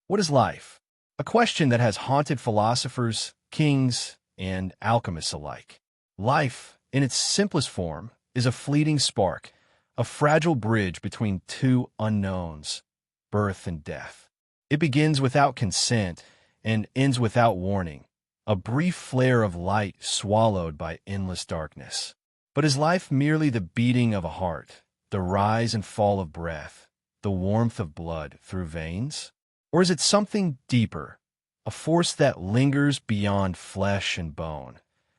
What is life? A question that has haunted philosophers, kings, and alchemists alike. Life, in its simplest form, is a fleeting spark, a fragile bridge between two unknowns, birth and death. It begins without consent and ends without warning, a brief flare of light swallowed by endless darkness. But is life merely the beating of a heart, the rise and fall of breath, the warmth of blood through veins? Or is it something deeper, a force that lingers beyond flesh and bone,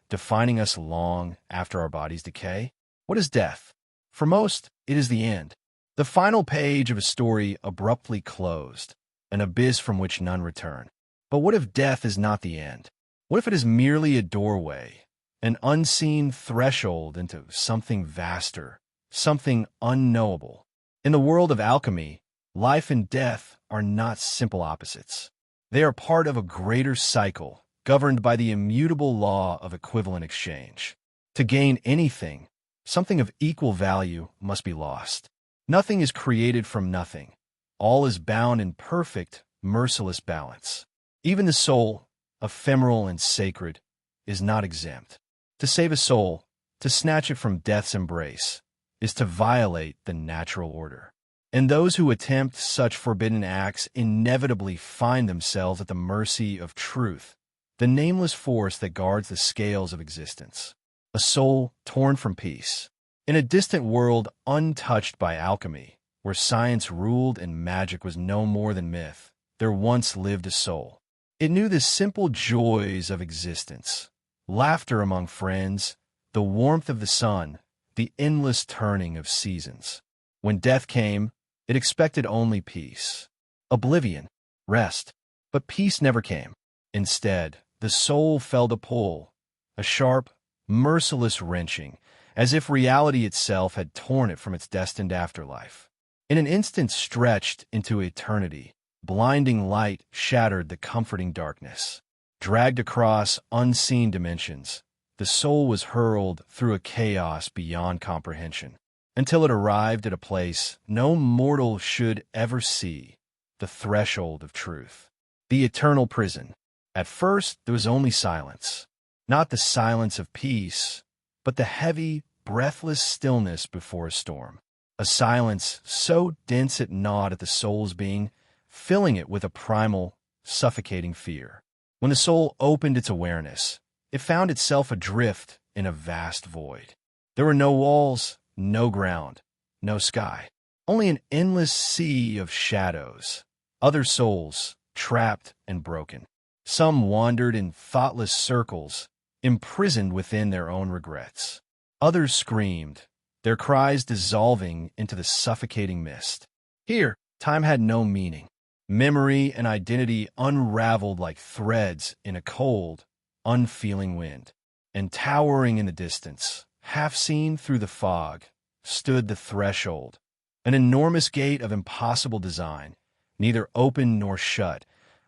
defining us long after our bodies decay? What is death? For most, it is the end, the final page of a story abruptly closed, an abyss from which none return. But what if death is not the end? What if it is merely a doorway, an unseen threshold into something vaster, something unknowable? In the world of alchemy, life and death are not simple opposites. They are part of a greater cycle, governed by the immutable law of equivalent exchange. To gain anything, something of equal value must be lost. Nothing is created from nothing. All is bound in perfect, merciless balance. Even the soul, ephemeral and sacred, is not exempt. To save a soul, to snatch it from death's embrace, is to violate the natural order. And those who attempt such forbidden acts inevitably find themselves at the mercy of truth, the nameless force that guards the scales of existence. A soul torn from peace. In a distant world untouched by alchemy, where science ruled and magic was no more than myth, there once lived a soul. It knew the simple joys of existence, laughter among friends, the warmth of the sun, the endless turning of seasons. When death came, it expected only peace, oblivion, rest. But peace never came. Instead, the soul felt a pull, a sharp, merciless wrenching, as if reality itself had torn it from its destined afterlife. In an instant stretched into eternity, blinding light shattered the comforting darkness. Dragged across unseen dimensions, the soul was hurled through a chaos beyond comprehension, until it arrived at a place no mortal should ever see, the threshold of truth, the eternal prison. At first, there was only silence, not the silence of peace, but the heavy, breathless stillness before a storm. A silence so dense it gnawed at the soul's being, filling it with a primal, suffocating fear. When the soul opened its awareness, it found itself adrift in a vast void. There were no walls, no ground, no sky, only an endless sea of shadows. Other souls, trapped and broken. Some wandered in thoughtless circles, imprisoned within their own regrets. Others screamed, their cries dissolving into the suffocating mist. Here, time had no meaning. Memory and identity unraveled like threads in a cold, unfeeling wind. And towering in the distance, half seen through the fog, stood the threshold, an enormous gate of impossible design, neither open nor shut,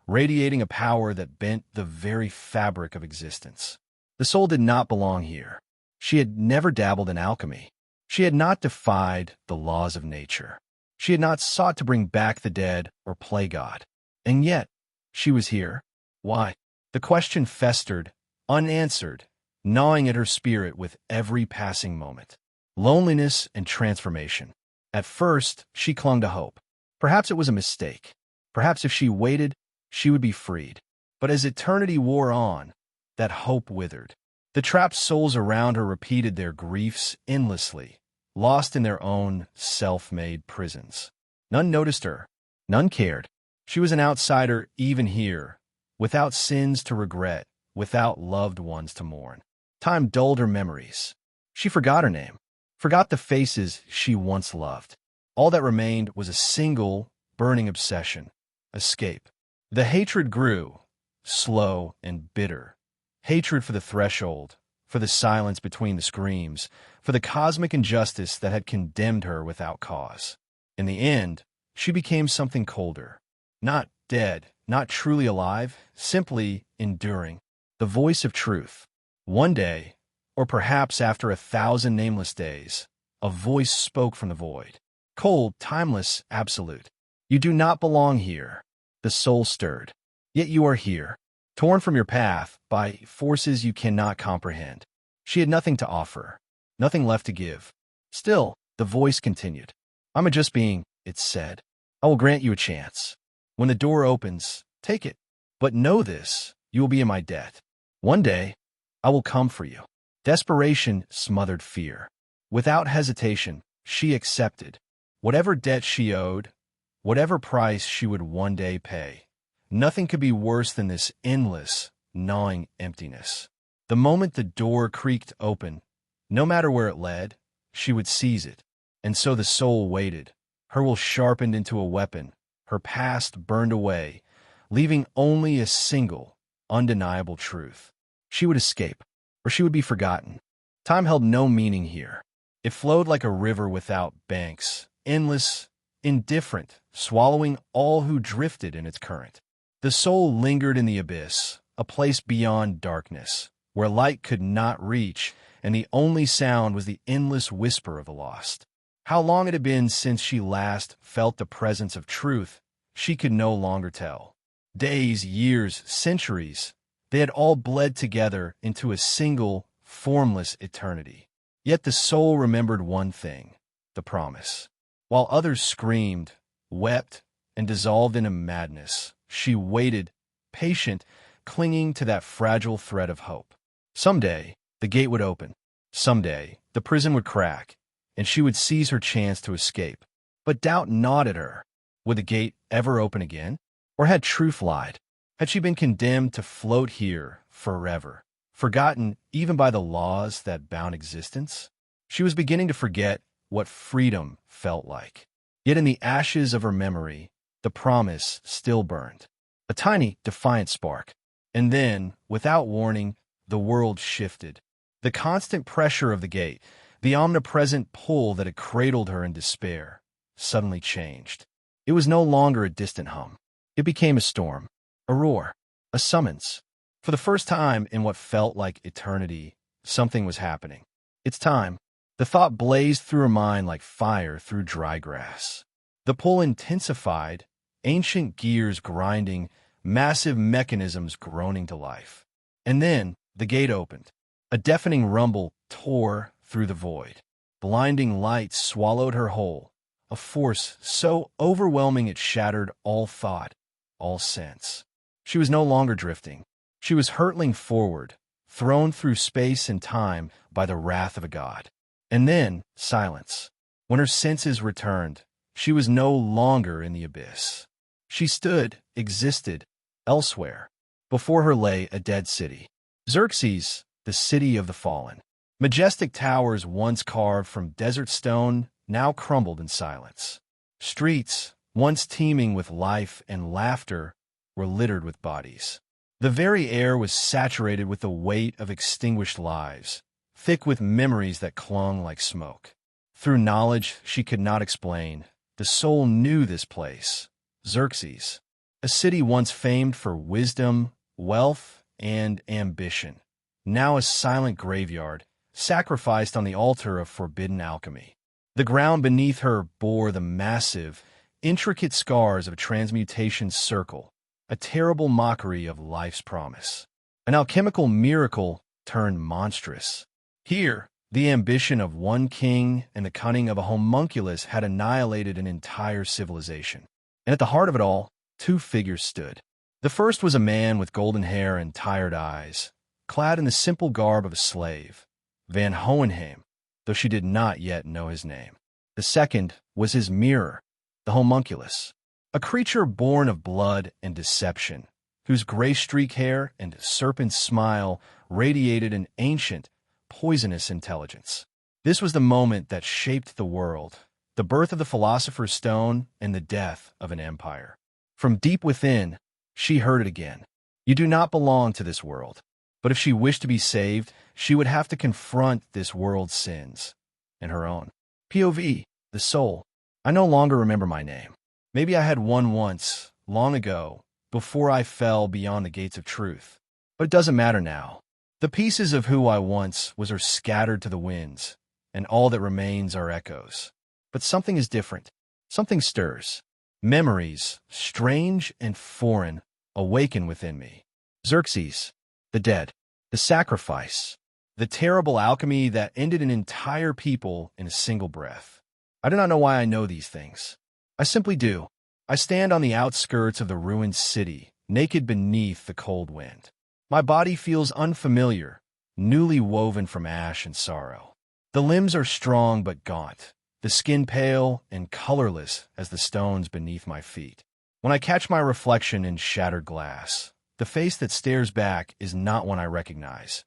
radiating a power that bent the very fabric of existence. The soul did not belong here. She had never dabbled in alchemy. She had not defied the laws of nature. She had not sought to bring back the dead or play God. And yet, she was here. Why? The question festered, unanswered, gnawing at her spirit with every passing moment. Loneliness and transformation. At first, she clung to hope. Perhaps it was a mistake. Perhaps if she waited, she would be freed. But as eternity wore on, that hope withered. The trapped souls around her repeated their griefs endlessly, lost in their own self-made prisons. None noticed her. None cared. She was an outsider even here, without sins to regret, without loved ones to mourn. Time dulled her memories. She forgot her name, forgot the faces she once loved. All that remained was a single, burning obsession: escape. The hatred grew, slow and bitter. Hatred for the threshold, for the silence between the screams, for the cosmic injustice that had condemned her without cause. In the end, she became something colder. Not dead, not truly alive, simply enduring. The voice of truth. One day, or perhaps after 1,000 nameless days, a voice spoke from the void. Cold, timeless, absolute. You do not belong here. The soul stirred. Yet you are here, torn from your path by forces you cannot comprehend. She had nothing to offer, nothing left to give. Still, the voice continued. I'm a just being, it said. I will grant you a chance. When the door opens, take it. But know this, you will be in my debt. One day, I will come for you. Desperation smothered fear. Without hesitation, she accepted. Whatever debt she owed, whatever price she would one day pay. Nothing could be worse than this endless, gnawing emptiness. The moment the door creaked open, no matter where it led, she would seize it. And so the soul waited, her will sharpened into a weapon, her past burned away, leaving only a single, undeniable truth. She would escape, or she would be forgotten. Time held no meaning here. It flowed like a river without banks, endless, indifferent, swallowing all who drifted in its current. The soul lingered in the abyss, a place beyond darkness, where light could not reach, and the only sound was the endless whisper of the lost. How long it had been since she last felt the presence of truth, she could no longer tell. Days, years, centuries, they had all bled together into a single, formless eternity. Yet the soul remembered one thing, the promise. While others screamed, wept, and dissolved in a madness, she waited, patient, clinging to that fragile thread of hope. Someday, the gate would open. Someday, the prison would crack, and she would seize her chance to escape. But doubt gnawed at her. Would the gate ever open again? Or had truth lied? Had she been condemned to float here forever, forgotten even by the laws that bound existence? She was beginning to forget what freedom felt like. Yet in the ashes of her memory, the promise still burned. A tiny, defiant spark. And then, without warning, the world shifted. The constant pressure of the gate, the omnipresent pull that had cradled her in despair, suddenly changed. It was no longer a distant hum. It became a storm, a roar, a summons. For the first time in what felt like eternity, something was happening. It's time. The thought blazed through her mind like fire through dry grass. The pull intensified, ancient gears grinding, massive mechanisms groaning to life. And then the gate opened. A deafening rumble tore through the void. Blinding light swallowed her whole, a force so overwhelming it shattered all thought, all sense. She was no longer drifting. She was hurtling forward, thrown through space and time by the wrath of a god. And then silence. When her senses returned, she was no longer in the abyss. She stood, existed, elsewhere. Before her lay a dead city. Xerxes, the city of the fallen. Majestic towers once carved from desert stone now crumbled in silence. Streets, once teeming with life and laughter, were littered with bodies. The very air was saturated with the weight of extinguished lives, thick with memories that clung like smoke. Through knowledge she could not explain, the soul knew this place, Xerxes, a city once famed for wisdom, wealth, and ambition, now a silent graveyard, sacrificed on the altar of forbidden alchemy. The ground beneath her bore the massive, intricate scars of a transmutation circle, a terrible mockery of life's promise. An alchemical miracle turned monstrous. Here, the ambition of one king and the cunning of a homunculus had annihilated an entire civilization. And at the heart of it all, two figures stood. The first was a man with golden hair and tired eyes, clad in the simple garb of a slave, Van Hohenheim, though she did not yet know his name. The second was his mirror, the homunculus, a creature born of blood and deception, whose gray streak hair and serpent smile radiated an ancient, poisonous intelligence. This was the moment that shaped the world, the birth of the philosopher's stone and the death of an empire. From deep within, she heard it again. You do not belong to this world. But if she wished to be saved, she would have to confront this world's sins and her own. POV, the soul. I no longer remember my name. Maybe I had one once, long ago, before I fell beyond the gates of truth. But it doesn't matter now. The pieces of who I once was are scattered to the winds, and all that remains are echoes. But something is different. Something stirs. Memories, strange and foreign, awaken within me. Xerxes, the dead, the sacrifice, the terrible alchemy that ended an entire people in a single breath. I do not know why I know these things. I simply do. I stand on the outskirts of the ruined city, naked beneath the cold wind. My body feels unfamiliar, newly woven from ash and sorrow. The limbs are strong but gaunt, the skin pale and colorless as the stones beneath my feet. When I catch my reflection in shattered glass, the face that stares back is not one I recognize.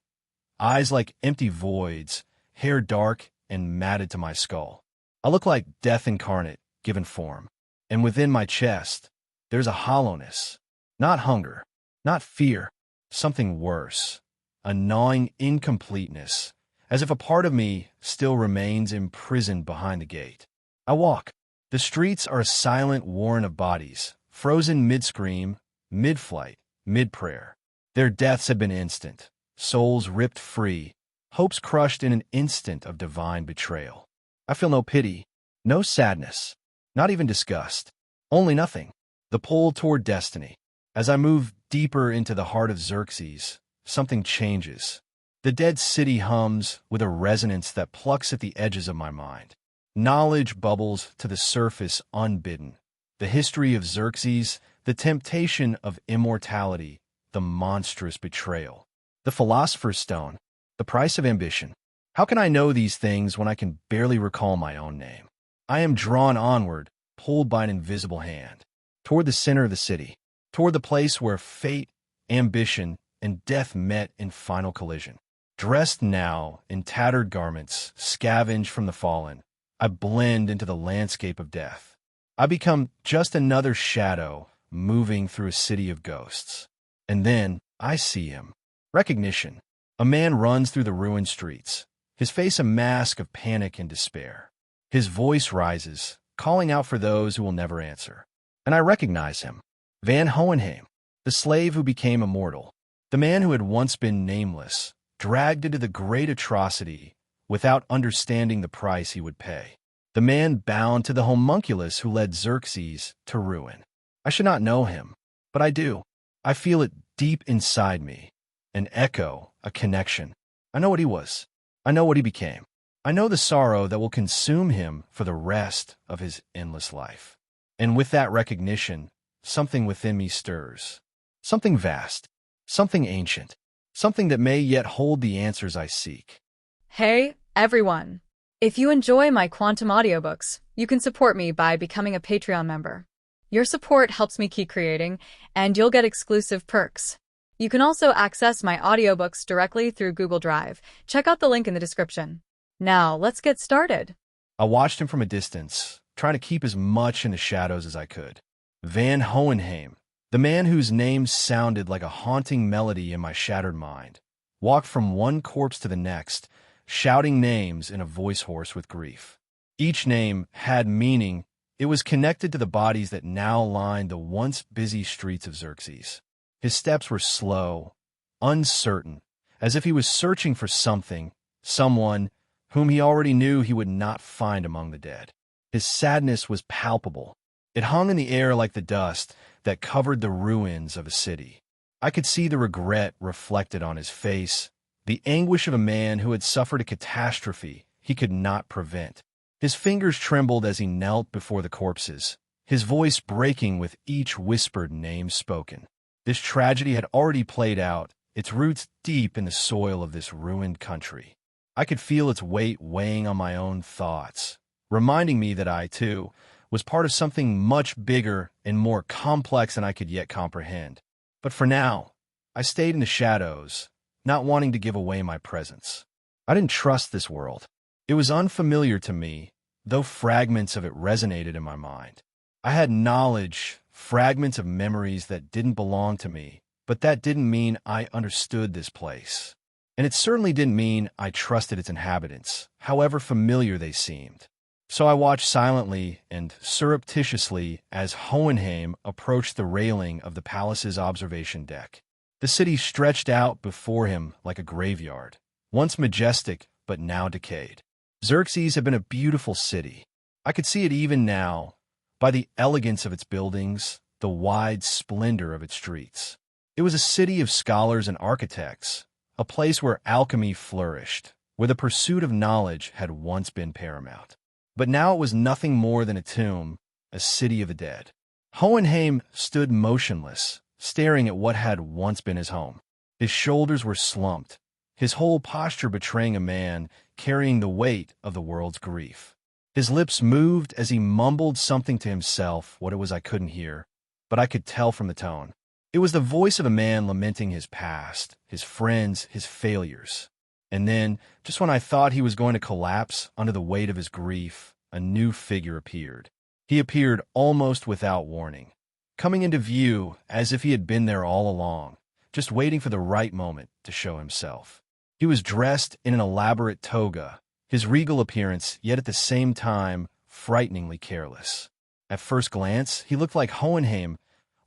Eyes like empty voids, hair dark and matted to my skull. I look like death incarnate, given form. And within my chest, there's a hollowness. Not hunger, not fear, something worse. A gnawing incompleteness, as if a part of me still remains imprisoned behind the gate. I walk. The streets are a silent warren of bodies, frozen mid-scream, mid-flight, mid-prayer. Their deaths have been instant, souls ripped free, hopes crushed in an instant of divine betrayal. I feel no pity, no sadness, not even disgust, only nothing. The pull toward destiny. As I move deeper into the heart of Xerxes, something changes. The dead city hums with a resonance that plucks at the edges of my mind. Knowledge bubbles to the surface unbidden. The history of Xerxes, the temptation of immortality, the monstrous betrayal. The philosopher's stone, the price of ambition. How can I know these things when I can barely recall my own name? I am drawn onward, pulled by an invisible hand, toward the center of the city, toward the place where fate, ambition, and death met in final collision. Dressed now in tattered garments, scavenged from the fallen, I blend into the landscape of death. I become just another shadow moving through a city of ghosts. And then I see him. Recognition. A man runs through the ruined streets, his face a mask of panic and despair. His voice rises, calling out for those who will never answer. And I recognize him. Van Hohenheim, the slave who became immortal, the man who had once been nameless, dragged into the great atrocity without understanding the price he would pay. The man bound to the homunculus who led Xerxes to ruin. I should not know him, but I do. I feel it deep inside me. An echo, a connection. I know what he was. I know what he became. I know the sorrow that will consume him for the rest of his endless life. And with that recognition, something within me stirs. Something vast. Something ancient. Something that may yet hold the answers I seek. Hey, everyone! If you enjoy my quantum audiobooks, you can support me by becoming a Patreon member. Your support helps me keep creating, and you'll get exclusive perks. You can also access my audiobooks directly through Google Drive. Check out the link in the description. Now, let's get started. I watched him from a distance, trying to keep as much in the shadows as I could. Van Hohenheim, the man whose name sounded like a haunting melody in my shattered mind, walked from one corpse to the next, shouting names in a voice hoarse with grief. Each name had meaning. It was connected to the bodies that now lined the once busy streets of Xerxes. His steps were slow, uncertain, as if he was searching for something, someone whom he already knew he would not find among the dead. His sadness was palpable. It hung in the air like the dust that covered the ruins of a city. I could see the regret reflected on his face, the anguish of a man who had suffered a catastrophe he could not prevent. His fingers trembled as he knelt before the corpses, his voice breaking with each whispered name spoken. This tragedy had already played out, its roots deep in the soil of this ruined country. I could feel its weight weighing on my own thoughts, reminding me that I, too, was part of something much bigger and more complex than I could yet comprehend. But for now, I stayed in the shadows, not wanting to give away my presence. I didn't trust this world. It was unfamiliar to me, though fragments of it resonated in my mind. I had knowledge, fragments of memories that didn't belong to me, but that didn't mean I understood this place. And it certainly didn't mean I trusted its inhabitants, however familiar they seemed. So I watched silently and surreptitiously as Hohenheim approached the railing of the palace's observation deck. The city stretched out before him like a graveyard, once majestic but now decayed. Xerxes had been a beautiful city. I could see it even now, by the elegance of its buildings, the wide splendor of its streets. It was a city of scholars and architects, a place where alchemy flourished, where the pursuit of knowledge had once been paramount. But now it was nothing more than a tomb, a city of the dead. Hohenheim stood motionless, staring at what had once been his home. His shoulders were slumped, his whole posture betraying a man carrying the weight of the world's grief. His lips moved as he mumbled something to himself. What it was I couldn't hear, but I could tell from the tone. It was the voice of a man lamenting his past, his friends, his failures. And then, just when I thought he was going to collapse under the weight of his grief, a new figure appeared. He appeared almost without warning, coming into view as if he had been there all along, just waiting for the right moment to show himself. He was dressed in an elaborate toga, his regal appearance, yet at the same time, frighteningly careless. At first glance, he looked like Hohenheim,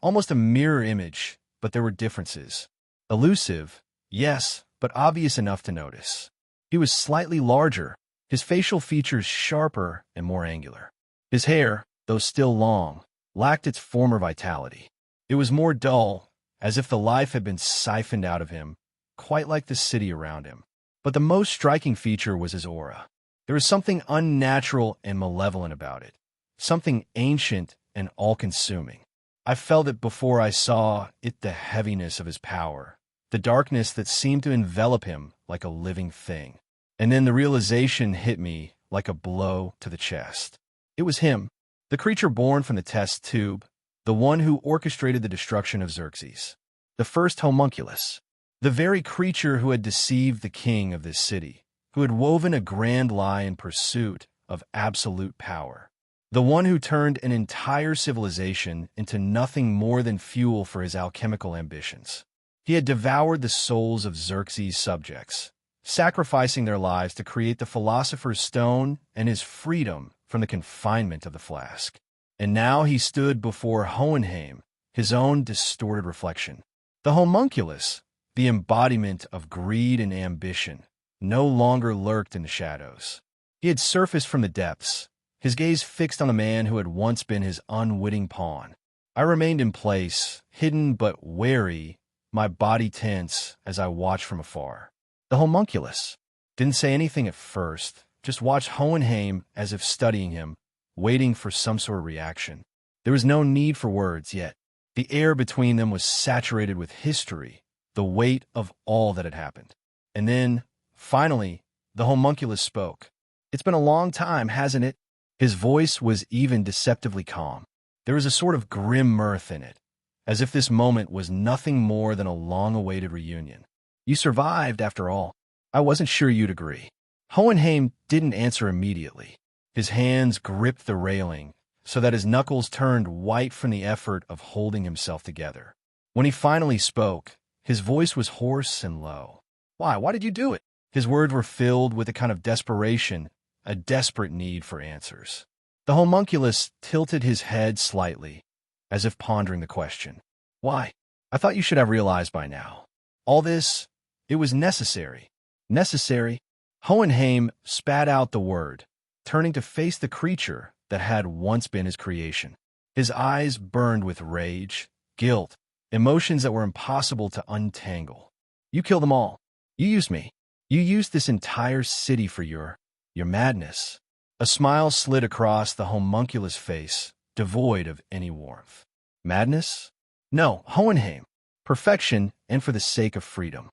almost a mirror image, but there were differences. Elusive, yes, but obvious enough to notice. He was slightly larger, his facial features sharper and more angular. His hair, though still long, lacked its former vitality. It was more dull, as if the life had been siphoned out of him, quite like the city around him. But the most striking feature was his aura. There was something unnatural and malevolent about it, something ancient and all-consuming. I felt it before I saw it, the heaviness of his power, the darkness that seemed to envelop him like a living thing. And then the realization hit me like a blow to the chest. It was him, the creature born from the test tube, the one who orchestrated the destruction of Xerxes, the first homunculus, the very creature who had deceived the king of this city, who had woven a grand lie in pursuit of absolute power. The one who turned an entire civilization into nothing more than fuel for his alchemical ambitions. He had devoured the souls of Xerxes' subjects, sacrificing their lives to create the philosopher's stone and his freedom from the confinement of the flask. And now he stood before Hohenheim, his own distorted reflection. The homunculus, the embodiment of greed and ambition, no longer lurked in the shadows. He had surfaced from the depths, his gaze fixed on the man who had once been his unwitting pawn. I remained in place, hidden but wary, my body tense as I watched from afar. The homunculus didn't say anything at first, just watched Hohenheim as if studying him, waiting for some sort of reaction. There was no need for words yet. The air between them was saturated with history, the weight of all that had happened. And then, finally, the homunculus spoke. "It's been a long time, hasn't it?" His voice was even deceptively calm. There was a sort of grim mirth in it, as if this moment was nothing more than a long-awaited reunion. "You survived, after all. I wasn't sure you'd agree." Hohenheim didn't answer immediately. His hands gripped the railing, so that his knuckles turned white from the effort of holding himself together. When he finally spoke, his voice was hoarse and low. Why did you do it?" His words were filled with a kind of desperation, a desperate need for answers. The homunculus tilted his head slightly, as if pondering the question. "Why? I thought you should have realized by now. All this, it was necessary." "Necessary?" Hohenheim spat out the word, turning to face the creature that had once been his creation. His eyes burned with rage, guilt, emotions that were impossible to untangle. "You killed them all. You used me. You used this entire city for your madness." A smile slid across the homunculus face, devoid of any warmth. "Madness? No, Hohenheim. Perfection, and for the sake of freedom."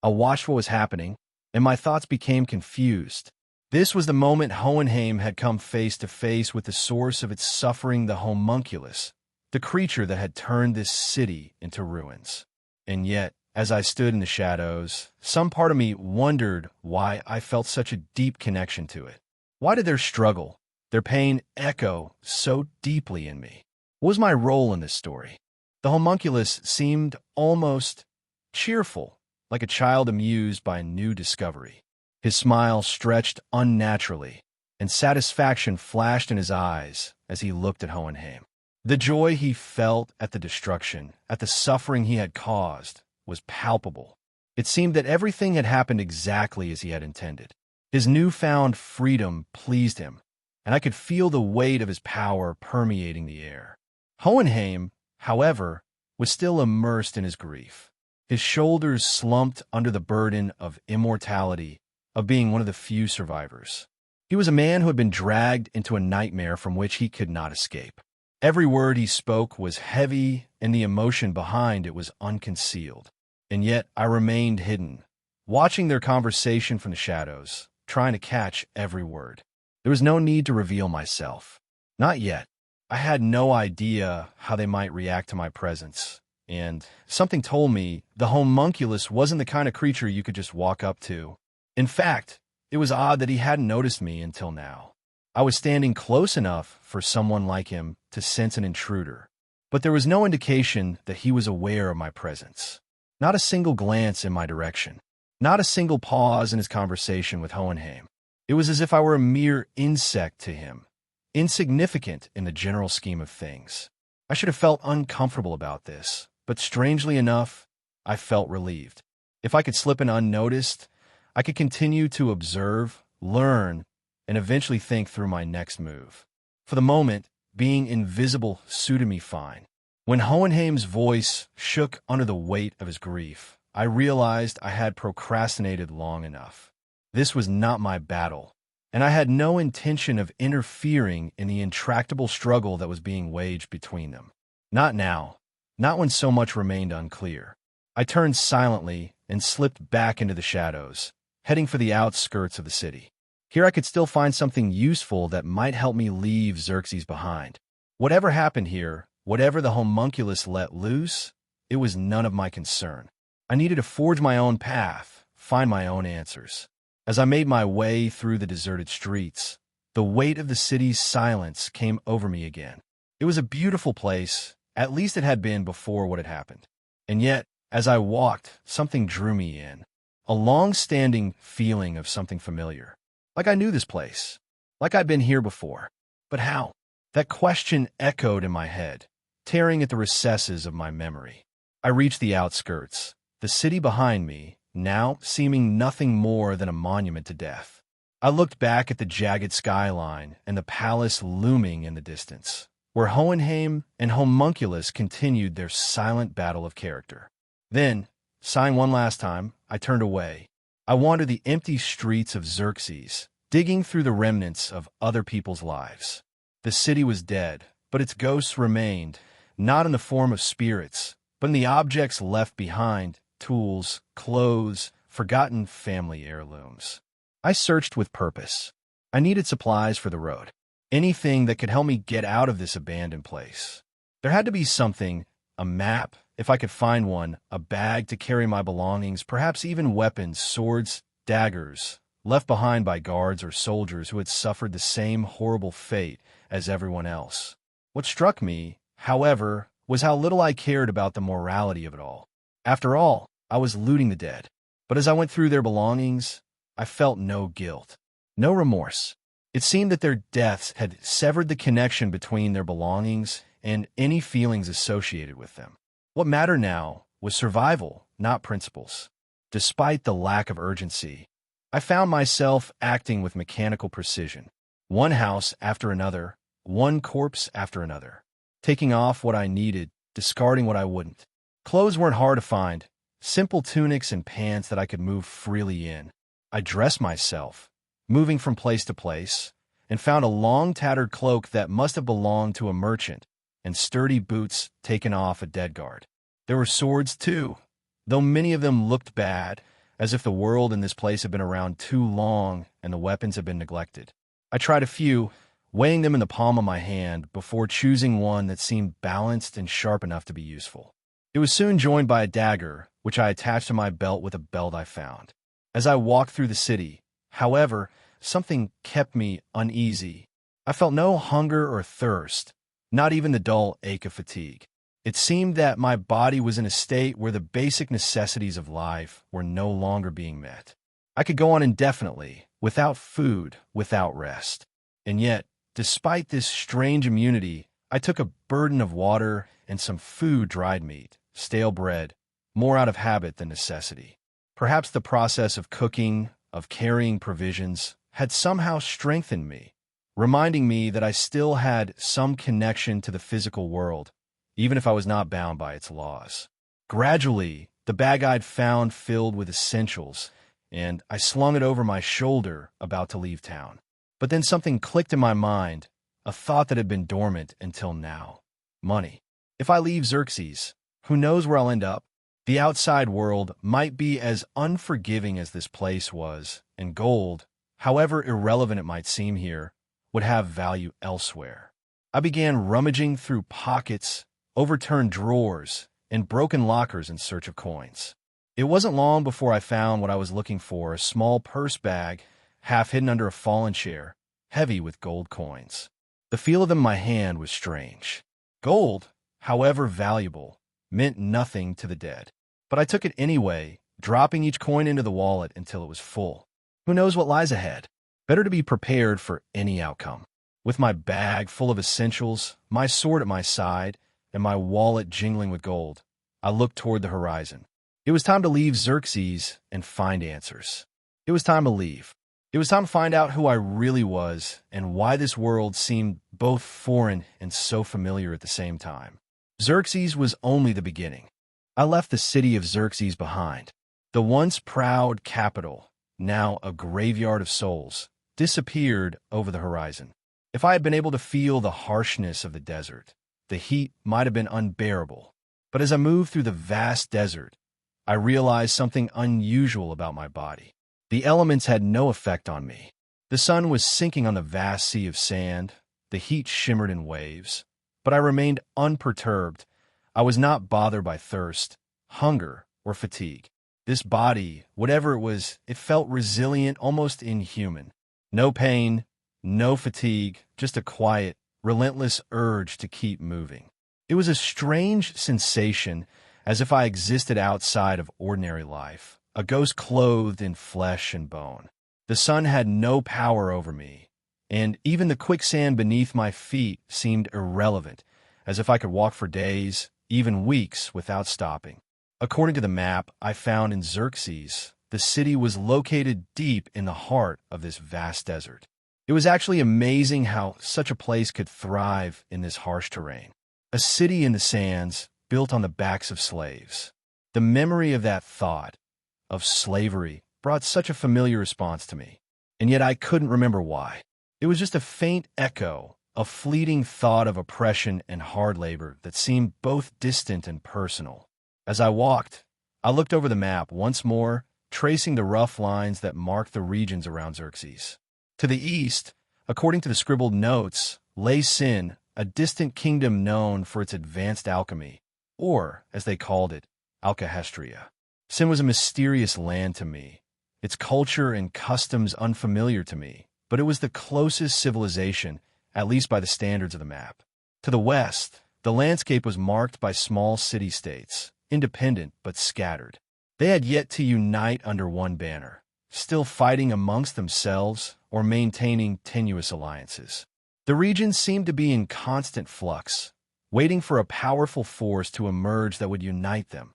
I watched what was happening, and my thoughts became confused. This was the moment Hohenheim had come face to face with the source of its suffering, the homunculus, the creature that had turned this city into ruins. And yet, as I stood in the shadows, some part of me wondered why I felt such a deep connection to it. Why did their struggle, their pain echo so deeply in me? What was my role in this story? The homunculus seemed almost cheerful, like a child amused by a new discovery. His smile stretched unnaturally, and satisfaction flashed in his eyes as he looked at Hohenheim. The joy he felt at the destruction, at the suffering he had caused, was palpable. It seemed that everything had happened exactly as he had intended. His newfound freedom pleased him, and I could feel the weight of his power permeating the air. Hohenheim, however, was still immersed in his grief. His shoulders slumped under the burden of immortality, of being one of the few survivors. He was a man who had been dragged into a nightmare from which he could not escape. Every word he spoke was heavy, and the emotion behind it was unconcealed. And yet I remained hidden, watching their conversation from the shadows, trying to catch every word. There was no need to reveal myself. Not yet. I had no idea how they might react to my presence, and something told me the homunculus wasn't the kind of creature you could just walk up to. In fact, it was odd that he hadn't noticed me until now. I was standing close enough for someone like him to sense an intruder, but there was no indication that he was aware of my presence. Not a single glance in my direction. Not a single pause in his conversation with Hohenheim. It was as if I were a mere insect to him, insignificant in the general scheme of things. I should have felt uncomfortable about this, but strangely enough, I felt relieved. If I could slip in unnoticed, I could continue to observe, learn, and eventually think through my next move. For the moment, being invisible suited me fine. When Hohenheim's voice shook under the weight of his grief, I realized I had procrastinated long enough. This was not my battle, and I had no intention of interfering in the intractable struggle that was being waged between them. Not now, not when so much remained unclear. I turned silently and slipped back into the shadows, heading for the outskirts of the city. Here I could still find something useful that might help me leave Xerxes behind. Whatever happened here, whatever the homunculus let loose, it was none of my concern. I needed to forge my own path, find my own answers. As I made my way through the deserted streets, the weight of the city's silence came over me again. It was a beautiful place, at least it had been before what had happened. And yet, as I walked, something drew me in. A long-standing feeling of something familiar. Like I knew this place. Like I'd been here before. But how? That question echoed in my head, tearing at the recesses of my memory. I reached the outskirts, the city behind me, now seeming nothing more than a monument to death. I looked back at the jagged skyline and the palace looming in the distance, where Hohenheim and Homunculus continued their silent battle of character. Then, sighing one last time, I turned away. I wandered the empty streets of Xerxes, digging through the remnants of other people's lives. The city was dead, but its ghosts remained, not in the form of spirits, but in the objects left behind, tools, clothes, forgotten family heirlooms. I searched with purpose. I needed supplies for the road. Anything that could help me get out of this abandoned place. There had to be something, a map, if I could find one, a bag to carry my belongings, perhaps even weapons, swords, daggers, left behind by guards or soldiers who had suffered the same horrible fate as everyone else. What struck me, however, was how little I cared about the morality of it all. After all, I was looting the dead. But as I went through their belongings, I felt no guilt, no remorse. It seemed that their deaths had severed the connection between their belongings and any feelings associated with them. What mattered now was survival, not principles. Despite the lack of urgency, I found myself acting with mechanical precision. One house after another, one corpse after another. Taking off what I needed, discarding what I wouldn't. Clothes weren't hard to find. Simple tunics and pants that I could move freely in. I dressed myself, moving from place to place, and found a long tattered cloak that must have belonged to a merchant, and sturdy boots taken off a dead guard. There were swords, too, though many of them looked bad, as if the world in this place had been around too long and the weapons had been neglected. I tried a few, weighing them in the palm of my hand before choosing one that seemed balanced and sharp enough to be useful. It was soon joined by a dagger, which I attached to my belt with a belt I found. As I walked through the city, however, something kept me uneasy. I felt no hunger or thirst, not even the dull ache of fatigue. It seemed that my body was in a state where the basic necessities of life were no longer being met. I could go on indefinitely, without food, without rest. And yet, despite this strange immunity, I took a burden of water and some food, dried meat, stale bread, more out of habit than necessity. Perhaps the process of cooking, of carrying provisions, had somehow strengthened me, reminding me that I still had some connection to the physical world, even if I was not bound by its laws. Gradually, the bag I'd found filled with essentials, and I slung it over my shoulder, about to leave town. But then something clicked in my mind, a thought that had been dormant until now. Money. If I leave Xerxes, who knows where I'll end up? The outside world might be as unforgiving as this place was, and gold, however irrelevant it might seem here, would have value elsewhere. I began rummaging through pockets, overturned drawers, and broken lockers in search of coins. It wasn't long before I found what I was looking for, a small purse bag, half hidden under a fallen chair, heavy with gold coins. The feel of them in my hand was strange. Gold, however valuable, meant nothing to the dead. But I took it anyway, dropping each coin into the wallet until it was full. Who knows what lies ahead? Better to be prepared for any outcome. With my bag full of essentials, my sword at my side, and my wallet jingling with gold, I looked toward the horizon. It was time to leave Xerxes and find answers. It was time to leave. It was time to find out who I really was and why this world seemed both foreign and so familiar at the same time. Xerxes was only the beginning. I left the city of Xerxes behind. The once proud capital, now a graveyard of souls, disappeared over the horizon. If I had been able to feel the harshness of the desert, the heat might have been unbearable. But as I moved through the vast desert, I realized something unusual about my body. The elements had no effect on me. The sun was sinking on the vast sea of sand, the heat shimmered in waves, but I remained unperturbed. I was not bothered by thirst, hunger, or fatigue. This body, whatever it was, it felt resilient, almost inhuman. No pain, no fatigue, just a quiet, relentless urge to keep moving. It was a strange sensation, as if I existed outside of ordinary life, a ghost clothed in flesh and bone. The sun had no power over me, and even the quicksand beneath my feet seemed irrelevant, as if I could walk for days, even weeks, without stopping. According to the map I found in Xerxes, the city was located deep in the heart of this vast desert. It was actually amazing how such a place could thrive in this harsh terrain. A city in the sands, built on the backs of slaves. The memory of that thought, of slavery, brought such a familiar response to me. And yet I couldn't remember why. It was just a faint echo, a fleeting thought of oppression and hard labor that seemed both distant and personal. As I walked, I looked over the map once more, tracing the rough lines that marked the regions around Xerxes. To the east, according to the scribbled notes, lay Sin, a distant kingdom known for its advanced alchemy, or, as they called it, Alkahestria. Sin was a mysterious land to me, its culture and customs unfamiliar to me, but it was the closest civilization, at least by the standards of the map. To the west, the landscape was marked by small city-states, independent but scattered. They had yet to unite under one banner, still fighting amongst themselves or maintaining tenuous alliances. The region seemed to be in constant flux, waiting for a powerful force to emerge that would unite them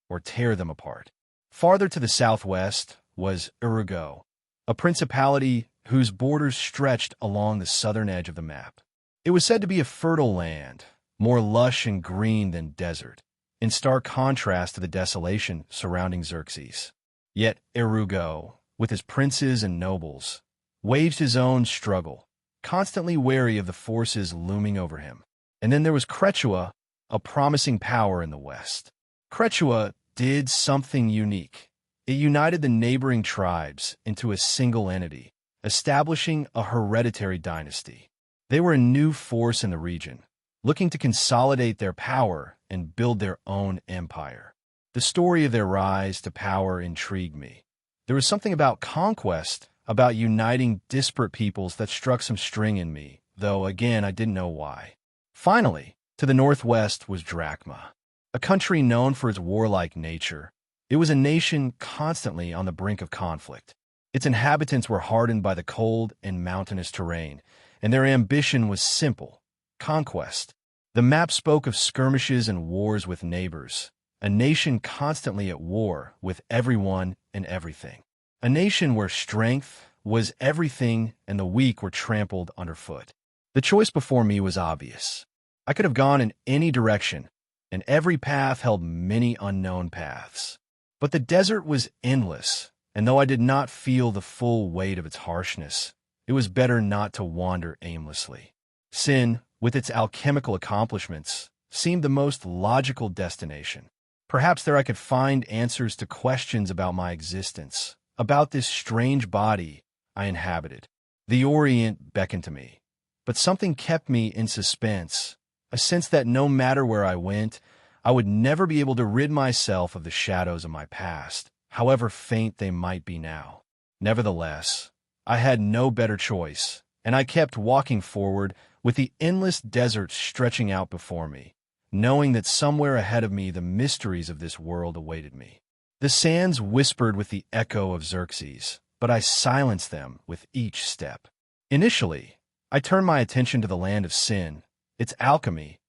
or tear them apart. Farther to the southwest was Urugo, a principality whose borders stretched along the southern edge of the map. It was said to be a fertile land, more lush and green than desert, in stark contrast to the desolation surrounding Xerxes. Yet Urugo, with his princes and nobles, waged his own struggle, constantly wary of the forces looming over him. And then there was Kretua, a promising power in the west. Kretua did something unique. It united the neighboring tribes into a single entity, establishing a hereditary dynasty. They were a new force in the region, looking to consolidate their power and build their own empire. The story of their rise to power intrigued me. There was something about conquest, about uniting disparate peoples that struck some string in me, though again I didn't know why. Finally, to the northwest was Drachma, a country known for its warlike nature. It was a nation constantly on the brink of conflict. Its inhabitants were hardened by the cold and mountainous terrain, and their ambition was simple: conquest. The map spoke of skirmishes and wars with neighbors, a nation constantly at war with everyone and everything. A nation where strength was everything and the weak were trampled underfoot. The choice before me was obvious. I could have gone in any direction, and every path held many unknown paths. But the desert was endless, and though I did not feel the full weight of its harshness, it was better not to wander aimlessly. Sin, with its alchemical accomplishments, seemed the most logical destination. Perhaps there I could find answers to questions about my existence, about this strange body I inhabited. The Orient beckoned to me, but something kept me in suspense, a sense that no matter where I went, I would never be able to rid myself of the shadows of my past, however faint they might be now. Nevertheless, I had no better choice, and I kept walking forward with the endless desert stretching out before me, knowing that somewhere ahead of me the mysteries of this world awaited me. The sands whispered with the echo of Xerxes, but I silenced them with each step. Initially, I turned my attention to the land of sin, its alchemy,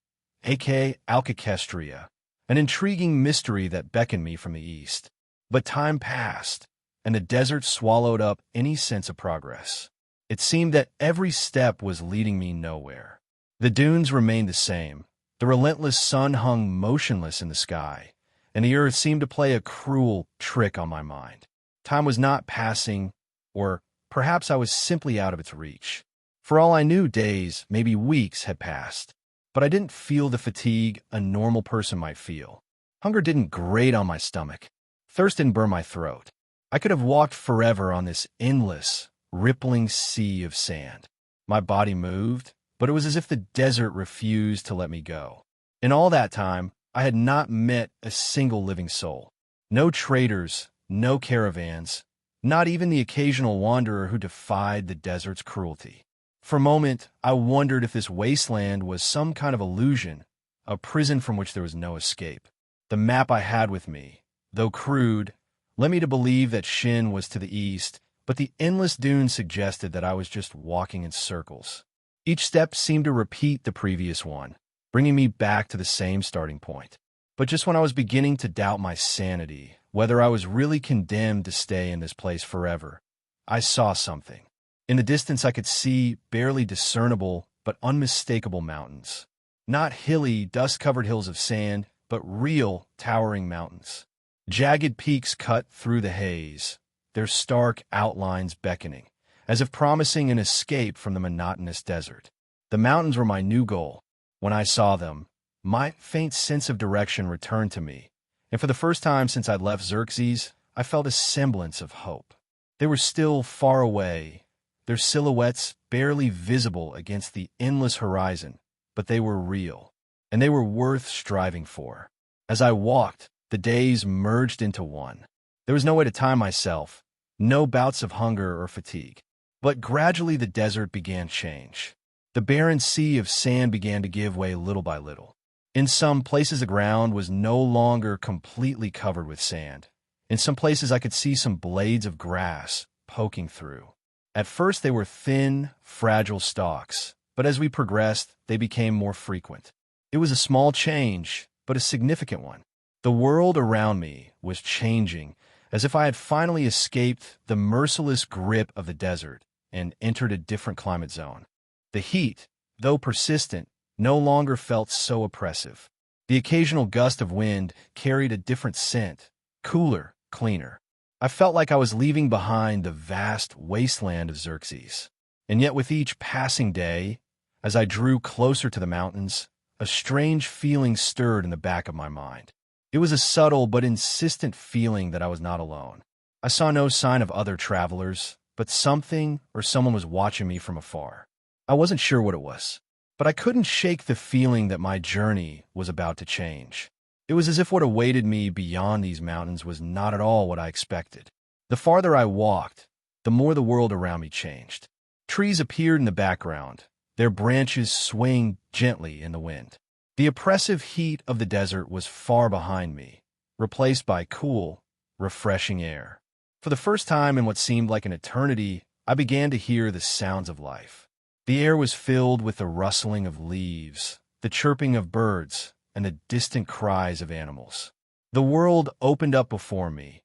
aka Alchekestria, an intriguing mystery that beckoned me from the east. But time passed, and the desert swallowed up any sense of progress. It seemed that every step was leading me nowhere. The dunes remained the same. The relentless sun hung motionless in the sky, and the earth seemed to play a cruel trick on my mind. Time was not passing, or perhaps I was simply out of its reach. For all I knew, days, maybe weeks, had passed, but I didn't feel the fatigue a normal person might feel. Hunger didn't grate on my stomach. Thirst didn't burn my throat. I could have walked forever on this endless, rippling sea of sand. My body moved, but it was as if the desert refused to let me go. In all that time, I had not met a single living soul. No traders, no caravans, not even the occasional wanderer who defied the desert's cruelty. For a moment, I wondered if this wasteland was some kind of illusion, a prison from which there was no escape. The map I had with me, though crude, led me to believe that Shin was to the east, but the endless dunes suggested that I was just walking in circles. Each step seemed to repeat the previous one, bringing me back to the same starting point. But just when I was beginning to doubt my sanity, whether I was really condemned to stay in this place forever, I saw something. In the distance I could see barely discernible but unmistakable mountains. Not hilly, dust-covered hills of sand, but real, towering mountains. Jagged peaks cut through the haze, their stark outlines beckoning, as if promising an escape from the monotonous desert. The mountains were my new goal. When I saw them, my faint sense of direction returned to me, and for the first time since I'd left Xerxes, I felt a semblance of hope. They were still far away, their silhouettes barely visible against the endless horizon, but they were real, and they were worth striving for. As I walked, the days merged into one. There was no way to time myself, no bouts of hunger or fatigue. But gradually the desert began to change. The barren sea of sand began to give way little by little. In some places the ground was no longer completely covered with sand. In some places I could see some blades of grass poking through. At first they were thin, fragile stalks, but as we progressed, they became more frequent. It was a small change, but a significant one. The world around me was changing, as if I had finally escaped the merciless grip of the desert and entered a different climate zone. The heat, though persistent, no longer felt so oppressive. The occasional gust of wind carried a different scent, cooler, cleaner. I felt like I was leaving behind the vast wasteland of Xerxes. And yet with each passing day, as I drew closer to the mountains, a strange feeling stirred in the back of my mind. It was a subtle but insistent feeling that I was not alone. I saw no sign of other travelers, but something or someone was watching me from afar. I wasn't sure what it was, but I couldn't shake the feeling that my journey was about to change. It was as if what awaited me beyond these mountains was not at all what I expected. The farther I walked, the more the world around me changed. Trees appeared in the background, their branches swaying gently in the wind. The oppressive heat of the desert was far behind me, replaced by cool, refreshing air. For the first time in what seemed like an eternity, I began to hear the sounds of life. The air was filled with the rustling of leaves, the chirping of birds, and the distant cries of animals. The world opened up before me,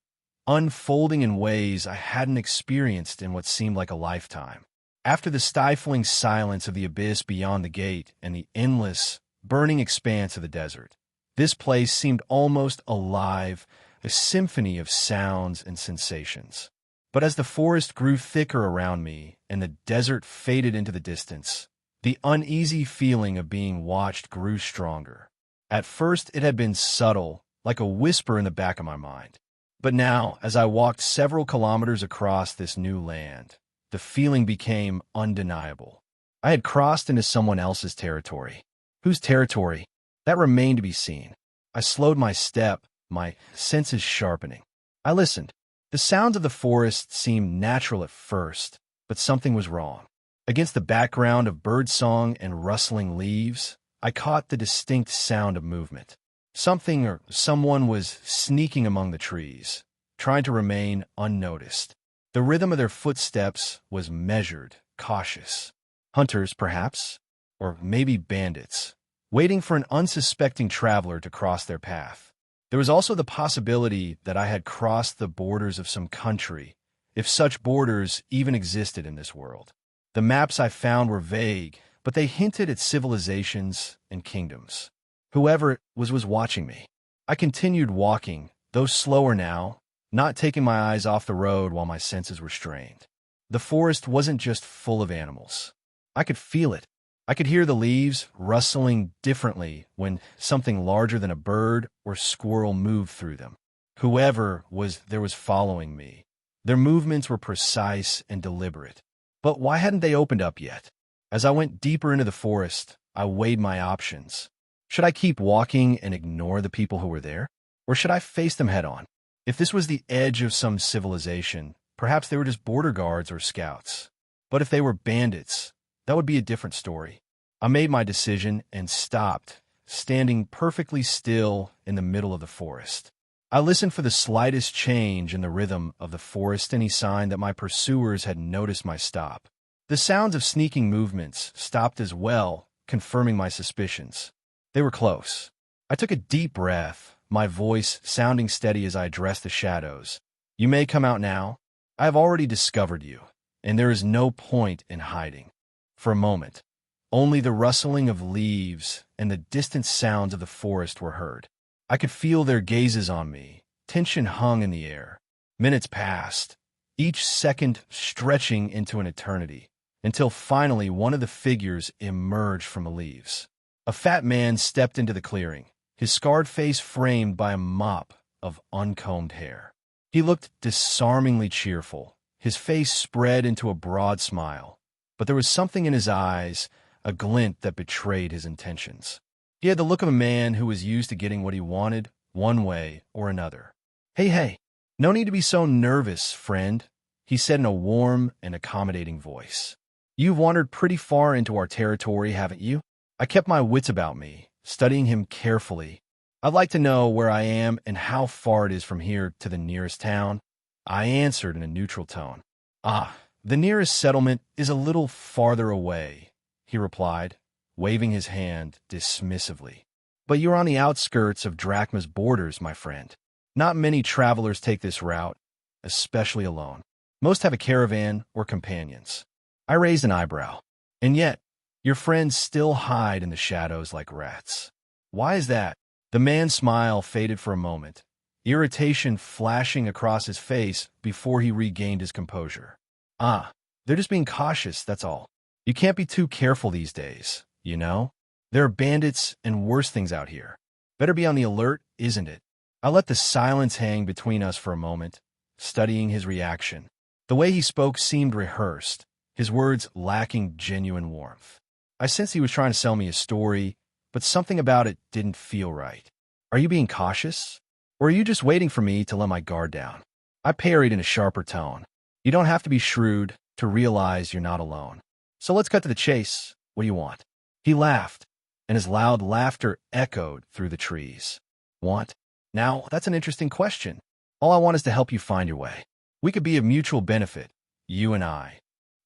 unfolding in ways I hadn't experienced in what seemed like a lifetime. After the stifling silence of the abyss beyond the gate and the endless, burning expanse of the desert, this place seemed almost alive, a symphony of sounds and sensations. But as the forest grew thicker around me and the desert faded into the distance, the uneasy feeling of being watched grew stronger. At first, it had been subtle, like a whisper in the back of my mind. But now, as I walked several kilometers across this new land, the feeling became undeniable. I had crossed into someone else's territory. Whose territory? That remained to be seen. I slowed my step, my senses sharpening. I listened. The sounds of the forest seemed natural at first, but something was wrong. Against the background of birdsong and rustling leaves, I caught the distinct sound of movement. Something or someone was sneaking among the trees, trying to remain unnoticed. The rhythm of their footsteps was measured, cautious. Hunters, perhaps, or maybe bandits, waiting for an unsuspecting traveler to cross their path. There was also the possibility that I had crossed the borders of some country, if such borders even existed in this world. The maps I found were vague, but they hinted at civilizations and kingdoms. Whoever it was watching me. I continued walking, though slower now, not taking my eyes off the road while my senses were strained. The forest wasn't just full of animals. I could feel it. I could hear the leaves rustling differently when something larger than a bird or squirrel moved through them. Whoever there was following me. Their movements were precise and deliberate. But why hadn't they opened up yet? As I went deeper into the forest, I weighed my options. Should I keep walking and ignore the people who were there? Or should I face them head on? If this was the edge of some civilization, perhaps they were just border guards or scouts. But if they were bandits, that would be a different story. I made my decision and stopped, standing perfectly still in the middle of the forest. I listened for the slightest change in the rhythm of the forest, any sign that my pursuers had noticed my stop. The sounds of sneaking movements stopped as well, confirming my suspicions. They were close. I took a deep breath, my voice sounding steady as I addressed the shadows. You may come out now. I have already discovered you, and there is no point in hiding. For a moment, only the rustling of leaves and the distant sounds of the forest were heard. I could feel their gazes on me. Tension hung in the air. Minutes passed, each second stretching into an eternity, until finally one of the figures emerged from the leaves. A fat man stepped into the clearing, his scarred face framed by a mop of uncombed hair. He looked disarmingly cheerful, his face spread into a broad smile, but there was something in his eyes, a glint that betrayed his intentions. He had the look of a man who was used to getting what he wanted, one way or another. Hey, no need to be so nervous, friend, he said in a warm and accommodating voice. You've wandered pretty far into our territory, haven't you? I kept my wits about me, studying him carefully. I'd like to know where I am and how far it is from here to the nearest town. I answered in a neutral tone. The nearest settlement is a little farther away, he replied, waving his hand dismissively. But you're on the outskirts of Drachma's borders, my friend. Not many travelers take this route, especially alone. Most have a caravan or companions. I raised an eyebrow. And yet, your friends still hide in the shadows like rats. Why is that? The man's smile faded for a moment, irritation flashing across his face before he regained his composure. They're just being cautious, that's all. You can't be too careful these days, you know? There are bandits and worse things out here. Better be on the alert, isn't it? I let the silence hang between us for a moment, studying his reaction. The way he spoke seemed rehearsed, his words lacking genuine warmth. I sensed he was trying to sell me a story, but something about it didn't feel right. Are you being cautious? Or are you just waiting for me to let my guard down? I parried in a sharper tone. You don't have to be shrewd to realize you're not alone. So let's cut to the chase. What do you want? He laughed, and his loud laughter echoed through the trees. Want? Now, that's an interesting question. All I want is to help you find your way. We could be of mutual benefit, you and I.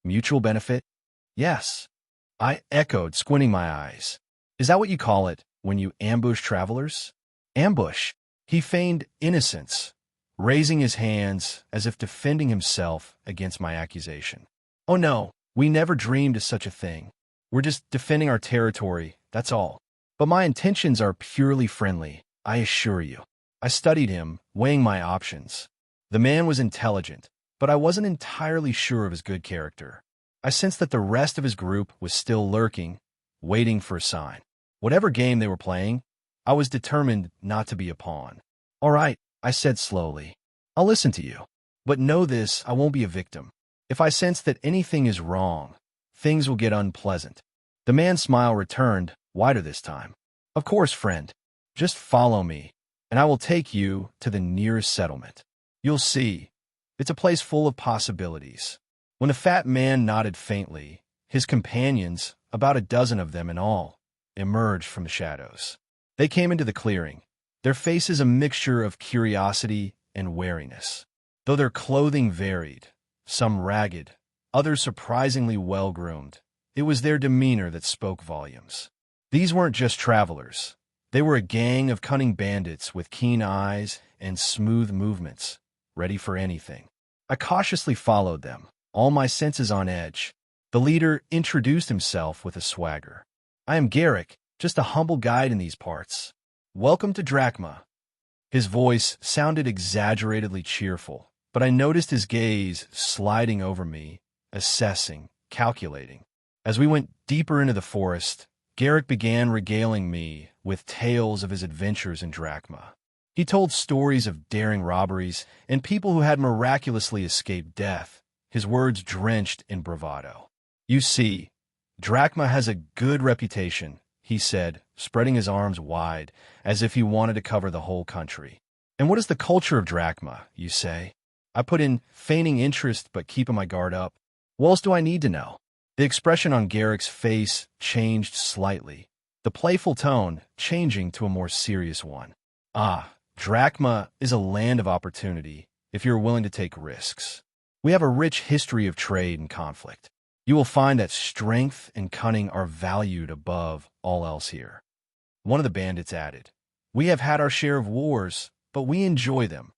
Mutual benefit? Yes. I echoed, squinting my eyes. Is that what you call it when you ambush travelers? Ambush. He feigned innocence. raising his hands as if defending himself against my accusation. "Oh no, we never dreamed of such a thing. We're just defending our territory, that's all. But my intentions are purely friendly, I assure you." I studied him, weighing my options. The man was intelligent, but I wasn't entirely sure of his good character. I sensed that the rest of his group was still lurking, waiting for a sign. Whatever game they were playing, I was determined not to be a pawn. "All right," I said slowly. "I'll listen to you. But know this, I won't be a victim. If I sense that anything is wrong, things will get unpleasant." The man's smile returned, wider this time. "Of course, friend. Just follow me, and I will take you to the nearest settlement. You'll see. It's a place full of possibilities." When the fat man nodded faintly, his companions, about a dozen of them in all, emerged from the shadows. They came into the clearing, their faces a mixture of curiosity and wariness. Though their clothing varied, some ragged, others surprisingly well-groomed, it was their demeanor that spoke volumes. These weren't just travelers. They were a gang of cunning bandits with keen eyes and smooth movements, ready for anything. I cautiously followed them, all my senses on edge. The leader introduced himself with a swagger. "I am Garrick, just a humble guide in these parts. Welcome to Drachma." His voice sounded exaggeratedly cheerful, but I noticed his gaze sliding over me, assessing, calculating. As we went deeper into the forest, Garrick began regaling me with tales of his adventures in Drachma. He told stories of daring robberies and people who had miraculously escaped death, his words drenched in bravado. "You see, Drachma has a good reputation," he said, spreading his arms wide, as if he wanted to cover the whole country. "And what is the culture of Drachma, you say?" I put in, feigning interest but keeping my guard up. "What else do I need to know?" The expression on Garrick's face changed slightly, the playful tone changing to a more serious one. Drachma is a land of opportunity if you're willing to take risks. We have a rich history of trade and conflict. You will find that strength and cunning are valued above all else here." One of the bandits added, "We have had our share of wars, but we enjoy them."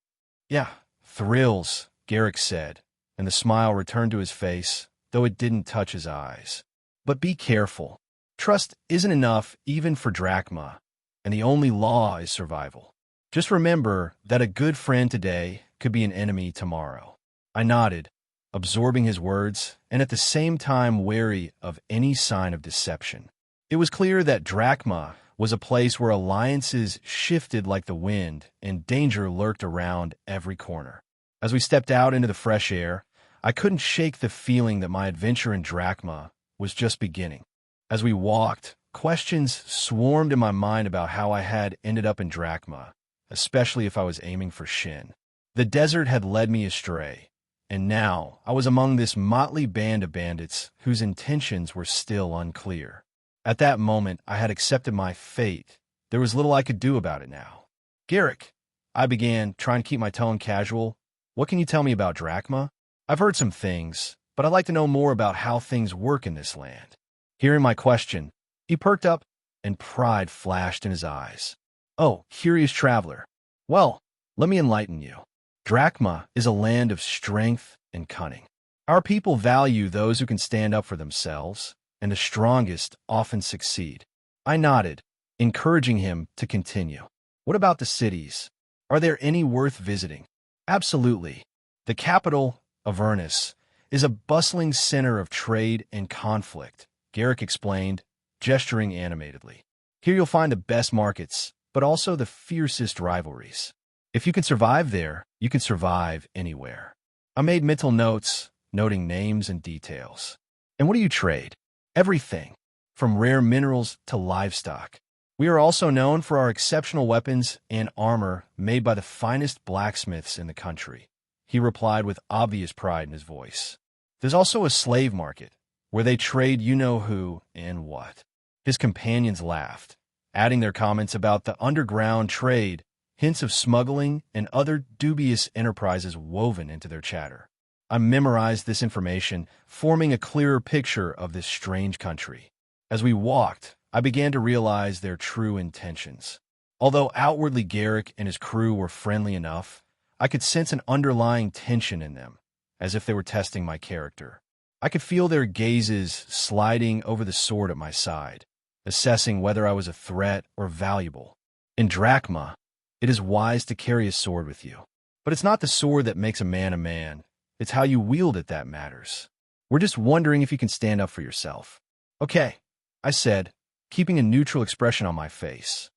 "Yeah, thrills," Garrick said, and the smile returned to his face, though it didn't touch his eyes. "But be careful. Trust isn't enough even for Drachma, and the only law is survival. Just remember that a good friend today could be an enemy tomorrow." I nodded, absorbing his words, and at the same time wary of any sign of deception. It was clear that Drachma was a place where alliances shifted like the wind and danger lurked around every corner. As we stepped out into the fresh air, I couldn't shake the feeling that my adventure in Drachma was just beginning. As we walked, questions swarmed in my mind about how I had ended up in Drachma, especially if I was aiming for Shin. The desert had led me astray, and now I was among this motley band of bandits whose intentions were still unclear. At that moment, I had accepted my fate. There was little I could do about it now. "Garrick," I began, trying to keep my tone casual, "what can you tell me about Drachma? I've heard some things, but I'd like to know more about how things work in this land." Hearing my question, he perked up, and pride flashed in his eyes. "Oh, curious traveler. Well, let me enlighten you. Drachma is a land of strength and cunning. Our people value those who can stand up for themselves, and the strongest often succeed." I nodded, encouraging him to continue. "What about the cities? Are there any worth visiting?" "Absolutely. The capital, Avernus, is a bustling center of trade and conflict," Garrick explained, gesturing animatedly. "Here you'll find the best markets, but also the fiercest rivalries. If you can survive there, you can survive anywhere." I made mental notes, noting names and details. "And what do you trade?" "Everything, from rare minerals to livestock. We are also known for our exceptional weapons and armor made by the finest blacksmiths in the country," he replied with obvious pride in his voice. "There's also a slave market, where they trade you-know-who and what." His companions laughed, adding their comments about the underground trade, hints of smuggling and other dubious enterprises woven into their chatter. I memorized this information, forming a clearer picture of this strange country. As we walked, I began to realize their true intentions. Although outwardly Garrick and his crew were friendly enough, I could sense an underlying tension in them, as if they were testing my character. I could feel their gazes sliding over the sword at my side, assessing whether I was a threat or valuable. In Drachma, it is wise to carry a sword with you. But it's not the sword that makes a man a man. It's how you wield it that matters. We're just wondering if you can stand up for yourself. Okay, I said, keeping a neutral expression on my face.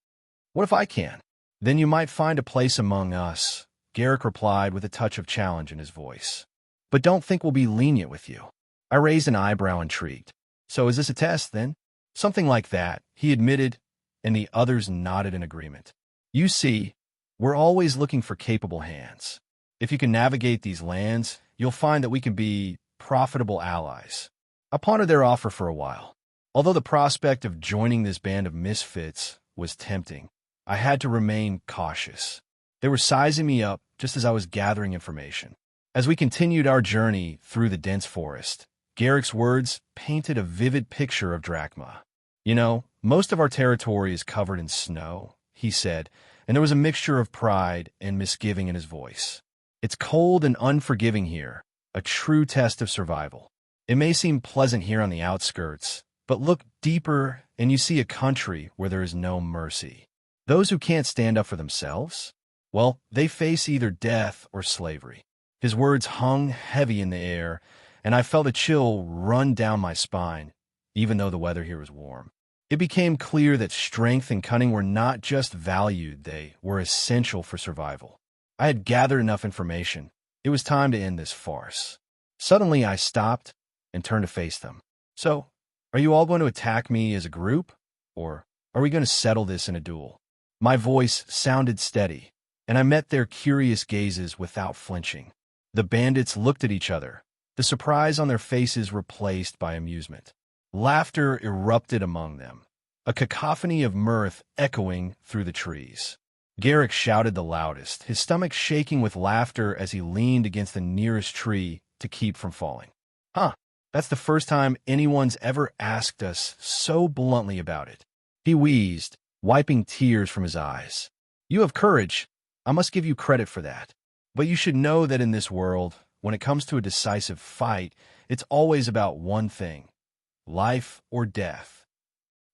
What if I can? Then you might find a place among us, Garrick replied with a touch of challenge in his voice. But don't think we'll be lenient with you. I raised an eyebrow, intrigued. So is this a test, then? Something like that, he admitted, and the others nodded in agreement. You see, we're always looking for capable hands. If you can navigate these lands, you'll find that we can be profitable allies. I pondered their offer for a while. Although the prospect of joining this band of misfits was tempting, I had to remain cautious. They were sizing me up just as I was gathering information. As we continued our journey through the dense forest, Garrick's words painted a vivid picture of Drachma. You know, most of our territory is covered in snow, he said, and there was a mixture of pride and misgiving in his voice. It's cold and unforgiving here, a true test of survival. It may seem pleasant here on the outskirts, but look deeper and you see a country where there is no mercy. Those who can't stand up for themselves, well, they face either death or slavery. His words hung heavy in the air, and I felt a chill run down my spine, even though the weather here was warm. It became clear that strength and cunning were not just valued, they were essential for survival. I had gathered enough information. It was time to end this farce. Suddenly, I stopped and turned to face them. So, are you all going to attack me as a group, or are we going to settle this in a duel? My voice sounded steady, and I met their curious gazes without flinching. The bandits looked at each other, the surprise on their faces replaced by amusement. Laughter erupted among them, a cacophony of mirth echoing through the trees. Garrick shouted the loudest, his stomach shaking with laughter as he leaned against the nearest tree to keep from falling. That's the first time anyone's ever asked us so bluntly about it. He wheezed, wiping tears from his eyes. You have courage. I must give you credit for that. But you should know that in this world, when it comes to a decisive fight, it's always about one thing: life or death.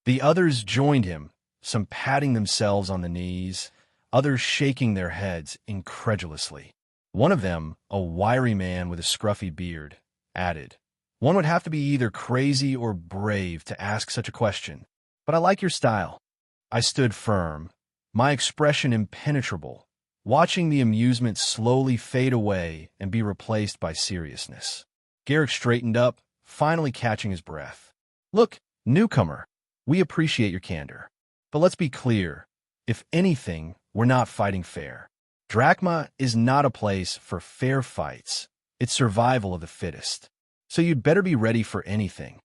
The others joined him, some patting themselves on the knees, others shaking their heads incredulously. One of them, a wiry man with a scruffy beard, added, "One would have to be either crazy or brave to ask such a question. But I like your style." I stood firm, my expression impenetrable, watching the amusement slowly fade away and be replaced by seriousness. Garrick straightened up, finally catching his breath. "Look, newcomer, we appreciate your candor. But let's be clear, if anything, we're not fighting fair. Drachma is not a place for fair fights. It's survival of the fittest. So you'd better be ready for anything."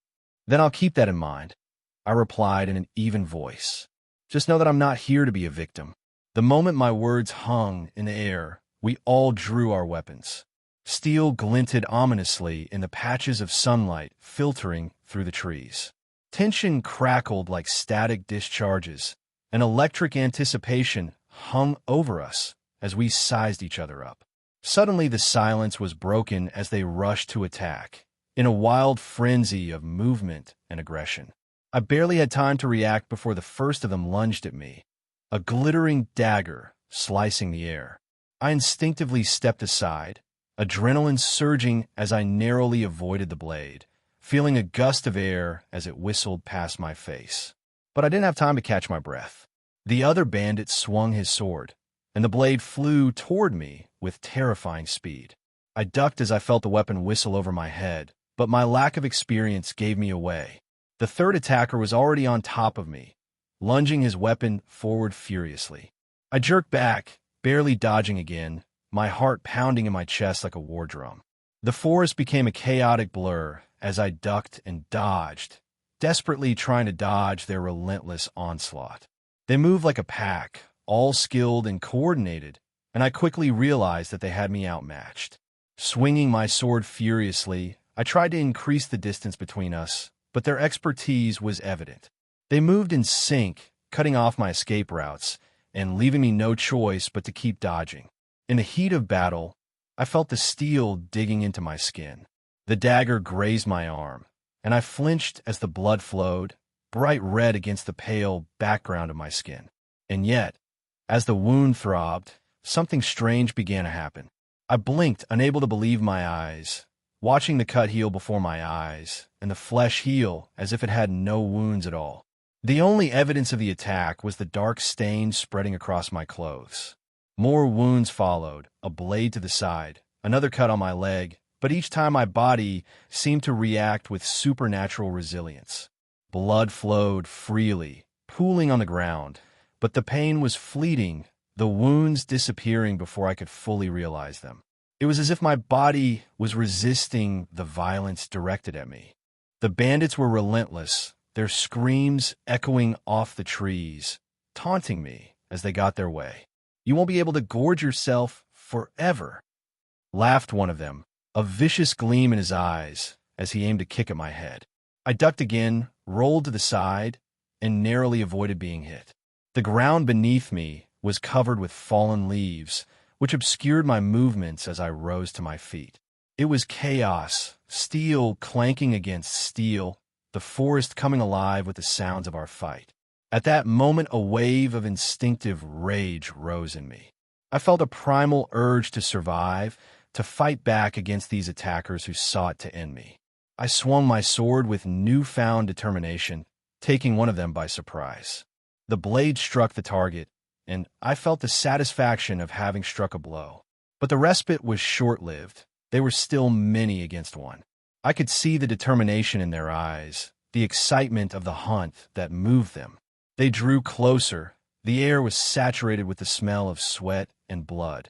"Then I'll keep that in mind," I replied in an even voice. "Just know that I'm not here to be a victim." The moment my words hung in the air, we all drew our weapons. Steel glinted ominously in the patches of sunlight filtering through the trees. Tension crackled like static discharges. An electric anticipation hung over us as we sized each other up. Suddenly the silence was broken as they rushed to attack, in a wild frenzy of movement and aggression. I barely had time to react before the first of them lunged at me, a glittering dagger slicing the air. I instinctively stepped aside, adrenaline surging as I narrowly avoided the blade, feeling a gust of air as it whistled past my face. But I didn't have time to catch my breath. The other bandit swung his sword, and the blade flew toward me with terrifying speed. I ducked as I felt the weapon whistle over my head, but my lack of experience gave me away. The third attacker was already on top of me, lunging his weapon forward furiously. I jerked back, barely dodging again, my heart pounding in my chest like a war drum. The forest became a chaotic blur as I ducked and dodged, desperately trying to dodge their relentless onslaught. They moved like a pack, all skilled and coordinated, and I quickly realized that they had me outmatched. Swinging my sword furiously, I tried to increase the distance between us, but their expertise was evident. They moved in sync, cutting off my escape routes, and leaving me no choice but to keep dodging. In the heat of battle, I felt the steel digging into my skin. The dagger grazed my arm, and I flinched as the blood flowed, bright red against the pale background of my skin. And yet, as the wound throbbed, something strange began to happen. I blinked, unable to believe my eyes, watching the cut heal before my eyes, and the flesh heal as if it had no wounds at all. The only evidence of the attack was the dark stain spreading across my clothes. More wounds followed, a blade to the side, another cut on my leg, but each time my body seemed to react with supernatural resilience. Blood flowed freely, pooling on the ground, but the pain was fleeting, the wounds disappearing before I could fully realize them. It was as if my body was resisting the violence directed at me. The bandits were relentless, their screams echoing off the trees, taunting me as they got their way. "You won't be able to gorge yourself forever," laughed one of them, a vicious gleam in his eyes as he aimed to kick at my head. I ducked again, rolled to the side, and narrowly avoided being hit. The ground beneath me was covered with fallen leaves, which obscured my movements as I rose to my feet. It was chaos, steel clanking against steel, the forest coming alive with the sounds of our fight. At that moment, a wave of instinctive rage rose in me. I felt a primal urge to survive, to fight back against these attackers who sought to end me. I swung my sword with newfound determination, taking one of them by surprise. The blade struck the target, and I felt the satisfaction of having struck a blow. But the respite was short-lived. They were still many against one. I could see the determination in their eyes, the excitement of the hunt that moved them. They drew closer. The air was saturated with the smell of sweat and blood,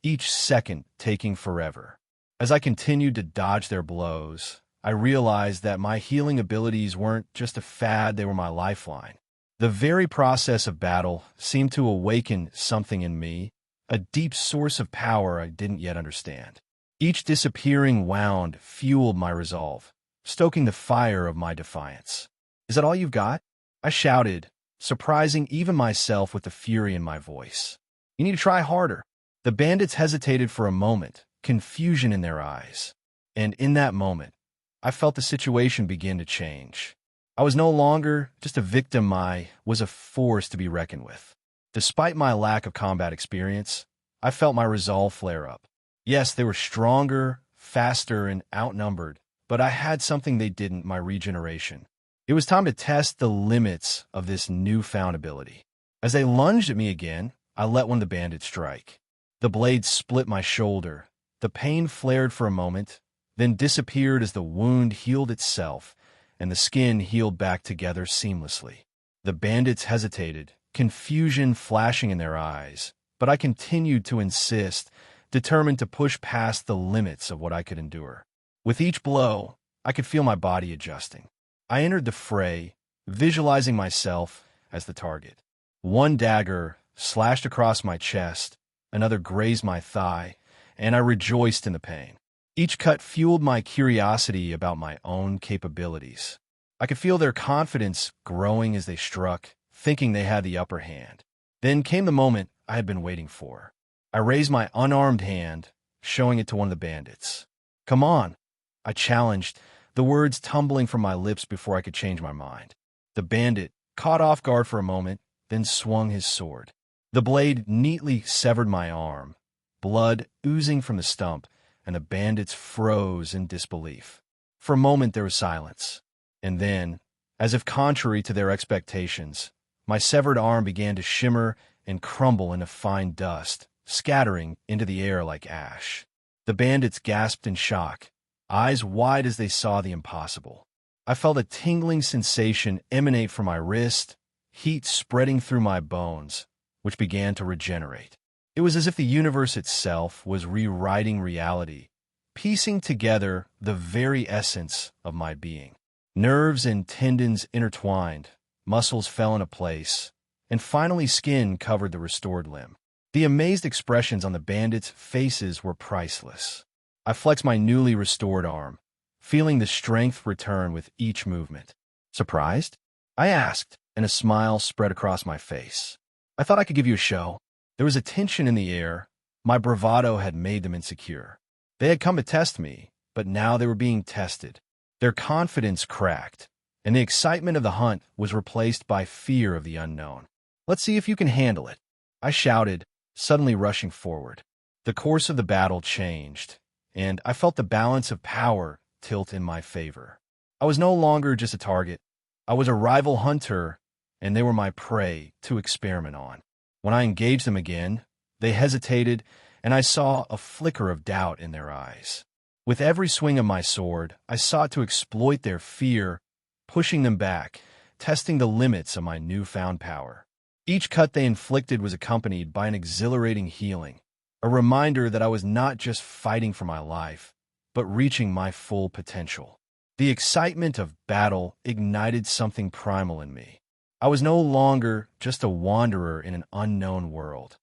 each second taking forever. As I continued to dodge their blows, I realized that my healing abilities weren't just a fad, they were my lifeline. The very process of battle seemed to awaken something in me, a deep source of power I didn't yet understand. Each disappearing wound fueled my resolve, stoking the fire of my defiance. "Is that all you've got?" I shouted, surprising even myself with the fury in my voice. "You need to try harder." The bandits hesitated for a moment, confusion in their eyes. And in that moment, I felt the situation begin to change. I was no longer just a victim, I was a force to be reckoned with. Despite my lack of combat experience, I felt my resolve flare up. Yes, they were stronger, faster, and outnumbered, but I had something they didn't, my regeneration. It was time to test the limits of this newfound ability. As they lunged at me again, I let one of the bandits strike. The blade split my shoulder. The pain flared for a moment, then disappeared as the wound healed itself, and the skin healed back together seamlessly. The bandits hesitated, confusion flashing in their eyes, but I continued to insist, determined to push past the limits of what I could endure. With each blow, I could feel my body adjusting. I entered the fray, visualizing myself as the target. One dagger slashed across my chest, another grazed my thigh, and I rejoiced in the pain. Each cut fueled my curiosity about my own capabilities. I could feel their confidence growing as they struck, thinking they had the upper hand. Then came the moment I had been waiting for. I raised my unarmed hand, showing it to one of the bandits. "Come on," I challenged, the words tumbling from my lips before I could change my mind. The bandit, caught off guard for a moment, then swung his sword. The blade neatly severed my arm, blood oozing from the stump, and the bandits froze in disbelief. For a moment there was silence, and then, as if contrary to their expectations, my severed arm began to shimmer and crumble into fine dust, scattering into the air like ash. The bandits gasped in shock, eyes wide as they saw the impossible. I felt a tingling sensation emanate from my wrist, heat spreading through my bones, which began to regenerate. It was as if the universe itself was rewriting reality, piecing together the very essence of my being. Nerves and tendons intertwined, muscles fell into place, and finally skin covered the restored limb. The amazed expressions on the bandits' faces were priceless. I flexed my newly restored arm, feeling the strength return with each movement. "Surprised?" I asked, and a smile spread across my face. "I thought I could give you a show." There was a tension in the air, My bravado had made them insecure. They had come to test me, but now they were being tested. Their confidence cracked, and the excitement of the hunt was replaced by fear of the unknown. "Let's see if you can handle it," I shouted, suddenly rushing forward. The course of the battle changed, and I felt the balance of power tilt in my favor. I was no longer just a target. I was a rival hunter, and they were my prey to experiment on. When I engaged them again, they hesitated, and I saw a flicker of doubt in their eyes. With every swing of my sword, I sought to exploit their fear, pushing them back, testing the limits of my newfound power. Each cut they inflicted was accompanied by an exhilarating healing, a reminder that I was not just fighting for my life, but reaching my full potential. The excitement of battle ignited something primal in me. I was no longer just a wanderer in an unknown world.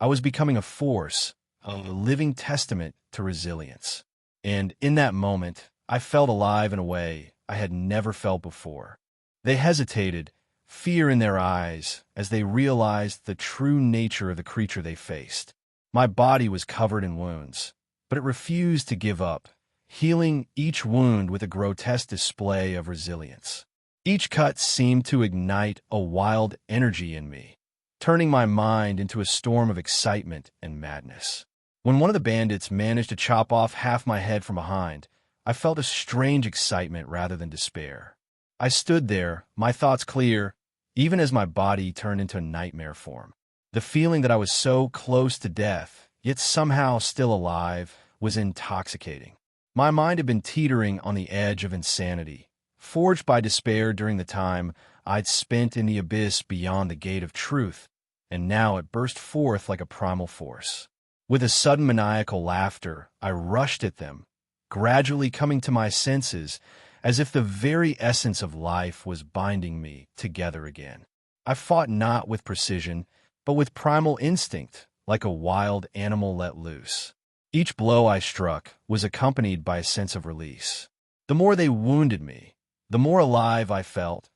I was becoming a force, a living testament to resilience. And in that moment, I felt alive in a way I had never felt before. They hesitated, fear in their eyes, as they realized the true nature of the creature they faced. My body was covered in wounds, but it refused to give up, healing each wound with a grotesque display of resilience. Each cut seemed to ignite a wild energy in me, turning my mind into a storm of excitement and madness. When one of the bandits managed to chop off half my head from behind, I felt a strange excitement rather than despair. I stood there, my thoughts clear, even as my body turned into nightmare form. The feeling that I was so close to death, yet somehow still alive, was intoxicating. My mind had been teetering on the edge of insanity, forged by despair during the time I'd spent in the abyss beyond the gate of truth, and now it burst forth like a primal force. With a sudden maniacal laughter, I rushed at them, gradually coming to my senses, as if the very essence of life was binding me together again. I fought not with precision, but with primal instinct, like a wild animal let loose. Each blow I struck was accompanied by a sense of release. The more they wounded me, the more alive I felt,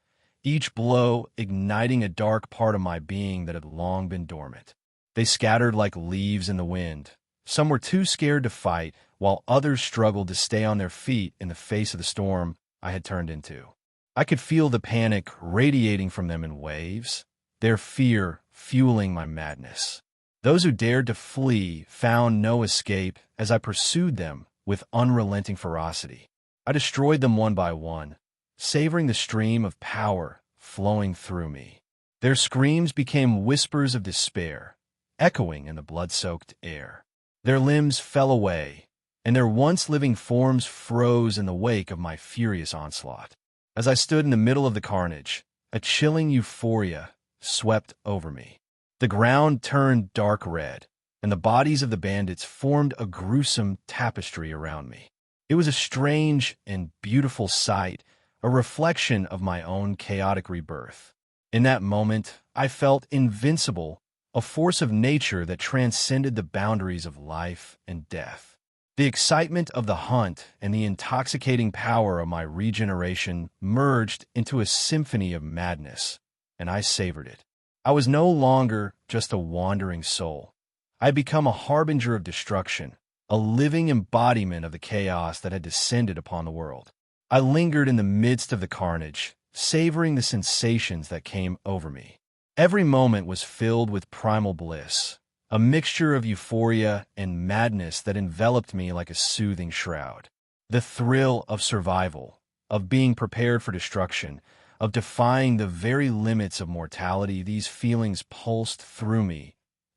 each blow igniting a dark part of my being that had long been dormant. They scattered like leaves in the wind. Some were too scared to fight, while others struggled to stay on their feet in the face of the storm I had turned into. I could feel the panic radiating from them in waves, their fear fueling my madness. Those who dared to flee found no escape as I pursued them with unrelenting ferocity. I destroyed them one by one, savoring the stream of power flowing through me. Their screams became whispers of despair, echoing in the blood-soaked air. Their limbs fell away, and their once living forms froze in the wake of my furious onslaught. As I stood in the middle of the carnage, a chilling euphoria swept over me. The ground turned dark red, and the bodies of the bandits formed a gruesome tapestry around me. It was a strange and beautiful sight, a reflection of my own chaotic rebirth. In that moment, I felt invincible, a force of nature that transcended the boundaries of life and death. The excitement of the hunt and the intoxicating power of my regeneration merged into a symphony of madness, and I savored it. I was no longer just a wandering soul. I had become a harbinger of destruction, a living embodiment of the chaos that had descended upon the world. I lingered in the midst of the carnage, savoring the sensations that came over me. Every moment was filled with primal bliss, a mixture of euphoria and madness that enveloped me like a soothing shroud. The thrill of survival, of being prepared for destruction, of defying the very limits of mortality, these feelings pulsed through me,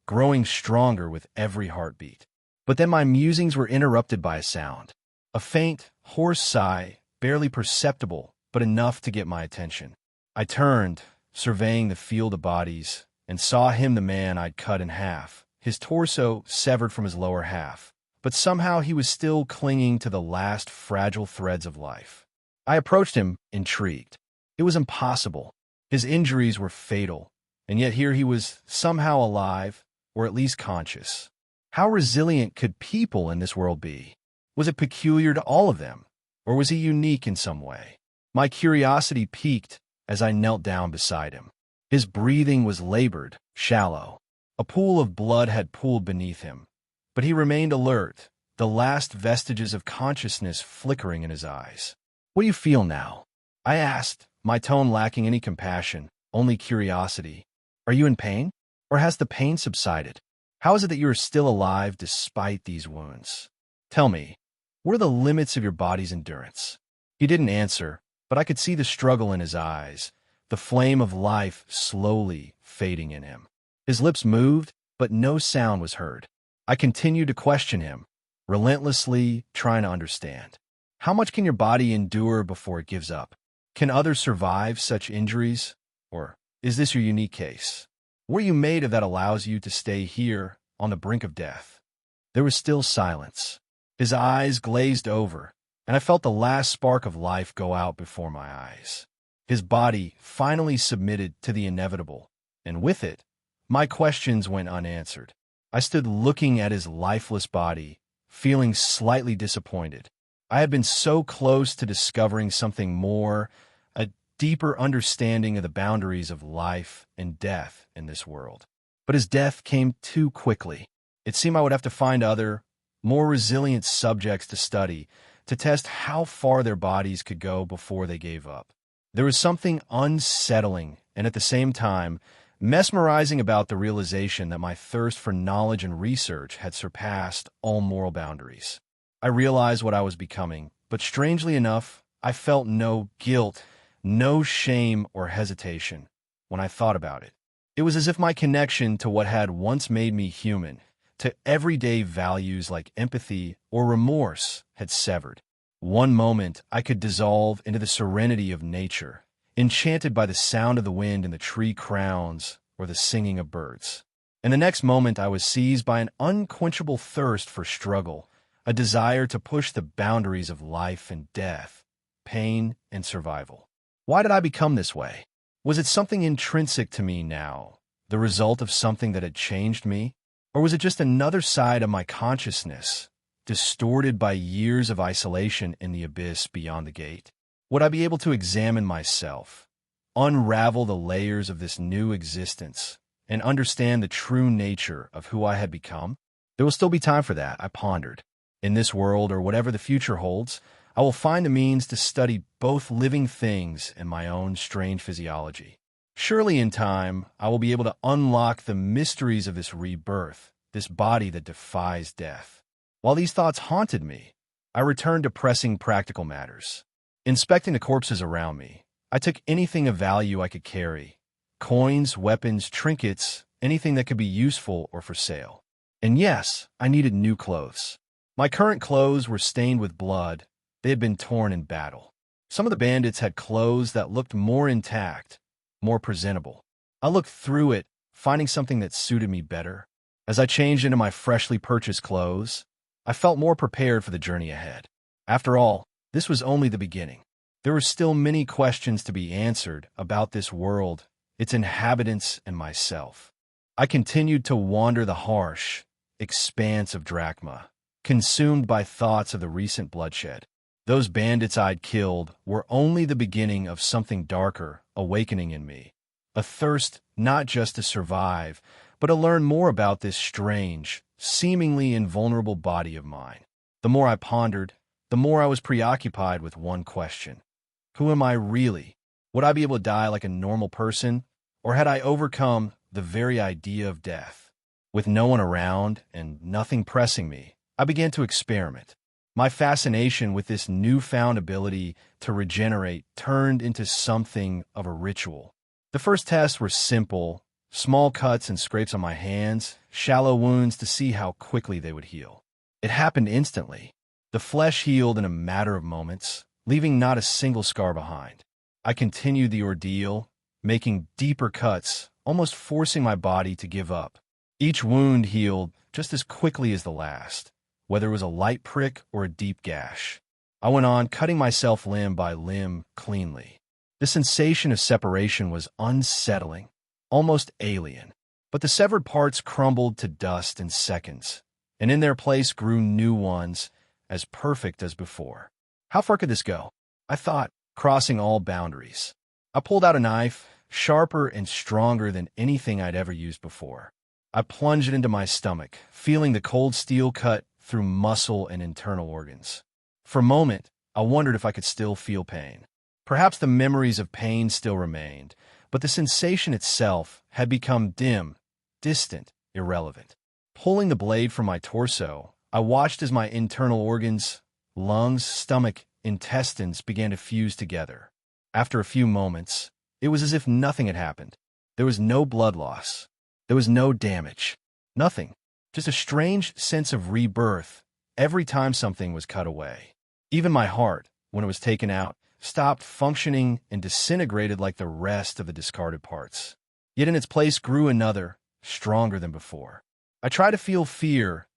growing stronger with every heartbeat. But then my musings were interrupted by a sound, a faint, hoarse sigh, barely perceptible, but enough to get my attention. I turned, surveying the field of bodies, and saw him the man I'd cut in half, his torso severed from his lower half, but somehow he was still clinging to the last fragile threads of life. I approached him, intrigued. It was impossible. His injuries were fatal, and yet here he was somehow alive, or at least conscious. How resilient could people in this world be? Was it peculiar to all of them, or was he unique in some way? My curiosity piqued as I knelt down beside him. His breathing was labored, shallow. A pool of blood had pooled beneath him, but he remained alert, the last vestiges of consciousness flickering in his eyes. "What do you feel now?" I asked, my tone lacking any compassion, only curiosity. "Are you in pain? Or has the pain subsided? How is it that you are still alive despite these wounds? Tell me, what are the limits of your body's endurance?" He didn't answer, but I could see the struggle in his eyes, the flame of life slowly fading in him. His lips moved, but no sound was heard. I continued to question him, relentlessly trying to understand. How much can your body endure before it gives up? Can others survive such injuries? Or is this your unique case? What are you made of that allows you to stay here on the brink of death? There was still silence. His eyes glazed over, and I felt the last spark of life go out before my eyes. His body finally submitted to the inevitable, and with it, my questions went unanswered. I stood looking at his lifeless body, feeling slightly disappointed. I had been so close to discovering something more, a deeper understanding of the boundaries of life and death in this world. But his death came too quickly. It seemed I would have to find other, more resilient subjects to study, to test how far their bodies could go before they gave up. There was something unsettling and at the same time mesmerizing about the realization that my thirst for knowledge and research had surpassed all moral boundaries. I realized what I was becoming, but strangely enough, I felt no guilt, no shame or hesitation when I thought about it. It was as if my connection to what had once made me human, to everyday values like empathy or remorse, had severed. One moment I could dissolve into the serenity of nature, enchanted by the sound of the wind in the tree crowns or the singing of birds. And the next moment I was seized by an unquenchable thirst for struggle, a desire to push the boundaries of life and death, pain and survival. Why did I become this way? Was it something intrinsic to me now, the result of something that had changed me? Or was it just another side of my consciousness, distorted by years of isolation in the abyss beyond the gate? Would I be able to examine myself, unravel the layers of this new existence, and understand the true nature of who I had become? There will still be time for that, I pondered. In this world, or whatever the future holds, I will find the means to study both living things and my own strange physiology. Surely in time, I will be able to unlock the mysteries of this rebirth, this body that defies death. While these thoughts haunted me, I returned to pressing practical matters. Inspecting the corpses around me, I took anything of value I could carry: coins, weapons, trinkets, anything that could be useful or for sale. And yes, I needed new clothes. My current clothes were stained with blood. They had been torn in battle. Some of the bandits had clothes that looked more intact, more presentable. I looked through it, finding something that suited me better. As I changed into my freshly purchased clothes, I felt more prepared for the journey ahead. After all, this was only the beginning. There were still many questions to be answered about this world, its inhabitants, and myself. I continued to wander the harsh expanse of Drachma, consumed by thoughts of the recent bloodshed. Those bandits I'd killed were only the beginning of something darker awakening in me, a thirst not just to survive, but to learn more about this strange, seemingly invulnerable body of mine. The more I pondered, the more I was preoccupied with one question. Who am I really? Would I be able to die like a normal person? Or had I overcome the very idea of death? With no one around and nothing pressing me, I began to experiment. My fascination with this newfound ability to regenerate turned into something of a ritual. The first tests were simple, small cuts and scrapes on my hands, shallow wounds to see how quickly they would heal. It happened instantly. The flesh healed in a matter of moments, leaving not a single scar behind. I continued the ordeal, making deeper cuts, almost forcing my body to give up. Each wound healed just as quickly as the last, whether it was a light prick or a deep gash. I went on cutting myself limb by limb cleanly. The sensation of separation was unsettling, almost alien, but the severed parts crumbled to dust in seconds, and in their place grew new ones, as perfect as before. How far could this go? I thought, crossing all boundaries. I pulled out a knife, sharper and stronger than anything I'd ever used before. I plunged it into my stomach, feeling the cold steel cut through muscle and internal organs. For a moment, I wondered if I could still feel pain. Perhaps the memories of pain still remained, but the sensation itself had become dim, distant, irrelevant. Pulling the blade from my torso, I watched as my internal organs, lungs, stomach, intestines began to fuse together. After a few moments, it was as if nothing had happened. There was no blood loss. There was no damage. Nothing. Just a strange sense of rebirth every time something was cut away. Even my heart, when it was taken out, stopped functioning and disintegrated like the rest of the discarded parts. Yet in its place grew another, stronger than before. I tried to feel fear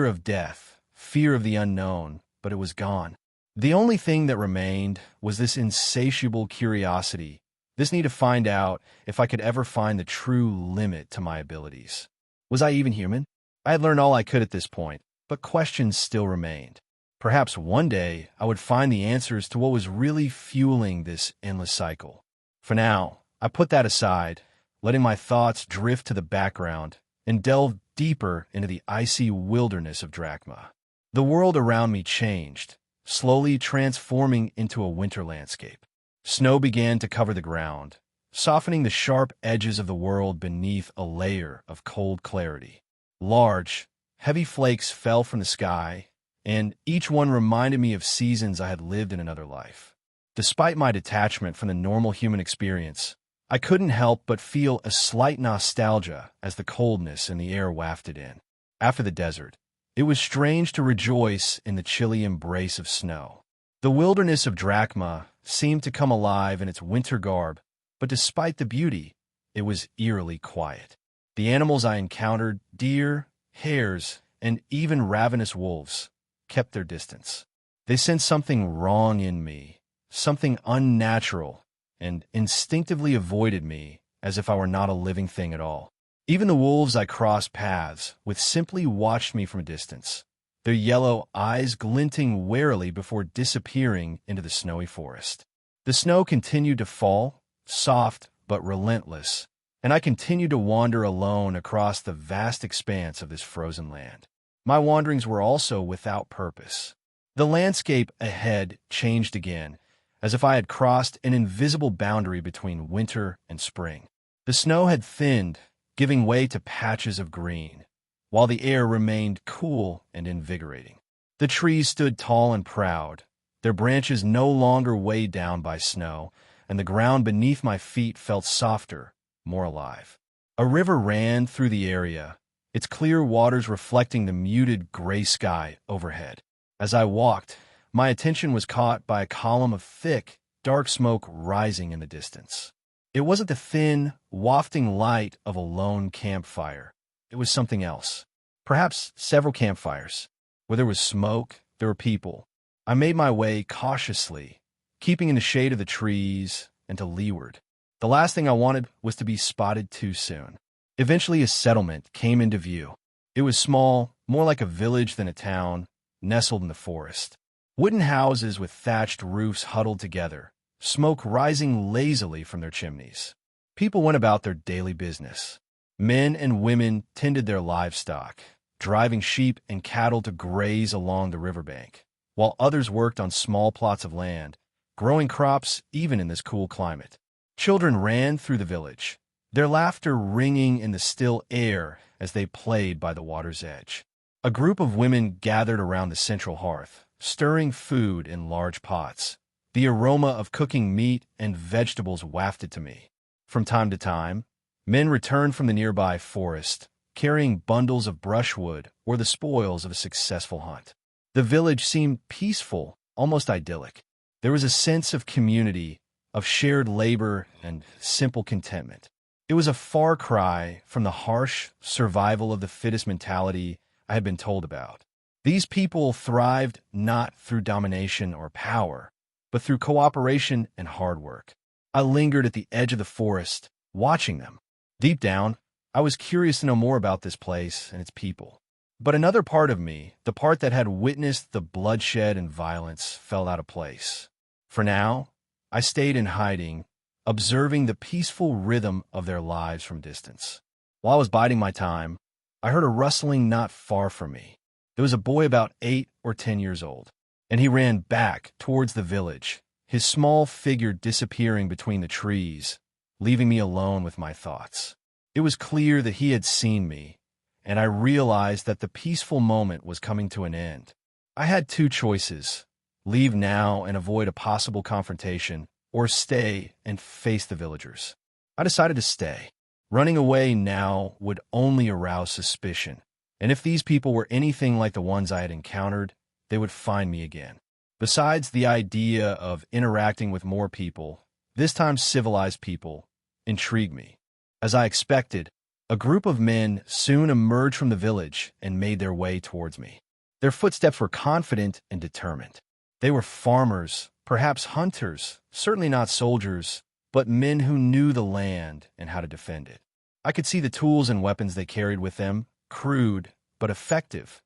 of death, fear of the unknown, but it was gone. The only thing that remained was this insatiable curiosity, this need to find out if I could ever find the true limit to my abilities. Was I even human? I had learned all I could at this point, but questions still remained. Perhaps one day I would find the answers to what was really fueling this endless cycle. For now, I put that aside, letting my thoughts drift to the background and delve deeper into the icy wilderness of Drachma. The world around me changed, slowly transforming into a winter landscape. Snow began to cover the ground, softening the sharp edges of the world beneath a layer of cold clarity. Large, heavy flakes fell from the sky, and each one reminded me of seasons I had lived in another life. Despite my detachment from the normal human experience, I couldn't help but feel a slight nostalgia as the coldness in the air wafted in. After the desert, it was strange to rejoice in the chilly embrace of snow. The wilderness of Drachma seemed to come alive in its winter garb, but despite the beauty, it was eerily quiet. The animals I encountered, deer, hares, and even ravenous wolves, kept their distance. They sensed something wrong in me, something unnatural, and instinctively avoided me as if I were not a living thing at all. Even the wolves I crossed paths with simply watched me from a distance, their yellow eyes glinting warily before disappearing into the snowy forest. The snow continued to fall, soft but relentless, and I continued to wander alone across the vast expanse of this frozen land. My wanderings were also without purpose. The landscape ahead changed again, as if I had crossed an invisible boundary between winter and spring. The snow had thinned, giving way to patches of green, while the air remained cool and invigorating. The trees stood tall and proud, their branches no longer weighed down by snow, and the ground beneath my feet felt softer, more alive. A river ran through the area, its clear waters reflecting the muted gray sky overhead. As I walked, my attention was caught by a column of thick, dark smoke rising in the distance. It wasn't the thin, wafting light of a lone campfire. It was something else. Perhaps several campfires. Where there was smoke, there were people. I made my way cautiously, keeping in the shade of the trees and to leeward. The last thing I wanted was to be spotted too soon. Eventually, a settlement came into view. It was small, more like a village than a town, nestled in the forest. Wooden houses with thatched roofs huddled together, smoke rising lazily from their chimneys. People went about their daily business. Men and women tended their livestock, driving sheep and cattle to graze along the riverbank, while others worked on small plots of land, growing crops even in this cool climate. Children ran through the village, their laughter ringing in the still air as they played by the water's edge. A group of women gathered around the central hearth, stirring food in large pots. The aroma of cooking meat and vegetables wafted to me. From time to time, men returned from the nearby forest, carrying bundles of brushwood or the spoils of a successful hunt. The village seemed peaceful, almost idyllic. There was a sense of community, of shared labor and simple contentment. It was a far cry from the harsh survival of the fittest mentality I had been told about. These people thrived not through domination or power, but through cooperation and hard work. I lingered at the edge of the forest, watching them. Deep down, I was curious to know more about this place and its people. But another part of me, the part that had witnessed the bloodshed and violence, fell out of place. For now, I stayed in hiding, observing the peaceful rhythm of their lives from a distance. While I was biding my time, I heard a rustling not far from me. It was a boy about 8 or 10 years old, and he ran back towards the village, his small figure disappearing between the trees, leaving me alone with my thoughts. It was clear that he had seen me, and I realized that the peaceful moment was coming to an end. I had two choices: leave now and avoid a possible confrontation, or stay and face the villagers. I decided to stay. Running away now would only arouse suspicion, and if these people were anything like the ones I had encountered, they would find me again. Besides, the idea of interacting with more people, this time civilized people, intrigued me. As I expected, a group of men soon emerged from the village and made their way towards me. Their footsteps were confident and determined. They were farmers, perhaps hunters, certainly not soldiers, but men who knew the land and how to defend it. I could see the tools and weapons they carried with them, crude but effective.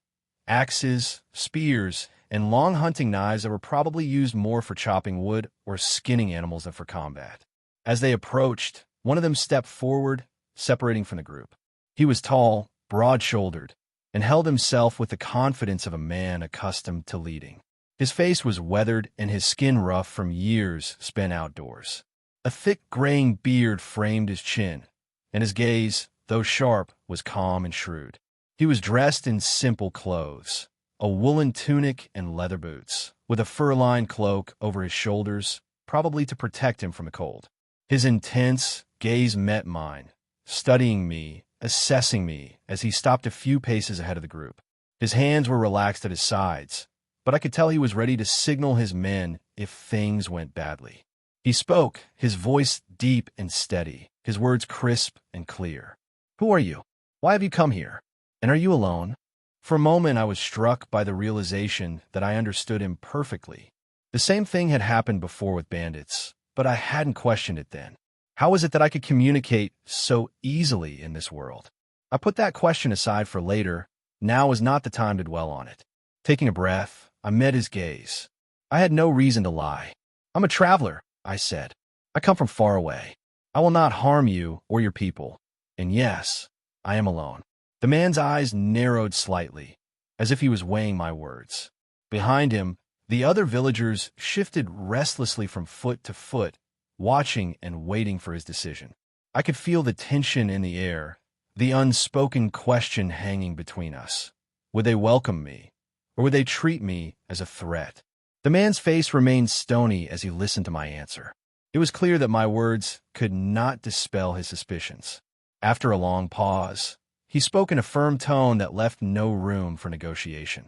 Axes, spears, and long hunting knives that were probably used more for chopping wood or skinning animals than for combat. As they approached, one of them stepped forward, separating from the group. He was tall, broad-shouldered, and held himself with the confidence of a man accustomed to leading. His face was weathered and his skin rough from years spent outdoors. A thick graying beard framed his chin, and his gaze, though sharp, was calm and shrewd. He was dressed in simple clothes, a woolen tunic and leather boots, with a fur-lined cloak over his shoulders, probably to protect him from the cold. His intense gaze met mine, studying me, assessing me, as he stopped a few paces ahead of the group. His hands were relaxed at his sides, but I could tell he was ready to signal his men if things went badly. He spoke, his voice deep and steady, his words crisp and clear. "Who are you? Why have you come here? And are you alone?" For a moment I was struck by the realization that I understood him perfectly. The same thing had happened before with bandits, but I hadn't questioned it then. How was it that I could communicate so easily in this world? I put that question aside for later. Now was not the time to dwell on it. Taking a breath, I met his gaze. I had no reason to lie. "I'm a traveler," I said. "I come from far away. I will not harm you or your people. And yes, I am alone." The man's eyes narrowed slightly, as if he was weighing my words. Behind him, the other villagers shifted restlessly from foot to foot, watching and waiting for his decision. I could feel the tension in the air, the unspoken question hanging between us. Would they welcome me, or would they treat me as a threat? The man's face remained stony as he listened to my answer. It was clear that my words could not dispel his suspicions. After a long pause, he spoke in a firm tone that left no room for negotiation.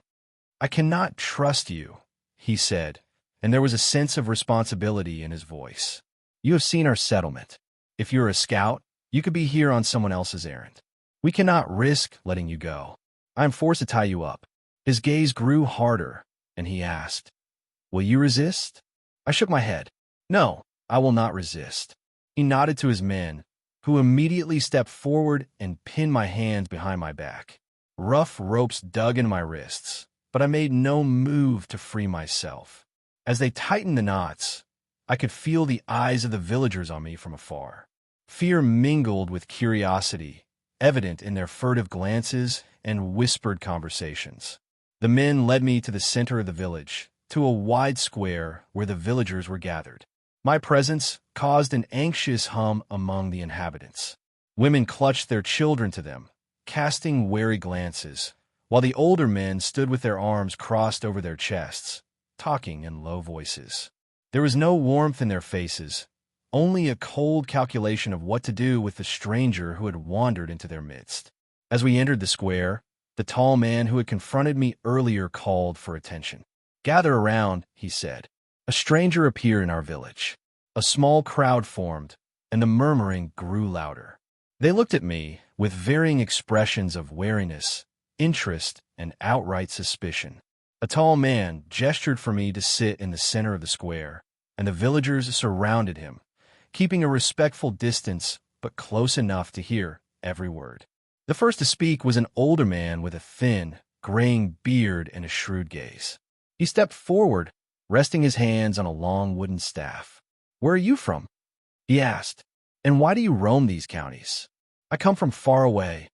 "I cannot trust you," he said, and there was a sense of responsibility in his voice. "You have seen our settlement. If you're a scout, you could be here on someone else's errand. We cannot risk letting you go. I am forced to tie you up." His gaze grew harder, and he asked, "Will you resist?" I shook my head. "No, I will not resist." He nodded to his men, who immediately stepped forward and pinned my hands behind my back. Rough ropes dug into my wrists, but I made no move to free myself. As they tightened the knots, I could feel the eyes of the villagers on me from afar. Fear mingled with curiosity, evident in their furtive glances and whispered conversations. The men led me to the center of the village, to a wide square where the villagers were gathered. My presence caused an anxious hum among the inhabitants. Women clutched their children to them, casting wary glances, while the older men stood with their arms crossed over their chests, talking in low voices. There was no warmth in their faces, only a cold calculation of what to do with the stranger who had wandered into their midst. As we entered the square, the tall man who had confronted me earlier called for attention. "Gather around," he said. A stranger appeared in our village. A small crowd formed, and the murmuring grew louder. They looked at me with varying expressions of wariness, interest, and outright suspicion. A tall man gestured for me to sit in the center of the square, and the villagers surrounded him, keeping a respectful distance but close enough to hear every word. The first to speak was an older man with a thin, graying beard and a shrewd gaze. He stepped forward, resting his hands on a long wooden staff. "Where are you from?" he asked. "And why do you roam these counties?" I come from far away,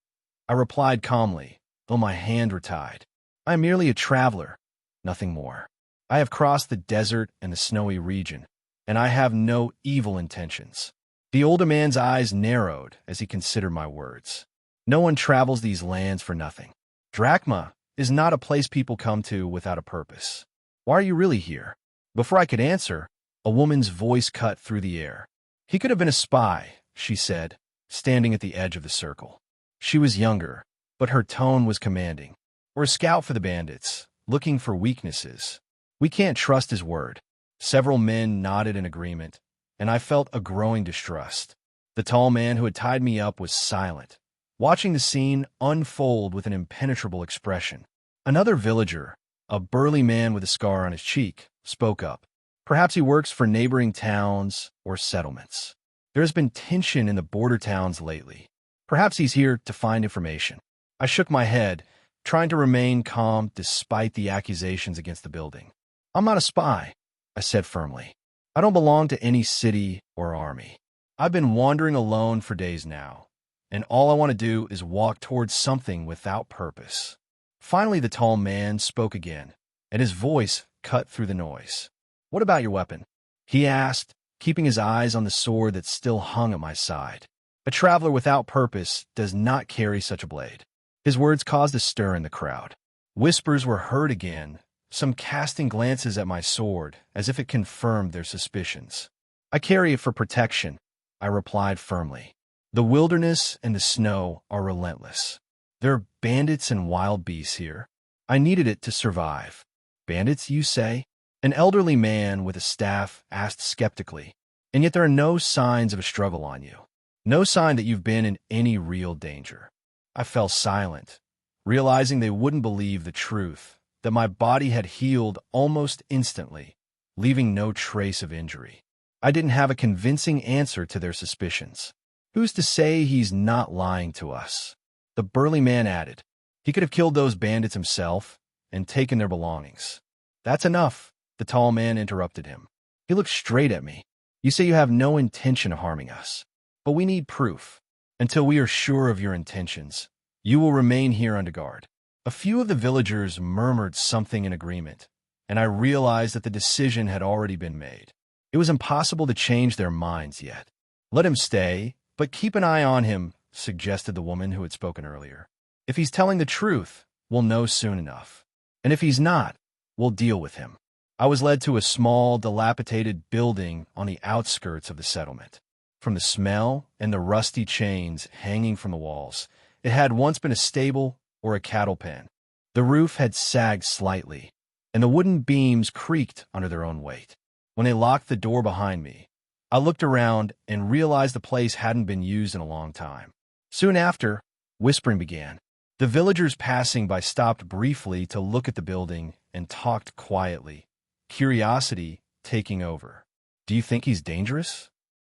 I replied calmly, though my hands were tied. I am merely a traveler, nothing more. I have crossed the desert and the snowy region, and I have no evil intentions. The older man's eyes narrowed as he considered my words. No one travels these lands for nothing. Drachma is not a place people come to without a purpose. Why are you really here? Before I could answer, a woman's voice cut through the air. He could have been a spy, she said, standing at the edge of the circle. She was younger, but her tone was commanding. Or a scout for the bandits, looking for weaknesses. We can't trust his word. Several men nodded in agreement, and I felt a growing distrust. The tall man who had tied me up was silent, watching the scene unfold with an impenetrable expression. Another villager, a burly man with a scar on his cheek, spoke up. Perhaps he works for neighboring towns or settlements. There has been tension in the border towns lately. Perhaps he's here to find information. I shook my head, trying to remain calm despite the accusations against the building. I'm not a spy, I said firmly. I don't belong to any city or army. I've been wandering alone for days now, and all I want to do is walk towards something without purpose. Finally, the tall man spoke again, and his voice cut through the noise. What about your weapon? He asked, keeping his eyes on the sword that still hung at my side. A traveler without purpose does not carry such a blade. His words caused a stir in the crowd. Whispers were heard again, some casting glances at my sword as if it confirmed their suspicions. I carry it for protection, I replied firmly. The wilderness and the snow are relentless. There are bandits and wild beasts here. I needed it to survive. Bandits, you say? An elderly man with a staff asked skeptically. And yet there are no signs of a struggle on you. No sign that you've been in any real danger. I fell silent, realizing they wouldn't believe the truth, that my body had healed almost instantly, leaving no trace of injury. I didn't have a convincing answer to their suspicions. Who's to say he's not lying to us? The burly man added. He could have killed those bandits himself and taken their belongings. That's enough, the tall man interrupted him. He looked straight at me. You say you have no intention of harming us, but we need proof. Until we are sure of your intentions, you will remain here under guard. A few of the villagers murmured something in agreement, and I realized that the decision had already been made. It was impossible to change their minds yet. Let him stay, but keep an eye on him, suggested the woman who had spoken earlier. If he's telling the truth, we'll know soon enough. And if he's not, we'll deal with him. I was led to a small, dilapidated building on the outskirts of the settlement. From the smell and the rusty chains hanging from the walls, it had once been a stable or a cattle pen. The roof had sagged slightly, and the wooden beams creaked under their own weight. When they locked the door behind me, I looked around and realized the place hadn't been used in a long time. Soon after, whispering began. The villagers passing by stopped briefly to look at the building and talked quietly, curiosity taking over. Do you think he's dangerous?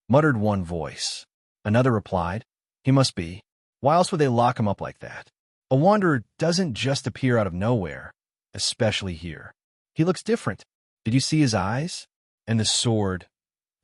Muttered one voice. Another replied, he must be. Why else would they lock him up like that? A wanderer doesn't just appear out of nowhere, especially here. He looks different. Did you see his eyes? And the sword,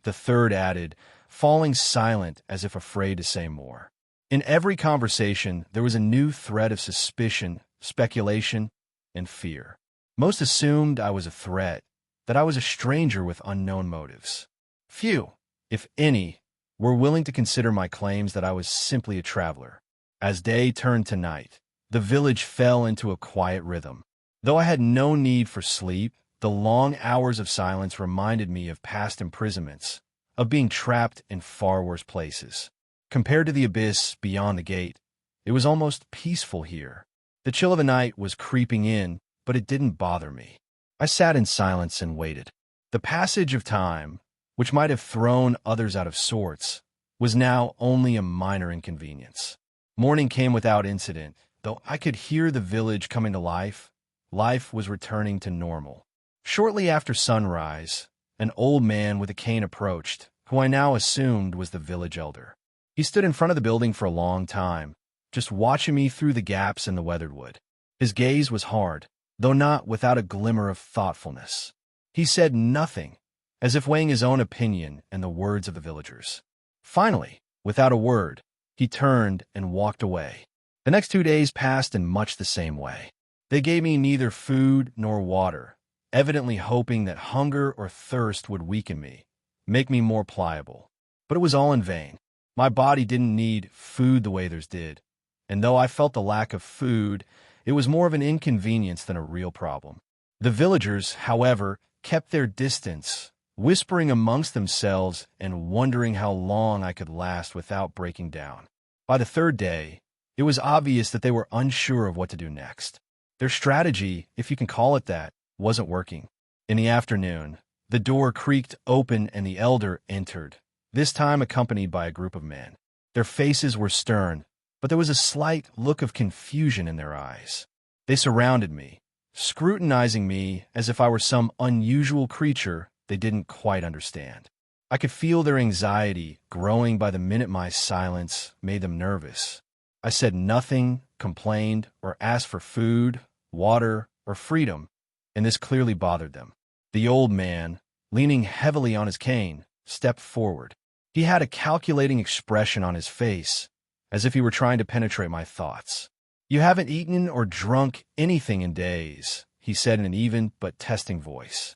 the third added, falling silent as if afraid to say more. In every conversation, there was a new thread of suspicion, speculation, and fear. Most assumed I was a threat, that I was a stranger with unknown motives. Few, if any, were willing to consider my claims that I was simply a traveler. As day turned to night, the village fell into a quiet rhythm. Though I had no need for sleep, the long hours of silence reminded me of past imprisonments, of being trapped in far worse places. Compared to the abyss beyond the gate, it was almost peaceful here. The chill of the night was creeping in, but it didn't bother me. I sat in silence and waited. The passage of time, which might have thrown others out of sorts, was now only a minor inconvenience. Morning came without incident. Though I could hear the village coming to life, life was returning to normal. Shortly after sunrise, an old man with a cane approached, who I now assumed was the village elder. He stood in front of the building for a long time, just watching me through the gaps in the weathered wood. His gaze was hard, though not without a glimmer of thoughtfulness. He said nothing, as if weighing his own opinion and the words of the villagers. Finally, without a word, He turned and walked away. The next 2 days passed in much the same way. They gave me neither food nor water, evidently hoping that hunger or thirst would weaken me, make me more pliable. But it was all in vain. My body didn't need food the way theirs did, and though I felt the lack of food, it was more of an inconvenience than a real problem. The villagers, however, kept their distance, whispering amongst themselves and wondering how long I could last without breaking down. By the third day, it was obvious that they were unsure of what to do next. Their strategy, if you can call it that, wasn't working. In the afternoon, the door creaked open and the elder entered, this time accompanied by a group of men. Their faces were stern, but there was a slight look of confusion in their eyes. They surrounded me, scrutinizing me as if I were some unusual creature they didn't quite understand. I could feel their anxiety growing by the minute my silence made them nervous. I said nothing, complained, or asked for food, water, or freedom, and this clearly bothered them. The old man, leaning heavily on his cane, stepped forward. He had a calculating expression on his face, as if he were trying to penetrate my thoughts. "You haven't eaten or drunk anything in days," he said in an even but testing voice.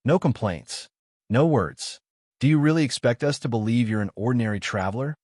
"No complaints. No words. Do you really expect us to believe you're an ordinary traveler?"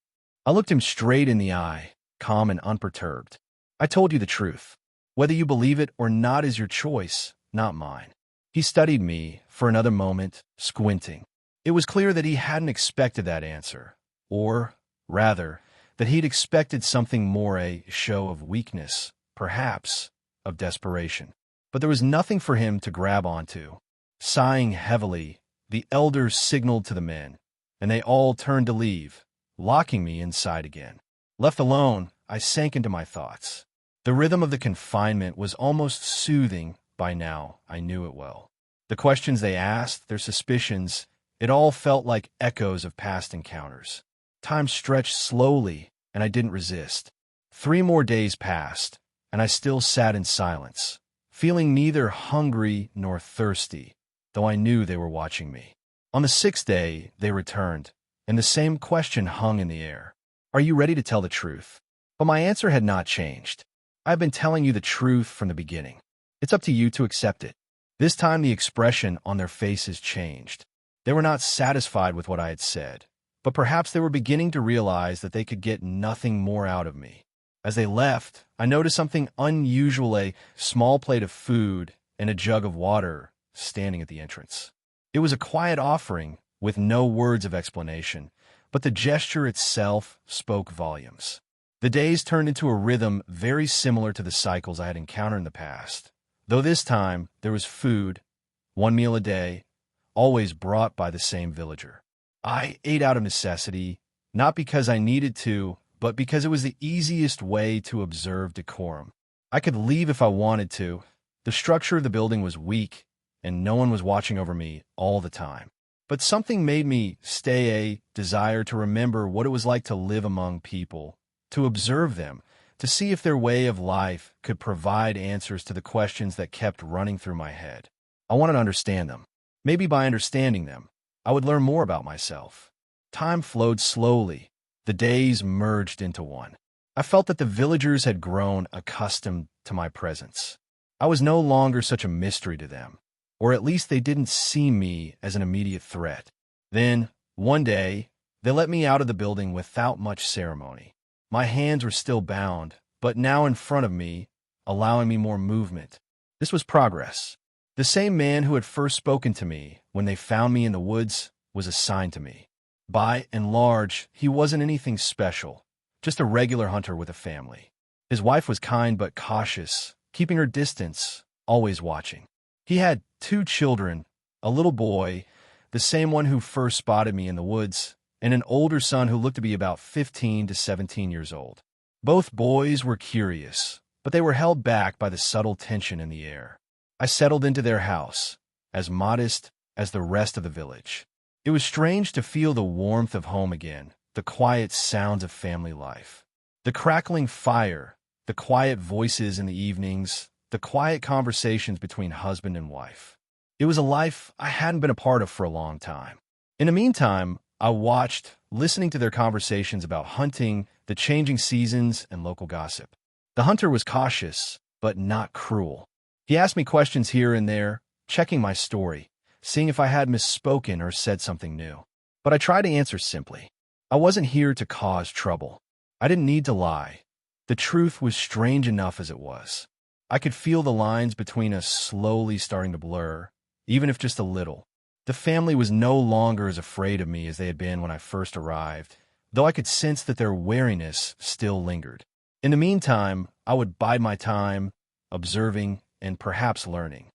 I looked him straight in the eye, calm and unperturbed. "I told you the truth. Whether you believe it or not is your choice, not mine." He studied me for another moment, squinting. It was clear that he hadn't expected that answer, or, rather, that he'd expected something more, a show of weakness, perhaps of desperation. But there was nothing for him to grab onto. Sighing heavily, the elders signaled to the men, and they all turned to leave, locking me inside again. Left alone, I sank into my thoughts. The rhythm of the confinement was almost soothing by now, I knew it well. The questions they asked, their suspicions, it all felt like echoes of past encounters. Time stretched slowly, and I didn't resist. 3 more days passed, and I still sat in silence, feeling neither hungry nor thirsty, though I knew they were watching me. On the 6th day, they returned, and the same question hung in the air. "Are you ready to tell the truth?" But my answer had not changed. "I've been telling you the truth from the beginning. It's up to you to accept it." This time the expression on their faces changed. They were not satisfied with what I had said, but perhaps they were beginning to realize that they could get nothing more out of me. As they left, I noticed something unusual, a small plate of food and a jug of water standing at the entrance. It was a quiet offering, with no words of explanation, but the gesture itself spoke volumes. The days turned into a rhythm very similar to the cycles I had encountered in the past, though this time there was food, 1 meal a day, always brought by the same villager. I ate out of necessity, not because I needed to, but because it was the easiest way to observe decorum. I could leave if I wanted to. The structure of the building was weak, and no one was watching over me all the time. But something made me stay, a desire to remember what it was like to live among people, to observe them, to see if their way of life could provide answers to the questions that kept running through my head. I wanted to understand them. Maybe by understanding them, I would learn more about myself. Time flowed slowly. The days merged into one. I felt that the villagers had grown accustomed to my presence. I was no longer such a mystery to them, or at least they didn't see me as an immediate threat. Then, one day, they let me out of the building without much ceremony. My hands were still bound, but now in front of me, allowing me more movement. This was progress. The same man who had first spoken to me when they found me in the woods was assigned to me. By and large, he wasn't anything special, just a regular hunter with a family. His wife was kind but cautious, keeping her distance, always watching. He had 2 children, a little boy, the same one who first spotted me in the woods, and an older son who looked to be about 15 to 17 years old. Both boys were curious, but they were held back by the subtle tension in the air. I settled into their house, as modest as the rest of the village. It was strange to feel the warmth of home again, the quiet sounds of family life. The crackling fire, the quiet voices in the evenings, the quiet conversations between husband and wife. It was a life I hadn't been a part of for a long time. In the meantime, I watched, listening to their conversations about hunting, the changing seasons, and local gossip. The hunter was cautious, but not cruel. He asked me questions here and there, checking my story, seeing if I had misspoken or said something new. But I tried to answer simply. I wasn't here to cause trouble. I didn't need to lie. The truth was strange enough as it was. I could feel the lines between us slowly starting to blur, even if just a little. The family was no longer as afraid of me as they had been when I first arrived, though I could sense that their wariness still lingered. In the meantime, I would bide my time, observing and perhaps learning.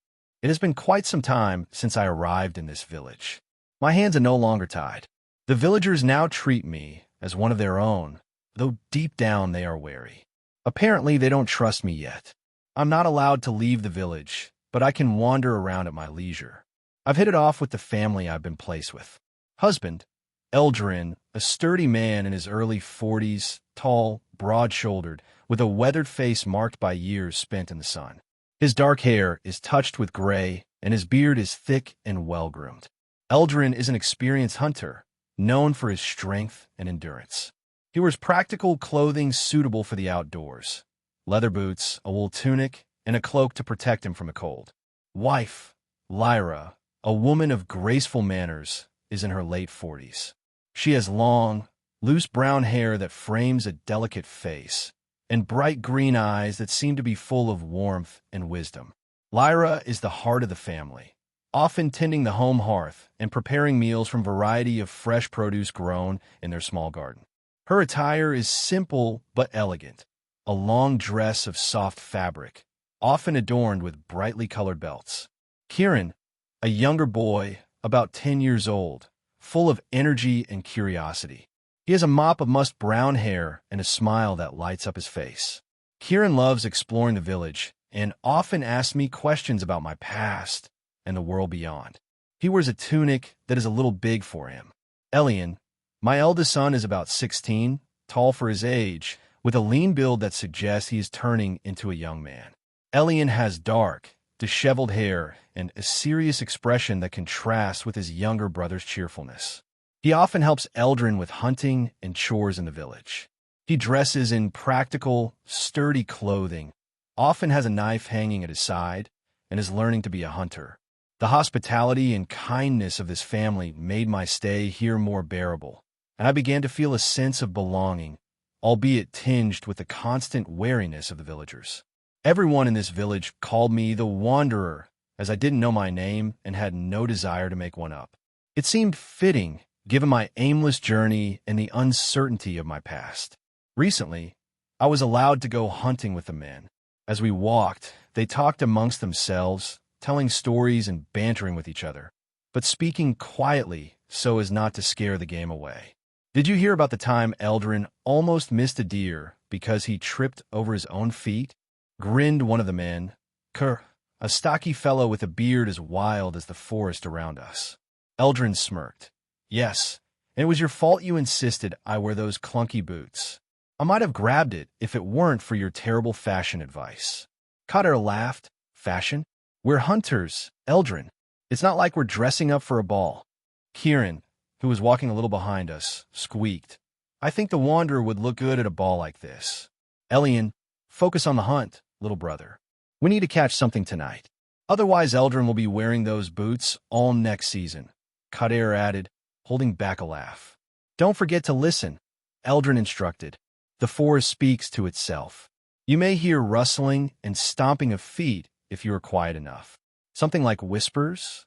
It has been quite some time since I arrived in this village. My hands are no longer tied. The villagers now treat me as one of their own, though deep down they are wary. Apparently, they don't trust me yet. I'm not allowed to leave the village, but I can wander around at my leisure. I've hit it off with the family I've been placed with. Husband, Eldrin, a sturdy man in his early 40s, tall, broad-shouldered, with a weathered face marked by years spent in the sun. His dark hair is touched with gray, and his beard is thick and well-groomed. Eldrin is an experienced hunter, known for his strength and endurance. He wears practical clothing suitable for the outdoors: leather boots, a wool tunic, and a cloak to protect him from the cold. Wife, Lyra, a woman of graceful manners, is in her late 40s. She has long, loose brown hair that frames a delicate face, and bright green eyes that seem to be full of warmth and wisdom. Lyra is the heart of the family, often tending the home hearth and preparing meals from a variety of fresh produce grown in their small garden. Her attire is simple but elegant, a long dress of soft fabric, often adorned with brightly colored belts. Kieran, a younger boy, about 10 years old, full of energy and curiosity. He has a mop of musk brown hair and a smile that lights up his face. Kieran loves exploring the village and often asks me questions about my past and the world beyond. He wears a tunic that is a little big for him. Elian, my eldest son, is about 16, tall for his age, with a lean build that suggests he is turning into a young man. Elian has dark, disheveled hair and a serious expression that contrasts with his younger brother's cheerfulness. He often helps Eldrin with hunting and chores in the village. He dresses in practical, sturdy clothing, often has a knife hanging at his side, and is learning to be a hunter. The hospitality and kindness of this family made my stay here more bearable, and I began to feel a sense of belonging, albeit tinged with the constant wariness of the villagers. Everyone in this village called me the Wanderer, as I didn't know my name and had no desire to make one up. It seemed fitting, given my aimless journey and the uncertainty of my past. Recently, I was allowed to go hunting with the men. As we walked, they talked amongst themselves, telling stories and bantering with each other, but speaking quietly so as not to scare the game away. Did you hear about the time Eldrin almost missed a deer because he tripped over his own feet? Grinned one of the men. Kerr, a stocky fellow with a beard as wild as the forest around us. Eldrin smirked. Yes, and it was your fault you insisted I wear those clunky boots. I might have grabbed it if it weren't for your terrible fashion advice. Cutter laughed. Fashion? We're hunters, Eldrin. It's not like we're dressing up for a ball. Kieran, who was walking a little behind us, squeaked. I think the Wanderer would look good at a ball like this. Elian, focus on the hunt, little brother. We need to catch something tonight. Otherwise, Eldrin will be wearing those boots all next season, Cutter added, holding back a laugh. Don't forget to listen, Eldrin instructed. The forest speaks to itself. You may hear rustling and stomping of feet if you are quiet enough. Something like whispers?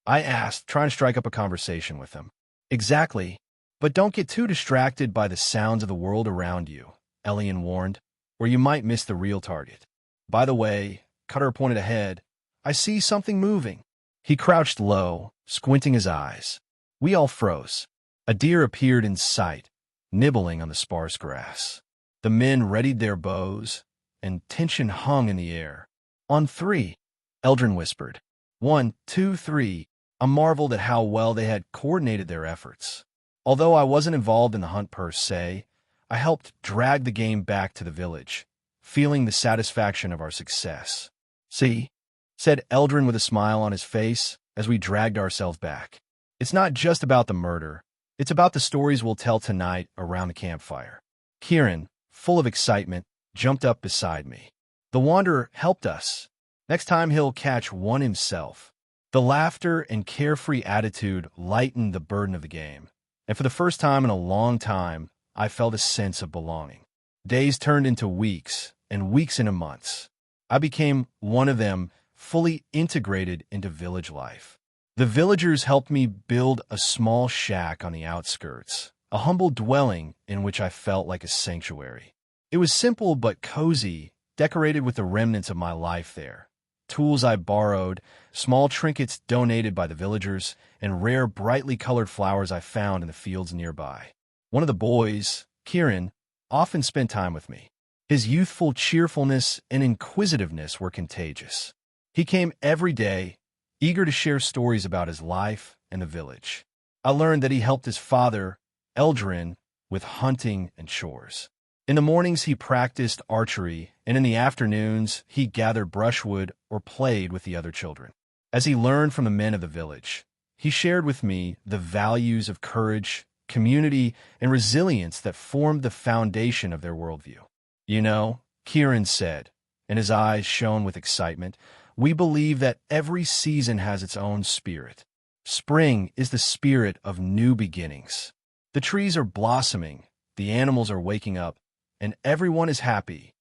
I asked, trying to strike up a conversation with him. Exactly, but don't get too distracted by the sounds of the world around you, Elian warned, or you might miss the real target. By the way, Cutter pointed ahead. I see something moving. He crouched low, squinting his eyes. We all froze. A deer appeared in sight, nibbling on the sparse grass. The men readied their bows, and tension hung in the air. On three, Eldrin whispered. 1, 2, 3. I marveled at how well they had coordinated their efforts. Although I wasn't involved in the hunt per se, I helped drag the game back to the village, feeling the satisfaction of our success. See, said Eldrin with a smile on his face as we dragged ourselves back. It's not just about the murder, It's about the stories we'll tell tonight around the campfire. Kieran, full of excitement, jumped up beside me. The Wanderer helped us. Next time he'll catch one himself. The laughter and carefree attitude lightened the burden of the game, and for the first time in a long time, I felt a sense of belonging. Days turned into weeks, and weeks into months. I became one of them, fully integrated into village life. The villagers helped me build a small shack on the outskirts, a humble dwelling in which I felt like a sanctuary. It was simple but cozy, decorated with the remnants of my life there. Tools I borrowed, small trinkets donated by the villagers, and rare, brightly colored flowers I found in the fields nearby. One of the boys, Kieran, often spent time with me. His youthful cheerfulness and inquisitiveness were contagious. He came every day, eager to share stories about his life and the village. I learned that he helped his father, Eldrin, with hunting and chores. In the mornings he practiced archery, and in the afternoons he gathered brushwood or played with the other children. As he learned from the men of the village, he shared with me the values of courage, community, and resilience that formed the foundation of their worldview. You know, Kieran said, and his eyes shone with excitement, we believe that every season has its own spirit. Spring is the spirit of new beginnings. The trees are blossoming, the animals are waking up, and everyone is happy.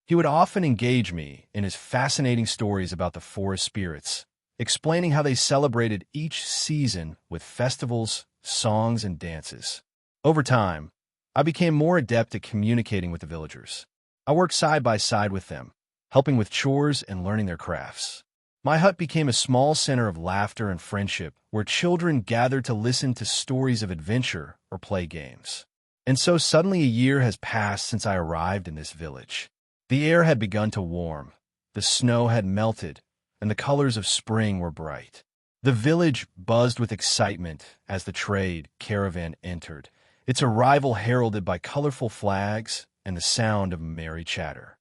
He would often engage me in his fascinating stories about the forest spirits, explaining how they celebrated each season with festivals, songs, and dances. Over time, I became more adept at communicating with the villagers. I worked side by side with them, helping with chores and learning their crafts. My hut became a small center of laughter and friendship where children gathered to listen to stories of adventure or play games. And so suddenly a year has passed since I arrived in this village. The air had begun to warm, the snow had melted, and the colors of spring were bright. The village buzzed with excitement as the trade caravan entered, its arrival heralded by colorful flags and the sound of merry chatter.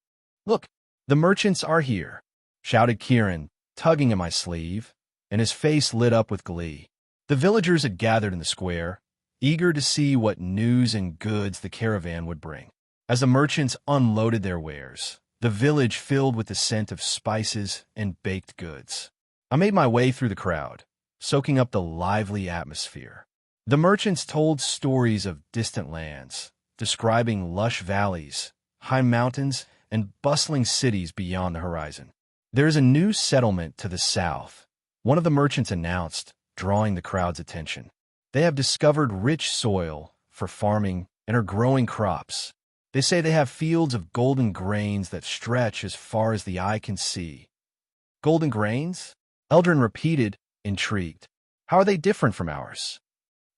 "Look, the merchants are here," shouted Kieran, tugging at my sleeve, and his face lit up with glee. The villagers had gathered in the square, eager to see what news and goods the caravan would bring. As the merchants unloaded their wares, the village filled with the scent of spices and baked goods. I made my way through the crowd, soaking up the lively atmosphere. The merchants told stories of distant lands, describing lush valleys, high mountains, and bustling cities beyond the horizon. "There is a new settlement to the south," one of the merchants announced, drawing the crowd's attention. "They have discovered rich soil for farming and are growing crops. They say they have fields of golden grains that stretch as far as the eye can see." "Golden grains?" Eldrin repeated, intrigued. "How are they different from ours?"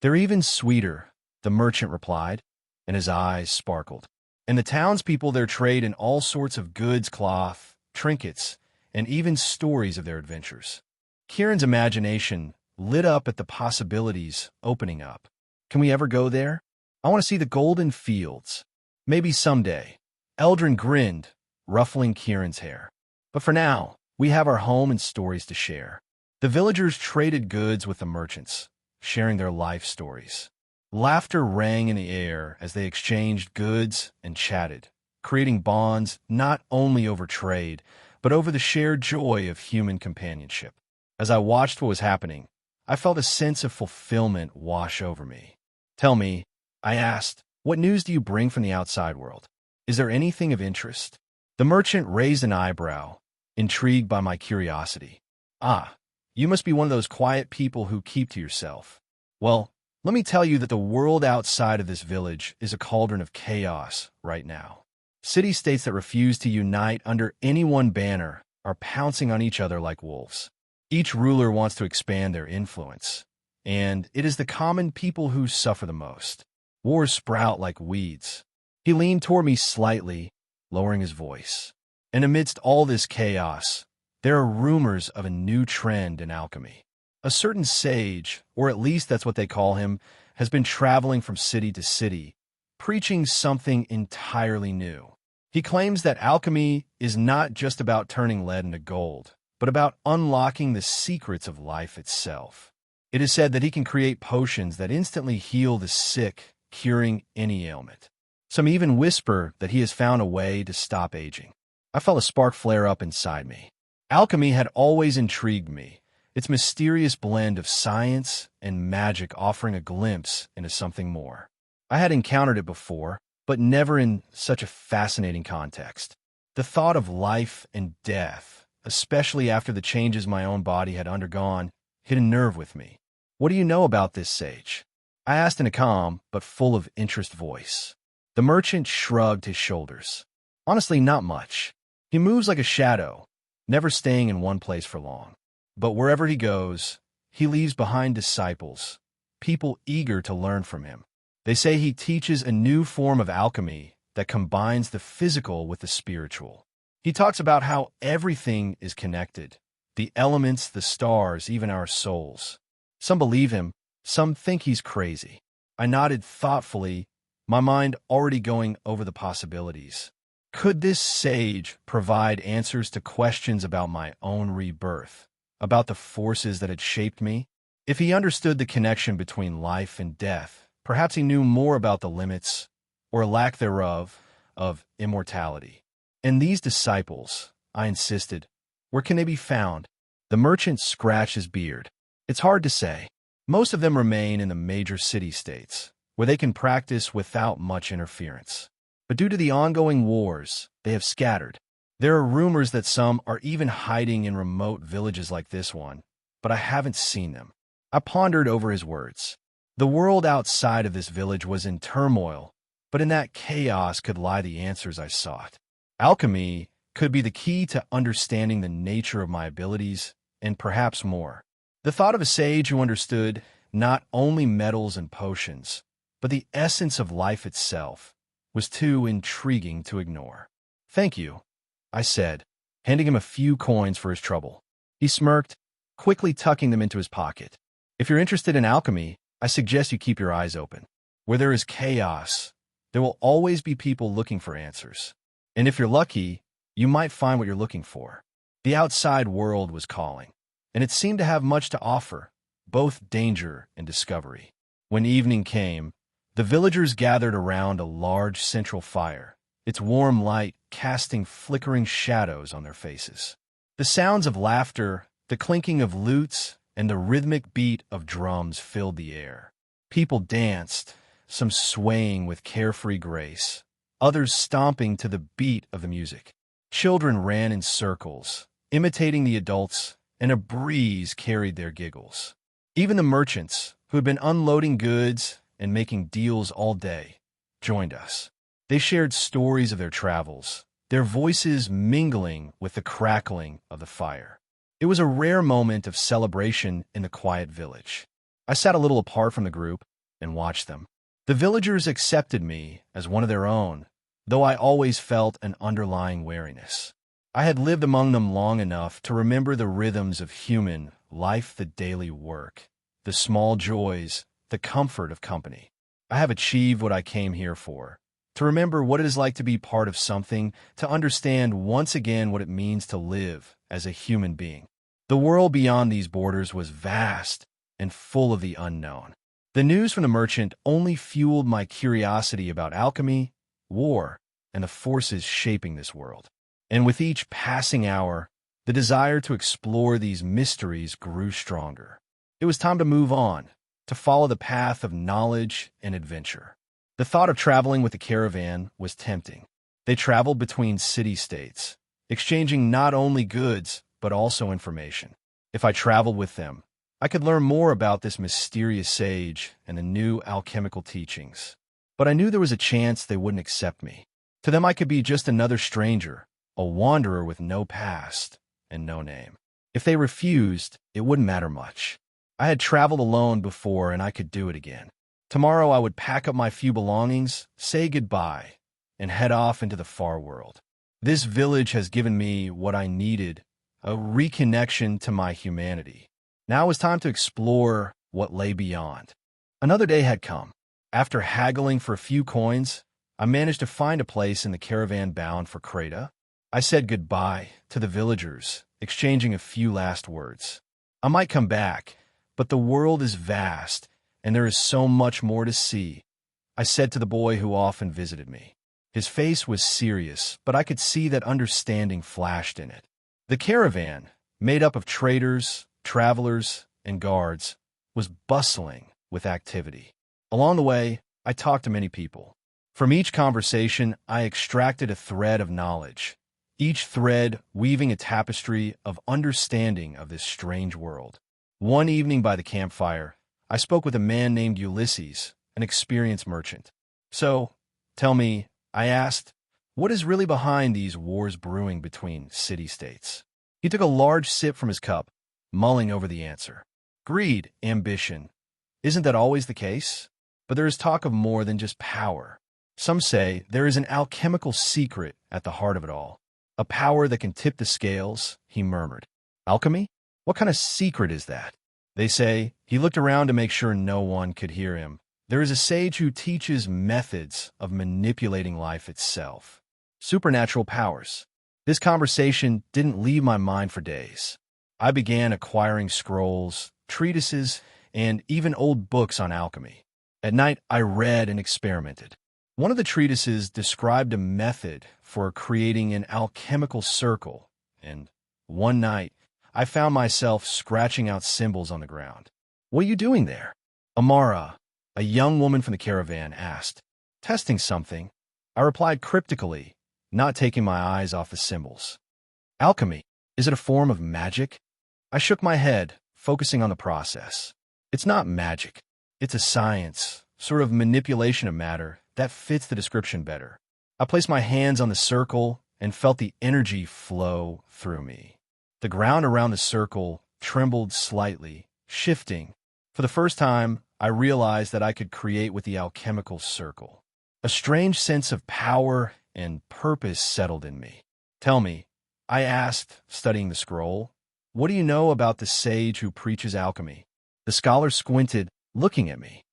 "They're even sweeter," the merchant replied, and his eyes sparkled. "And the townspeople there trade in all sorts of goods, cloth, trinkets, and even stories of their adventures." Kieran's imagination lit up at the possibilities opening up. "Can we ever go there? I want to see the golden fields." "Maybe someday." Eldrin grinned, ruffling Kieran's hair. "But for now, we have our home and stories to share." The villagers traded goods with the merchants, sharing their life stories. Laughter rang in the air as they exchanged goods and chatted, creating bonds not only over trade, but over the shared joy of human companionship. As I watched what was happening, I felt a sense of fulfillment wash over me. "Tell me," I asked, "what news do you bring from the outside world? Is there anything of interest?" The merchant raised an eyebrow, intrigued by my curiosity. "Ah, you must be one of those quiet people who keep to yourself. Well, let me tell you that the world outside of this village is a cauldron of chaos right now. City-states that refuse to unite under any one banner are pouncing on each other like wolves. Each ruler wants to expand their influence, and it is the common people who suffer the most. Wars sprout like weeds." He leaned toward me slightly, lowering his voice. "And amidst all this chaos, there are rumors of a new trend in alchemy. A certain sage, or at least that's what they call him, has been traveling from city to city, preaching something entirely new. He claims that alchemy is not just about turning lead into gold, but about unlocking the secrets of life itself. It is said that he can create potions that instantly heal the sick, curing any ailment. Some even whisper that he has found a way to stop aging. I felt a spark flare up inside me. Alchemy had always intrigued me, its mysterious blend of science and magic offering a glimpse into something more. I had encountered it before, but never in such a fascinating context. The thought of life and death, especially after the changes my own body had undergone, hit a nerve with me. "What do you know about this sage?" I asked in a calm but full of interest voice. The merchant shrugged his shoulders. "Honestly, not much. He moves like a shadow, never staying in one place for long. But wherever he goes, he leaves behind disciples, people eager to learn from him. They say he teaches a new form of alchemy that combines the physical with the spiritual. He talks about how everything is connected, the elements, the stars, even our souls. Some believe him, some think he's crazy." I nodded thoughtfully, my mind already going over the possibilities. Could this sage provide answers to questions about my own rebirth, about the forces that had shaped me? If he understood the connection between life and death, perhaps he knew more about the limits, or lack thereof, of immortality. "And these disciples," I insisted, "where can they be found?" The merchant scratched his beard. "It's hard to say. Most of them remain in the major city-states, where they can practice without much interference. But due to the ongoing wars, they have scattered. There are rumors that some are even hiding in remote villages like this one, but I haven't seen them." I pondered over his words. The world outside of this village was in turmoil, but in that chaos could lie the answers I sought. Alchemy could be the key to understanding the nature of my abilities, and perhaps more. The thought of a sage who understood not only metals and potions, but the essence of life itself, was too intriguing to ignore. "Thank you," I said, handing him a few coins for his trouble. He smirked, quickly tucking them into his pocket. "If you're interested in alchemy, I suggest you keep your eyes open. Where there is chaos, there will always be people looking for answers. And if you're lucky, you might find what you're looking for." The outside world was calling, and it seemed to have much to offer, both danger and discovery. When evening came, the villagers gathered around a large central fire, its warm light casting flickering shadows on their faces. The sounds of laughter, the clinking of lutes, and the rhythmic beat of drums filled the air. People danced, some swaying with carefree grace, others stomping to the beat of the music. Children ran in circles, imitating the adults, and a breeze carried their giggles. Even the merchants, who had been unloading goods and making deals all day, joined us. They shared stories of their travels, their voices mingling with the crackling of the fire. It was a rare moment of celebration in the quiet village. I sat a little apart from the group and watched them. The villagers accepted me as one of their own, though I always felt an underlying wariness. I had lived among them long enough to remember the rhythms of human life, the daily work, the small joys, the comfort of company. I have achieved what I came here for, to remember what it is like to be part of something, to understand once again what it means to live as a human being. The world beyond these borders was vast and full of the unknown. The news from the merchant only fueled my curiosity about alchemy, war, and the forces shaping this world. And with each passing hour, the desire to explore these mysteries grew stronger. It was time to move on, to follow the path of knowledge and adventure. The thought of traveling with the caravan was tempting. They traveled between city-states, exchanging not only goods, but also information. If I traveled with them, I could learn more about this mysterious sage and the new alchemical teachings. But I knew there was a chance they wouldn't accept me. To them I could be just another stranger, a wanderer with no past and no name. If they refused, it wouldn't matter much. I had traveled alone before, and I could do it again. Tomorrow I would pack up my few belongings, say goodbye, and head off into the far world. This village has given me what I needed, a reconnection to my humanity. Now it was time to explore what lay beyond. Another day had come. After haggling for a few coins, I managed to find a place in the caravan bound for Creta. I said goodbye to the villagers, exchanging a few last words. I might come back, But the world is vast, and there is so much more to see, I said to the boy who often visited me. His face was serious, but I could see that understanding flashed in it. The caravan, made up of traders, travelers, and guards, was bustling with activity. Along the way, I talked to many people. From each conversation, I extracted a thread of knowledge, each thread weaving a tapestry of understanding of this strange world. One evening by the campfire, I spoke with a man named Ulysses, an experienced merchant. "So, tell me," I asked, "what is really behind these wars brewing between city-states?" He took a large sip from his cup, mulling over the answer. "Greed, ambition. Isn't that always the case? But there is talk of more than just power. Some say there is an alchemical secret at the heart of it all. A power that can tip the scales," he murmured. "Alchemy? What kind of secret is that?" "They say," he looked around to make sure no one could hear him, "there is a sage who teaches methods of manipulating life itself. Supernatural powers." This conversation didn't leave my mind for days. I began acquiring scrolls, treatises, and even old books on alchemy. At night, I read and experimented. One of the treatises described a method for creating an alchemical circle, and one night, I found myself scratching out symbols on the ground. "What are you doing there?" Amara, a young woman from the caravan, asked. "Testing something," I replied cryptically, not taking my eyes off the symbols. "Alchemy, is it a form of magic?" I shook my head, focusing on the process. "It's not magic. It's a science, sort of manipulation of matter, that fits the description better." I placed my hands on the circle and felt the energy flow through me. The ground around the circle trembled slightly, shifting. For the first time, I realized that I could create with the alchemical circle. A strange sense of power and purpose settled in me. "Tell me," I asked, studying the scroll, "what do you know about the sage who preaches alchemy?" The scholar squinted, looking at me.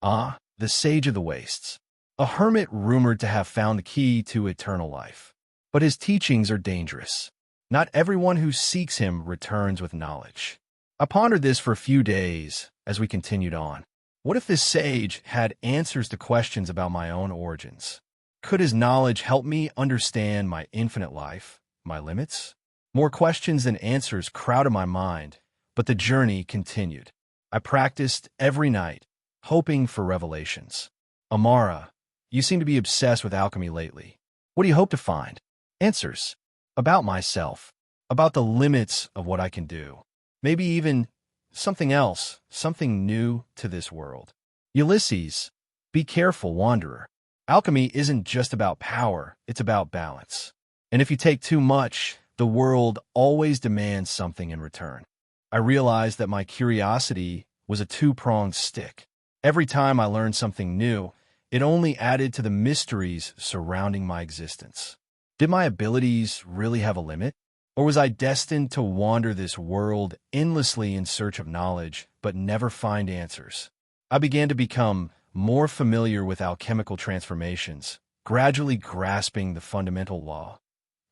"Ah, the sage of the wastes. A hermit rumored to have found the key to eternal life. But his teachings are dangerous. Not everyone who seeks him returns with knowledge." I pondered this for a few days as we continued on. What if this sage had answers to questions about my own origins? Could his knowledge help me understand my infinite life, my limits? More questions than answers crowded my mind, but the journey continued. I practiced every night, hoping for revelations. "Amara, you seem to be obsessed with alchemy lately. What do you hope to find?" "Answers. About myself. About the limits of what I can do. Maybe even something else, something new to this world." "Ulysses, be careful, wanderer. Alchemy isn't just about power, it's about balance. And if you take too much, the world always demands something in return." I realized that my curiosity was a two-pronged stick. Every time I learned something new, it only added to the mysteries surrounding my existence. Did my abilities really have a limit? Or was I destined to wander this world endlessly in search of knowledge, but never find answers? I began to become more familiar with alchemical transformations, gradually grasping the fundamental law.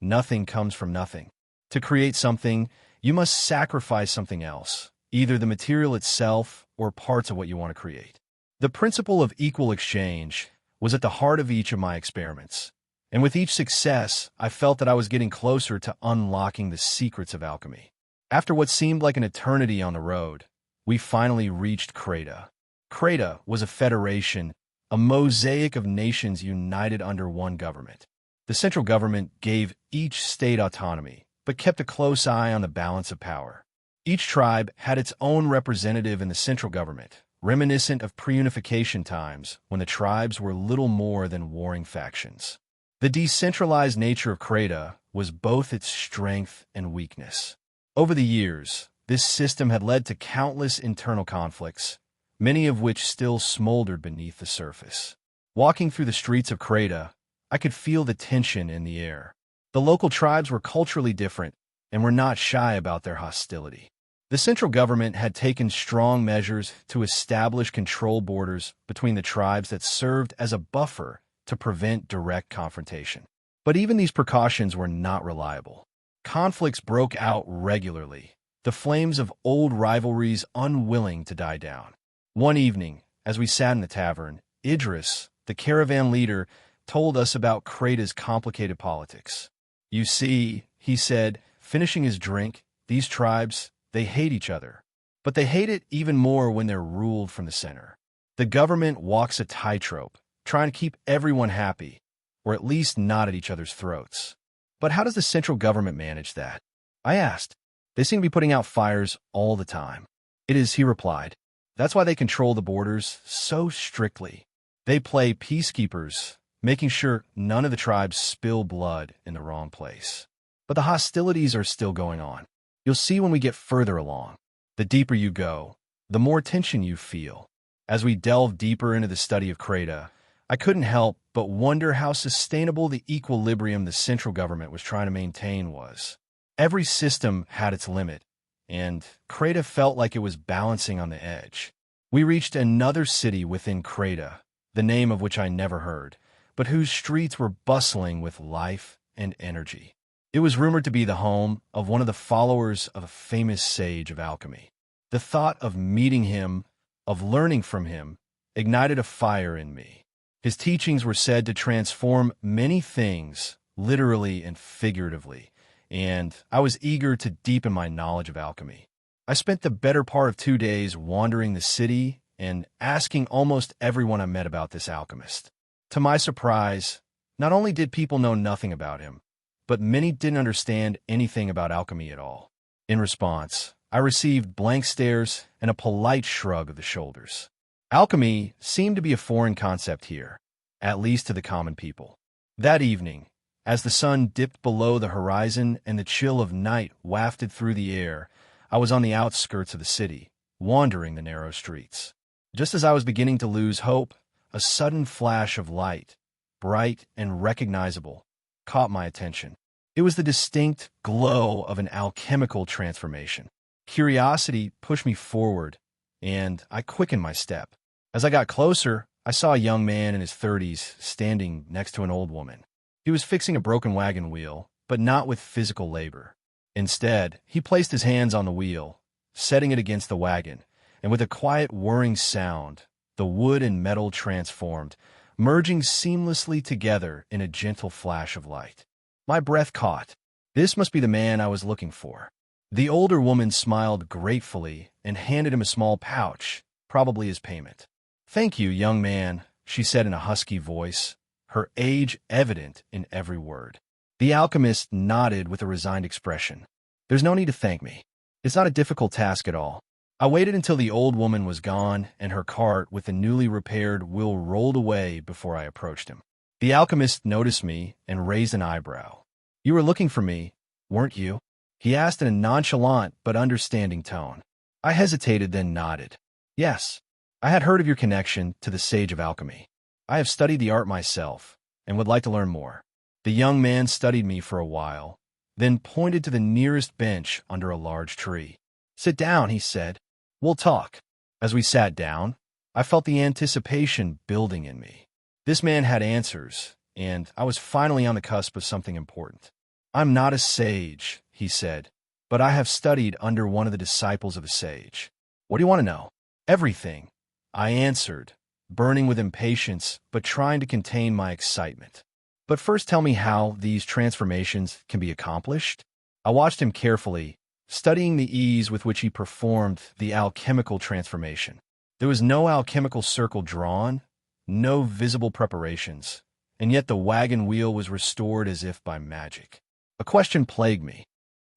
Nothing comes from nothing. To create something, you must sacrifice something else, either the material itself or parts of what you want to create. The principle of equal exchange was at the heart of each of my experiments. And with each success, I felt that I was getting closer to unlocking the secrets of alchemy. After what seemed like an eternity on the road, we finally reached Creta. Creta was a federation, a mosaic of nations united under one government. The central government gave each state autonomy, but kept a close eye on the balance of power. Each tribe had its own representative in the central government, reminiscent of pre-unification times when the tribes were little more than warring factions. The decentralized nature of Creta was both its strength and weakness. Over the years, this system had led to countless internal conflicts, many of which still smoldered beneath the surface. Walking through the streets of Creta, I could feel the tension in the air. The local tribes were culturally different and were not shy about their hostility. The central government had taken strong measures to establish control borders between the tribes that served as a buffer to prevent direct confrontation. But even these precautions were not reliable. Conflicts broke out regularly, the flames of old rivalries unwilling to die down. One evening, as we sat in the tavern, Idris, the caravan leader, told us about Kreta's complicated politics. You see, he said, finishing his drink, these tribes, they hate each other. But they hate it even more when they're ruled from the center. The government walks a tightrope, trying to keep everyone happy, or at least not at each other's throats. But how does the central government manage that? I asked. They seem to be putting out fires all the time. It is, he replied. That's why they control the borders so strictly. They play peacekeepers, making sure none of the tribes spill blood in the wrong place. But the hostilities are still going on. You'll see when we get further along. The deeper you go, the more tension you feel. As we delve deeper into the study of Kreta, I couldn't help but wonder how sustainable the equilibrium the central government was trying to maintain was. Every system had its limit, and Kreta felt like it was balancing on the edge. We reached another city within Kreta, the name of which I never heard, but whose streets were bustling with life and energy. It was rumored to be the home of one of the followers of a famous sage of alchemy. The thought of meeting him, of learning from him, ignited a fire in me. His teachings were said to transform many things, literally and figuratively, and I was eager to deepen my knowledge of alchemy. I spent the better part of 2 days wandering the city and asking almost everyone I met about this alchemist. To my surprise, not only did people know nothing about him, but many didn't understand anything about alchemy at all. In response, I received blank stares and a polite shrug of the shoulders. Alchemy seemed to be a foreign concept here, at least to the common people. That evening, as the sun dipped below the horizon and the chill of night wafted through the air, I was on the outskirts of the city, wandering the narrow streets. Just as I was beginning to lose hope, a sudden flash of light, bright and recognizable, caught my attention. It was the distinct glow of an alchemical transformation. Curiosity pushed me forward, and I quickened my step. As I got closer, I saw a young man in his 30s standing next to an old woman. He was fixing a broken wagon wheel, but not with physical labor. Instead, he placed his hands on the wheel, setting it against the wagon, and with a quiet whirring sound, the wood and metal transformed, merging seamlessly together in a gentle flash of light. My breath caught. This must be the man I was looking for. The older woman smiled gratefully and handed him a small pouch, probably as payment. "Thank you, young man," she said in a husky voice, her age evident in every word. The alchemist nodded with a resigned expression. "There's no need to thank me. It's not a difficult task at all." I waited until the old woman was gone and her cart with the newly repaired wheel rolled away before I approached him. The alchemist noticed me and raised an eyebrow. "You were looking for me, weren't you?" he asked in a nonchalant but understanding tone. I hesitated, then nodded. "Yes, I had heard of your connection to the Sage of Alchemy. I have studied the art myself and would like to learn more." The young man studied me for a while, then pointed to the nearest bench under a large tree. "Sit down," he said. "We'll talk." As we sat down, I felt the anticipation building in me. This man had answers, and I was finally on the cusp of something important. "I'm not a sage," he said, "but I have studied under one of the disciples of a sage." "What do you want to know?" "Everything," I answered, burning with impatience but trying to contain my excitement. "But first tell me how these transformations can be accomplished." I watched him carefully, studying the ease with which he performed the alchemical transformation. There was no alchemical circle drawn, no visible preparations, and yet the wagon wheel was restored as if by magic. A question plagued me.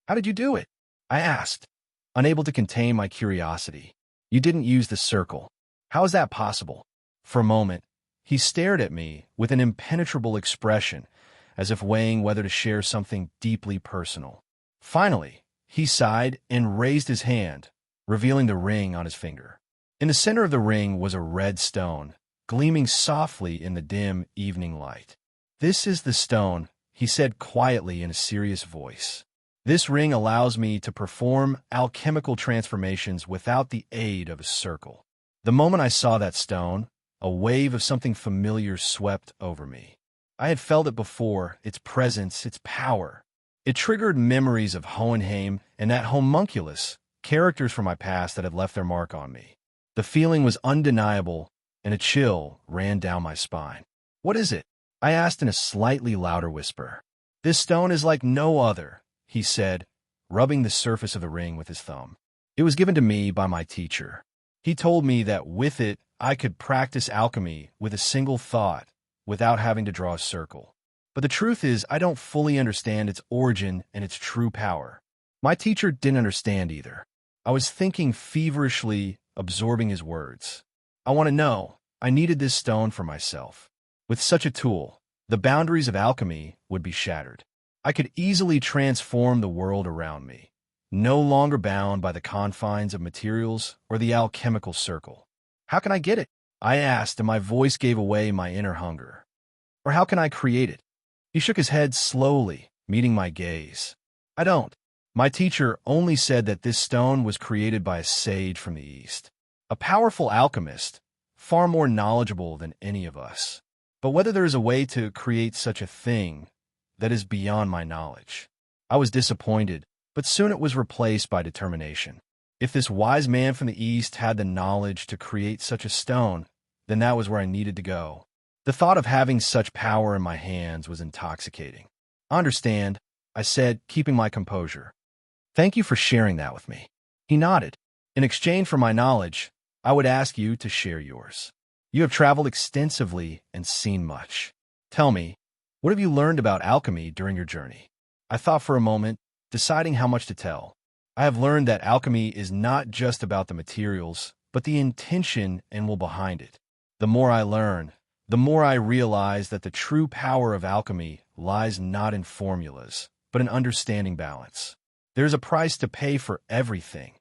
"How did you do it?" I asked, unable to contain my curiosity. "You didn't use the circle. How is that possible?" For a moment, he stared at me with an impenetrable expression, as if weighing whether to share something deeply personal. Finally, he sighed and raised his hand, revealing the ring on his finger. In the center of the ring was a red stone, gleaming softly in the dim evening light. "This is the stone," he said quietly in a serious voice. "This ring allows me to perform alchemical transformations without the aid of a circle." The moment I saw that stone, a wave of something familiar swept over me. I had felt it before, its presence, its power. It triggered memories of Hohenheim and that homunculus, characters from my past that had left their mark on me. The feeling was undeniable, and a chill ran down my spine. "What is it?" I asked in a slightly louder whisper. "This stone is like no other," he said, rubbing the surface of the ring with his thumb. "It was given to me by my teacher. He told me that with it, I could practice alchemy with a single thought without having to draw a circle. But the truth is, I don't fully understand its origin and its true power." My teacher didn't understand either. I was thinking feverishly, absorbing his words. I want to know. I needed this stone for myself. With such a tool, the boundaries of alchemy would be shattered. I could easily transform the world around me, no longer bound by the confines of materials or the alchemical circle. "How can I get it?" I asked, and my voice gave away my inner hunger. "Or how can I create it?" He shook his head slowly, meeting my gaze. "I don't. My teacher only said that this stone was created by a sage from the East, a powerful alchemist, far more knowledgeable than any of us. But whether there is a way to create such a thing, that is beyond my knowledge." I was disappointed, but soon it was replaced by determination. If this wise man from the East had the knowledge to create such a stone, then that was where I needed to go. The thought of having such power in my hands was intoxicating. "I understand," I said, keeping my composure. "Thank you for sharing that with me." He nodded. "In exchange for my knowledge, I would ask you to share yours. You have traveled extensively and seen much. Tell me, what have you learned about alchemy during your journey?" I thought for a moment, deciding how much to tell. "I have learned that alchemy is not just about the materials, but the intention and will behind it. The more I learn, the more I realize that the true power of alchemy lies not in formulas, but in understanding balance. There's a price to pay for everything,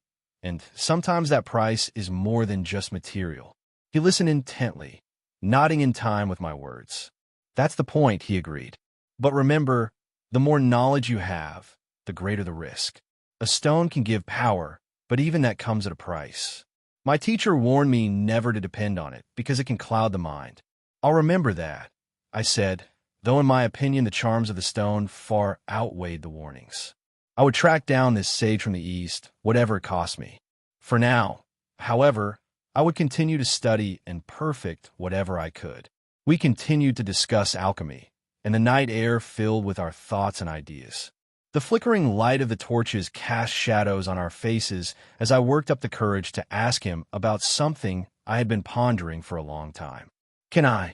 and sometimes that price is more than just material." He listened intently, nodding in time with my words. "That's the point," he agreed. "But remember, the more knowledge you have, the greater the risk. A stone can give power, but even that comes at a price. My teacher warned me never to depend on it because it can cloud the mind." "I'll remember that," I said, though in my opinion the charms of the stone far outweighed the warnings. I would track down this sage from the East, whatever it cost me. For now, however, I would continue to study and perfect whatever I could. We continued to discuss alchemy, and the night air filled with our thoughts and ideas. The flickering light of the torches cast shadows on our faces as I worked up the courage to ask him about something I had been pondering for a long time. "Can I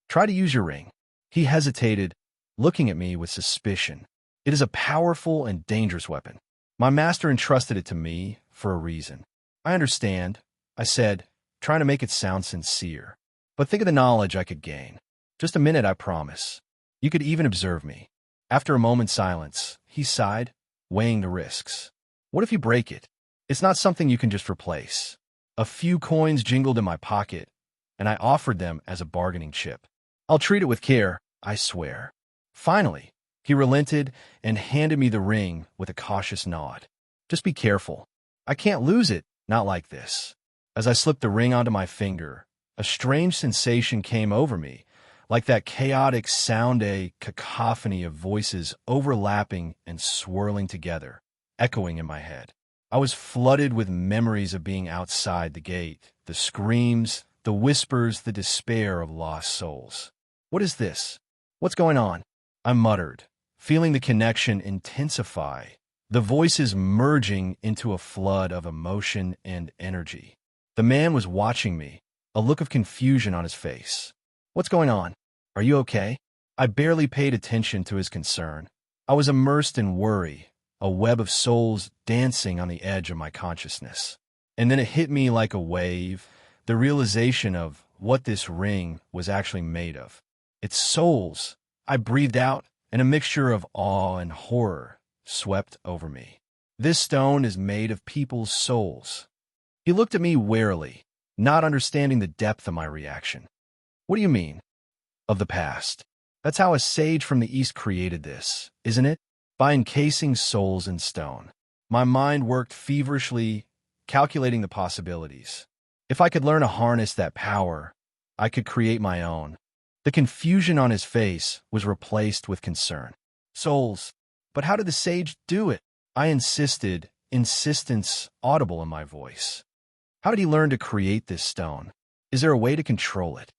try to use your ring?" He hesitated, looking at me with suspicion. "It is a powerful and dangerous weapon. My master entrusted it to me for a reason." "I understand," I said, trying to make it sound sincere. "But think of the knowledge I could gain. Just a minute, I promise. You could even observe me." After a moment's silence, he sighed, weighing the risks. "What if you break it? It's not something you can just replace." A few coins jingled in my pocket, and I offered them as a bargaining chip. "I'll treat it with care, I swear." Finally, he relented and handed me the ring with a cautious nod. "Just be careful. I can't lose it, not like this." As I slipped the ring onto my finger, a strange sensation came over me, like that chaotic sound, a cacophony of voices overlapping and swirling together, echoing in my head. I was flooded with memories of being outside the gate, the screams, the whispers, the despair of lost souls. "What is this? What's going on?" I muttered, feeling the connection intensify, the voices merging into a flood of emotion and energy. The man was watching me, a look of confusion on his face. "What's going on? Are you okay?" I barely paid attention to his concern. I was immersed in worry, a web of souls dancing on the edge of my consciousness. And then it hit me like a wave, the realization of what this ring was actually made of. "It's souls." I breathed out, and a mixture of awe and horror swept over me. "This stone is made of people's souls." He looked at me warily, not understanding the depth of my reaction. "What do you mean?" "Of the past. That's how a sage from the East created this, isn't it? By encasing souls in stone." My mind worked feverishly, calculating the possibilities. If I could learn to harness that power, I could create my own. The confusion on his face was replaced with concern. "Souls. But how did the sage do it? I insisted, insistence audible in my voice. How did he learn to create this stone? Is there a way to control it?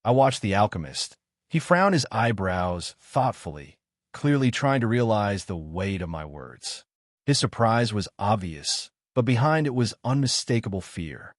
I watched the alchemist. He frowned his eyebrows thoughtfully, clearly trying to realize the weight of my words. His surprise was obvious, but behind it was unmistakable fear.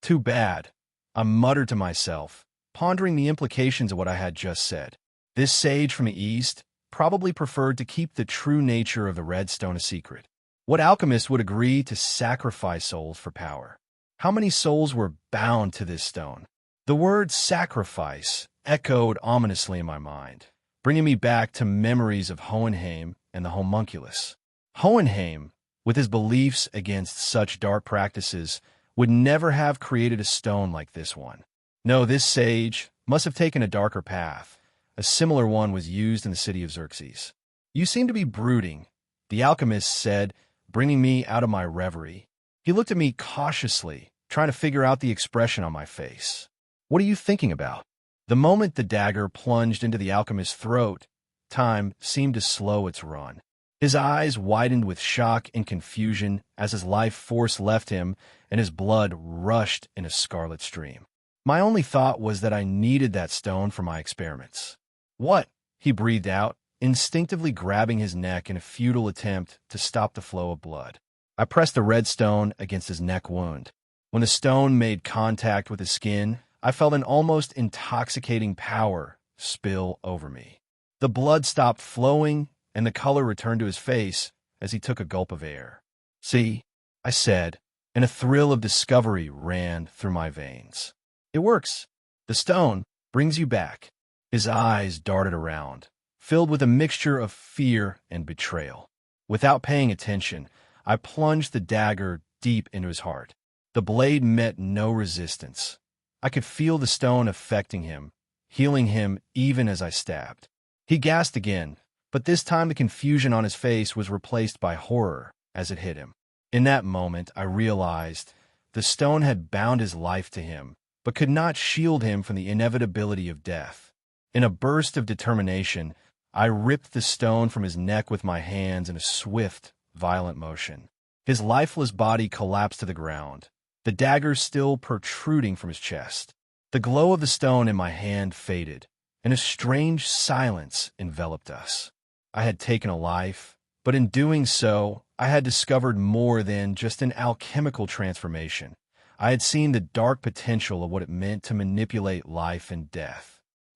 Too bad, I muttered to myself, pondering the implications of what I had just said. This sage from the East probably preferred to keep the true nature of the red stone a secret. What alchemist would agree to sacrifice souls for power? How many souls were bound to this stone? The word sacrifice echoed ominously in my mind, bringing me back to memories of Hohenheim and the homunculus. Hohenheim, with his beliefs against such dark practices, would never have created a stone like this one. No, this sage must have taken a darker path. A similar one was used in the city of Xerxes. You seem to be brooding, the alchemist said, bringing me out of my reverie. He looked at me cautiously, trying to figure out the expression on my face. What are you thinking about? The moment the dagger plunged into the alchemist's throat, time seemed to slow its run. His eyes widened with shock and confusion as his life force left him and his blood rushed in a scarlet stream. My only thought was that I needed that stone for my experiments. What? He breathed out, instinctively grabbing his neck in a futile attempt to stop the flow of blood. I pressed the red stone against his neck wound. When the stone made contact with his skin, I felt an almost intoxicating power spill over me. The blood stopped flowing, and the color returned to his face as he took a gulp of air. See, I said, and a thrill of discovery ran through my veins. It works. The stone brings you back. His eyes darted around, filled with a mixture of fear and betrayal. Without paying attention, I plunged the dagger deep into his heart. The blade met no resistance. I could feel the stone affecting him, healing him even as I stabbed. He gasped again, but this time the confusion on his face was replaced by horror as it hit him. In that moment, I realized the stone had bound his life to him, but could not shield him from the inevitability of death. In a burst of determination, I ripped the stone from his neck with my hands in a swift, violent motion. His lifeless body collapsed to the ground, the dagger still protruding from his chest. The glow of the stone in my hand faded, and a strange silence enveloped us. I had taken a life, but in doing so, I had discovered more than just an alchemical transformation. I had seen the dark potential of what it meant to manipulate life and death.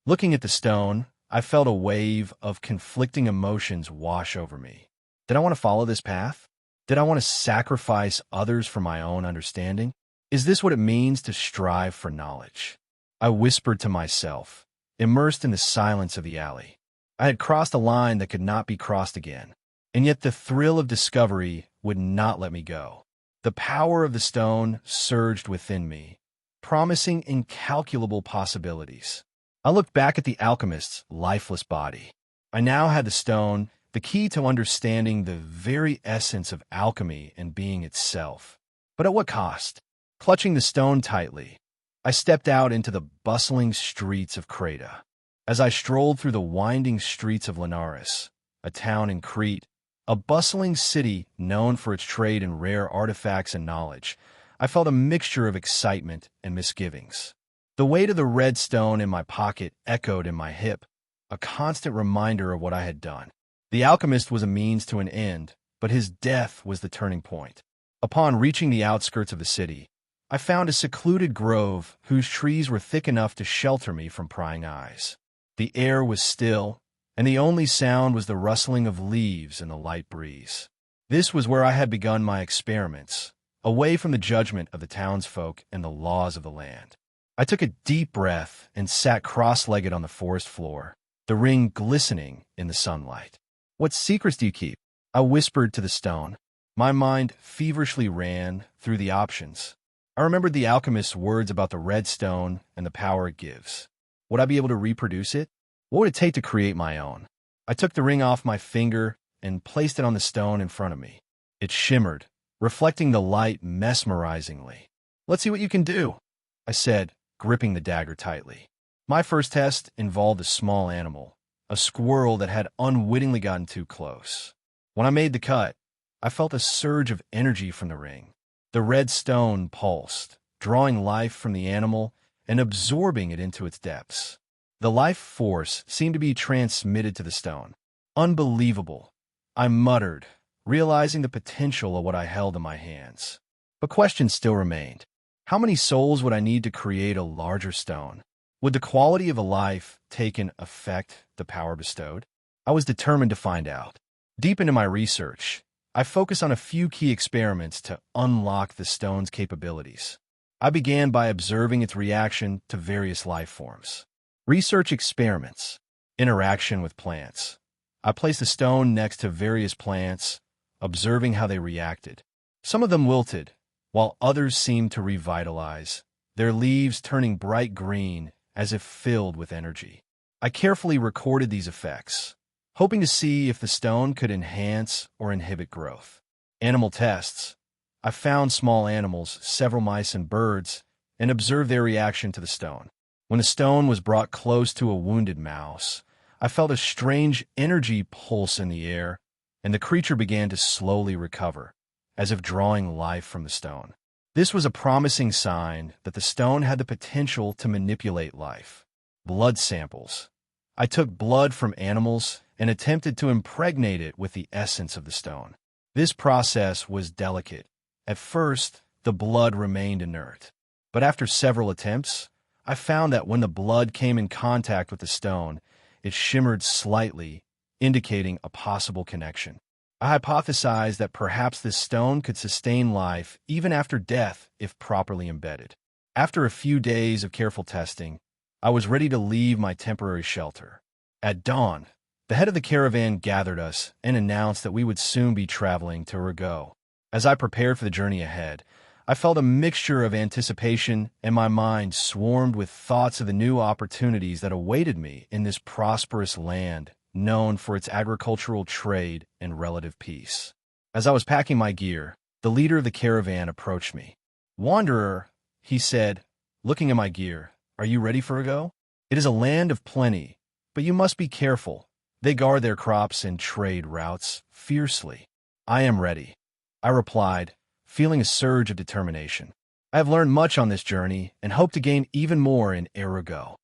Looking at the stone, I felt a wave of conflicting emotions wash over me. Did I want to follow this path? Did I want to sacrifice others for my own understanding? Is this what it means to strive for knowledge? I whispered to myself, immersed in the silence of the alley. I had crossed a line that could not be crossed again, and yet the thrill of discovery would not let me go. The power of the stone surged within me, promising incalculable possibilities. I looked back at the alchemist's lifeless body. I now had the stone, the key to understanding the very essence of alchemy and being itself. But at what cost? Clutching the stone tightly, I stepped out into the bustling streets of Creta. As I strolled through the winding streets of Linares, a town in Crete, a bustling city known for its trade in rare artifacts and knowledge, I felt a mixture of excitement and misgivings. The weight of the red stone in my pocket echoed in my hip, a constant reminder of what I had done. The alchemist was a means to an end, but his death was the turning point. Upon reaching the outskirts of the city, I found a secluded grove whose trees were thick enough to shelter me from prying eyes. The air was still, and the only sound was the rustling of leaves in the light breeze. This was where I had begun my experiments, away from the judgment of the townsfolk and the laws of the land. I took a deep breath and sat cross-legged on the forest floor, the ring glistening in the sunlight. "What secrets do you keep?" I whispered to the stone. My mind feverishly ran through the options. I remembered the alchemist's words about the red stone and the power it gives. Would I be able to reproduce it? What would it take to create my own? I took the ring off my finger and placed it on the stone in front of me. It shimmered, reflecting the light mesmerizingly. "Let's see what you can do," I said, gripping the dagger tightly. My first test involved a small animal, a squirrel that had unwittingly gotten too close. When I made the cut, I felt a surge of energy from the ring. The red stone pulsed, drawing life from the animal and absorbing it into its depths. The life force seemed to be transmitted to the stone. Unbelievable, I muttered, realizing the potential of what I held in my hands. But questions still remained. How many souls would I need to create a larger stone? Would the quality of a life taken affect the power bestowed? I was determined to find out. Deep into my research, I focused on a few key experiments to unlock the stone's capabilities. I began by observing its reaction to various life forms. Research experiments. Interaction with plants. I placed the stone next to various plants, observing how they reacted. Some of them wilted, while others seemed to revitalize, their leaves turning bright green as if filled with energy. I carefully recorded these effects, hoping to see if the stone could enhance or inhibit growth. Animal tests. I found small animals, several mice and birds, and observed their reaction to the stone. When the stone was brought close to a wounded mouse, I felt a strange energy pulse in the air, and the creature began to slowly recover, as if drawing life from the stone. This was a promising sign that the stone had the potential to manipulate life. Blood samples. I took blood from animals and attempted to impregnate it with the essence of the stone. This process was delicate. At first, the blood remained inert. But after several attempts, I found that when the blood came in contact with the stone, it shimmered slightly, indicating a possible connection. I hypothesized that perhaps this stone could sustain life even after death if properly embedded. After a few days of careful testing, I was ready to leave my temporary shelter. At dawn, the head of the caravan gathered us and announced that we would soon be traveling to Rago. As I prepared for the journey ahead, I felt a mixture of anticipation, and my mind swarmed with thoughts of the new opportunities that awaited me in this prosperous land known for its agricultural trade and relative peace. As I was packing my gear, the leader of the caravan approached me. "Wanderer," he said, looking at my gear, "are you ready for a go? It is a land of plenty, but you must be careful. They guard their crops and trade routes fiercely." "I am ready," I replied, feeling a surge of determination. "I have learned much on this journey and hope to gain even more in Arago."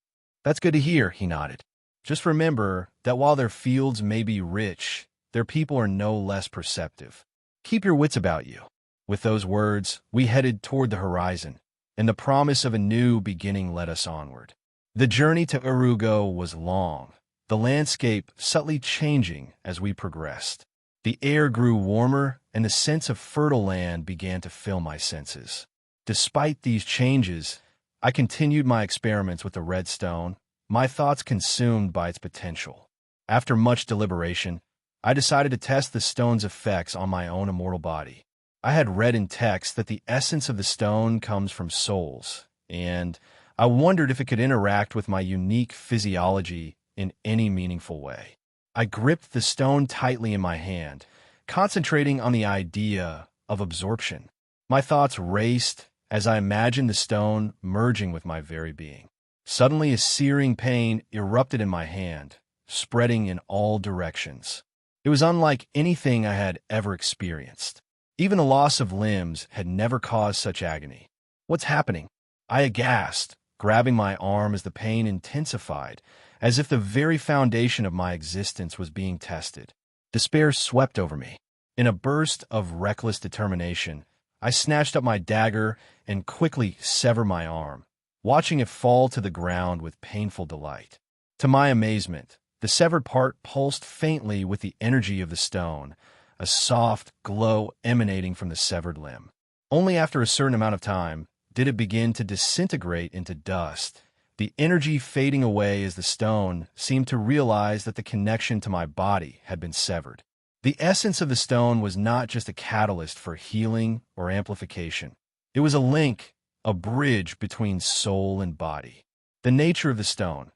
"That's good to hear," he nodded. "Just remember that while their fields may be rich, their people are no less perceptive. Keep your wits about you." With those words, we headed toward the horizon, and the promise of a new beginning led us onward. The journey to Arago was long, the landscape subtly changing as we progressed. The air grew warmer, and the sense of fertile land began to fill my senses. Despite these changes, I continued my experiments with the red stone, my thoughts consumed by its potential. After much deliberation, I decided to test the stone's effects on my own immortal body. I had read in text that the essence of the stone comes from souls, and I wondered if it could interact with my unique physiology in any meaningful way. I gripped the stone tightly in my hand, concentrating on the idea of absorption. My thoughts raced as I imagined the stone merging with my very being. Suddenly, a searing pain erupted in my hand, spreading in all directions. It was unlike anything I had ever experienced. Even the loss of limbs had never caused such agony. "What's happening?" I aghast, grabbing my arm as the pain intensified, as if the very foundation of my existence was being tested. Despair swept over me. In a burst of reckless determination, I snatched up my dagger and quickly severed my arm, watching it fall to the ground with painful delight. To my amazement, the severed part pulsed faintly with the energy of the stone, a soft glow emanating from the severed limb. Only after a certain amount of time did it begin to disintegrate into dust, the energy fading away as the stone seemed to realize that the connection to my body had been severed. The essence of the stone was not just a catalyst for healing or amplification. It was a link, a bridge between soul and body. The nature of the stone.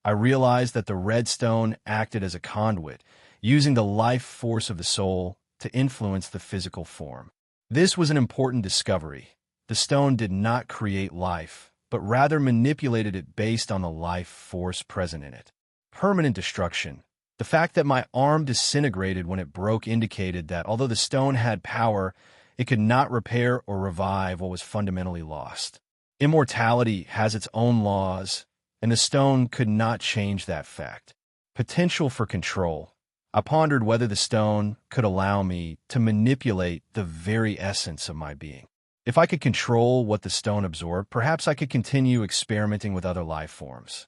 I realized that the red stone acted as a conduit, using the life force of the soul to influence the physical form. This was an important discovery. The stone did not create life, but rather manipulated it based on the life force present in it. permanent destruction. The fact that my arm disintegrated when it broke indicated that although the stone had power, it could not repair or revive what was fundamentally lost. Immortality has its own laws, and the stone could not change that fact. Potential for control. I pondered whether the stone could allow me to manipulate the very essence of my being. If I could control what the stone absorbed, perhaps I could continue experimenting with other life forms.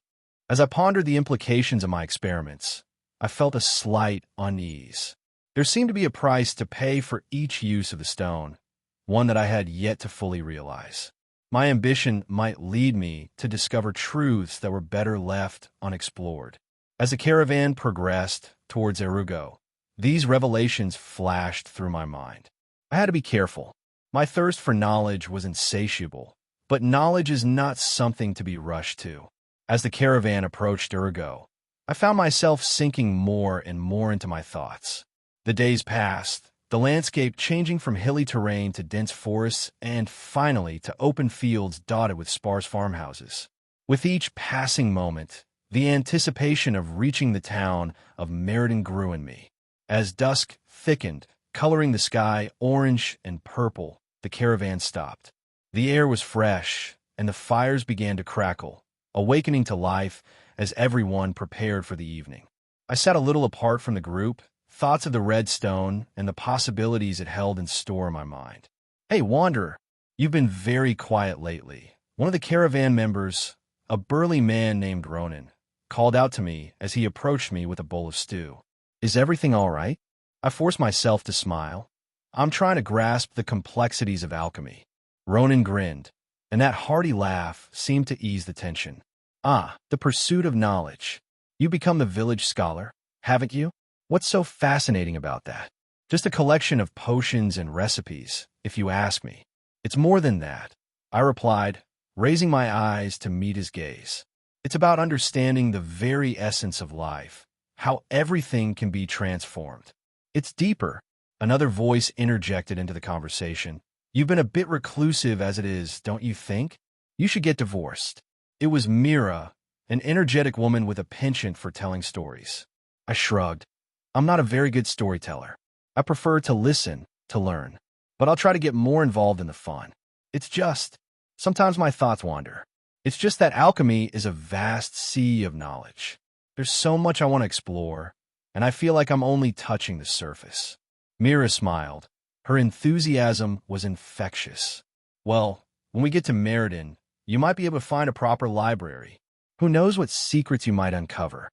As I pondered the implications of my experiments, I felt a slight unease. There seemed to be a price to pay for each use of the stone, one that I had yet to fully realize. My ambition might lead me to discover truths that were better left unexplored. As the caravan progressed towards Erugo, these revelations flashed through my mind. I had to be careful. My thirst for knowledge was insatiable, but knowledge is not something to be rushed to. As the caravan approached Erugo, I found myself sinking more and more into my thoughts. The days passed, the landscape changing from hilly terrain to dense forests and, finally, to open fields dotted with sparse farmhouses. With each passing moment, the anticipation of reaching the town of Meriden grew in me. As dusk thickened, coloring the sky orange and purple, the caravan stopped. The air was fresh, and the fires began to crackle, awakening to life as everyone prepared for the evening. I sat a little apart from the group, thoughts of the red stone and the possibilities it held in store in my mind. "Hey, Wanderer, you've been very quiet lately." One of the caravan members, a burly man named Ronan, called out to me as he approached me with a bowl of stew. "Is everything all right?" I forced myself to smile. "I'm trying to grasp the complexities of alchemy." Ronan grinned, and that hearty laugh seemed to ease the tension. "Ah, the pursuit of knowledge. You become the village scholar, haven't you? What's so fascinating about that?" "Just a collection of potions and recipes, if you ask me." "It's more than that," I replied, raising my eyes to meet his gaze. "It's about understanding the very essence of life, how everything can be transformed." "It's deeper," another voice interjected into the conversation. "You've been a bit reclusive as it is, don't you think? You should get divorced." It was Mira, an energetic woman with a penchant for telling stories. I shrugged. "I'm not a very good storyteller. I prefer to listen, to learn. But I'll try to get more involved in the fun. Sometimes my thoughts wander. It's just that alchemy is a vast sea of knowledge. There's so much I want to explore, and I feel like I'm only touching the surface." Mira smiled. Her enthusiasm was infectious. "Well, when we get to Meriden, you might be able to find a proper library. Who knows what secrets you might uncover?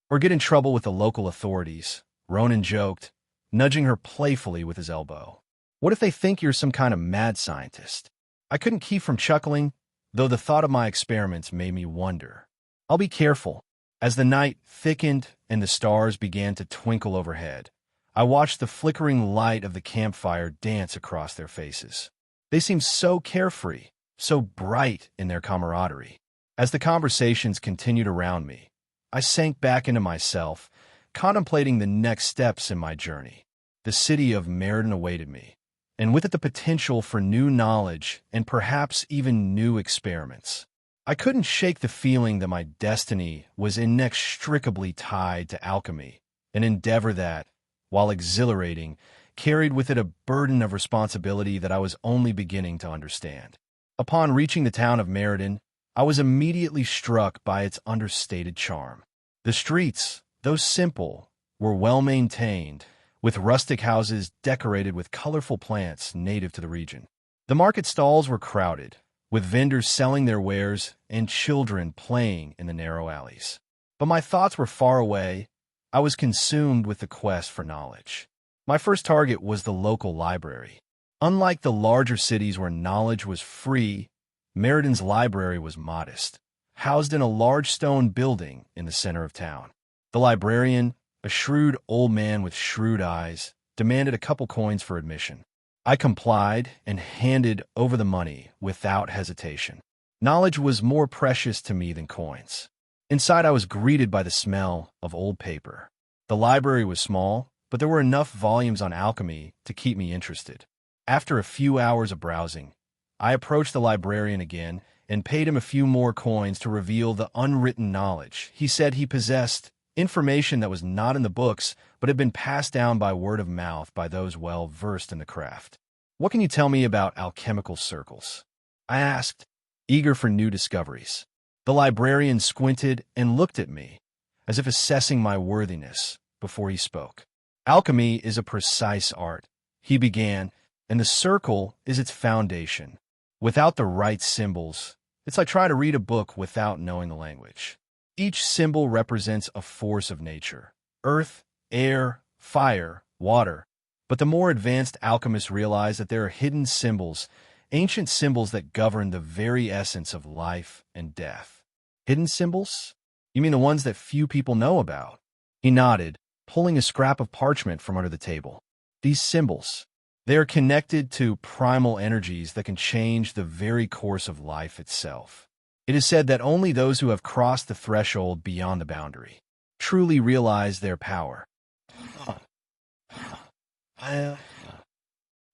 Or get in trouble with the local authorities," Ronan joked, nudging her playfully with his elbow. "What if they think you're some kind of mad scientist?" I couldn't keep from chuckling, though the thought of my experiments made me wonder. "I'll be careful." As the night thickened and the stars began to twinkle overhead, I watched the flickering light of the campfire dance across their faces. They seemed so carefree, so bright in their camaraderie. As the conversations continued around me, I sank back into myself, contemplating the next steps in my journey. The city of Meriden awaited me, and with it the potential for new knowledge and perhaps even new experiments. I couldn't shake the feeling that my destiny was inextricably tied to alchemy, an endeavor that, while exhilarating, carried with it a burden of responsibility that I was only beginning to understand. Upon reaching the town of Meriden, I was immediately struck by its understated charm. The streets, though simple, were well-maintained, with rustic houses decorated with colorful plants native to the region. The market stalls were crowded, with vendors selling their wares and children playing in the narrow alleys. But my thoughts were far away. I was consumed with the quest for knowledge. My first target was the local library. Unlike the larger cities where knowledge was free, Meriden's library was modest, housed in a large stone building in the center of town. The librarian, a shrewd old man with shrewd eyes, demanded a couple coins for admission. I complied and handed over the money without hesitation. Knowledge was more precious to me than coins. Inside, I was greeted by the smell of old paper. The library was small, but there were enough volumes on alchemy to keep me interested. After a few hours of browsing, I approached the librarian again and paid him a few more coins to reveal the unwritten knowledge. He said he possessed information that was not in the books, but had been passed down by word of mouth by those well-versed in the craft. "What can you tell me about alchemical circles?" I asked, eager for new discoveries. The librarian squinted and looked at me, as if assessing my worthiness, before he spoke. "Alchemy is a precise art," he began, "and the circle is its foundation. Without the right symbols, it's like trying to read a book without knowing the language. Each symbol represents a force of nature: earth, air, fire, water. But the more advanced alchemists realize that there are hidden symbols, ancient symbols that govern the very essence of life and death." "Hidden symbols? You mean the ones that few people know about?" He nodded, pulling a scrap of parchment from under the table. "These symbols, they are connected to primal energies that can change the very course of life itself. It is said that only those who have crossed the threshold beyond the boundary truly realize their power.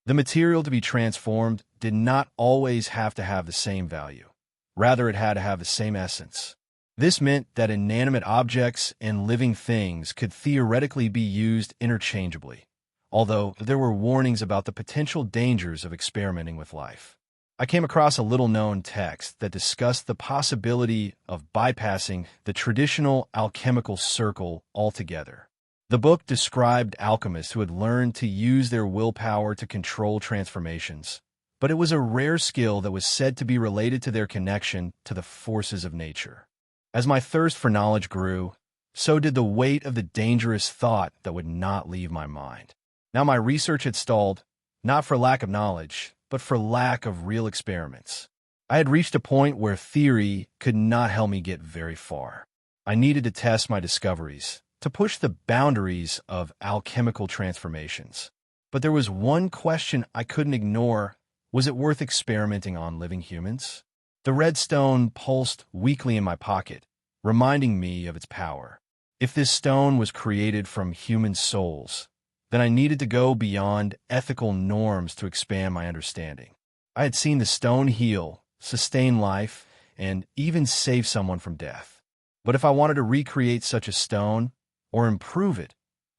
The material to be transformed did not always have to have the same value. Rather, it had to have the same essence. This meant that inanimate objects and living things could theoretically be used interchangeably, although there were warnings about the potential dangers of experimenting with life. I came across a little-known text that discussed the possibility of bypassing the traditional alchemical circle altogether. The book described alchemists who had learned to use their willpower to control transformations, but it was a rare skill that was said to be related to their connection to the forces of nature. As my thirst for knowledge grew, so did the weight of the dangerous thought that would not leave my mind. Now my research had stalled, not for lack of knowledge, but for lack of real experiments. I had reached a point where theory could not help me get very far. I needed to test my discoveries, to push the boundaries of alchemical transformations. But there was one question I couldn't ignore. Was it worth experimenting on living humans? The red stone pulsed weakly in my pocket, reminding me of its power. If this stone was created from human souls, then I needed to go beyond ethical norms to expand my understanding. I had seen the stone heal, sustain life, and even save someone from death. But if I wanted to recreate such a stone, or improve it,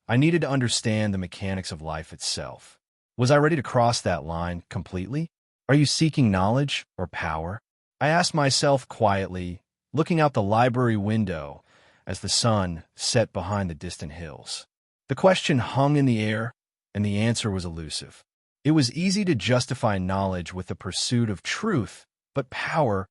I needed to understand the mechanics of life itself. Was I ready to cross that line completely? "Are you seeking knowledge or power?" I asked myself quietly, looking out the library window as the sun set behind the distant hills. The question hung in the air, and the answer was elusive. It was easy to justify knowledge with the pursuit of truth, but power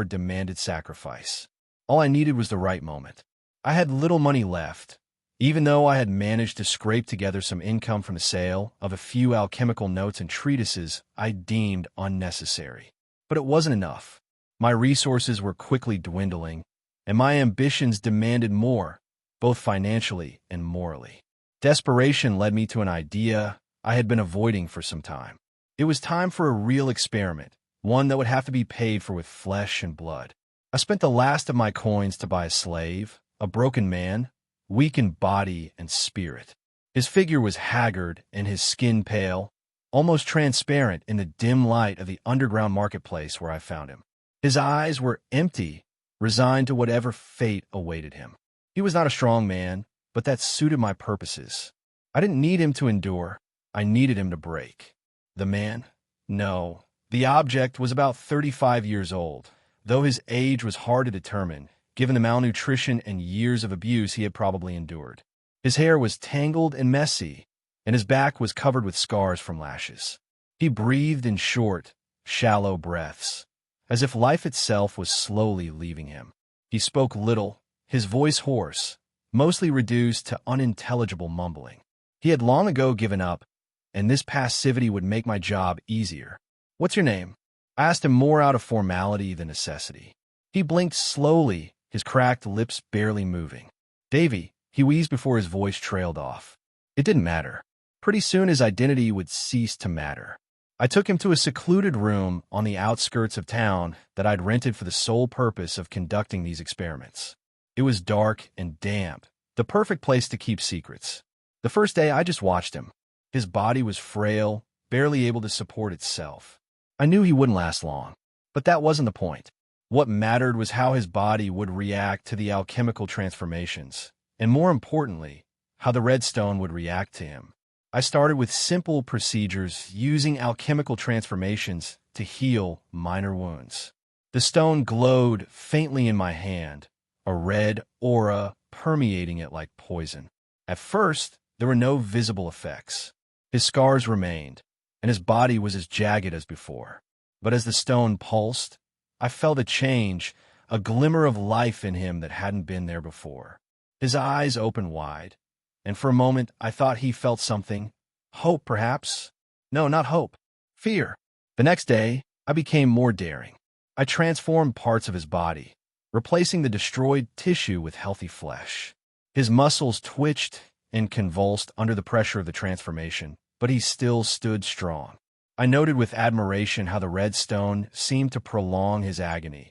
demanded sacrifice. All I needed was the right moment. I had little money left, even though I had managed to scrape together some income from the sale of a few alchemical notes and treatises I deemed unnecessary. But it wasn't enough. My resources were quickly dwindling, and my ambitions demanded more, both financially and morally. Desperation led me to an idea I had been avoiding for some time. It was time for a real experiment, one that would have to be paid for with flesh and blood. I spent the last of my coins to buy a slave, a broken man, weak in body and spirit. His figure was haggard and his skin pale, almost transparent in the dim light of the underground marketplace where I found him. His eyes were empty, resigned to whatever fate awaited him. He was not a strong man, but that suited my purposes. I didn't need him to endure. I needed him to break. The man? No. The object was about 35 years old, though his age was hard to determine, given the malnutrition and years of abuse he had probably endured. His hair was tangled and messy, and his back was covered with scars from lashes. He breathed in short, shallow breaths, as if life itself was slowly leaving him. He spoke little, his voice hoarse, mostly reduced to unintelligible mumbling. He had long ago given up, and this passivity would make my job easier. "What's your name?" I asked him more out of formality than necessity. He blinked slowly, his cracked lips barely moving. "Davy," he wheezed before his voice trailed off. It didn't matter. Pretty soon his identity would cease to matter. I took him to a secluded room on the outskirts of town that I'd rented for the sole purpose of conducting these experiments. It was dark and damp, the perfect place to keep secrets. The first day I just watched him. His body was frail, barely able to support itself. I knew he wouldn't last long. But that wasn't the point. What mattered was how his body would react to the alchemical transformations, and more importantly, how the red stone would react to him. I started with simple procedures using alchemical transformations to heal minor wounds. The stone glowed faintly in my hand, a red aura permeating it like poison. At first, there were no visible effects. His scars remained, and his body was as jagged as before. But as the stone pulsed, I felt a change, a glimmer of life in him that hadn't been there before. His eyes opened wide, and for a moment I thought he felt something. Hope, perhaps? No, not hope. Fear. The next day, I became more daring. I transformed parts of his body, replacing the destroyed tissue with healthy flesh. His muscles twitched and convulsed under the pressure of the transformation, but he still stood strong. I noted with admiration how the red stone seemed to prolong his agony,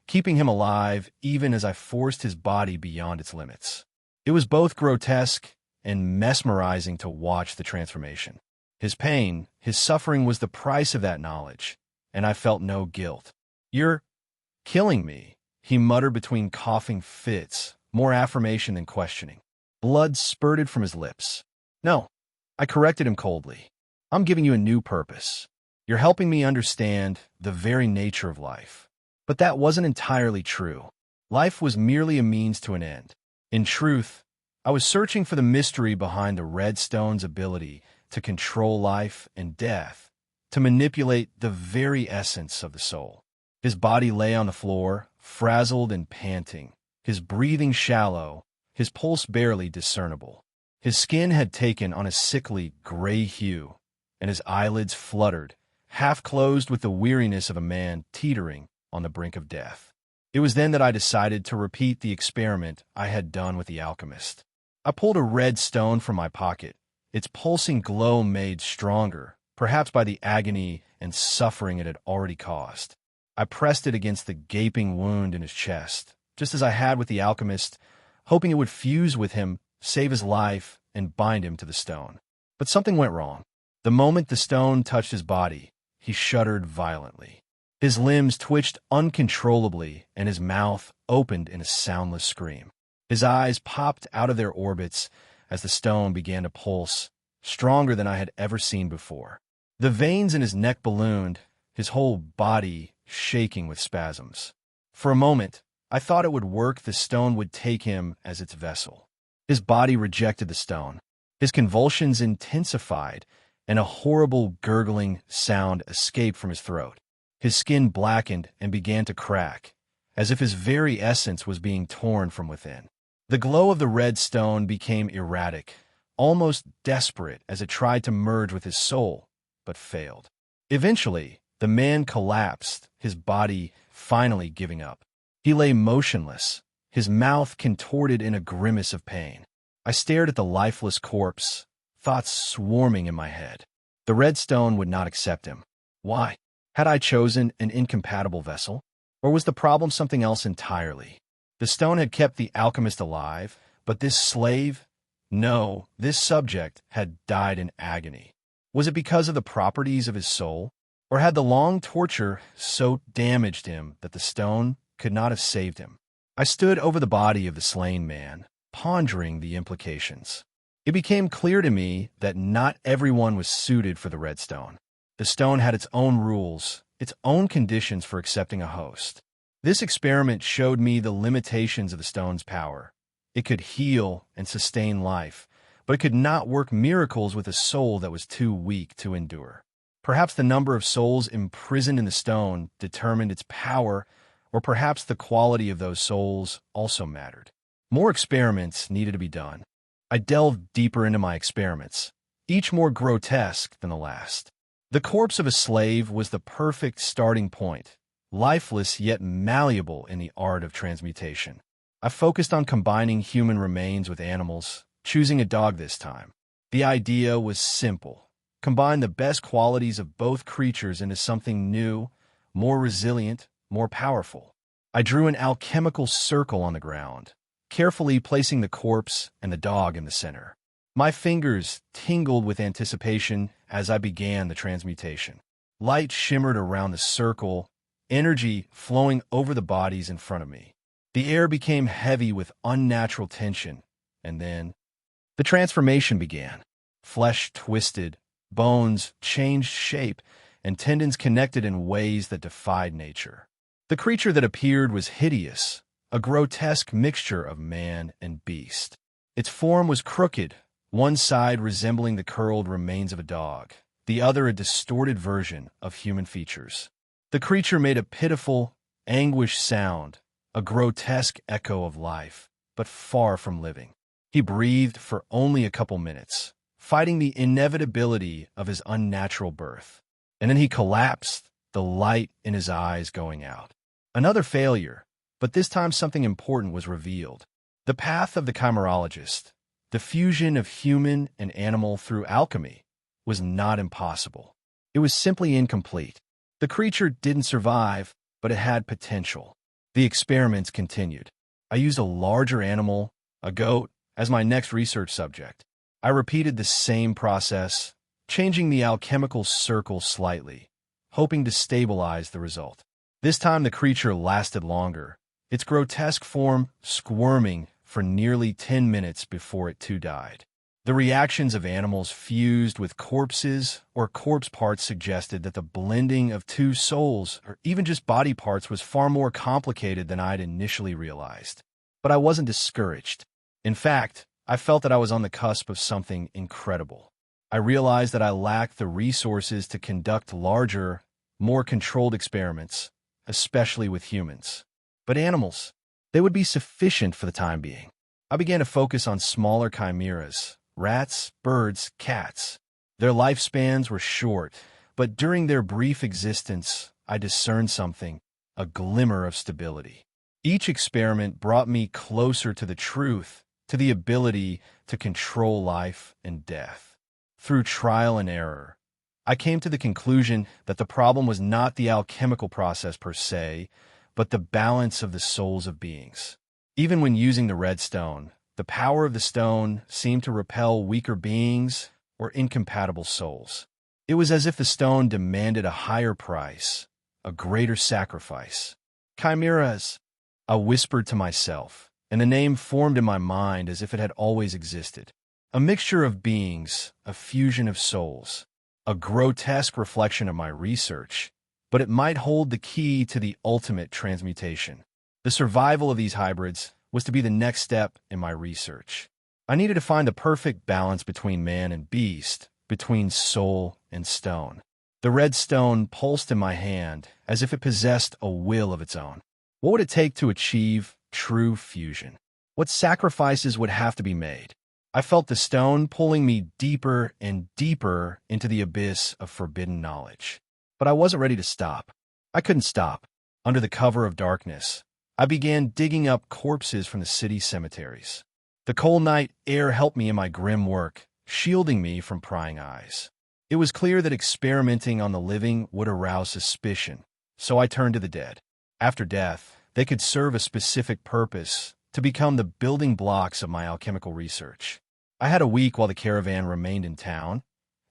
keeping him alive even as I forced his body beyond its limits. It was both grotesque and mesmerizing to watch the transformation. His pain, his suffering was the price of that knowledge, and I felt no guilt. "You're killing me," he muttered between coughing fits, more affirmation than questioning. Blood spurted from his lips. "No," I corrected him coldly. "I'm giving you a new purpose. You're helping me understand the very nature of life." But that wasn't entirely true. Life was merely a means to an end. In truth, I was searching for the mystery behind the red stone's ability to control life and death, to manipulate the very essence of the soul. His body lay on the floor, frazzled and panting, his breathing shallow, his pulse barely discernible. His skin had taken on a sickly gray hue, and his eyelids fluttered, half closed with the weariness of a man teetering on the brink of death. It was then that I decided to repeat the experiment I had done with the alchemist. I pulled a red stone from my pocket, its pulsing glow made stronger, perhaps by the agony and suffering it had already caused. I pressed it against the gaping wound in his chest, just as I had with the alchemist, hoping it would fuse with him, save his life, and bind him to the stone. But something went wrong. The moment the stone touched his body, he shuddered violently. His limbs twitched uncontrollably, and his mouth opened in a soundless scream. His eyes popped out of their orbits as the stone began to pulse, stronger than I had ever seen before. The veins in his neck ballooned, his whole body shaking with spasms. For a moment, I thought it would work. The stone would take him as its vessel. His body rejected the stone. His convulsions intensified, and a horrible gurgling sound escaped from his throat. His skin blackened and began to crack, as if his very essence was being torn from within. The glow of the red stone became erratic, almost desperate as it tried to merge with his soul, but failed. Eventually, the man collapsed, his body finally giving up. He lay motionless, his mouth contorted in a grimace of pain. I stared at the lifeless corpse, thoughts swarming in my head. The red stone would not accept him. Why? Had I chosen an incompatible vessel? Or was the problem something else entirely? The stone had kept the alchemist alive, but this slave? No, this subject had died in agony. Was it because of the properties of his soul? Or had the long torture so damaged him that the stone could not have saved him? I stood over the body of the slain man, pondering the implications. It became clear to me that not everyone was suited for the red stone. The stone had its own rules, its own conditions for accepting a host. This experiment showed me the limitations of the stone's power. It could heal and sustain life, but it could not work miracles with a soul that was too weak to endure. Perhaps the number of souls imprisoned in the stone determined its power, or perhaps the quality of those souls also mattered. More experiments needed to be done. I delved deeper into my experiments, each more grotesque than the last. The corpse of a slave was the perfect starting point, lifeless yet malleable in the art of transmutation. I focused on combining human remains with animals, choosing a dog this time. The idea was simple. Combine the best qualities of both creatures into something new, more resilient, more powerful. I drew an alchemical circle on the ground, carefully placing the corpse and the dog in the center. My fingers tingled with anticipation as I began the transmutation. Light shimmered around the circle, energy flowing over the bodies in front of me. The air became heavy with unnatural tension, and then the transformation began. Flesh twisted, bones changed shape, and tendons connected in ways that defied nature. The creature that appeared was hideous, a grotesque mixture of man and beast. Its form was crooked, one side resembling the curled remains of a dog, the other a distorted version of human features. The creature made a pitiful, anguished sound, a grotesque echo of life, but far from living. He breathed for only a couple minutes, fighting the inevitability of his unnatural birth. And then he collapsed, the light in his eyes going out. Another failure, but this time something important was revealed. The path of the chimerologist, the fusion of human and animal through alchemy, was not impossible. It was simply incomplete. The creature didn't survive, but it had potential. The experiments continued. I used a larger animal, a goat, as my next research subject. I repeated the same process, changing the alchemical circle slightly, hoping to stabilize the result. This time the creature lasted longer, its grotesque form squirming for nearly 10 minutes before it too died. The reactions of animals fused with corpses or corpse parts suggested that the blending of two souls, or even just body parts, was far more complicated than I'd initially realized. But I wasn't discouraged. In fact, I felt that I was on the cusp of something incredible. I realized that I lacked the resources to conduct larger, more controlled experiments, especially with humans. But animals, they would be sufficient for the time being. I began to focus on smaller chimeras, rats, birds, cats. Their lifespans were short, but during their brief existence, I discerned something, a glimmer of stability. Each experiment brought me closer to the truth, to the ability to control life and death. Through trial and error, I came to the conclusion that the problem was not the alchemical process per se, but the balance of the souls of beings. Even when using the red stone, the power of the stone seemed to repel weaker beings or incompatible souls. It was as if the stone demanded a higher price, a greater sacrifice. Chimeras, I whispered to myself, and the name formed in my mind as if it had always existed. A mixture of beings, a fusion of souls, a grotesque reflection of my research, but it might hold the key to the ultimate transmutation. The survival of these hybrids was to be the next step in my research. I needed to find the perfect balance between man and beast, between soul and stone. The red stone pulsed in my hand as if it possessed a will of its own. What would it take to achieve true fusion? What sacrifices would have to be made? I felt the stone pulling me deeper and deeper into the abyss of forbidden knowledge. But I wasn't ready to stop. I couldn't stop. Under the cover of darkness, I began digging up corpses from the city cemeteries. The cold night air helped me in my grim work, shielding me from prying eyes. It was clear that experimenting on the living would arouse suspicion, so I turned to the dead. After death, they could serve a specific purpose, to become the building blocks of my alchemical research. I had a week while the caravan remained in town,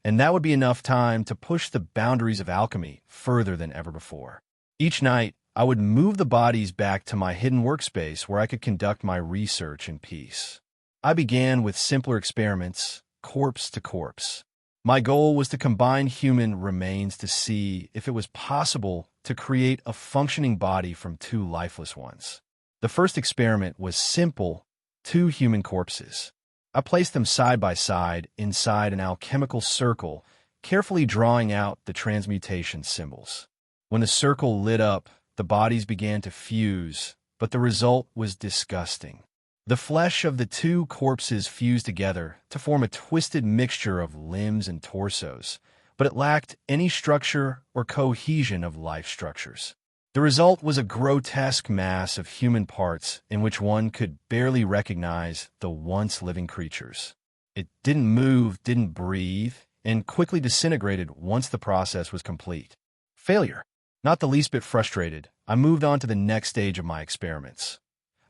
and that would be enough time to push the boundaries of alchemy further than ever before. Each night, I would move the bodies back to my hidden workspace where I could conduct my research in peace. I began with simpler experiments, corpse to corpse. My goal was to combine human remains to see if it was possible to create a functioning body from two lifeless ones. The first experiment was simple, 2 human corpses. I placed them side by side inside an alchemical circle, carefully drawing out the transmutation symbols. When the circle lit up, the bodies began to fuse, but the result was disgusting. The flesh of the 2 corpses fused together to form a twisted mixture of limbs and torsos, but it lacked any structure or cohesion of life structures. The result was a grotesque mass of human parts in which one could barely recognize the once living creatures. It didn't move, didn't breathe, and quickly disintegrated once the process was complete. Failure. Not the least bit frustrated, I moved on to the next stage of my experiments.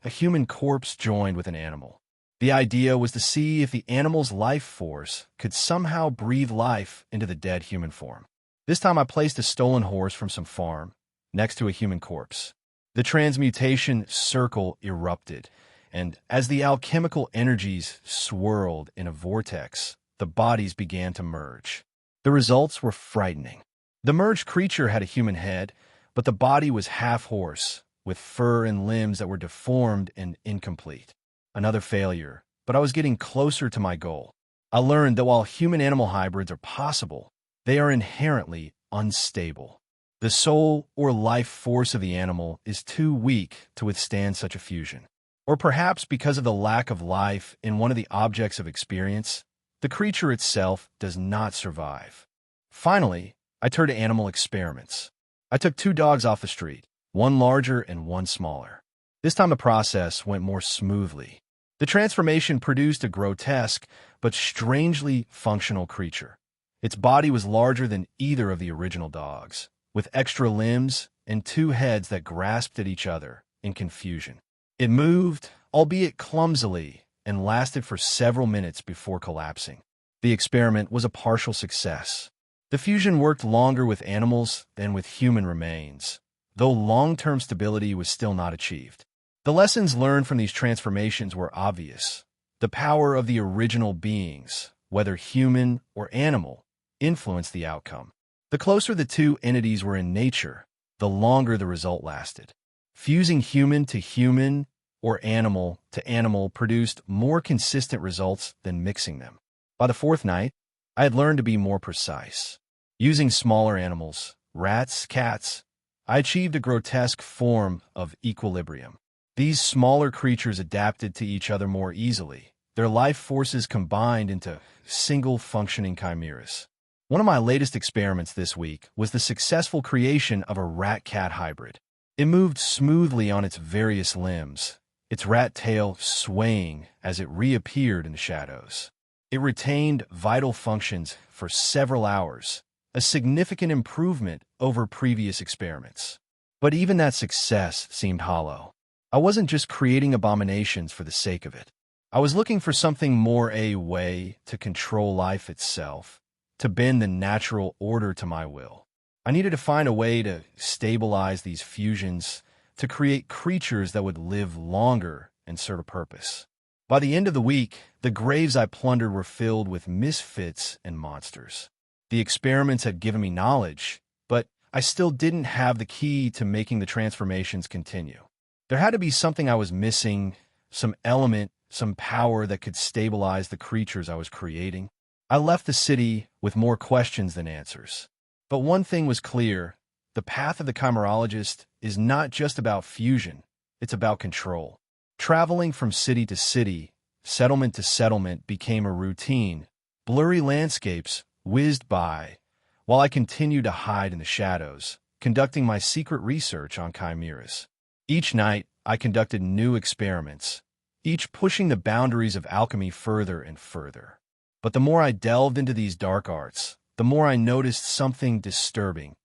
A human corpse joined with an animal. The idea was to see if the animal's life force could somehow breathe life into the dead human form. This time I placed a stolen horse from some farm, next to a human corpse. The transmutation circle erupted, and as the alchemical energies swirled in a vortex, the bodies began to merge. The results were frightening. The merged creature had a human head, but the body was half horse, with fur and limbs that were deformed and incomplete. Another failure, but I was getting closer to my goal. I learned that while human-animal hybrids are possible, they are inherently unstable. The soul or life force of the animal is too weak to withstand such a fusion. Or perhaps because of the lack of life in one of the objects of experience, the creature itself does not survive. Finally, I turned to animal experiments. I took 2 dogs off the street, one larger and one smaller. This time the process went more smoothly. The transformation produced a grotesque but strangely functional creature. Its body was larger than either of the original dogs, with extra limbs and 2 heads that grasped at each other in confusion. It moved, albeit clumsily, and lasted for several minutes before collapsing. The experiment was a partial success. The fusion worked longer with animals than with human remains, though long-term stability was still not achieved. The lessons learned from these transformations were obvious. The power of the original beings, whether human or animal, influenced the outcome. The closer the 2 entities were in nature, the longer the result lasted. Fusing human to human or animal to animal produced more consistent results than mixing them. By the 4th night, I had learned to be more precise. Using smaller animals, rats, cats, I achieved a grotesque form of equilibrium. These smaller creatures adapted to each other more easily. Their life forces combined into single functioning chimeras. One of my latest experiments this week was the successful creation of a rat-cat hybrid. It moved smoothly on its various limbs, its rat tail swaying as it reappeared in the shadows. It retained vital functions for several hours, a significant improvement over previous experiments. But even that success seemed hollow. I wasn't just creating abominations for the sake of it. I was looking for something more, a way to control life itself, to bend the natural order to my will. I needed to find a way to stabilize these fusions, to create creatures that would live longer and serve a purpose. By the end of the week, the graves I plundered were filled with misfits and monsters. The experiments had given me knowledge, but I still didn't have the key to making the transformations continue. There had to be something I was missing, some element, some power that could stabilize the creatures I was creating. I left the city with more questions than answers. But one thing was clear: the path of the chimerologist is not just about fusion, it's about control. Traveling from city to city, settlement to settlement became a routine. Blurry landscapes whizzed by, while I continued to hide in the shadows, conducting my secret research on chimeras. Each night, I conducted new experiments, each pushing the boundaries of alchemy further and further. But the more I delved into these dark arts, the more I noticed something disturbing.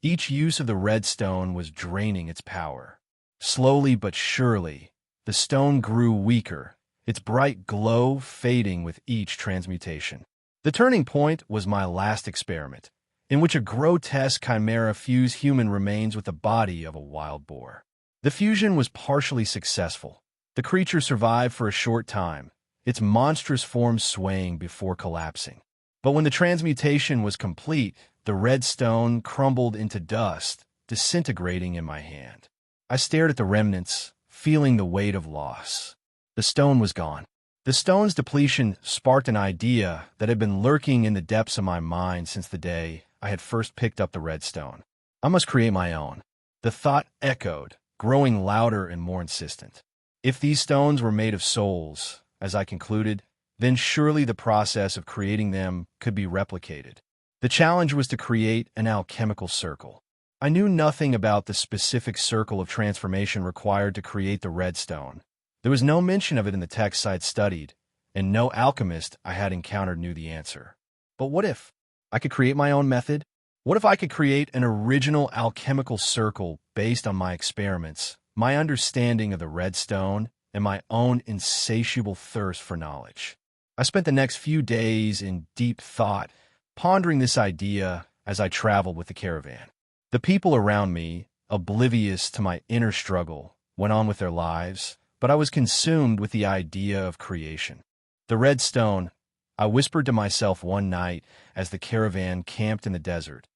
Each use of the red stone was draining its power. Slowly but surely, the stone grew weaker, its bright glow fading with each transmutation. The turning point was my last experiment, in which a grotesque chimera fused human remains with the body of a wild boar. The fusion was partially successful. The creature survived for a short time, its monstrous form swaying before collapsing. But when the transmutation was complete, the red stone crumbled into dust, disintegrating in my hand. I stared at the remnants, feeling the weight of loss. The stone was gone. The stone's depletion sparked an idea that had been lurking in the depths of my mind since the day I had first picked up the red stone. I must create my own. The thought echoed, growing louder and more insistent. If these stones were made of souls, as I concluded, then surely the process of creating them could be replicated. The challenge was to create an alchemical circle. I knew nothing about the specific circle of transformation required to create the red stone. There was no mention of it in the texts I'd studied, and no alchemist I had encountered knew the answer. But what if I could create my own method? What if I could create an original alchemical circle based on my experiments, my understanding of the red stone, and my own insatiable thirst for knowledge? I spent the next few days in deep thought, pondering this idea as I traveled with the caravan. The people around me, oblivious to my inner struggle, went on with their lives, but I was consumed with the idea of creation. The red stone, I whispered to myself one night as the caravan camped in the desert,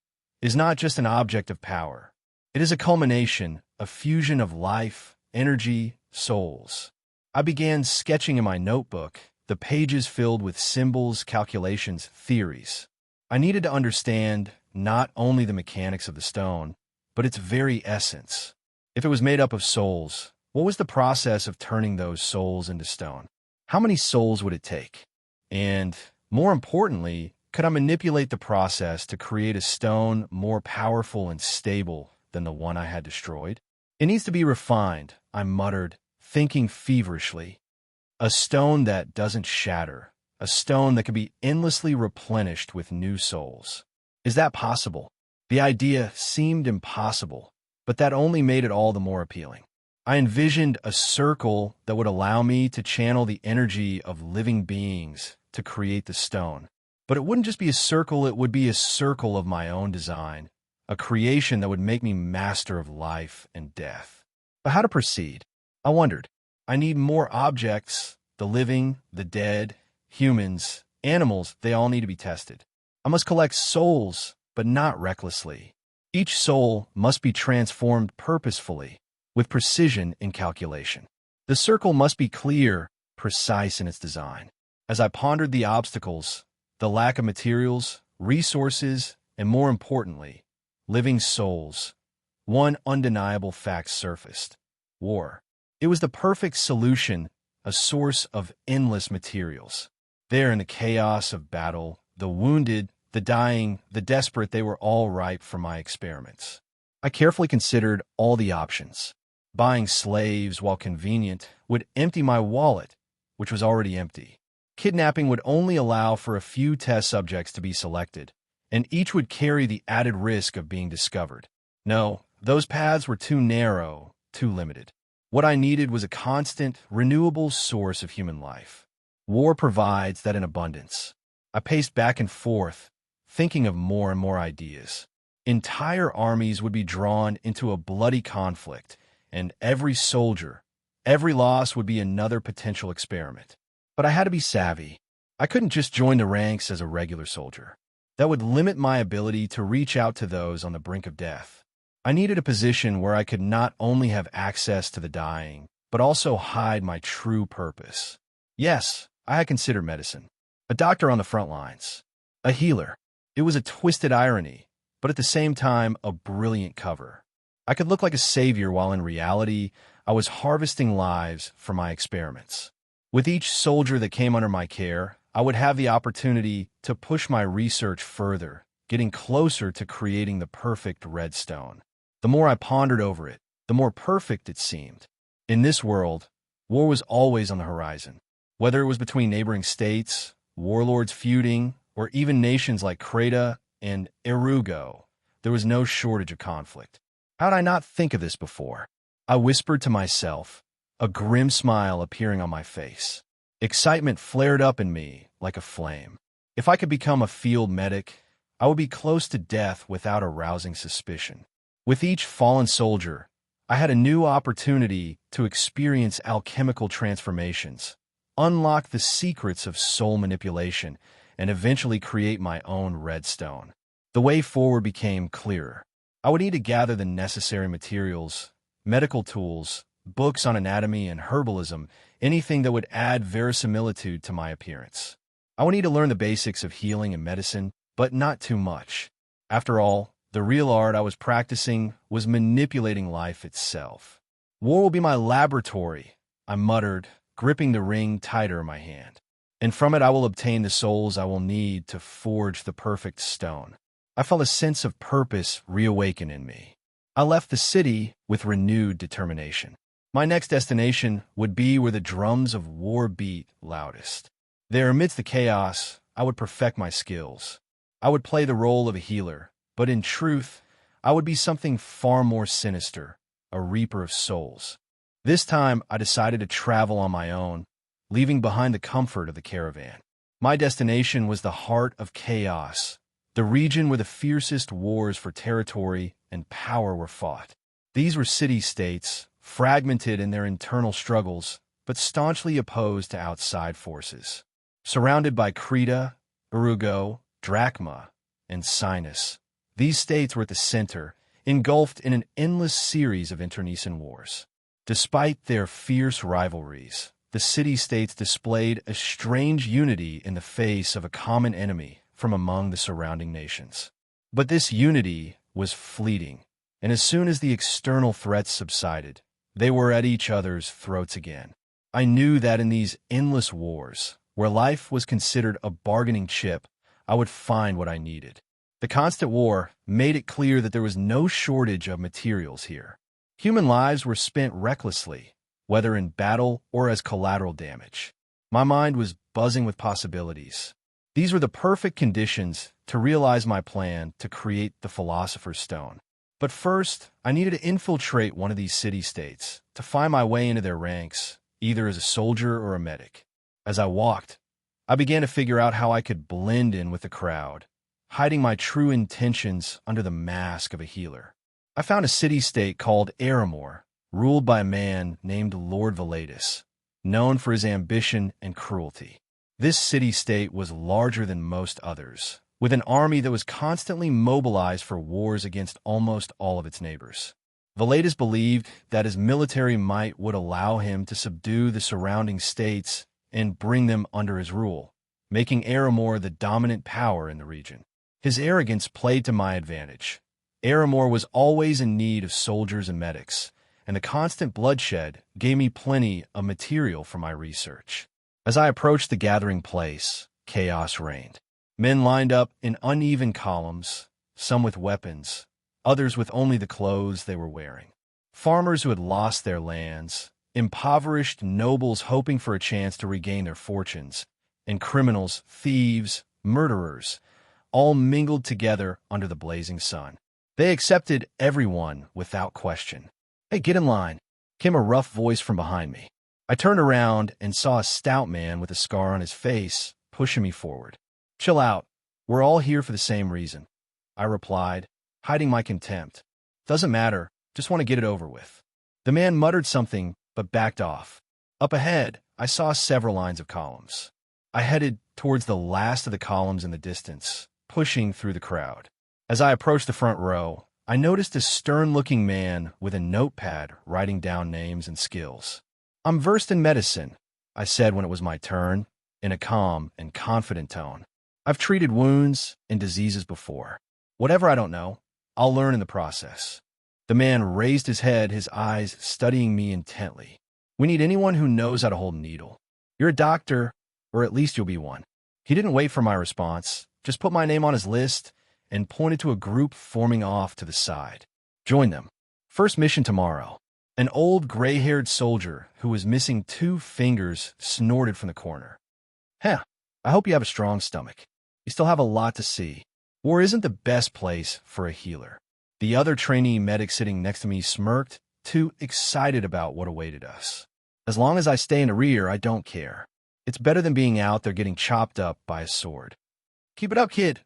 is not just an object of power. It is a culmination, a fusion of life, energy, souls. I began sketching in my notebook, the pages filled with symbols, calculations, theories. I needed to understand not only the mechanics of the stone, but its very essence. If it was made up of souls, what was the process of turning those souls into stone? How many souls would it take? And, more importantly, could I manipulate the process to create a stone more powerful and stable than the one I had destroyed? It needs to be refined, I muttered, thinking feverishly. A stone that doesn't shatter, a stone that can be endlessly replenished with new souls. Is that possible? The idea seemed impossible, but that only made it all the more appealing. I envisioned a circle that would allow me to channel the energy of living beings to create the stone. But it wouldn't just be a circle, it would be a circle of my own design, a creation that would make me master of life and death. But how to proceed? I wondered. I need more objects, the living, the dead, humans, animals, they all need to be tested. I must collect souls, but not recklessly. Each soul must be transformed purposefully, with precision in calculation. The circle must be clear, precise in its design. As I pondered the obstacles, the lack of materials, resources, and more importantly, living souls, one undeniable fact surfaced: war. It was the perfect solution, a source of endless materials. There in the chaos of battle, the wounded, the dying, the desperate, they were all ripe for my experiments. I carefully considered all the options. Buying slaves, while convenient, would empty my wallet, which was already empty. Kidnapping would only allow for a few test subjects to be selected, and each would carry the added risk of being discovered. No, those paths were too narrow, too limited. What I needed was a constant, renewable source of human life. War provides that in abundance. I paced back and forth, thinking of more and more ideas. Entire armies would be drawn into a bloody conflict, and every soldier, every loss would be another potential experiment. But I had to be savvy. I couldn't just join the ranks as a regular soldier. That would limit my ability to reach out to those on the brink of death. I needed a position where I could not only have access to the dying, but also hide my true purpose. Yes, I had considered medicine. A doctor on the front lines. A healer. It was a twisted irony, but at the same time, a brilliant cover. I could look like a savior while in reality, I was harvesting lives for my experiments. With each soldier that came under my care, I would have the opportunity to push my research further, getting closer to creating the perfect red stone. The more I pondered over it, the more perfect it seemed. In this world, war was always on the horizon. Whether it was between neighboring states, warlords feuding, or even nations like Creta and Erugo, there was no shortage of conflict. How did I not think of this before? I whispered to myself, a grim smile appearing on my face. Excitement flared up in me like a flame. If I could become a field medic, I would be close to death without arousing suspicion. With each fallen soldier, I had a new opportunity to experience alchemical transformations, unlock the secrets of soul manipulation, and eventually create my own red stone. The way forward became clearer. I would need to gather the necessary materials, medical tools, books on anatomy and herbalism, anything that would add verisimilitude to my appearance. I would need to learn the basics of healing and medicine, but not too much. After all, the real art I was practicing was manipulating life itself. War will be my laboratory, I muttered, gripping the ring tighter in my hand. And from it I will obtain the souls I will need to forge the perfect stone. I felt a sense of purpose reawaken in me. I left the city with renewed determination. My next destination would be where the drums of war beat loudest. There, amidst the chaos, I would perfect my skills. I would play the role of a healer, but in truth, I would be something far more sinister, a reaper of souls. This time, I decided to travel on my own, leaving behind the comfort of the caravan. My destination was the heart of chaos, the region where the fiercest wars for territory and power were fought. These were city-states, fragmented in their internal struggles, but staunchly opposed to outside forces. Surrounded by Creta, Urugo, Drachma, and Sinus, these states were at the center, engulfed in an endless series of internecine wars. Despite their fierce rivalries, the city-states displayed a strange unity in the face of a common enemy from among the surrounding nations. But this unity was fleeting, and as soon as the external threats subsided, they were at each other's throats again. I knew that in these endless wars, where life was considered a bargaining chip, I would find what I needed. The constant war made it clear that there was no shortage of materials here. Human lives were spent recklessly, whether in battle or as collateral damage. My mind was buzzing with possibilities. These were the perfect conditions to realize my plan to create the Philosopher's Stone. But first, I needed to infiltrate one of these city-states to find my way into their ranks, either as a soldier or a medic. As I walked, I began to figure out how I could blend in with the crowd, hiding my true intentions under the mask of a healer. I found a city-state called Aramor, ruled by a man named Lord Valatus, known for his ambition and cruelty. This city-state was larger than most others, with an army that was constantly mobilized for wars against almost all of its neighbors. Valatus believed that his military might would allow him to subdue the surrounding states and bring them under his rule, making Aramor the dominant power in the region. His arrogance played to my advantage. Aramor was always in need of soldiers and medics, and the constant bloodshed gave me plenty of material for my research. As I approached the gathering place, chaos reigned. Men lined up in uneven columns, some with weapons, others with only the clothes they were wearing. Farmers who had lost their lands, impoverished nobles hoping for a chance to regain their fortunes, and criminals, thieves, murderers, all mingled together under the blazing sun. They accepted everyone without question. "Hey, get in line," came a rough voice from behind me. I turned around and saw a stout man with a scar on his face pushing me forward. "Chill out. We're all here for the same reason," I replied, hiding my contempt. "Doesn't matter. Just want to get it over with." The man muttered something, but backed off. Up ahead, I saw several lines of columns. I headed towards the last of the columns in the distance, pushing through the crowd. As I approached the front row, I noticed a stern-looking man with a notepad writing down names and skills. "I'm versed in medicine," I said when it was my turn, in a calm and confident tone. "I've treated wounds and diseases before. Whatever I don't know, I'll learn in the process." The man raised his head, his eyes studying me intently. "We need anyone who knows how to hold a needle. You're a doctor, or at least you'll be one." He didn't wait for my response, just put my name on his list and pointed to a group forming off to the side. "Join them. First mission tomorrow." An old gray-haired soldier who was missing 2 fingers snorted from the corner. "Heh, I hope you have a strong stomach. You still have a lot to see. War isn't the best place for a healer." The other trainee medic sitting next to me smirked, too excited about what awaited us. "As long as I stay in the rear, I don't care. It's better than being out there getting chopped up by a sword." "Keep it up, kid,"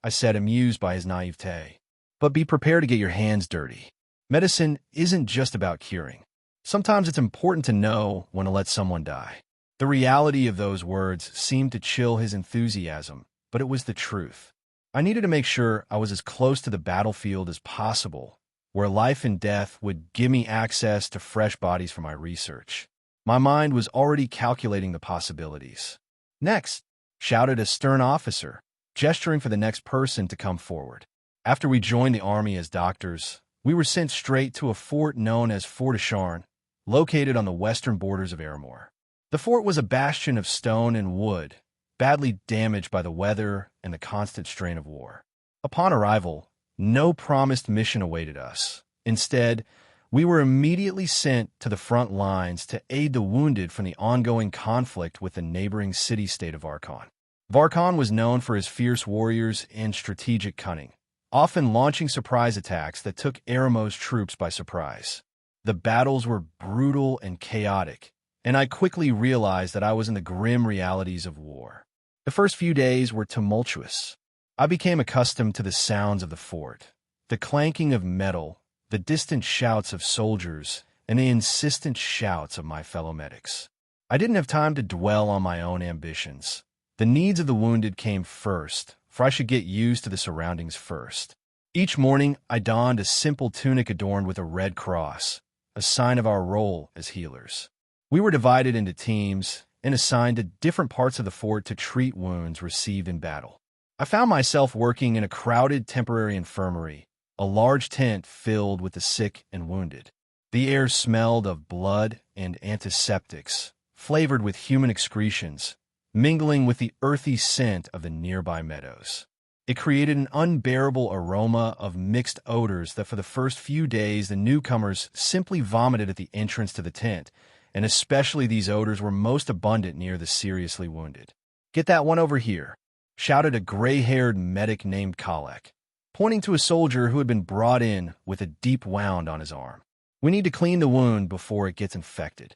I said, amused by his naivete. "But be prepared to get your hands dirty. Medicine isn't just about curing. Sometimes it's important to know when to let someone die." The reality of those words seemed to chill his enthusiasm, but it was the truth. I needed to make sure I was as close to the battlefield as possible, where life and death would give me access to fresh bodies for my research. My mind was already calculating the possibilities. "Next," shouted a stern officer, gesturing for the next person to come forward. After we joined the army as doctors, we were sent straight to a fort known as Fort Acharn, located on the western borders of Aramor. The fort was a bastion of stone and wood, badly damaged by the weather and the constant strain of war. Upon arrival, no promised mission awaited us. Instead, we were immediately sent to the front lines to aid the wounded from the ongoing conflict with the neighboring city-state of Varkon. Varkon was known for his fierce warriors and strategic cunning, often launching surprise attacks that took Aramo's troops by surprise. The battles were brutal and chaotic, and I quickly realized that I was in the grim realities of war. The first few days were tumultuous. I became accustomed to the sounds of the fort, the clanking of metal, the distant shouts of soldiers, and the insistent shouts of my fellow medics. I didn't have time to dwell on my own ambitions. The needs of the wounded came first, for I should get used to the surroundings first. Each morning, I donned a simple tunic adorned with a red cross, a sign of our role as healers. We were divided into teams and assigned to different parts of the fort to treat wounds received in battle. I found myself working in a crowded temporary infirmary, a large tent filled with the sick and wounded. The air smelled of blood and antiseptics, flavored with human excretions, mingling with the earthy scent of the nearby meadows. It created an unbearable aroma of mixed odors that for the first few days the newcomers simply vomited at the entrance to the tent, and especially these odors were most abundant near the seriously wounded. "Get that one over here," shouted a gray-haired medic named Kalek, pointing to a soldier who had been brought in with a deep wound on his arm. "We need to clean the wound before it gets infected."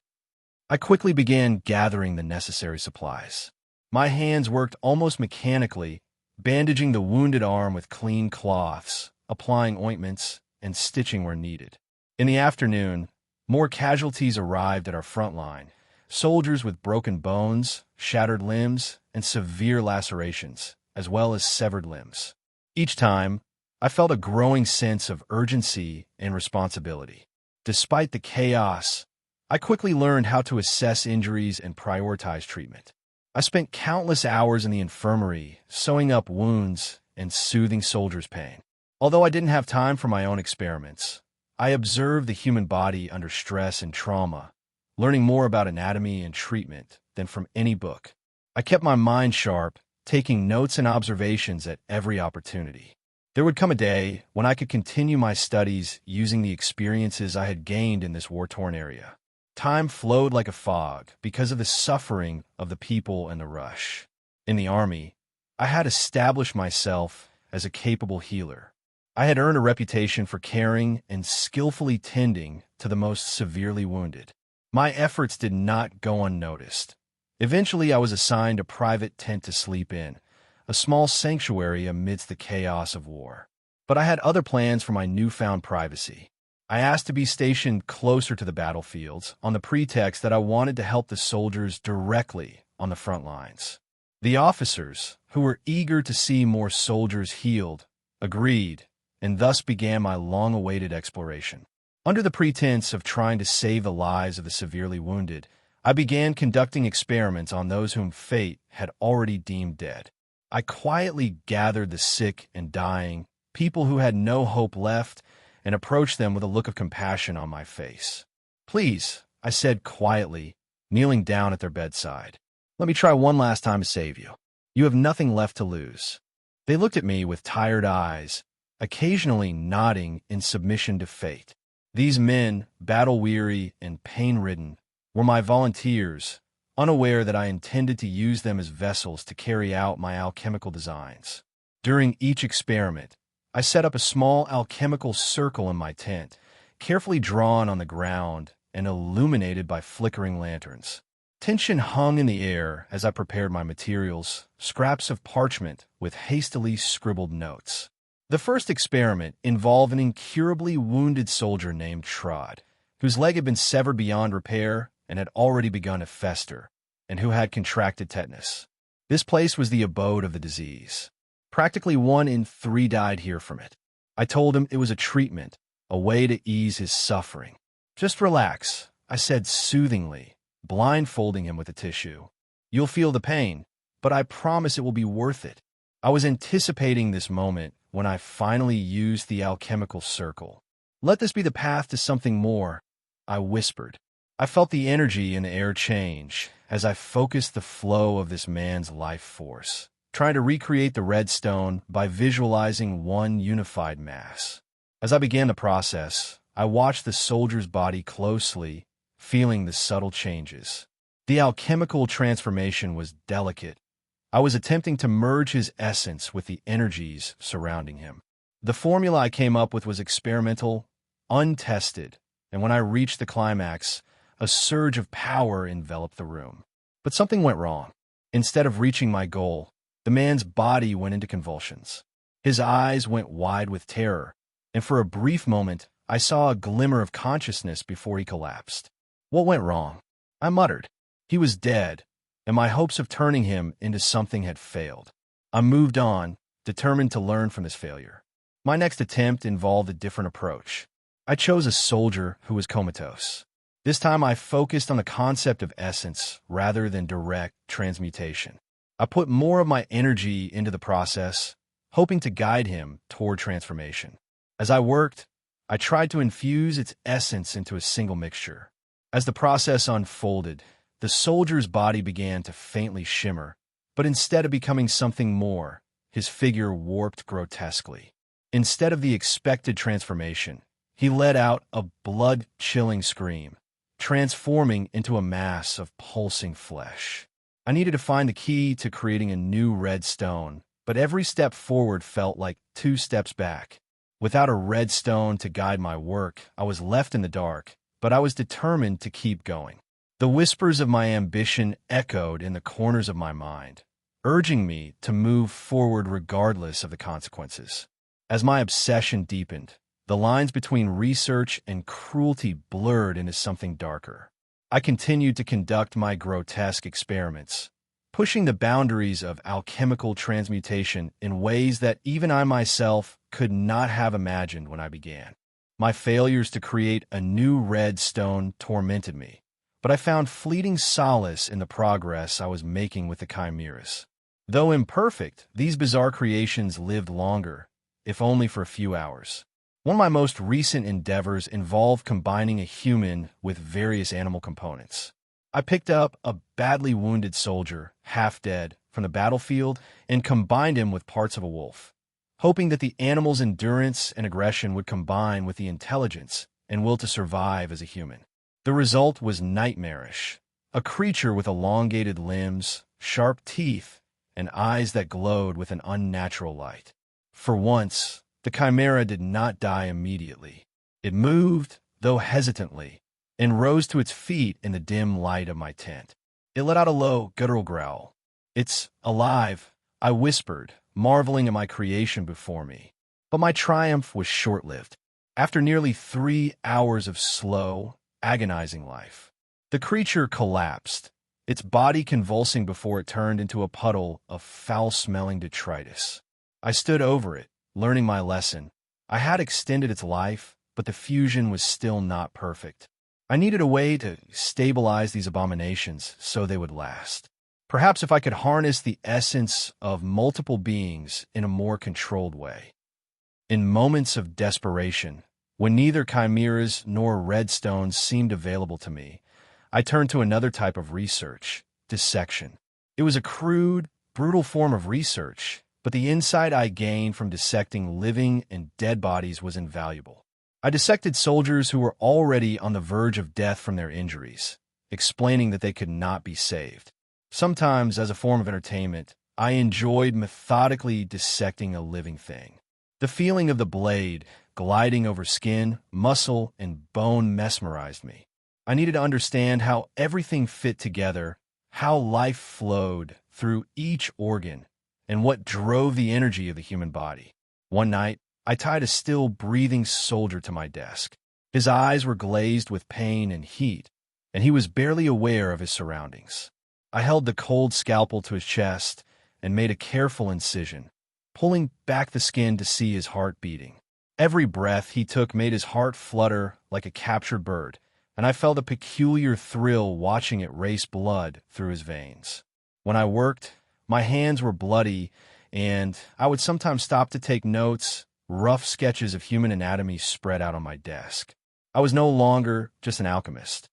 I quickly began gathering the necessary supplies. My hands worked almost mechanically, bandaging the wounded arm with clean cloths, applying ointments, and stitching where needed. In the afternoon, more casualties arrived at our front line, soldiers with broken bones, shattered limbs, and severe lacerations, as well as severed limbs. Each time, I felt a growing sense of urgency and responsibility. Despite the chaos, I quickly learned how to assess injuries and prioritize treatment. I spent countless hours in the infirmary, sewing up wounds and soothing soldiers' pain. Although I didn't have time for my own experiments, I observed the human body under stress and trauma, learning more about anatomy and treatment than from any book. I kept my mind sharp, taking notes and observations at every opportunity. There would come a day when I could continue my studies using the experiences I had gained in this war-torn area. Time flowed like a fog because of the suffering of the people and the rush. In the army, I had established myself as a capable healer. I had earned a reputation for caring and skillfully tending to the most severely wounded. My efforts did not go unnoticed. Eventually, I was assigned a private tent to sleep in, a small sanctuary amidst the chaos of war. But I had other plans for my newfound privacy. I asked to be stationed closer to the battlefields on the pretext that I wanted to help the soldiers directly on the front lines. The officers, who were eager to see more soldiers healed, agreed, and thus began my long-awaited exploration. Under the pretense of trying to save the lives of the severely wounded, I began conducting experiments on those whom fate had already deemed dead. I quietly gathered the sick and dying, people who had no hope left, and approached them with a look of compassion on my face. "Please," I said quietly, kneeling down at their bedside, "let me try one last time to save you. You have nothing left to lose." They looked at me with tired eyes, occasionally nodding in submission to fate. These men, battle-weary and pain-ridden, were my volunteers, unaware that I intended to use them as vessels to carry out my alchemical designs. During each experiment, I set up a small alchemical circle in my tent, carefully drawn on the ground and illuminated by flickering lanterns. Tension hung in the air as I prepared my materials, scraps of parchment with hastily scribbled notes. The first experiment involved an incurably wounded soldier named Trod, whose leg had been severed beyond repair and had already begun to fester, and who had contracted tetanus. This place was the abode of the disease. Practically 1 in 3 died here from it. I told him it was a treatment, a way to ease his suffering. "Just relax," I said soothingly, blindfolding him with the tissue. "You'll feel the pain, but I promise it will be worth it." I was anticipating this moment when I finally used the alchemical circle. "Let this be the path to something more," I whispered. I felt the energy in the air change as I focused the flow of this man's life force, trying to recreate the redstone by visualizing one unified mass. As I began the process, I watched the soldier's body closely, feeling the subtle changes. The alchemical transformation was delicate. I was attempting to merge his essence with the energies surrounding him. The formula I came up with was experimental, untested, and when I reached the climax, a surge of power enveloped the room. But something went wrong. Instead of reaching my goal, the man's body went into convulsions. His eyes went wide with terror, and for a brief moment, I saw a glimmer of consciousness before he collapsed. What went wrong? I muttered. He was dead, and my hopes of turning him into something had failed. I moved on, determined to learn from his failure. My next attempt involved a different approach. I chose a soldier who was comatose. This time I focused on the concept of essence rather than direct transmutation. I put more of my energy into the process, hoping to guide him toward transformation. As I worked, I tried to infuse its essence into a single mixture. As the process unfolded, the soldier's body began to faintly shimmer, but instead of becoming something more, his figure warped grotesquely. Instead of the expected transformation, he let out a blood-chilling scream, transforming into a mass of pulsing flesh. I needed to find the key to creating a new red stone, but every step forward felt like 2 steps back. Without a red stone to guide my work, I was left in the dark, but I was determined to keep going. The whispers of my ambition echoed in the corners of my mind, urging me to move forward regardless of the consequences. As my obsession deepened, the lines between research and cruelty blurred into something darker. I continued to conduct my grotesque experiments, pushing the boundaries of alchemical transmutation in ways that even I myself could not have imagined when I began. My failures to create a new red stone tormented me, but I found fleeting solace in the progress I was making with the chimeras. Though imperfect, these bizarre creations lived longer, if only for a few hours. One of my most recent endeavors involved combining a human with various animal components. I picked up a badly wounded soldier, half dead, from the battlefield and combined him with parts of a wolf, hoping that the animal's endurance and aggression would combine with the intelligence and will to survive as a human. The result was nightmarish, a creature with elongated limbs, sharp teeth, and eyes that glowed with an unnatural light. For once, the chimera did not die immediately. It moved, though hesitantly, and rose to its feet in the dim light of my tent. It let out a low, guttural growl. "It's alive," I whispered, marveling at my creation before me. But my triumph was short-lived. After nearly 3 hours of slow, agonizing life, the creature collapsed, its body convulsing before it turned into a puddle of foul-smelling detritus. I stood over it, learning my lesson. I had extended its life, but the fusion was still not perfect. I needed a way to stabilize these abominations so they would last. Perhaps if I could harness the essence of multiple beings in a more controlled way. In moments of desperation, when neither chimeras nor redstones seemed available to me, I turned to another type of research, dissection. It was a crude, brutal form of research, but the insight I gained from dissecting living and dead bodies was invaluable. I dissected soldiers who were already on the verge of death from their injuries, explaining that they could not be saved. Sometimes, as a form of entertainment, I enjoyed methodically dissecting a living thing. The feeling of the blade gliding over skin, muscle, and bone mesmerized me. I needed to understand how everything fit together, how life flowed through each organ, and what drove the energy of the human body. One night, I tied a still breathing soldier to my desk. His eyes were glazed with pain and heat, and he was barely aware of his surroundings. I held the cold scalpel to his chest and made a careful incision, pulling back the skin to see his heart beating. Every breath he took made his heart flutter like a captured bird, and I felt a peculiar thrill watching it race blood through his veins. When I worked, my hands were bloody, and I would sometimes stop to take notes, rough sketches of human anatomy spread out on my desk. I was no longer just an alchemist.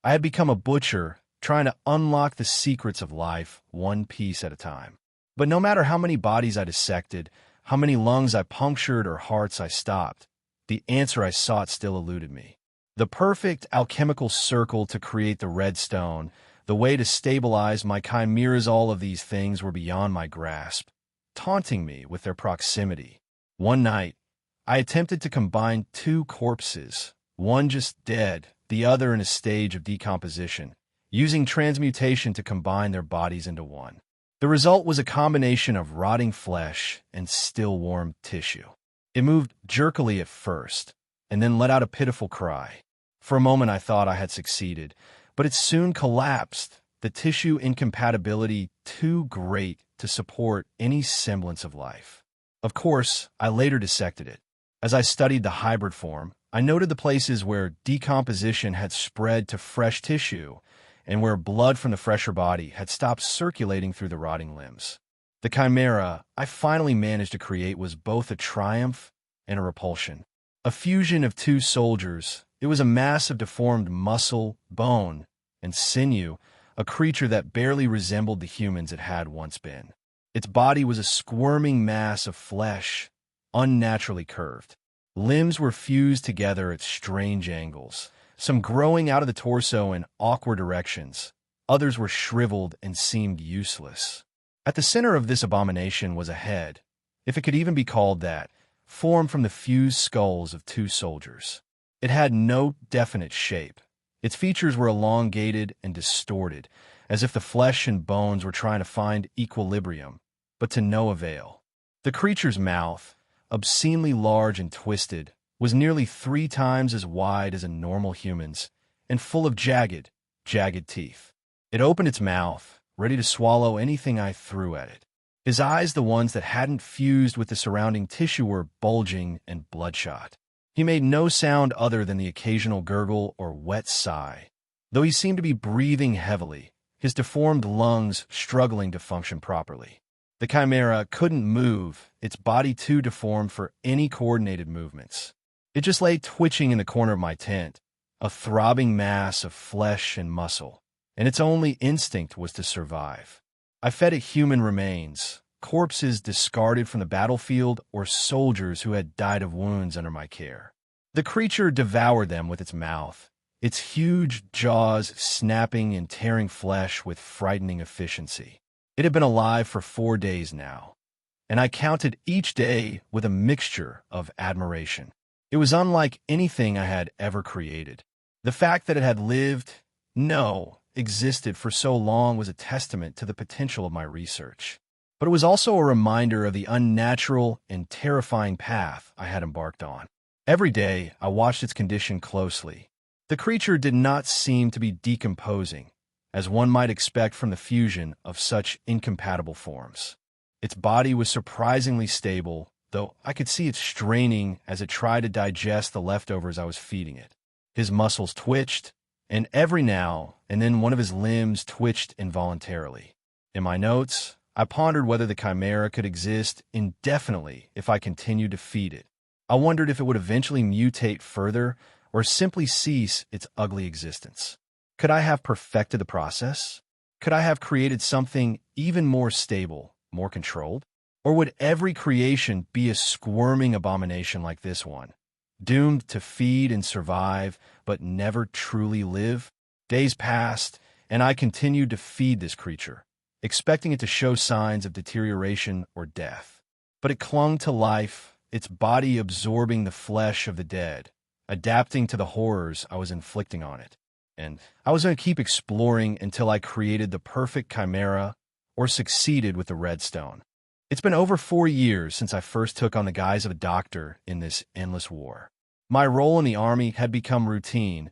I had become a butcher, trying to unlock the secrets of life one piece at a time. But no matter how many bodies I dissected, how many lungs I punctured or hearts I stopped, the answer I sought still eluded me. The perfect alchemical circle to create the red stone, the way to stabilize my chimeras, all of these things were beyond my grasp, taunting me with their proximity. One night, I attempted to combine 2 corpses, one just dead, the other in a stage of decomposition, using transmutation to combine their bodies into one. The result was a combination of rotting flesh and still warm tissue. It moved jerkily at first, and then let out a pitiful cry. For a moment I thought I had succeeded, but it soon collapsed, the tissue incompatibility too great to support any semblance of life. Of course, I later dissected it. As I studied the hybrid form, I noted the places where decomposition had spread to fresh tissue and where blood from the fresher body had stopped circulating through the rotting limbs. The chimera I finally managed to create was both a triumph and a repulsion. A fusion of two soldiers, it was a mass of deformed muscle, bone, and sinew, a creature that barely resembled the humans it had once been. Its body was a squirming mass of flesh, unnaturally curved. Limbs were fused together at strange angles, some growing out of the torso in awkward directions. Others were shriveled and seemed useless. At the center of this abomination was a head, if it could even be called that, formed from the fused skulls of two soldiers. It had no definite shape. Its features were elongated and distorted, as if the flesh and bones were trying to find equilibrium, but to no avail. The creature's mouth, obscenely large and twisted, was nearly 3 times as wide as a normal human's, and full of jagged teeth. It opened its mouth, ready to swallow anything I threw at it. His eyes, the ones that hadn't fused with the surrounding tissue, were bulging and bloodshot. He made no sound other than the occasional gurgle or wet sigh, though he seemed to be breathing heavily, his deformed lungs struggling to function properly. The chimera couldn't move, its body too deformed for any coordinated movements. It just lay twitching in the corner of my tent, a throbbing mass of flesh and muscle, and its only instinct was to survive. I fed it human remains, corpses discarded from the battlefield or soldiers who had died of wounds under my care. The creature devoured them with its mouth, its huge jaws snapping and tearing flesh with frightening efficiency. It had been alive for 4 days now, and I counted each day with a mixture of admiration. It was unlike anything I had ever created. The fact that it had existed for so long was a testament to the potential of my research. But it was also a reminder of the unnatural and terrifying path I had embarked on. Every day, I watched its condition closely. The creature did not seem to be decomposing, as one might expect from the fusion of such incompatible forms. Its body was surprisingly stable, though I could see it straining as it tried to digest the leftovers I was feeding it. His muscles twitched, and every now and then one of his limbs twitched involuntarily. In my notes, I pondered whether the chimera could exist indefinitely if I continued to feed it. I wondered if it would eventually mutate further or simply cease its ugly existence. Could I have perfected the process? Could I have created something even more stable, more controlled? Or would every creation be a squirming abomination like this one, doomed to feed and survive, but never truly live? Days passed, and I continued to feed this creature, expecting it to show signs of deterioration or death. But it clung to life, its body absorbing the flesh of the dead, adapting to the horrors I was inflicting on it. And I was going to keep exploring until I created the perfect chimera or succeeded with the redstone. It's been over 4 years since I first took on the guise of a doctor in this endless war. My role in the army had become routine,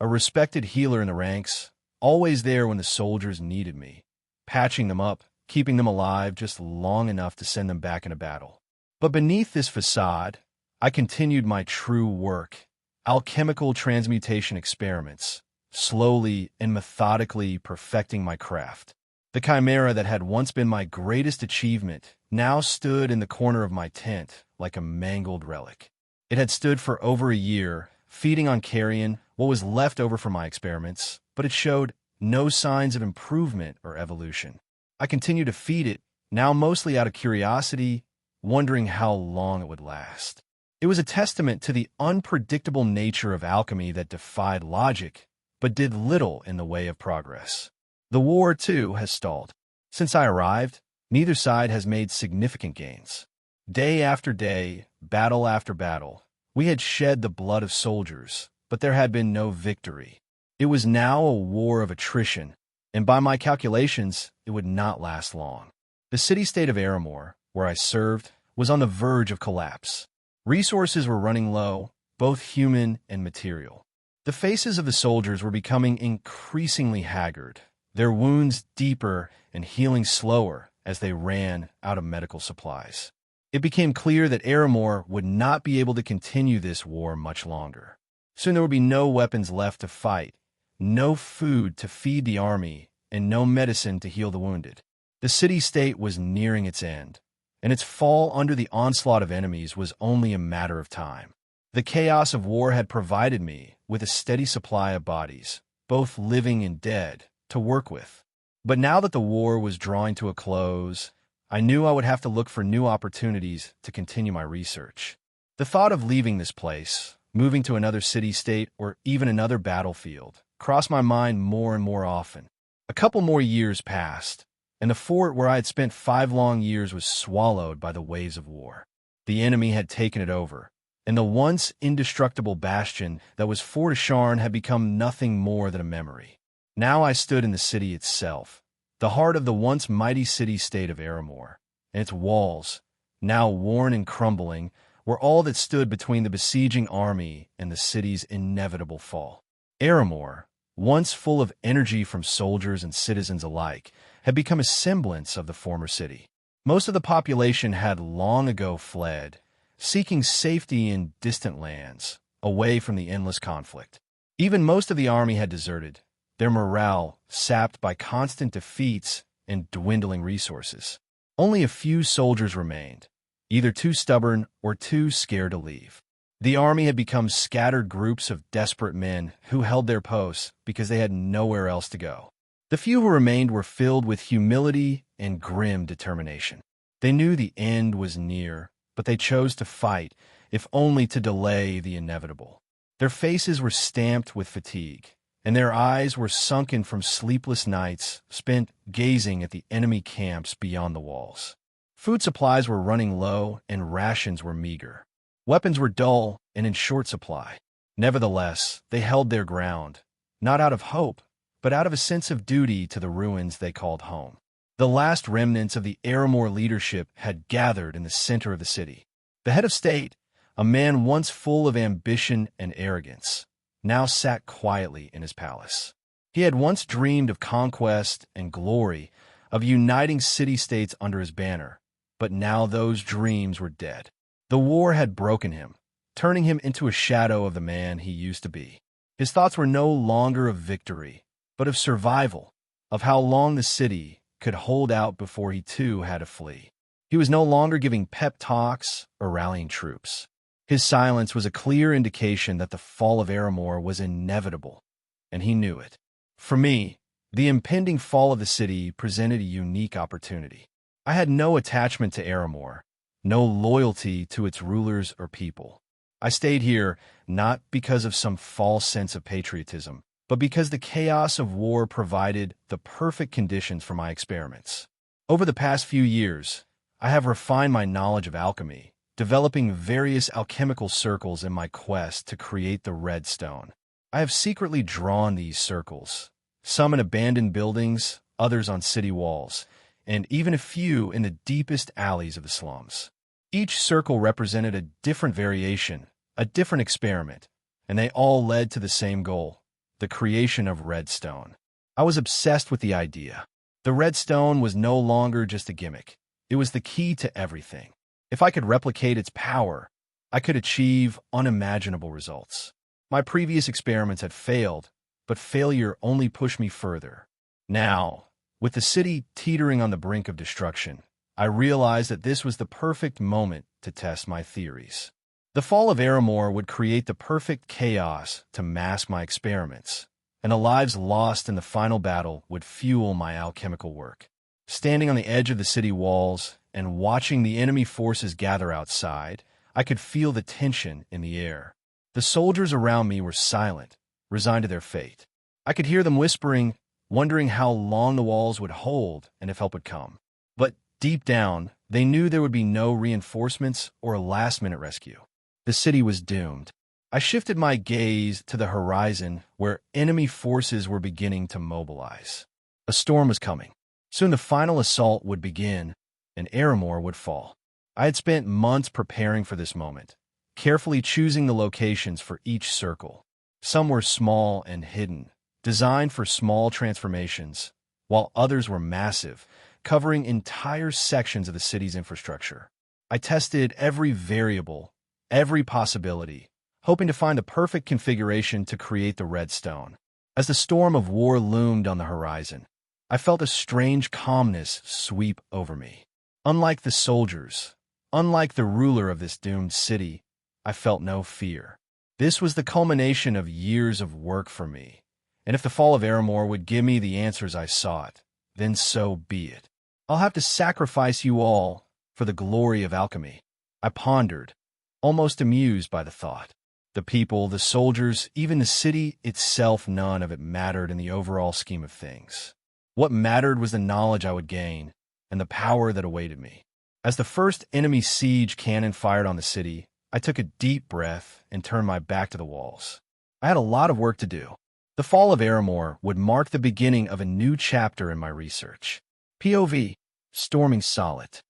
a respected healer in the ranks, always there when the soldiers needed me, patching them up, keeping them alive just long enough to send them back into battle. But beneath this facade, I continued my true work, alchemical transmutation experiments, slowly and methodically perfecting my craft. The chimera that had once been my greatest achievement now stood in the corner of my tent like a mangled relic. It had stood for over a year, feeding on carrion, what was left over from my experiments, but it showed no signs of improvement or evolution. I continued to feed it, now mostly out of curiosity, wondering how long it would last. It was a testament to the unpredictable nature of alchemy that defied logic, but did little in the way of progress. The war, too, has stalled. Since I arrived, neither side has made significant gains. Day after day, battle after battle, we had shed the blood of soldiers, but there had been no victory. It was now a war of attrition, and by my calculations, it would not last long. The city-state of Aramor, where I served, was on the verge of collapse. Resources were running low, both human and material. The faces of the soldiers were becoming increasingly haggard, their wounds deeper and healing slower as they ran out of medical supplies. It became clear that Aramor would not be able to continue this war much longer. Soon there would be no weapons left to fight, no food to feed the army, and no medicine to heal the wounded. The city-state was nearing its end, and its fall under the onslaught of enemies was only a matter of time. The chaos of war had provided me with a steady supply of bodies, both living and dead, to work with. But now that the war was drawing to a close, I knew I would have to look for new opportunities to continue my research. The thought of leaving this place, moving to another city-state, or even another battlefield, crossed my mind more and more often. A couple more years passed, and the fort where I had spent 5 long years was swallowed by the waves of war. The enemy had taken it over, and the once indestructible bastion that was Fort Asharn had become nothing more than a memory. Now I stood in the city itself, the heart of the once mighty city-state of Aramor, and its walls, now worn and crumbling, were all that stood between the besieging army and the city's inevitable fall. Aramor, once full of energy from soldiers and citizens alike, had become a semblance of the former city. Most of the population had long ago fled, seeking safety in distant lands, away from the endless conflict. Even most of the army had deserted, their morale sapped by constant defeats and dwindling resources. Only a few soldiers remained, either too stubborn or too scared to leave. The army had become scattered groups of desperate men who held their posts because they had nowhere else to go. The few who remained were filled with humility and grim determination. They knew the end was near, but they chose to fight, if only to delay the inevitable. Their faces were stamped with fatigue, and their eyes were sunken from sleepless nights spent gazing at the enemy camps beyond the walls. Food supplies were running low and rations were meager. Weapons were dull and in short supply. Nevertheless, they held their ground, not out of hope, but out of a sense of duty to the ruins they called home. The last remnants of the Aramor leadership had gathered in the center of the city. The head of state, a man once full of ambition and arrogance, now sat quietly in his palace. He had once dreamed of conquest and glory, of uniting city-states under his banner, but now those dreams were dead. The war had broken him, turning him into a shadow of the man he used to be. His thoughts were no longer of victory, but of survival, of how long the city could hold out before he too had to flee. He was no longer giving pep talks or rallying troops. His silence was a clear indication that the fall of Aramor was inevitable, and he knew it. For me, the impending fall of the city presented a unique opportunity. I had no attachment to Aramor, no loyalty to its rulers or people. I stayed here not because of some false sense of patriotism, but because the chaos of war provided the perfect conditions for my experiments. Over the past few years, I have refined my knowledge of alchemy, developing various alchemical circles in my quest to create the red stone. I have secretly drawn these circles, some in abandoned buildings, others on city walls, and even a few in the deepest alleys of the slums. Each circle represented a different variation, a different experiment, and they all led to the same goal, the creation of redstone. I was obsessed with the idea. The redstone was no longer just a gimmick. It was the key to everything. If I could replicate its power, I could achieve unimaginable results. My previous experiments had failed, but failure only pushed me further. Now, with the city teetering on the brink of destruction, I realized that this was the perfect moment to test my theories. The fall of Aramor would create the perfect chaos to mask my experiments, and the lives lost in the final battle would fuel my alchemical work. Standing on the edge of the city walls and watching the enemy forces gather outside, I could feel the tension in the air. The soldiers around me were silent, resigned to their fate. I could hear them whispering, wondering how long the walls would hold and if help would come. But deep down, they knew there would be no reinforcements or a last-minute rescue. The city was doomed. I shifted my gaze to the horizon where enemy forces were beginning to mobilize. A storm was coming. Soon the final assault would begin, and Aramor would fall. I had spent months preparing for this moment, carefully choosing the locations for each circle. Some were small and hidden, designed for small transformations, while others were massive, covering entire sections of the city's infrastructure. I tested every variable, every possibility, hoping to find the perfect configuration to create the redstone. As the storm of war loomed on the horizon, I felt a strange calmness sweep over me. Unlike the soldiers, unlike the ruler of this doomed city, I felt no fear. This was the culmination of years of work for me, and if the fall of Aramor would give me the answers I sought, then so be it. I'll have to sacrifice you all for the glory of alchemy. I pondered, almost amused by the thought. The people, the soldiers, even the city itself, none of it mattered in the overall scheme of things. What mattered was the knowledge I would gain and the power that awaited me. As the first enemy siege cannon fired on the city, I took a deep breath and turned my back to the walls. I had a lot of work to do. The fall of Aramor would mark the beginning of a new chapter in my research. POV, Storming Solid.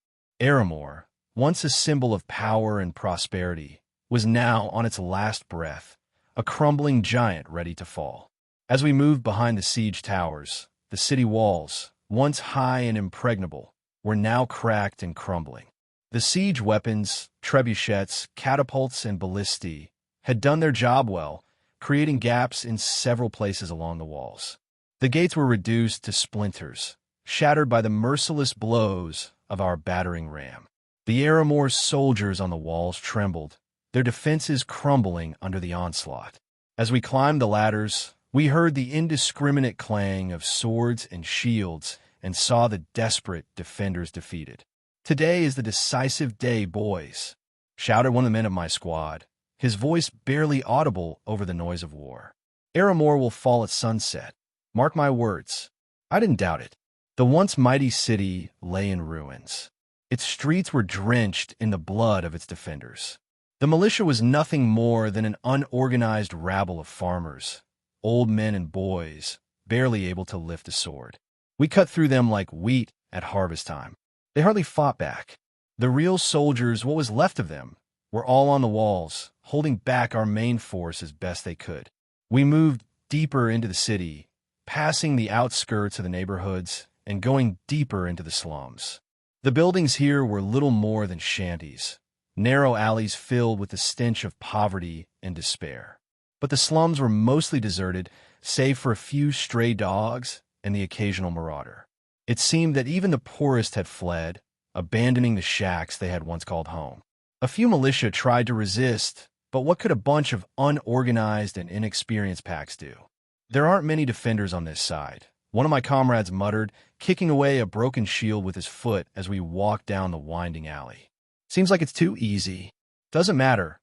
Aramor, once a symbol of power and prosperity, was now on its last breath, a crumbling giant ready to fall. As we moved behind the siege towers, the city walls, once high and impregnable, were now cracked and crumbling. The siege weapons, trebuchets, catapults, and ballistae had done their job well, creating gaps in several places along the walls. The gates were reduced to splinters, shattered by the merciless blows of our battering ram. The Aramor soldiers on the walls trembled, their defenses crumbling under the onslaught. As we climbed the ladders, we heard the indiscriminate clang of swords and shields and saw the desperate defenders defeated. "Today is the decisive day, boys," shouted one of the men of my squad, his voice barely audible over the noise of war. "Aramor will fall at sunset. Mark my words." I didn't doubt it. The once mighty city lay in ruins. Its streets were drenched in the blood of its defenders. The militia was nothing more than an unorganized rabble of farmers, old men and boys, barely able to lift a sword. We cut through them like wheat at harvest time. They hardly fought back. The real soldiers, what was left of them, were all on the walls, holding back our main force as best they could. We moved deeper into the city, passing the outskirts of the neighborhoods and going deeper into the slums. The buildings here were little more than shanties, narrow alleys filled with the stench of poverty and despair. But the slums were mostly deserted, save for a few stray dogs and the occasional marauder. It seemed that even the poorest had fled, abandoning the shacks they had once called home. A few militia tried to resist, but what could a bunch of unorganized and inexperienced packs do? "There aren't many defenders on this side," one of my comrades muttered, kicking away a broken shield with his foot as we walked down the winding alley. "Seems like it's too easy." "Doesn't matter,"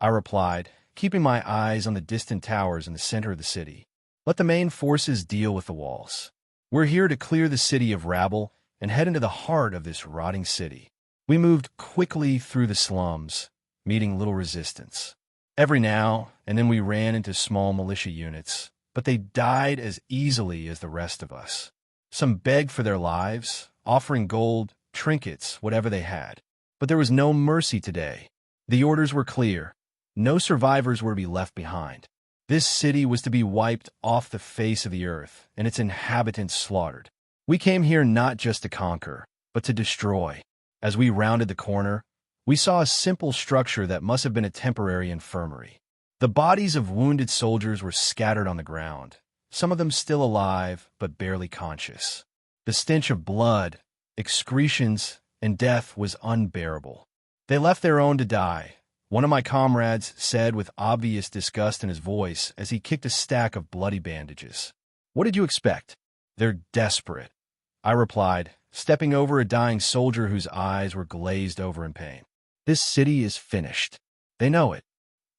I replied, keeping my eyes on the distant towers in the center of the city. "Let the main forces deal with the walls. We're here to clear the city of rabble and head into the heart of this rotting city." We moved quickly through the slums, meeting little resistance. Every now and then we ran into small militia units, but they died as easily as the rest of us. Some begged for their lives, offering gold, trinkets, whatever they had. But there was no mercy today. The orders were clear. No survivors were to be left behind. This city was to be wiped off the face of the earth and its inhabitants slaughtered. We came here not just to conquer, but to destroy. As we rounded the corner, we saw a simple structure that must have been a temporary infirmary. The bodies of wounded soldiers were scattered on the ground, some of them still alive but barely conscious. The stench of blood, excretions, and death was unbearable. "They left their own to die," one of my comrades said with obvious disgust in his voice as he kicked a stack of bloody bandages. "What did you expect?" "They're desperate," I replied, stepping over a dying soldier whose eyes were glazed over in pain. "This city is finished. They know it."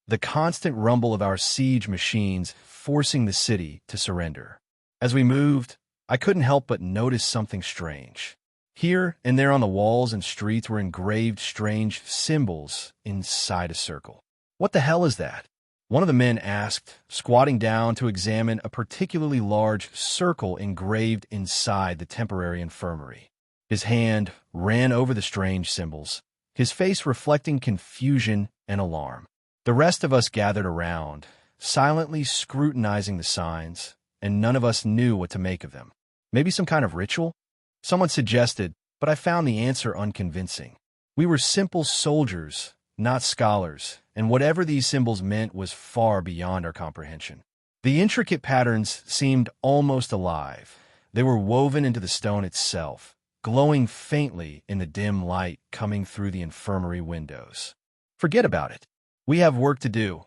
The constant rumble of our siege machines forcing the city to surrender. As we moved, I couldn't help but notice something strange. Here and there on the walls and streets were engraved strange symbols inside a circle. "What the hell is that?" one of the men asked, squatting down to examine a particularly large circle engraved inside the temporary infirmary. His hand ran over the strange symbols, his face reflecting confusion and alarm. The rest of us gathered around, silently scrutinizing the signs, and none of us knew what to make of them. Maybe some kind of ritual? Someone suggested, but I found the answer unconvincing. We were simple soldiers, not scholars, and whatever these symbols meant was far beyond our comprehension. The intricate patterns seemed almost alive. They were woven into the stone itself, glowing faintly in the dim light coming through the infirmary windows. "Forget about it. We have work to do,"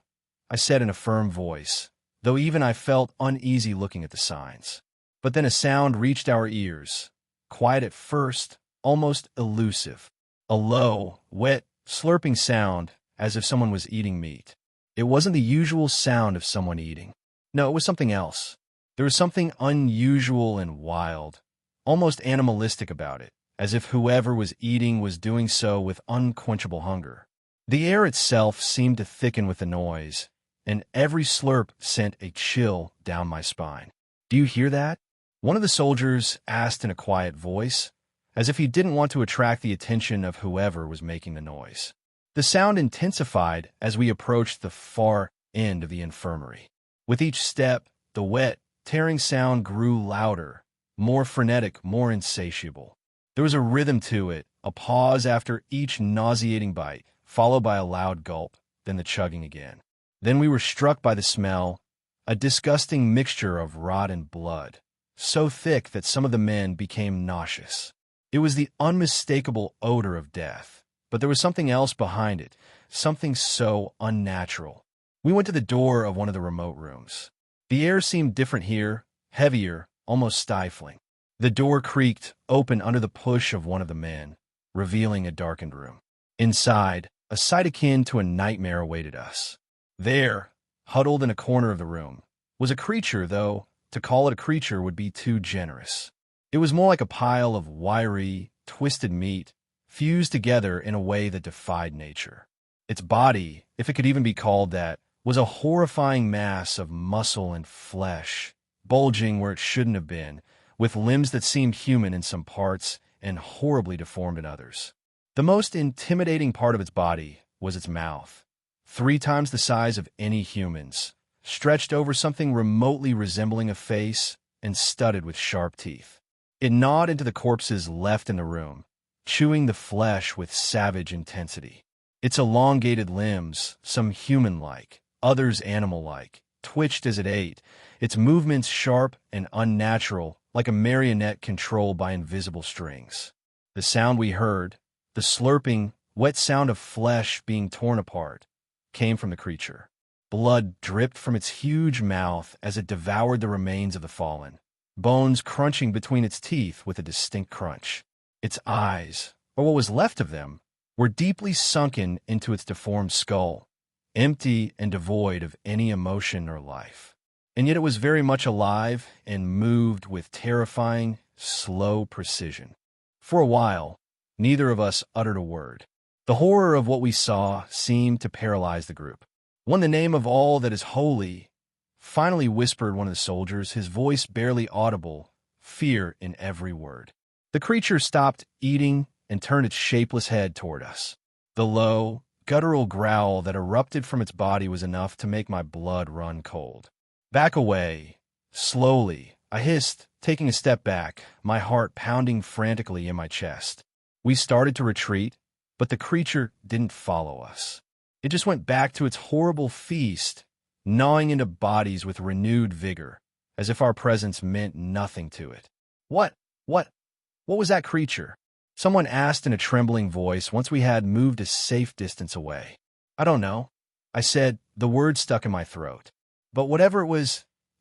I said in a firm voice, though even I felt uneasy looking at the signs. But then a sound reached our ears, quiet at first, almost elusive. A low, wet, slurping sound, as if someone was eating meat. It wasn't the usual sound of someone eating. No, it was something else. There was something unusual and wild, almost animalistic about it, as if whoever was eating was doing so with unquenchable hunger. The air itself seemed to thicken with the noise, and every slurp sent a chill down my spine. "Do you hear that?" one of the soldiers asked in a quiet voice, as if he didn't want to attract the attention of whoever was making the noise. The sound intensified as we approached the far end of the infirmary. With each step, the wet, tearing sound grew louder, more frenetic, more insatiable. There was a rhythm to it, a pause after each nauseating bite, followed by a loud gulp, then the chugging again. Then we were struck by the smell, a disgusting mixture of rot and blood, so thick that some of the men became nauseous. It was the unmistakable odor of death, but there was something else behind it, something so unnatural. We went to the door of one of the remote rooms. The air seemed different here, heavier, almost stifling. The door creaked open under the push of one of the men, revealing a darkened room. Inside, a sight akin to a nightmare awaited us. There, huddled in a corner of the room, was a creature, though to call it a creature would be too generous. It was more like a pile of wiry, twisted meat, fused together in a way that defied nature. Its body, if it could even be called that, was a horrifying mass of muscle and flesh, bulging where it shouldn't have been, with limbs that seemed human in some parts and horribly deformed in others. The most intimidating part of its body was its mouth, 3 times the size of any human's, stretched over something remotely resembling a face and studded with sharp teeth. It gnawed into the corpses left in the room, chewing the flesh with savage intensity. Its elongated limbs, some human-like, others animal-like, twitched as it ate, its movements sharp and unnatural, like a marionette controlled by invisible strings. The sound we heard, the slurping, wet sound of flesh being torn apart, came from the creature. Blood dripped from its huge mouth as it devoured the remains of the fallen, bones crunching between its teeth with a distinct crunch. Its eyes, or what was left of them, were deeply sunken into its deformed skull, empty and devoid of any emotion or life. And yet it was very much alive and moved with terrifying, slow precision. For a while, neither of us uttered a word. The horror of what we saw seemed to paralyze the group. "In the name of all that is holy," finally whispered one of the soldiers, his voice barely audible, fear in every word. The creature stopped eating and turned its shapeless head toward us. The low, guttural growl that erupted from its body was enough to make my blood run cold. "Back away." Slowly, I hissed, taking a step back, my heart pounding frantically in my chest. We started to retreat, but the creature didn't follow us. It just went back to its horrible feast, gnawing into bodies with renewed vigor, as if our presence meant nothing to it. What was that creature?" someone asked in a trembling voice once we had moved a safe distance away. "I don't know," I said, the word stuck in my throat. But whatever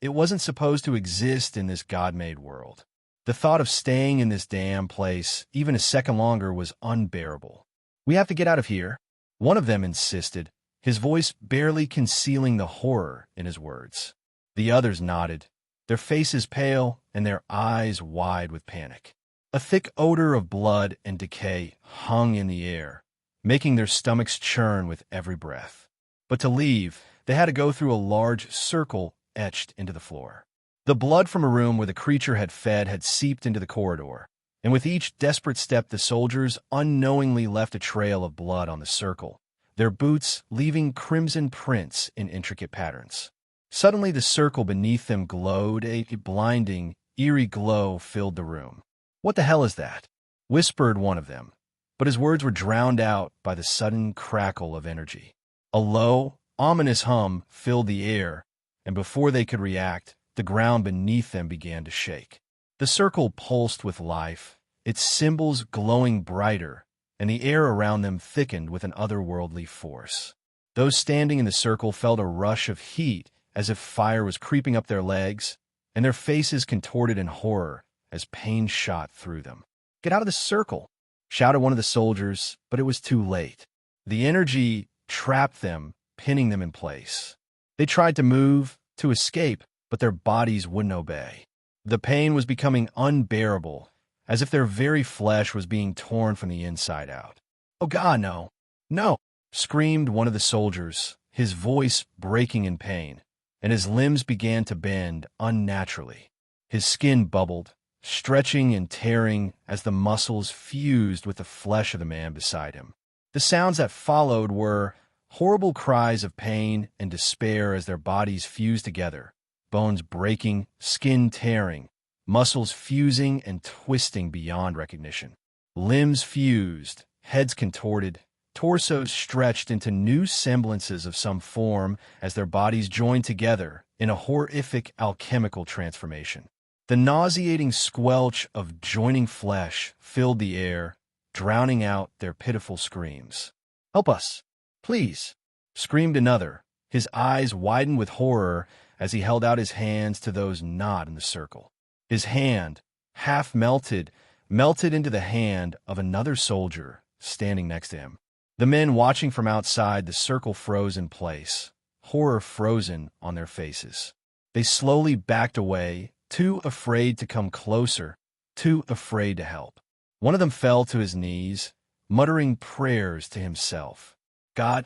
it wasn't supposed to exist in this God-made world. The thought of staying in this damn place even a second longer was unbearable. "We have to get out of here," one of them insisted, his voice barely concealing the horror in his words. The others nodded, their faces pale and their eyes wide with panic. A thick odor of blood and decay hung in the air, making their stomachs churn with every breath. But to leave, they had to go through a large circle etched into the floor. The blood from a room where the creature had fed had seeped into the corridor, And with each desperate step, the soldiers unknowingly left a trail of blood on the circle, their boots leaving crimson prints in intricate patterns. Suddenly, the circle beneath them glowed. A blinding, eerie glow filled the room. "What the hell is that?" whispered one of them, but his words were drowned out by the sudden crackle of energy. A low, ominous hum filled the air, and before they could react, the ground beneath them began to shake. The circle pulsed with life, its symbols glowing brighter, and the air around them thickened with an otherworldly force. Those standing in the circle felt a rush of heat as if fire was creeping up their legs, and their faces contorted in horror as pain shot through them. "Get out of the circle!" shouted one of the soldiers, but it was too late. The energy trapped them, pinning them in place. They tried to move, to escape, but their bodies wouldn't obey. The pain was becoming unbearable, as if their very flesh was being torn from the inside out. "Oh God, no! No!" screamed one of the soldiers, his voice breaking in pain, and his limbs began to bend unnaturally. His skin bubbled, stretching and tearing as the muscles fused with the flesh of the man beside him. The sounds that followed were horrible cries of pain and despair as their bodies fused together, bones breaking, skin tearing, muscles fusing and twisting beyond recognition. Limbs fused, heads contorted, torsos stretched into new semblances of some form as their bodies joined together in a horrific alchemical transformation. The nauseating squelch of joining flesh filled the air, drowning out their pitiful screams. "Help us, please!" screamed another, his eyes widened with horror as he held out his hands to those not in the circle. His hand, half melted into the hand of another soldier standing next to him. The men watching from outside the circle froze in place, horror frozen on their faces. They slowly backed away, too afraid to come closer, too afraid to help. One of them fell to his knees, muttering prayers to himself. God,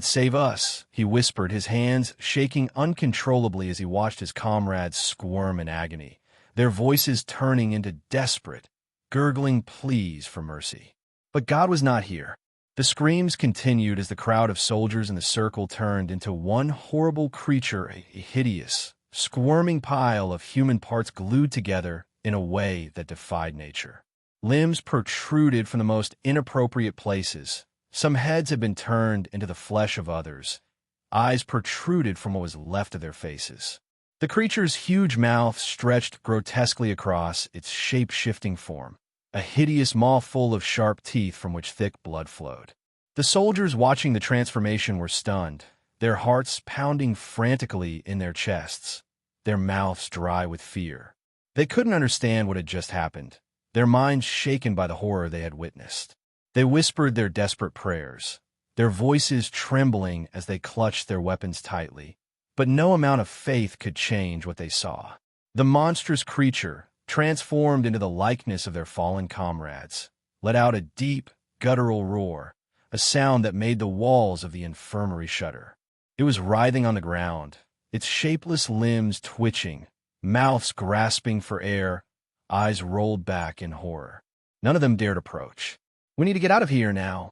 save us," he whispered, his hands shaking uncontrollably as he watched his comrades squirm in agony, their voices turning into desperate, gurgling pleas for mercy. But God was not here. The screams continued as the crowd of soldiers in the circle turned into one horrible creature, a hideous, squirming pile of human parts glued together in a way that defied nature. Limbs protruded from the most inappropriate places. Some heads had been turned into the flesh of others. Eyes protruded from what was left of their faces. The creature's huge mouth stretched grotesquely across its shape-shifting form, a hideous maw full of sharp teeth from which thick blood flowed. The soldiers watching the transformation were stunned, their hearts pounding frantically in their chests, their mouths dry with fear. They couldn't understand what had just happened, their minds shaken by the horror they had witnessed. They whispered their desperate prayers, their voices trembling as they clutched their weapons tightly, but no amount of faith could change what they saw. The monstrous creature, transformed into the likeness of their fallen comrades, let out a deep, guttural roar, a sound that made the walls of the infirmary shudder. It was writhing on the ground, its shapeless limbs twitching, mouths grasping for air, eyes rolled back in horror. None of them dared approach. "We need to get out of here now,"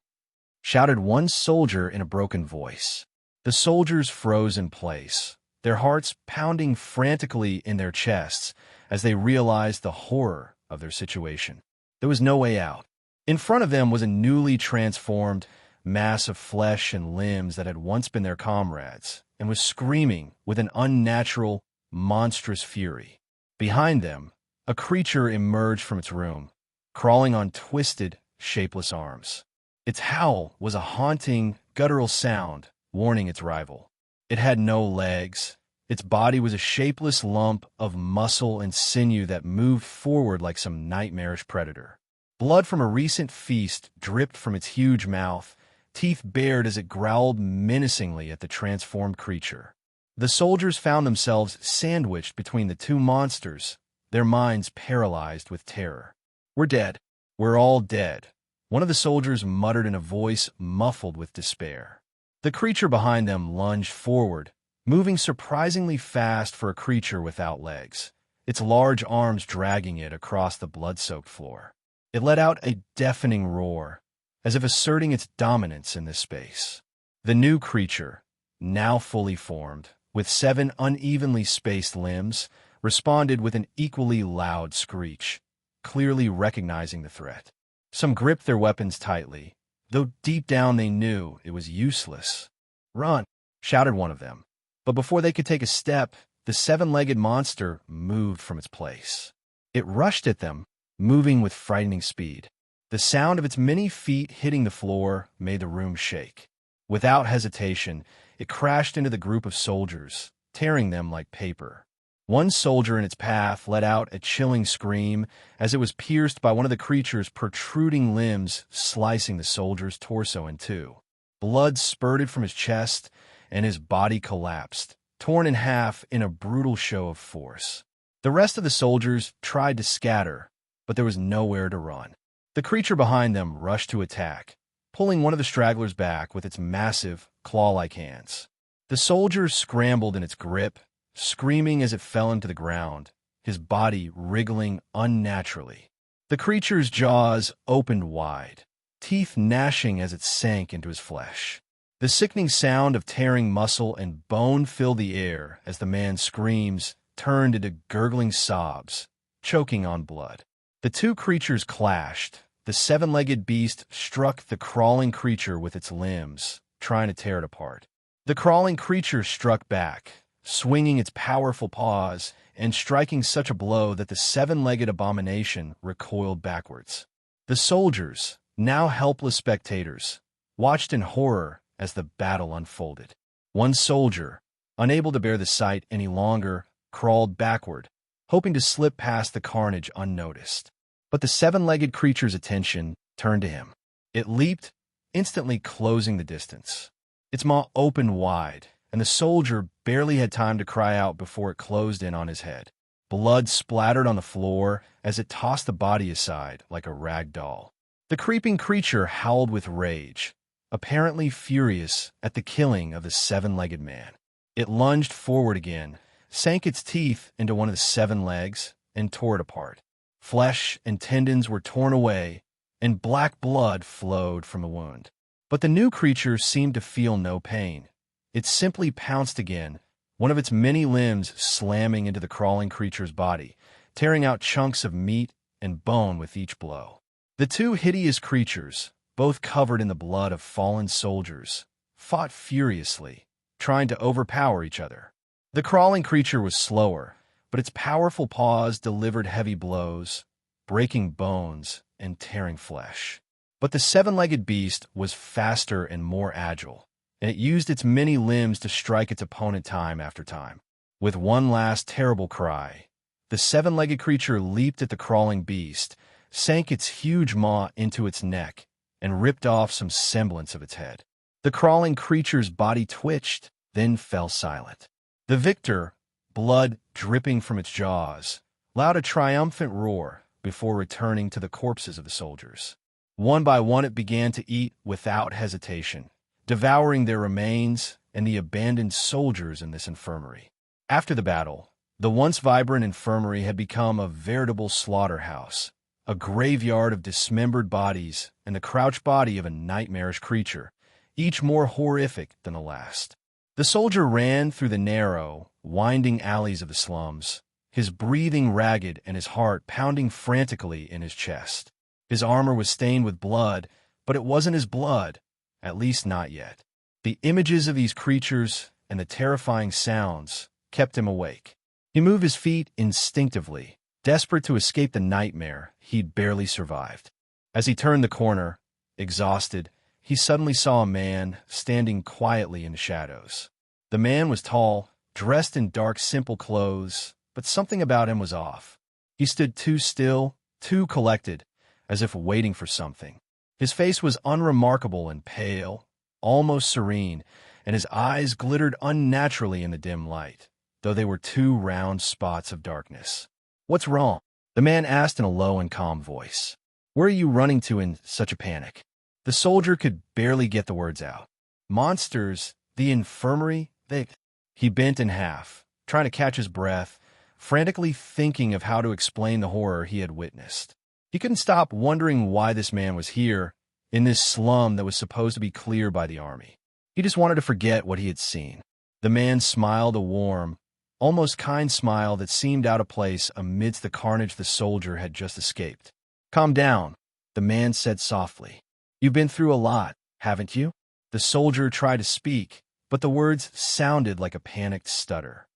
shouted one soldier in a broken voice. The soldiers froze in place, their hearts pounding frantically in their chests as they realized the horror of their situation. There was no way out. In front of them was a newly transformed mass of flesh and limbs that had once been their comrades, and was screaming with an unnatural, monstrous fury. Behind them, a creature emerged from its room, crawling on twisted, shapeless arms. Its howl was a haunting, guttural sound, warning its rival. It had no legs. Its body was a shapeless lump of muscle and sinew that moved forward like some nightmarish predator. Blood from a recent feast dripped from its huge mouth, teeth bared as it growled menacingly at the transformed creature. The soldiers found themselves sandwiched between the two monsters, their minds paralyzed with terror. "We're dead. We're all dead," one of the soldiers muttered in a voice muffled with despair. The creature behind them lunged forward, moving surprisingly fast for a creature without legs. its large arms dragging it across the blood-soaked floor. It let out a deafening roar, as if asserting its dominance in this space. The new creature, now fully formed, with 7 unevenly spaced limbs, responded with an equally loud screech, clearly recognizing the threat. Some gripped their weapons tightly, though deep down they knew it was useless. "Run!" shouted one of them. But before they could take a step, the 7-legged monster moved from its place. It rushed at them, moving with frightening speed. The sound of its many feet hitting the floor made the room shake. Without hesitation, it crashed into the group of soldiers, tearing them like paper. One soldier in its path let out a chilling scream as it was pierced by one of the creature's protruding limbs, slicing the soldier's torso in two. Blood spurted from his chest, and his body collapsed, torn in half in a brutal show of force. The rest of the soldiers tried to scatter, but there was nowhere to run. The creature behind them rushed to attack, pulling one of the stragglers back with its massive, claw-like hands. The soldier scrambled in its grip, screaming as it fell into the ground, his body wriggling unnaturally. The creature's jaws opened wide, teeth gnashing as it sank into his flesh. The sickening sound of tearing muscle and bone filled the air as the man's screams turned into gurgling sobs, choking on blood. The two creatures clashed. The 7-legged beast struck the crawling creature with its limbs, trying to tear it apart. The crawling creature struck back, swinging its powerful paws and striking such a blow that the 7-legged abomination recoiled backwards. The soldiers, now helpless spectators, watched in horror as the battle unfolded. One soldier, unable to bear the sight any longer, crawled backward, hoping to slip past the carnage unnoticed. But the 7-legged creature's attention turned to him. It leaped, instantly closing the distance. Its maw opened wide, and the soldier barely had time to cry out before it closed in on his head. Blood splattered on the floor as it tossed the body aside like a rag doll. The creeping creature howled with rage, apparently furious at the killing of the 7-legged man. It lunged forward again, sank its teeth into one of the 7 legs, and tore it apart. Flesh and tendons were torn away, and black blood flowed from the wound. But the new creature seemed to feel no pain. It simply pounced again, one of its many limbs slamming into the crawling creature's body, tearing out chunks of meat and bone with each blow. The two hideous creatures, both covered in the blood of fallen soldiers, fought furiously, trying to overpower each other. The crawling creature was slower, but its powerful paws delivered heavy blows, breaking bones and tearing flesh. But the 7-legged beast was faster and more agile, and it used its many limbs to strike its opponent time after time. With one last terrible cry, the 7-legged creature leaped at the crawling beast, sank its huge maw into its neck, and ripped off some semblance of its head. The crawling creature's body twitched, then fell silent. The victor, blood dripping from its jaws, let out a triumphant roar before returning to the corpses of the soldiers. One by one it began to eat without hesitation, devouring their remains and the abandoned soldiers in this infirmary. After the battle, the once vibrant infirmary had become a veritable slaughterhouse, a graveyard of dismembered bodies and the crouched body of a nightmarish creature, each more horrific than the last. The soldier ran through the narrow, winding alleys of the slums, his breathing ragged and his heart pounding frantically in his chest. His armor was stained with blood, but it wasn't his blood, at least not yet. The images of these creatures and the terrifying sounds kept him awake. He moved his feet instinctively, desperate to escape the nightmare he'd barely survived. As he turned the corner, exhausted, he suddenly saw a man standing quietly in the shadows. The man was tall, dressed in dark, simple clothes, but something about him was off. He stood too still, too collected, as if waiting for something. His face was unremarkable and pale, almost serene, and his eyes glittered unnaturally in the dim light, though they were 2 round spots of darkness. "What's wrong?" the man asked in a low and calm voice. "Where are you running to in such a panic?" The soldier could barely get the words out. "Monsters, the infirmary, they..." He bent in half, trying to catch his breath, frantically thinking of how to explain the horror he had witnessed. He couldn't stop wondering why this man was here, in this slum that was supposed to be cleared by the army. He just wanted to forget what he had seen. The man smiled a warm, almost kind smile that seemed out of place amidst the carnage the soldier had just escaped. "Calm down," the man said softly. "You've been through a lot, haven't you?" The soldier tried to speak, but the words sounded like a panicked stutter.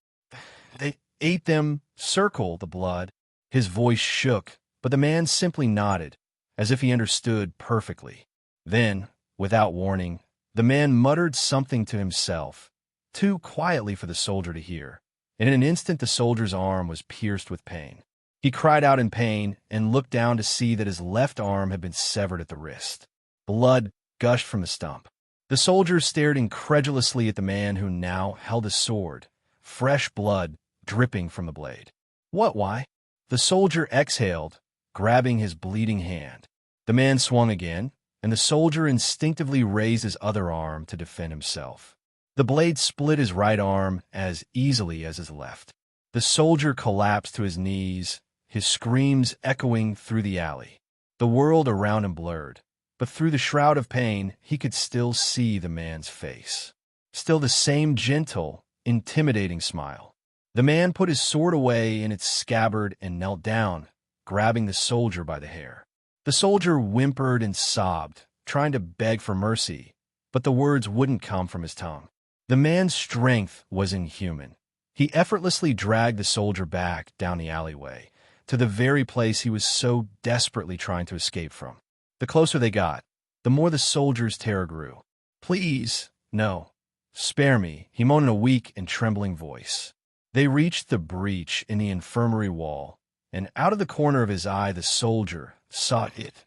"They ate them, circle the blood." His voice shook, but the man simply nodded, as if he understood perfectly. Then, without warning, the man muttered something to himself, too quietly for the soldier to hear, and in an instant the soldier's arm was pierced with pain. He cried out in pain and looked down to see that his left arm had been severed at the wrist. Blood gushed from the stump. The soldier stared incredulously at the man who now held a sword, fresh blood dripping from the blade. "What, why?" The soldier exhaled, grabbing his bleeding hand. The man swung again, and the soldier instinctively raised his other arm to defend himself. The blade split his right arm as easily as his left. The soldier collapsed to his knees, his screams echoing through the alley. The world around him blurred, but through the shroud of pain he could still see the man's face. Still the same gentle, intimidating smile. The man put his sword away in its scabbard and knelt down, grabbing the soldier by the hair. The soldier whimpered and sobbed, trying to beg for mercy, but the words wouldn't come from his tongue. The man's strength was inhuman. He effortlessly dragged the soldier back down the alleyway, to the very place he was so desperately trying to escape from. The closer they got, the more the soldier's terror grew. "Please, no. Spare me," he moaned in a weak and trembling voice. They reached the breach in the infirmary wall, and out of the corner of his eye the soldier saw it,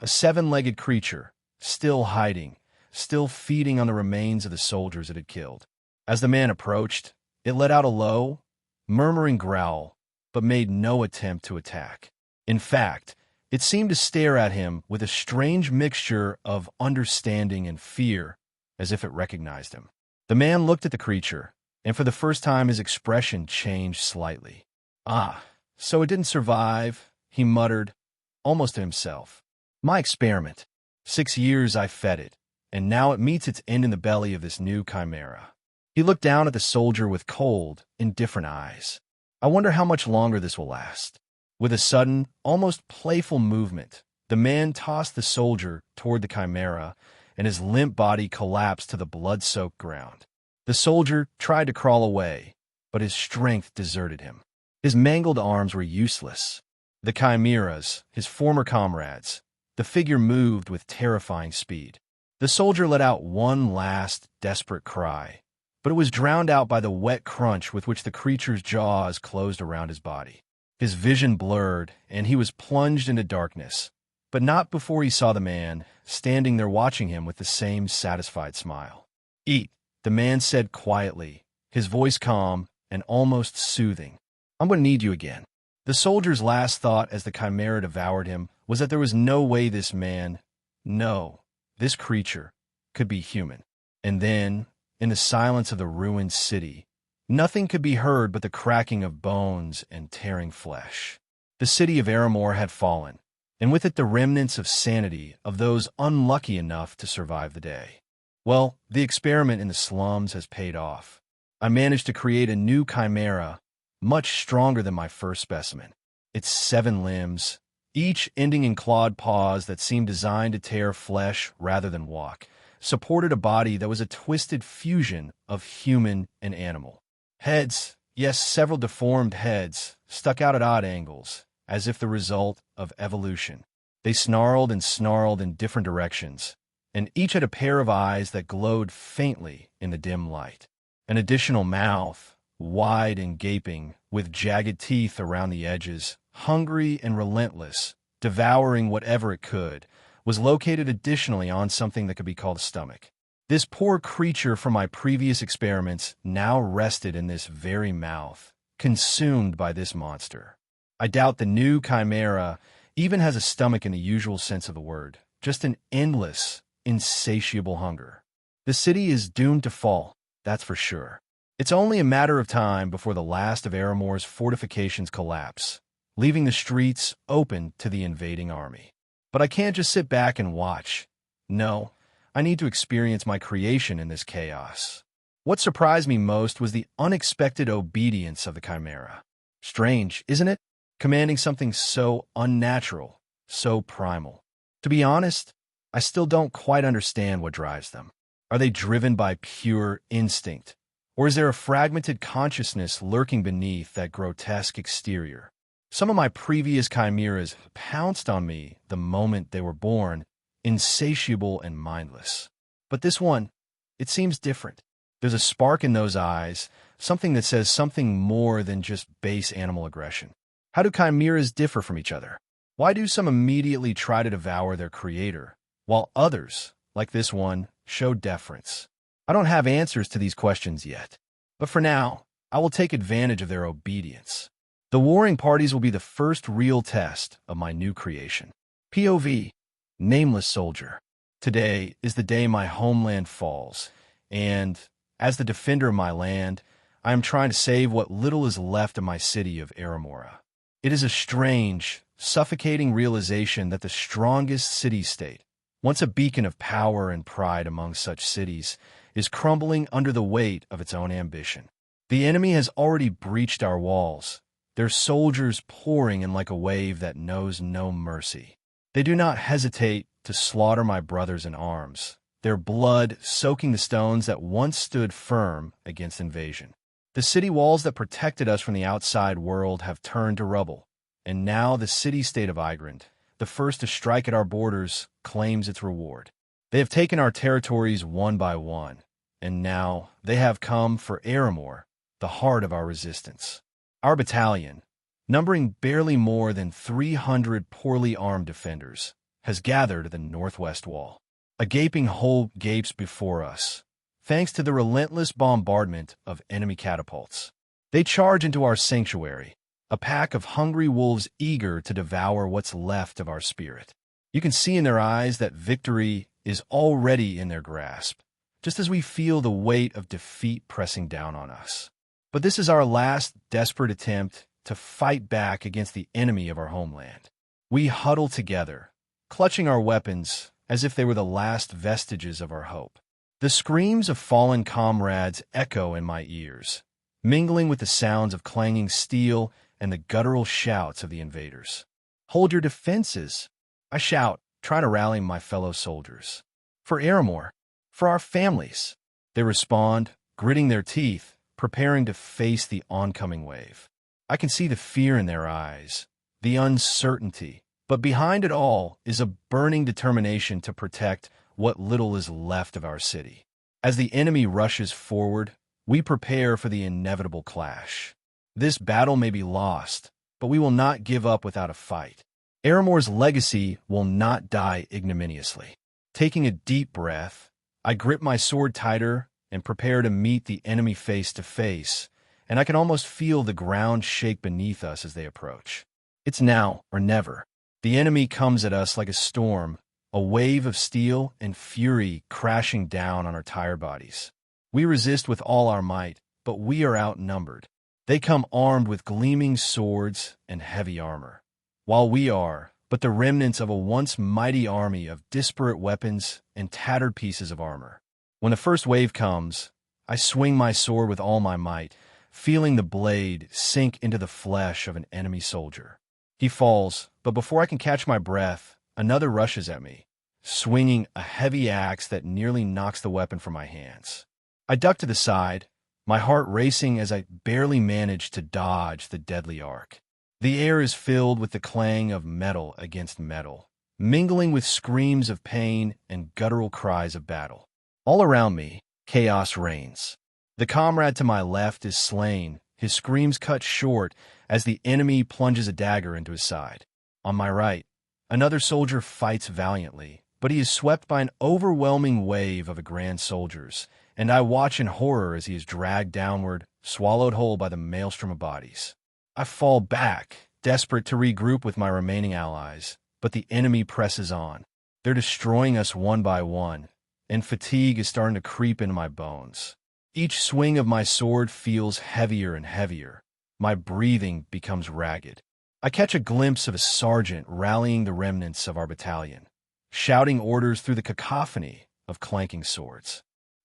a seven-legged creature, still hiding, still feeding on the remains of the soldiers it had killed. As the man approached, it let out a low, murmuring growl, but made no attempt to attack. In fact, it seemed to stare at him with a strange mixture of understanding and fear, as if it recognized him. The man looked at the creature, and for the first time his expression changed slightly. "Ah, so it didn't survive," he muttered, almost to himself. "My experiment. 6 years I fed it, and now it meets its end in the belly of this new chimera." He looked down at the soldier with cold, indifferent eyes. "I wonder how much longer this will last." With a sudden, almost playful movement, the man tossed the soldier toward the chimera, and his limp body collapsed to the blood-soaked ground. The soldier tried to crawl away, but his strength deserted him. His mangled arms were useless. The chimeras, his former comrades, the figure moved with terrifying speed. The soldier let out one last, desperate cry, but it was drowned out by the wet crunch with which the creature's jaws closed around his body. His vision blurred, and he was plunged into darkness, but not before he saw the man, standing there watching him with the same satisfied smile. "Eat," the man said quietly, his voice calm and almost soothing. "I'm going to need you again." The soldier's last thought as the chimera devoured him was that there was no way this man, no, this creature, could be human. And then, in the silence of the ruined city, nothing could be heard but the cracking of bones and tearing flesh. The city of Aramor had fallen, and with it the remnants of sanity of those unlucky enough to survive the day. Well, the experiment in the slums has paid off. I managed to create a new chimera, much stronger than my first specimen. Its 7 limbs, each ending in clawed paws that seemed designed to tear flesh rather than walk, supported a body that was a twisted fusion of human and animal. Heads, yes, several deformed heads, stuck out at odd angles, as if the result of evolution. They snarled and snarled in different directions, and each had a pair of eyes that glowed faintly in the dim light. An additional mouth, wide and gaping, with jagged teeth around the edges, hungry and relentless, devouring whatever it could, was located additionally on something that could be called a stomach. This poor creature from my previous experiments now rested in this very mouth, consumed by this monster. I doubt the new chimera even has a stomach in the usual sense of the word, just an endless, insatiable hunger. The city is doomed to fall, that's for sure. It's only a matter of time before the last of Aramore's fortifications collapse, leaving the streets open to the invading army. But I can't just sit back and watch. No, I need to experience my creation in this chaos. What surprised me most was the unexpected obedience of the Chimera. Strange, isn't it? Commanding something so unnatural, so primal. To be honest, I still don't quite understand what drives them. Are they driven by pure instinct? Or is there a fragmented consciousness lurking beneath that grotesque exterior? Some of my previous chimeras pounced on me the moment they were born, insatiable and mindless. But this one, it seems different. There's a spark in those eyes, something that says something more than just base animal aggression. How do chimeras differ from each other? Why do some immediately try to devour their creator, while others, like this one, show deference? I don't have answers to these questions yet, but for now, I will take advantage of their obedience. The warring parties will be the first real test of my new creation. POV, Nameless Soldier. Today is the day my homeland falls, and as the defender of my land, I am trying to save what little is left of my city of Aramora. It is a strange, suffocating realization that the strongest city-state, once a beacon of power and pride among such cities, is crumbling under the weight of its own ambition. The enemy has already breached our walls, their soldiers pouring in like a wave that knows no mercy. They do not hesitate to slaughter my brothers in arms, their blood soaking the stones that once stood firm against invasion. The city walls that protected us from the outside world have turned to rubble, and now the city-state of Igrand, the first to strike at our borders, claims its reward. They have taken our territories one by one, and now they have come for Aramore, the heart of our resistance. Our battalion, numbering barely more than 300 poorly armed defenders, has gathered at the northwest wall. A gaping hole gapes before us, thanks to the relentless bombardment of enemy catapults. They charge into our sanctuary, a pack of hungry wolves eager to devour what's left of our spirit. You can see in their eyes that victory is already in their grasp, just as we feel the weight of defeat pressing down on us. But this is our last desperate attempt to fight back against the enemy of our homeland. We huddle together, clutching our weapons as if they were the last vestiges of our hope. The screams of fallen comrades echo in my ears, mingling with the sounds of clanging steel and the guttural shouts of the invaders. "Hold your defenses," I shout, trying to rally my fellow soldiers. "For Aramore, for our families," they respond, gritting their teeth, preparing to face the oncoming wave. I can see the fear in their eyes, the uncertainty, but behind it all is a burning determination to protect what little is left of our city. As the enemy rushes forward, we prepare for the inevitable clash. This battle may be lost, but we will not give up without a fight. Aramore's legacy will not die ignominiously. Taking a deep breath, I grip my sword tighter and prepare to meet the enemy face to face, and I can almost feel the ground shake beneath us as they approach. It's now or never. The enemy comes at us like a storm, a wave of steel and fury crashing down on our tired bodies. We resist with all our might, but we are outnumbered. They come armed with gleaming swords and heavy armor, while we are but the remnants of a once mighty army of disparate weapons and tattered pieces of armor. When the first wave comes, I swing my sword with all my might, feeling the blade sink into the flesh of an enemy soldier. He falls, but before I can catch my breath, another rushes at me, swinging a heavy axe that nearly knocks the weapon from my hands. I duck to the side, my heart racing as I barely manage to dodge the deadly arc. The air is filled with the clang of metal against metal, mingling with screams of pain and guttural cries of battle. All around me, chaos reigns. The comrade to my left is slain, his screams cut short as the enemy plunges a dagger into his side. On my right, another soldier fights valiantly, but he is swept by an overwhelming wave of Agrand soldiers, and I watch in horror as he is dragged downward, swallowed whole by the maelstrom of bodies. I fall back, desperate to regroup with my remaining allies, but the enemy presses on. They're destroying us one by one, and fatigue is starting to creep into my bones. Each swing of my sword feels heavier and heavier. My breathing becomes ragged. I catch a glimpse of a sergeant rallying the remnants of our battalion, shouting orders through the cacophony of clanking swords.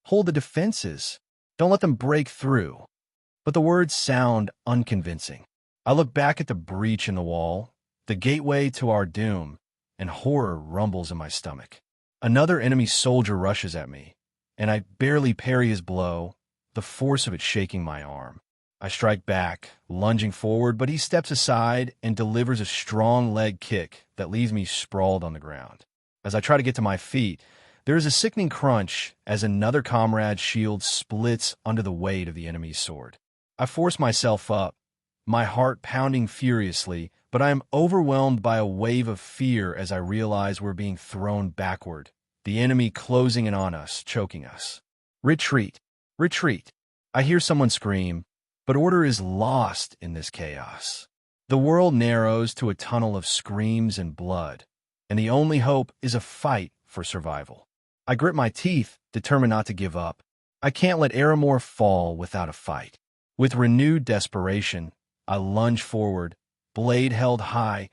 Hold the defenses. Don't let them break through. But the words sound unconvincing. I look back at the breach in the wall, the gateway to our doom, and horror rumbles in my stomach. Another enemy soldier rushes at me, and I barely parry his blow, the force of it shaking my arm. I strike back, lunging forward, but he steps aside and delivers a strong leg kick that leaves me sprawled on the ground. As I try to get to my feet, there is a sickening crunch as another comrade's shield splits under the weight of the enemy's sword. I force myself up, my heart pounding furiously, but I am overwhelmed by a wave of fear as I realize we're being thrown backward, the enemy closing in on us, choking us. Retreat! Retreat! I hear someone scream, but order is lost in this chaos. The world narrows to a tunnel of screams and blood, and the only hope is a fight for survival. I grit my teeth, determined not to give up. I can't let Aramor fall without a fight. With renewed desperation, I lunge forward, blade held high,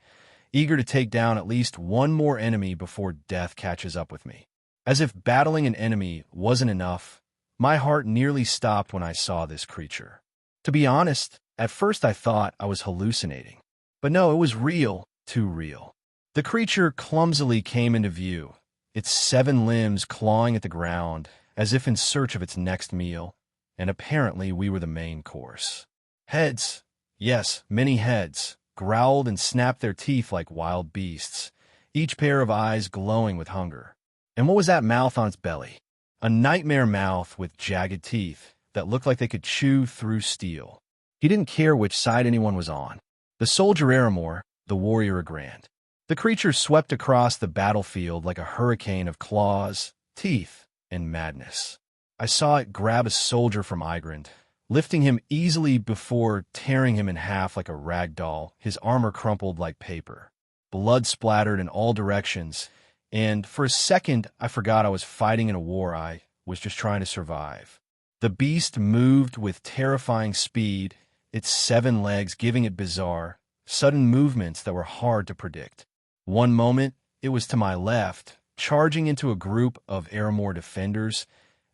eager to take down at least one more enemy before death catches up with me. As if battling an enemy wasn't enough, my heart nearly stopped when I saw this creature. To be honest, at first I thought I was hallucinating. But no, it was real, too real. The creature clumsily came into view, its 7 limbs clawing at the ground, as if in search of its next meal, and apparently we were the main course. Heads, yes, many heads, growled and snapped their teeth like wild beasts, each pair of eyes glowing with hunger. And what was that mouth on its belly? A nightmare mouth with jagged teeth that looked like they could chew through steel. He didn't care which side anyone was on. The soldier Aramor, the warrior Agrand. The creature swept across the battlefield like a hurricane of claws, teeth, and madness. I saw it grab a soldier from Igrand, lifting him easily before tearing him in half like a rag doll, his armor crumpled like paper. Blood splattered in all directions, and for a second I forgot I was fighting in a war. I was just trying to survive. The beast moved with terrifying speed, its 7 legs giving it bizarre, sudden movements that were hard to predict. One moment, it was to my left, charging into a group of Aramor defenders,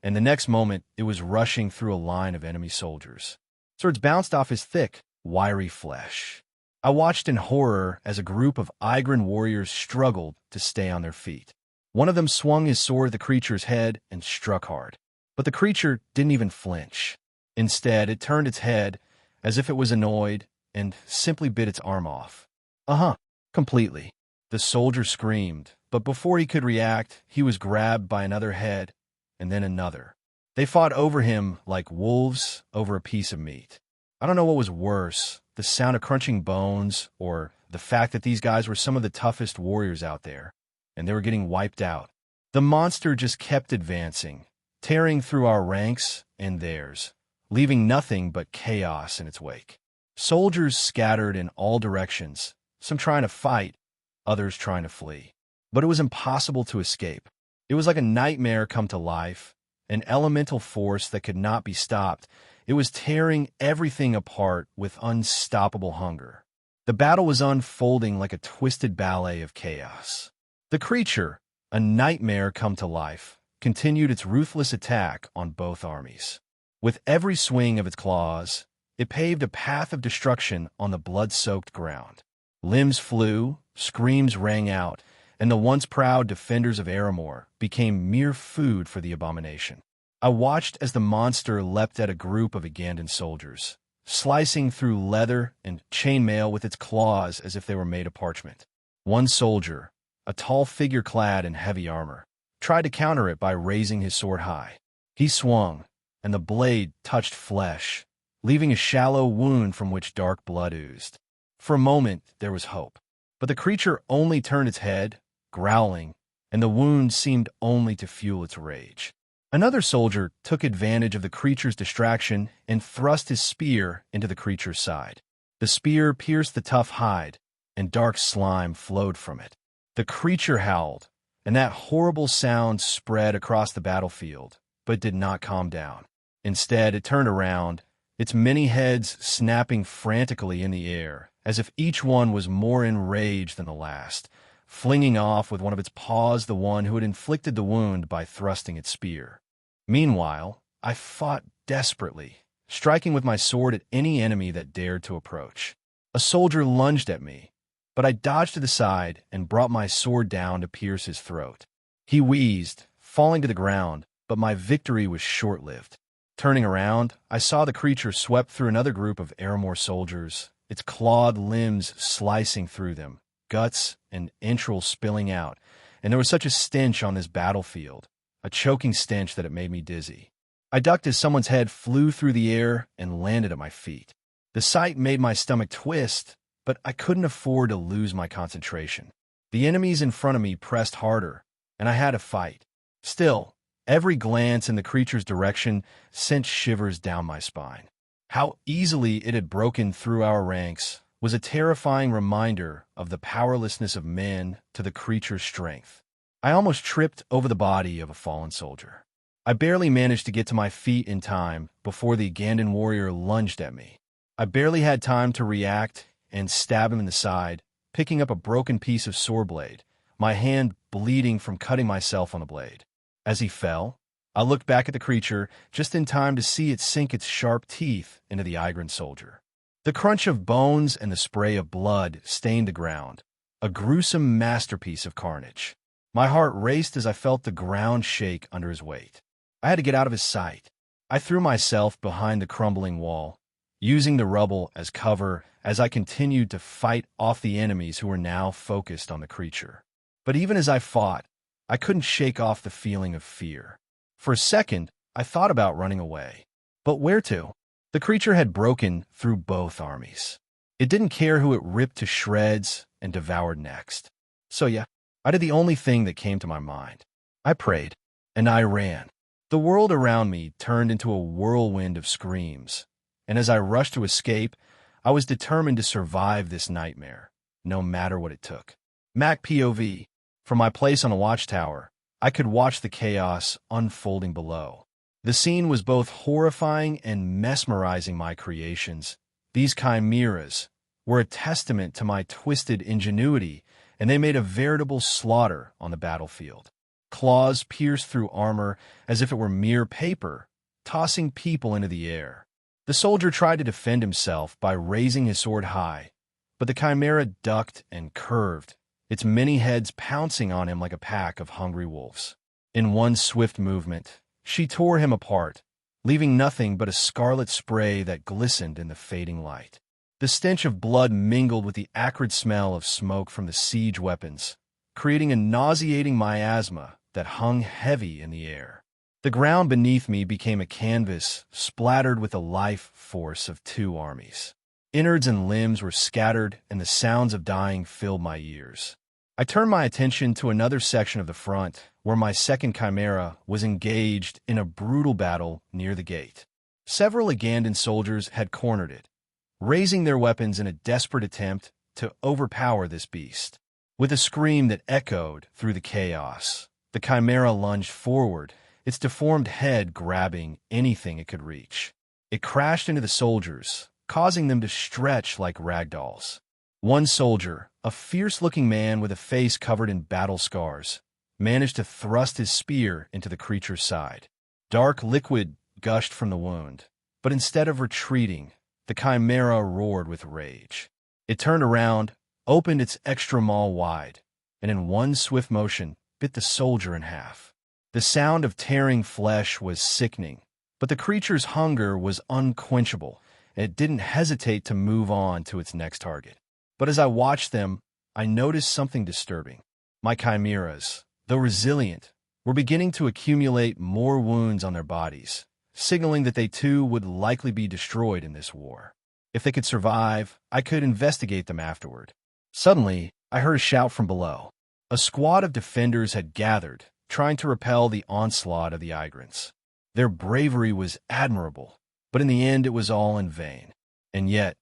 and the next moment, it was rushing through a line of enemy soldiers. Swords bounced off his thick, wiry flesh. I watched in horror as a group of Igrand warriors struggled to stay on their feet. One of them swung his sword at the creature's head and struck hard. But the creature didn't even flinch. Instead, it turned its head as if it was annoyed and simply bit its arm off. Completely. The soldier screamed, but before he could react, he was grabbed by another head and then another. They fought over him like wolves over a piece of meat. I don't know what was worse, the sound of crunching bones or the fact that these guys were some of the toughest warriors out there, and they were getting wiped out. The monster just kept advancing, tearing through our ranks and theirs, leaving nothing but chaos in its wake. Soldiers scattered in all directions, some trying to fight, others trying to flee. But it was impossible to escape. It was like a nightmare come to life, an elemental force that could not be stopped. It was tearing everything apart with unstoppable hunger. The battle was unfolding like a twisted ballet of chaos. The creature, a nightmare come to life, continued its ruthless attack on both armies. With every swing of its claws, it paved a path of destruction on the blood-soaked ground. Limbs flew, screams rang out, and the once proud defenders of Aramor became mere food for the abomination. I watched as the monster leapt at a group of Ugandan soldiers, slicing through leather and chainmail with its claws as if they were made of parchment. One soldier, a tall figure clad in heavy armor, tried to counter it by raising his sword high. He swung, and the blade touched flesh, leaving a shallow wound from which dark blood oozed. For a moment, there was hope. But the creature only turned its head, growling, and the wound seemed only to fuel its rage. Another soldier took advantage of the creature's distraction and thrust his spear into the creature's side. The spear pierced the tough hide, and dark slime flowed from it. The creature howled, and that horrible sound spread across the battlefield, but did not calm down. Instead, it turned around, its many heads snapping frantically in the air, as if each one was more enraged than the last, flinging off with one of its paws the one who had inflicted the wound by thrusting its spear. Meanwhile, I fought desperately, striking with my sword at any enemy that dared to approach. A soldier lunged at me, but I dodged to the side and brought my sword down to pierce his throat. He wheezed, falling to the ground, but my victory was short-lived. Turning around, I saw the creature swept through another group of Aramor soldiers, its clawed limbs slicing through them, guts and entrails spilling out, and there was such a stench on this battlefield, a choking stench that it made me dizzy. I ducked as someone's head flew through the air and landed at my feet. The sight made my stomach twist, but I couldn't afford to lose my concentration. The enemies in front of me pressed harder, and I had to fight. Still, every glance in the creature's direction sent shivers down my spine. How easily it had broken through our ranks was a terrifying reminder of the powerlessness of men to the creature's strength. I almost tripped over the body of a fallen soldier. I barely managed to get to my feet in time before the Ugandan warrior lunged at me. I barely had time to react and stab him in the side, picking up a broken piece of sword blade, my hand bleeding from cutting myself on the blade. As he fell, I looked back at the creature just in time to see it sink its sharp teeth into the Igran soldier. The crunch of bones and the spray of blood stained the ground, a gruesome masterpiece of carnage. My heart raced as I felt the ground shake under his weight. I had to get out of his sight. I threw myself behind the crumbling wall, using the rubble as cover as I continued to fight off the enemies who were now focused on the creature. But even as I fought, I couldn't shake off the feeling of fear. For a second, I thought about running away. But where to? The creature had broken through both armies. It didn't care who it ripped to shreds and devoured next. So yeah, I did the only thing that came to my mind. I prayed, and I ran. The world around me turned into a whirlwind of screams, and as I rushed to escape, I was determined to survive this nightmare, no matter what it took. Mac POV. From my place on a watchtower, I could watch the chaos unfolding below. The scene was both horrifying and mesmerizing. My creations, these chimeras, were a testament to my twisted ingenuity, and they made a veritable slaughter on the battlefield. Claws pierced through armor as if it were mere paper, tossing people into the air. The soldier tried to defend himself by raising his sword high, but the chimera ducked and curved, its many heads pouncing on him like a pack of hungry wolves. In one swift movement, she tore him apart, leaving nothing but a scarlet spray that glistened in the fading light. The stench of blood mingled with the acrid smell of smoke from the siege weapons, creating a nauseating miasma that hung heavy in the air. The ground beneath me became a canvas splattered with the life force of two armies. Innards and limbs were scattered, and the sounds of dying filled my ears. I turned my attention to another section of the front, where my second chimera was engaged in a brutal battle near the gate. Several Ugandan soldiers had cornered it, raising their weapons in a desperate attempt to overpower this beast. With a scream that echoed through the chaos, the chimera lunged forward, its deformed head grabbing anything it could reach. It crashed into the soldiers, causing them to stretch like rag dolls. One soldier, a fierce-looking man with a face covered in battle scars, managed to thrust his spear into the creature's side. Dark liquid gushed from the wound, but instead of retreating, the chimera roared with rage. It turned around, opened its extra maw wide, and in one swift motion bit the soldier in half. The sound of tearing flesh was sickening, but the creature's hunger was unquenchable, and it didn't hesitate to move on to its next target. But as I watched them, I noticed something disturbing. My chimeras, though resilient, were beginning to accumulate more wounds on their bodies, signaling that they too would likely be destroyed in this war. If they could survive, I could investigate them afterward. Suddenly, I heard a shout from below. A squad of defenders had gathered, trying to repel the onslaught of the Igrans. Their bravery was admirable, but in the end it was all in vain. And yet,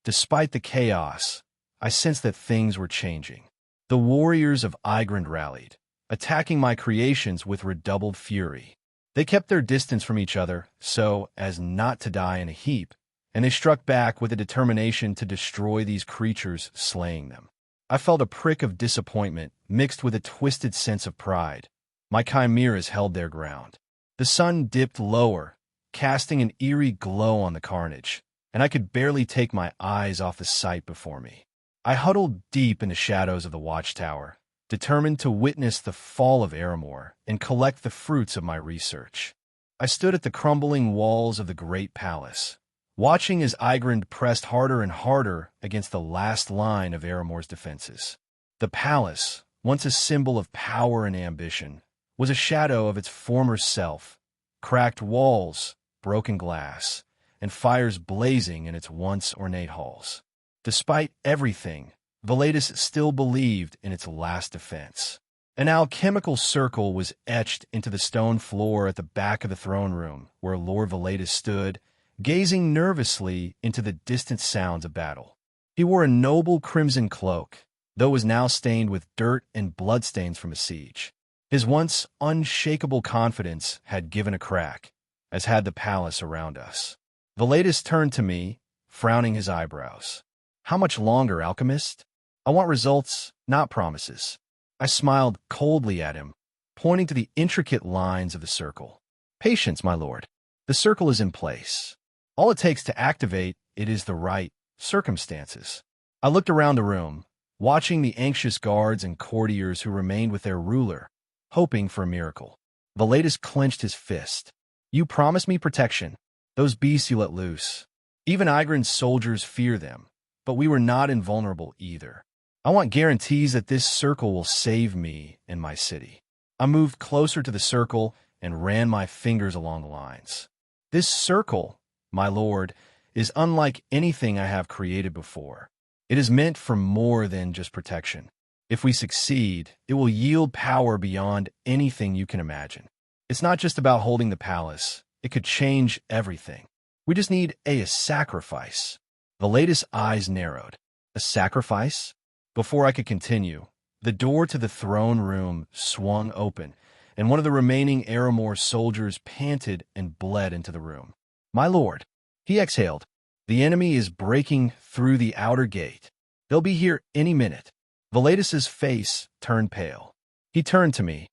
despite the chaos, I sensed that things were changing. The warriors of Igrand rallied, attacking my creations with redoubled fury. They kept their distance from each other so as not to die in a heap, and they struck back with a determination to destroy these creatures, slaying them. I felt a prick of disappointment mixed with a twisted sense of pride. My chimeras held their ground. The sun dipped lower, casting an eerie glow on the carnage, and I could barely take my eyes off the sight before me. I huddled deep in the shadows of the watchtower, determined to witness the fall of Aramor and collect the fruits of my research. I stood at the crumbling walls of the great palace, watching as Igrand pressed harder and harder against the last line of Aramor's defenses. The palace, once a symbol of power and ambition, was a shadow of its former self, cracked walls, broken glass, and fires blazing in its once ornate halls. Despite everything, Velatus still believed in its last defense. An alchemical circle was etched into the stone floor at the back of the throne room, where Lord Velatus stood, gazing nervously into the distant sounds of battle. He wore a noble crimson cloak, though it was now stained with dirt and bloodstains from a siege. His once unshakable confidence had given a crack, as had the palace around us. Velatus turned to me, frowning his eyebrows. "How much longer, Alchemist? I want results, not promises." I smiled coldly at him, pointing to the intricate lines of the circle. "Patience, my lord. The circle is in place. All it takes to activate it is the right circumstances." I looked around the room, watching the anxious guards and courtiers who remained with their ruler, hoping for a miracle. Velatus clenched his fist. "You promised me protection. Those beasts you let loose. Even Igrand's soldiers fear them, but we were not invulnerable either. I want guarantees that this circle will save me and my city." I moved closer to the circle and ran my fingers along the lines. "This circle, my lord, is unlike anything I have created before. It is meant for more than just protection. If we succeed, it will yield power beyond anything you can imagine. It's not just about holding the palace. It could change everything. We just need a sacrifice." Velatus' eyes narrowed. "A sacrifice?" Before I could continue, the door to the throne room swung open, and one of the remaining Aramor soldiers panted and bled into the room. "My lord," he exhaled, "the enemy is breaking through the outer gate. They'll be here any minute." Velatus's face turned pale. He turned to me,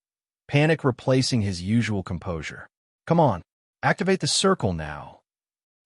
panic replacing his usual composure. "Come on, activate the circle now."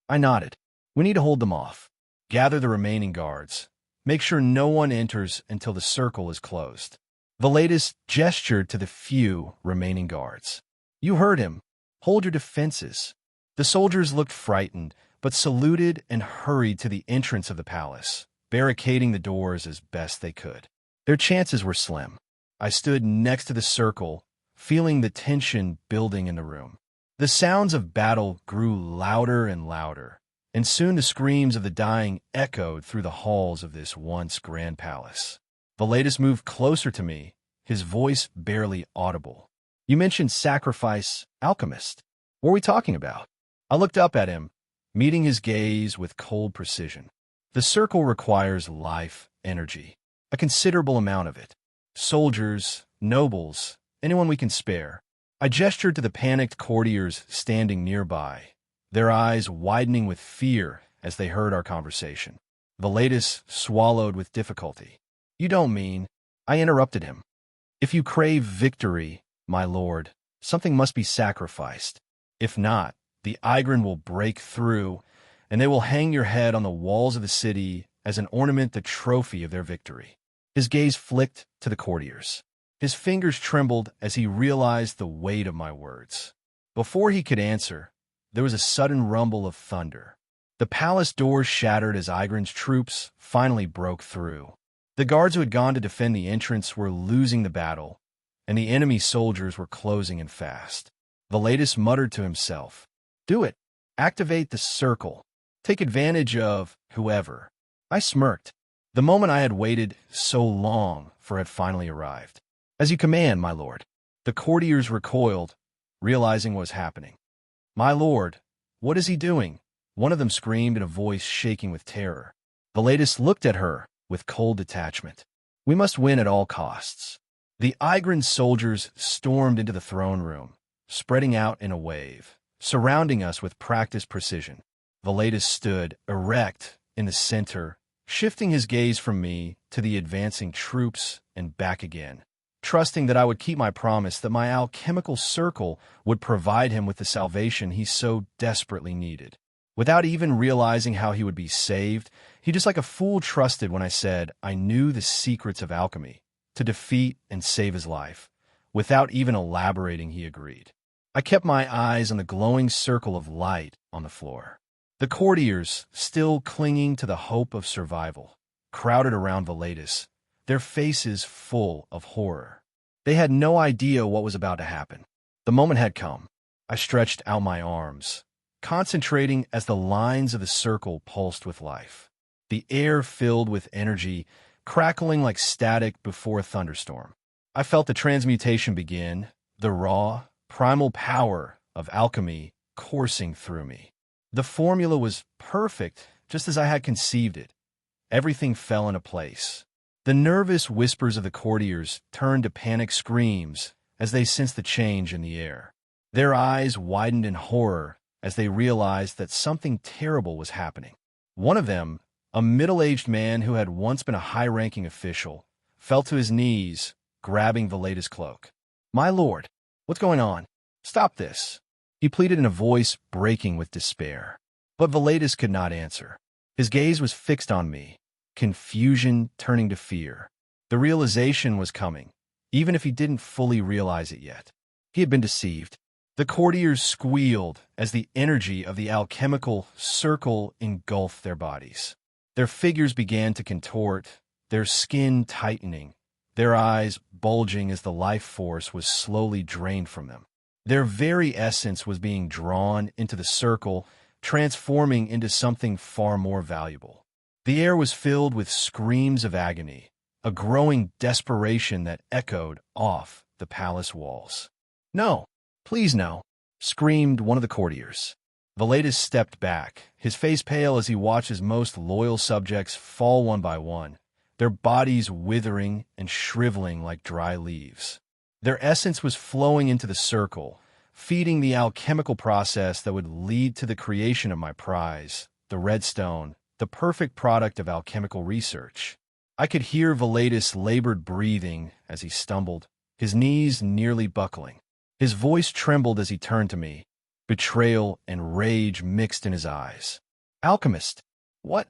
I nodded. "We need to hold them off. Gather the remaining guards. Make sure no one enters until the circle is closed." Velatus gestured to the few remaining guards. "You heard him. Hold your defenses." The soldiers looked frightened, but saluted and hurried to the entrance of the palace, barricading the doors as best they could. Their chances were slim. I stood next to the circle, feeling the tension building in the room. The sounds of battle grew louder and louder, and soon the screams of the dying echoed through the halls of this once grand palace. Velatus moved closer to me, his voice barely audible. "You mentioned sacrifice, Alchemist. What were we talking about?" I looked up at him, meeting his gaze with cold precision. "The circle requires life, energy, a considerable amount of it. Soldiers, nobles, anyone we can spare." I gestured to the panicked courtiers standing nearby, their eyes widening with fear as they heard our conversation. Velatus swallowed with difficulty. "You don't mean—" I interrupted him. "If you crave victory, my lord, something must be sacrificed. If not, the Igrand will break through, and they will hang your head on the walls of the city as an ornament, the trophy of their victory." His gaze flicked to the courtiers. His fingers trembled as he realized the weight of my words. Before he could answer, there was a sudden rumble of thunder. The palace doors shattered as Igrand's troops finally broke through. The guards who had gone to defend the entrance were losing the battle, and the enemy soldiers were closing in fast. Velatus muttered to himself, "Do it. Activate the circle. Take advantage of whoever." I smirked. The moment I had waited so long for had finally arrived. "As you command, my lord." The courtiers recoiled, realizing what was happening. "My lord, what is he doing?" one of them screamed in a voice shaking with terror. Velatus looked at her with cold detachment. "We must win at all costs." The Igrand soldiers stormed into the throne room, spreading out in a wave, surrounding us with practiced precision. Valetus stood erect in the center, shifting his gaze from me to the advancing troops and back again, trusting that I would keep my promise that my alchemical circle would provide him with the salvation he so desperately needed. Without even realizing how he would be saved, he just like a fool trusted when I said I knew the secrets of alchemy to defeat and save his life. Without even elaborating, he agreed. I kept my eyes on the glowing circle of light on the floor. The courtiers, still clinging to the hope of survival, crowded around Valetus, their faces full of horror. They had no idea what was about to happen. The moment had come. I stretched out my arms, concentrating as the lines of the circle pulsed with life. The air filled with energy, crackling like static before a thunderstorm. I felt the transmutation begin, the raw, primal power of alchemy coursing through me. The formula was perfect, just as I had conceived it. Everything fell into place. The nervous whispers of the courtiers turned to panic screams as they sensed the change in the air. Their eyes widened in horror as they realized that something terrible was happening. One of them, a middle-aged man who had once been a high-ranking official, fell to his knees, grabbing Valetus' cloak. "My lord, what's going on? Stop this," he pleaded in a voice breaking with despair. But Valetus could not answer. His gaze was fixed on me, confusion turning to fear. The realization was coming, even if he didn't fully realize it yet. He had been deceived. The courtiers squealed as the energy of the alchemical circle engulfed their bodies. Their figures began to contort, their skin tightening, their eyes bulging as the life force was slowly drained from them. Their very essence was being drawn into the circle, transforming into something far more valuable. The air was filled with screams of agony, a growing desperation that echoed off the palace walls. "No, please no," screamed one of the courtiers. Valetus stepped back, his face pale as he watched his most loyal subjects fall one by one, their bodies withering and shriveling like dry leaves. Their essence was flowing into the circle, feeding the alchemical process that would lead to the creation of my prize, the red stone, the perfect product of alchemical research. I could hear Valetus' labored breathing as he stumbled, his knees nearly buckling. His voice trembled as he turned to me, betrayal and rage mixed in his eyes. "Alchemist, what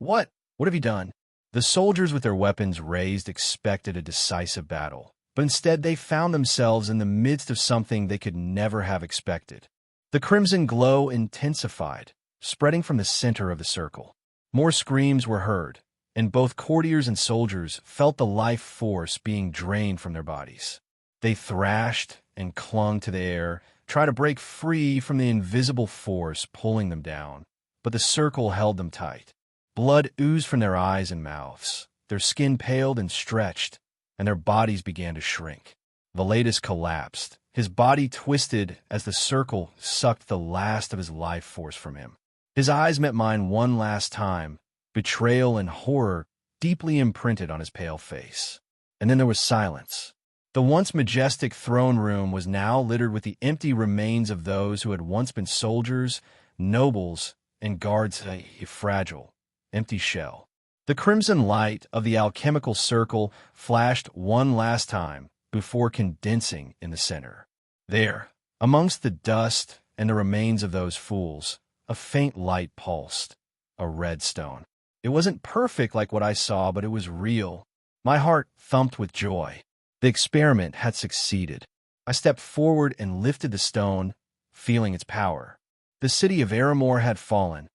have you done?" The soldiers with their weapons raised expected a decisive battle, but instead they found themselves in the midst of something they could never have expected. The crimson glow intensified, spreading from the center of the circle. More screams were heard, and both courtiers and soldiers felt the life force being drained from their bodies. They thrashed and clung to the air, trying to break free from the invisible force pulling them down, but the circle held them tight. Blood oozed from their eyes and mouths, their skin paled and stretched, and their bodies began to shrink. Valetus collapsed, his body twisted as the circle sucked the last of his life force from him. His eyes met mine one last time, betrayal and horror deeply imprinted on his pale face. And then there was silence. The once majestic throne room was now littered with the empty remains of those who had once been soldiers, nobles, and guards, a fragile, empty shell. The crimson light of the alchemical circle flashed one last time before condensing in the center. There, amongst the dust and the remains of those fools, a faint light pulsed, a red stone. It wasn't perfect like what I saw, but it was real. My heart thumped with joy. The experiment had succeeded. I stepped forward and lifted the stone, feeling its power. The city of Aramor had fallen,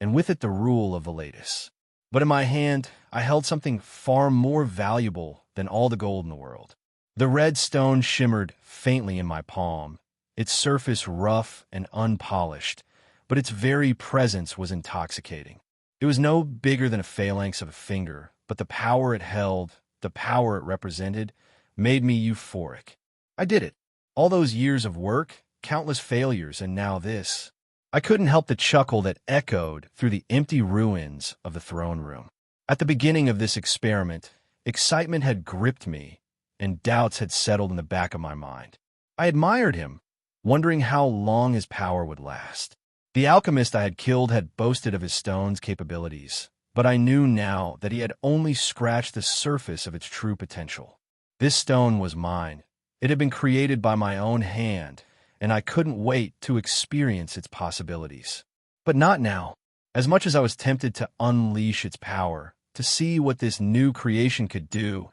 and with it the rule of Valetus. But in my hand, I held something far more valuable than all the gold in the world. The red stone shimmered faintly in my palm, its surface rough and unpolished, but its very presence was intoxicating. It was no bigger than a phalanx of a finger, but the power it held, the power it represented, made me euphoric. I did it. All those years of work, countless failures, and now this. I couldn't help the chuckle that echoed through the empty ruins of the throne room. At the beginning of this experiment, excitement had gripped me, and doubts had settled in the back of my mind. I admired him. wondering how long his power would last. The alchemist I had killed had boasted of his stone's capabilities, but I knew now that he had only scratched the surface of its true potential. This stone was mine. It had been created by my own hand, and I couldn't wait to experience its possibilities. But not now. As much as I was tempted to unleash its power, to see what this new creation could do,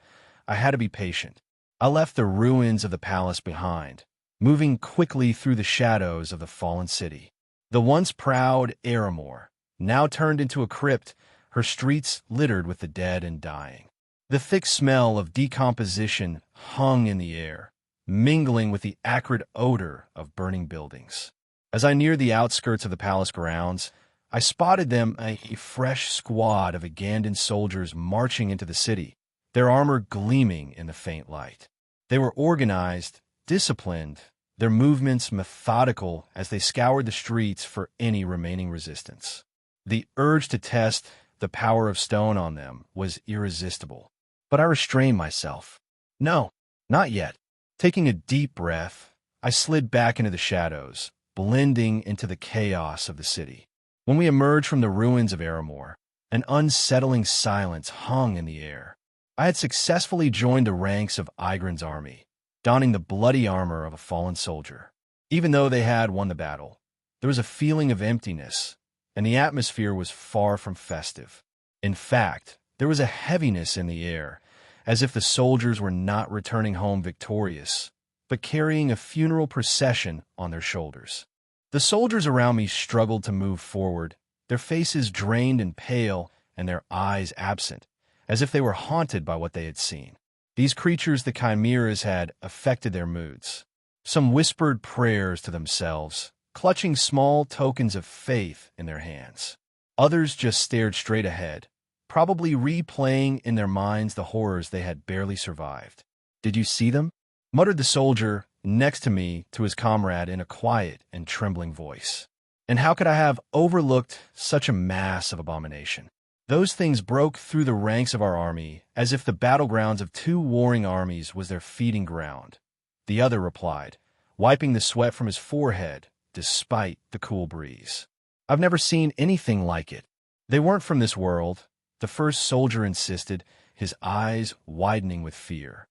I had to be patient. I left the ruins of the palace behind, moving quickly through the shadows of the fallen city. The once proud Aramor now turned into a crypt, her streets littered with the dead and dying. The thick smell of decomposition hung in the air, mingling with the acrid odor of burning buildings. As I neared the outskirts of the palace grounds, I spotted them a fresh squad of Ugandan soldiers marching into the city, their armor gleaming in the faint light. They were organized, disciplined, their movements methodical as they scoured the streets for any remaining resistance. The urge to test the power of stone on them was irresistible, but I restrained myself. No, not yet. Taking a deep breath, I slid back into the shadows, blending into the chaos of the city. When we emerged from the ruins of Aramor, an unsettling silence hung in the air. I had successfully joined the ranks of Igren's army, donning the bloody armor of a fallen soldier. Even though they had won the battle, there was a feeling of emptiness, and the atmosphere was far from festive. In fact, there was a heaviness in the air, as if the soldiers were not returning home victorious, but carrying a funeral procession on their shoulders. The soldiers around me struggled to move forward, their faces drained and pale, and their eyes absent, as if they were haunted by what they had seen. These creatures the chimeras had affected their moods. Some whispered prayers to themselves, clutching small tokens of faith in their hands. Others just stared straight ahead, probably replaying in their minds the horrors they had barely survived. "Did you see them?" muttered the soldier next to me to his comrade in a quiet and trembling voice. And how could I have overlooked such a mass of abomination? Those things broke through the ranks of our army as if the battlegrounds of two warring armies was their feeding ground. The other replied, wiping the sweat from his forehead despite the cool breeze. "I've never seen anything like it. They weren't from this world," the first soldier insisted, his eyes widening with fear.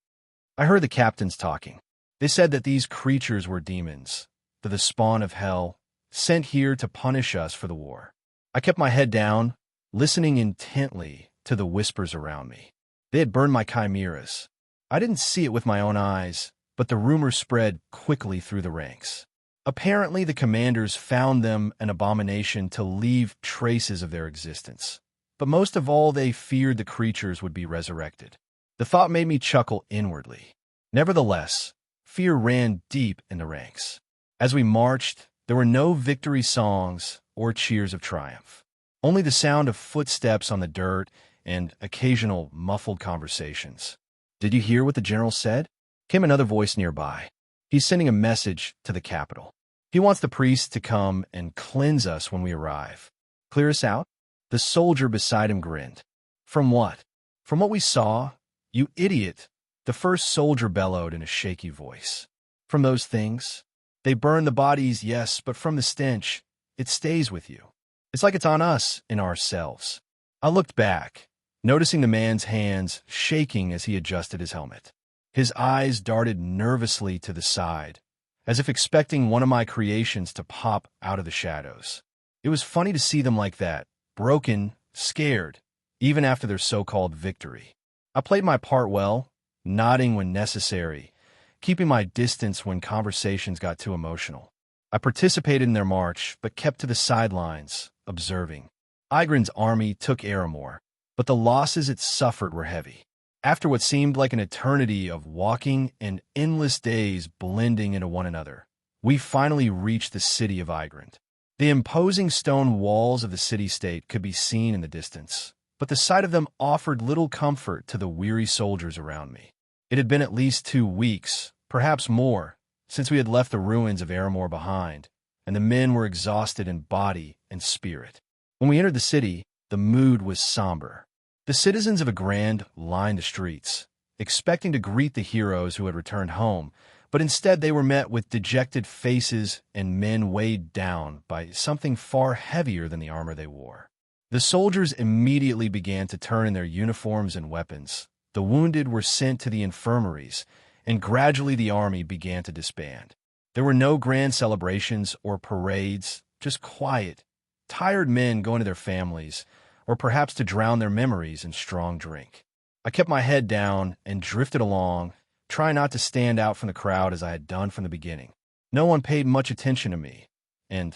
I heard the captains talking. They said that these creatures were demons, the spawn of hell, sent here to punish us for the war. I kept my head down, listening intently to the whispers around me. They had burned my chimeras. I didn't see it with my own eyes, but the rumor spread quickly through the ranks. Apparently, the commanders found them an abomination to leave traces of their existence. But most of all, they feared the creatures would be resurrected. The thought made me chuckle inwardly. Nevertheless, fear ran deep in the ranks. As we marched, there were no victory songs or cheers of triumph. Only the sound of footsteps on the dirt and occasional muffled conversations. "Did you hear what the general said?" came another voice nearby. "He's sending a message to the capital. He wants the priests to come and cleanse us when we arrive. Clear us out?" The soldier beside him grinned. "From what?" "From what we saw, you idiot," the first soldier bellowed in a shaky voice. "From those things? They burn the bodies, yes, but from the stench, it stays with you. It's like it's on us in ourselves." I looked back, noticing the man's hands shaking as he adjusted his helmet. His eyes darted nervously to the side, as if expecting one of my creations to pop out of the shadows. It was funny to see them like that, broken, scared, even after their so-called victory. I played my part well, nodding when necessary, keeping my distance when conversations got too emotional. I participated in their march, but kept to the sidelines, observing. Igren's army took Aramor, but the losses it suffered were heavy. After what seemed like an eternity of walking and endless days blending into one another, we finally reached the city of Igren. The imposing stone walls of the city-state could be seen in the distance, but the sight of them offered little comfort to the weary soldiers around me. It had been at least 2 weeks, perhaps more, since we had left the ruins of Aramor behind, and the men were exhausted in body and spirit. When we entered the city, the mood was somber. The citizens of Igren lined the streets, expecting to greet the heroes who had returned home, but instead they were met with dejected faces and men weighed down by something far heavier than the armor they wore. The soldiers immediately began to turn in their uniforms and weapons. The wounded were sent to the infirmaries, and gradually the army began to disband. There were no grand celebrations or parades, just quiet, tired men going to their families, or perhaps to drown their memories in strong drink. I kept my head down and drifted along, trying not to stand out from the crowd as I had done from the beginning. No one paid much attention to me, and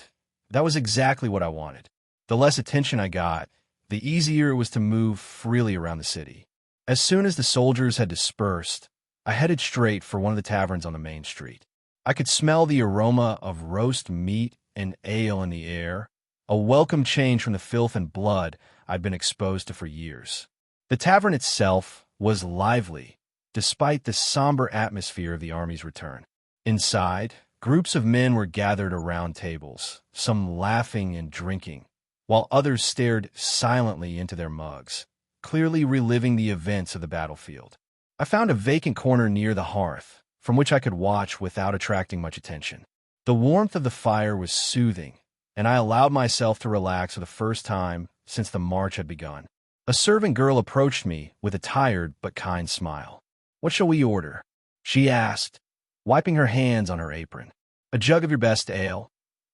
that was exactly what I wanted. The less attention I got, the easier it was to move freely around the city. As soon as the soldiers had dispersed, I headed straight for one of the taverns on the main street. I could smell the aroma of roast meat and ale in the air, a welcome change from the filth and blood I'd been exposed to for years. The tavern itself was lively, despite the somber atmosphere of the army's return. Inside, groups of men were gathered around tables, some laughing and drinking, while others stared silently into their mugs, clearly reliving the events of the battlefield. I found a vacant corner near the hearth, from which I could watch without attracting much attention. The warmth of the fire was soothing, and I allowed myself to relax for the first time since the march had begun. A servant girl approached me with a tired but kind smile. "What shall we order?" she asked, wiping her hands on her apron. "A jug of your best ale,"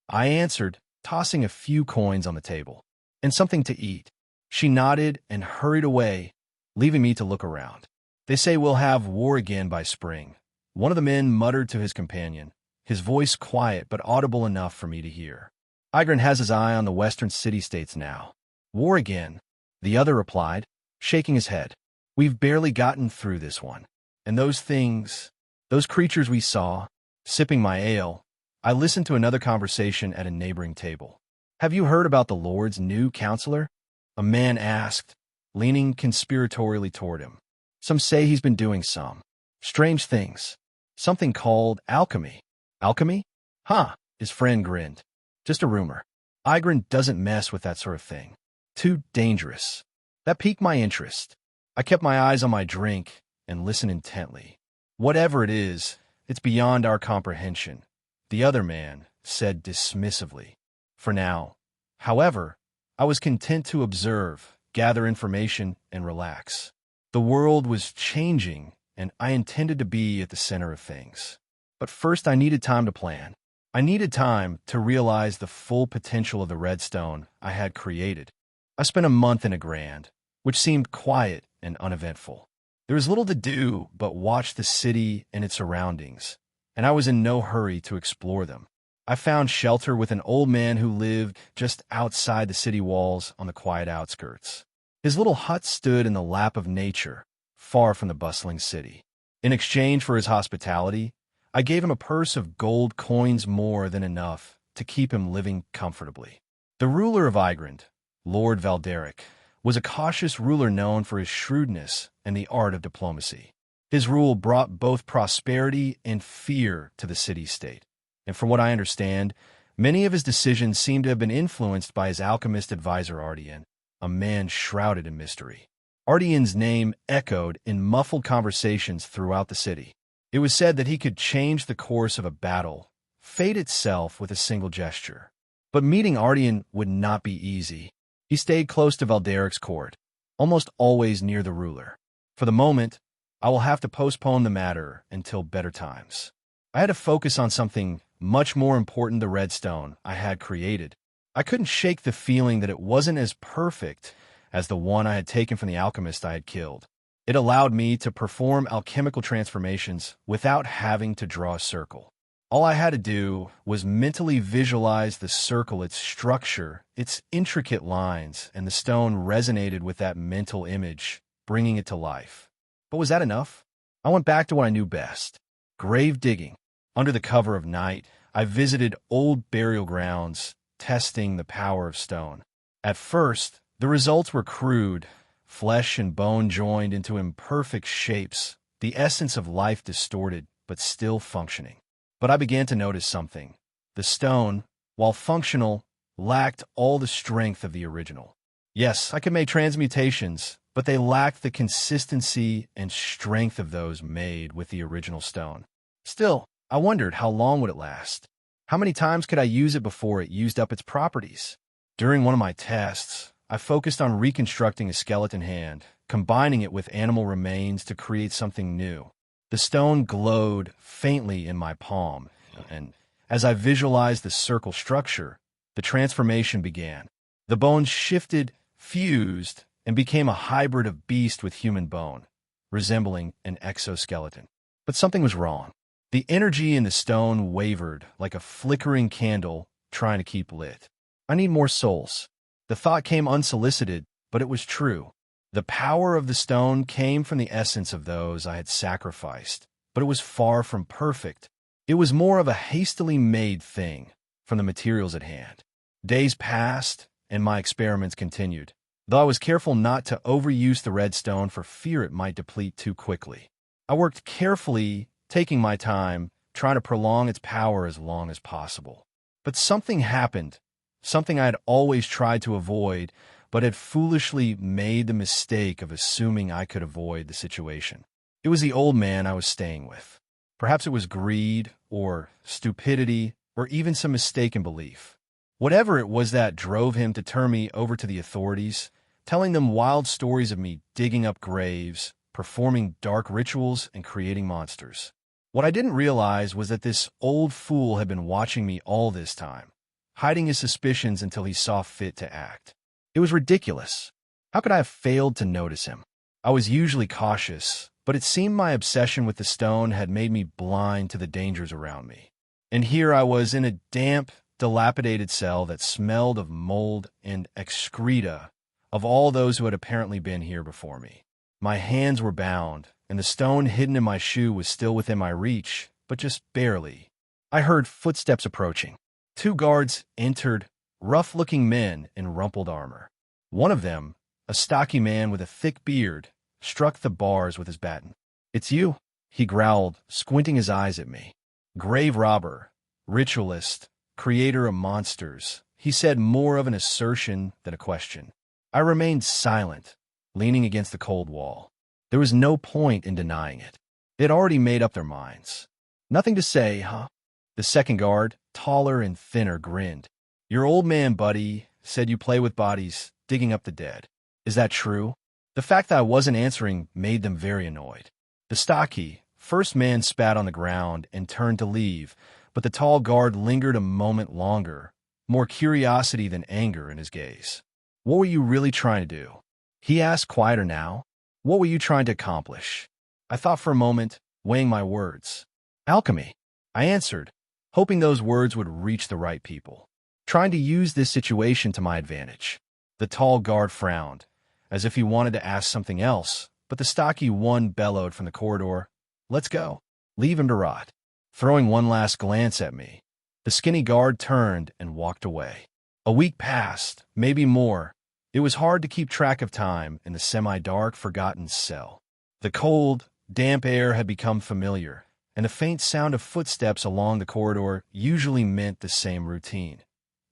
I answered, tossing a few coins on the table. "And something to eat." She nodded and hurried away, leaving me to look around. "They say we'll have war again by spring," one of the men muttered to his companion, his voice quiet but audible enough for me to hear. "Igren has his eye on the western city-states now." "War again," the other replied, shaking his head. "We've barely gotten through this one. And those things, those creatures we saw," sipping my ale, I listened to another conversation at a neighboring table. "Have you heard about the Lord's new counselor?" a man asked, leaning conspiratorially toward him. "Some say he's been doing some strange things. Something called alchemy." "Alchemy? Huh," his friend grinned. "Just a rumor. Igren doesn't mess with that sort of thing. Too dangerous." That piqued my interest. I kept my eyes on my drink and listened intently. "Whatever it is, it's beyond our comprehension," the other man said dismissively. For now, however, I was content to observe, gather information, and relax. The world was changing, and I intended to be at the center of things. But first I needed time to plan. I needed time to realize the full potential of the redstone I had created. I spent a month in a grand, which seemed quiet and uneventful. There was little to do but watch the city and its surroundings, and I was in no hurry to explore them. I found shelter with an old man who lived just outside the city walls on the quiet outskirts. His little hut stood in the lap of nature, far from the bustling city. In exchange for his hospitality, I gave him a purse of gold coins, more than enough to keep him living comfortably. The ruler of Igren, Lord Valderic, was a cautious ruler known for his shrewdness and the art of diplomacy. His rule brought both prosperity and fear to the city-state, and from what I understand, many of his decisions seem to have been influenced by his alchemist advisor Ardian, a man shrouded in mystery. Ardian's name echoed in muffled conversations throughout the city. It was said that he could change the course of a battle, fate itself, with a single gesture. But meeting Ardian would not be easy. He stayed close to Valderic's court, almost always near the ruler. For the moment, I will have to postpone the matter until better times. I had to focus on something much more important, the redstone I had created. I couldn't shake the feeling that it wasn't as perfect as the one I had taken from the alchemist I had killed. It allowed me to perform alchemical transformations without having to draw a circle. All I had to do was mentally visualize the circle, its structure, its intricate lines, and the stone resonated with that mental image, bringing it to life. But was that enough? I went back to what I knew best: grave digging. Under the cover of night, I visited old burial grounds, testing the power of stone. At first, the results were crude, flesh and bone joined into imperfect shapes, the essence of life distorted but still functioning. But I began to notice something. The stone, while functional, lacked all the strength of the original. Yes, I could make transmutations, but they lacked the consistency and strength of those made with the original stone. Still, I wondered how long would it last? How many times could I use it before it used up its properties? During one of my tests, I focused on reconstructing a skeleton hand, combining it with animal remains to create something new. The stone glowed faintly in my palm, and as I visualized the circle structure, the transformation began. The bones shifted, fused, and became a hybrid of beast with human bone, resembling an exoskeleton. But something was wrong. The energy in the stone wavered like a flickering candle trying to keep lit. I need more souls. The thought came unsolicited, but it was true. The power of the stone came from the essence of those I had sacrificed, but it was far from perfect. It was more of a hastily made thing from the materials at hand. Days passed, and my experiments continued, though I was careful not to overuse the red stone for fear it might deplete too quickly. I worked carefully, taking my time, trying to prolong its power as long as possible. But something happened, something I had always tried to avoid, but had foolishly made the mistake of assuming I could avoid the situation. It was the old man I was staying with. Perhaps it was greed, or stupidity, or even some mistaken belief. Whatever it was that drove him to turn me over to the authorities, telling them wild stories of me digging up graves, performing dark rituals, and creating monsters. What I didn't realize was that this old fool had been watching me all this time, hiding his suspicions until he saw fit to act. It was ridiculous. How could I have failed to notice him? I was usually cautious, but it seemed my obsession with the stone had made me blind to the dangers around me. And here I was in a damp, dilapidated cell that smelled of mold and excreta of all those who had apparently been here before me. My hands were bound, and the stone hidden in my shoe was still within my reach, but just barely. I heard footsteps approaching. 2 guards entered, rough-looking men in rumpled armor. One of them, a stocky man with a thick beard, struck the bars with his baton. "It's you," he growled, squinting his eyes at me. "Grave robber, ritualist, creator of monsters," he said, more of an assertion than a question. I remained silent, leaning against the cold wall. There was no point in denying it. They had already made up their minds. "Nothing to say, huh?" The second guard, taller and thinner, grinned. "Your old man, buddy, said you play with bodies, digging up the dead. Is that true?" The fact that I wasn't answering made them very annoyed. The stocky, first man spat on the ground and turned to leave, but the tall guard lingered a moment longer, more curiosity than anger in his gaze. "What were you really trying to do?" he asked, quieter now. "What were you trying to accomplish?" I thought for a moment, weighing my words. "Alchemy," I answered, hoping those words would reach the right people. Trying to use this situation to my advantage. The tall guard frowned, as if he wanted to ask something else, but the stocky one bellowed from the corridor, "Let's go. Leave him to rot." Throwing one last glance at me, the skinny guard turned and walked away. A week passed, maybe more. It was hard to keep track of time in the semi-dark, forgotten cell. The cold, damp air had become familiar, and the faint sound of footsteps along the corridor usually meant the same routine.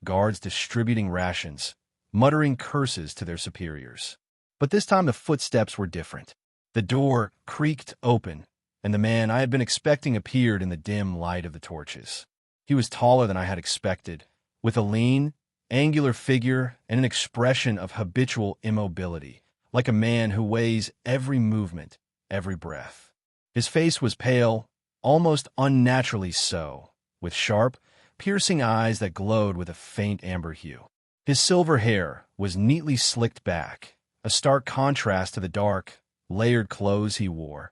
Guards distributing rations, muttering curses to their superiors. But this time the footsteps were different. The door creaked open, and the man I had been expecting appeared in the dim light of the torches. He was taller than I had expected, with a lean, angular figure and an expression of habitual immobility, like a man who weighs every movement, every breath. His face was pale, almost unnaturally so, with sharp, piercing eyes that glowed with a faint amber hue. His silver hair was neatly slicked back, a stark contrast to the dark, layered clothes he wore,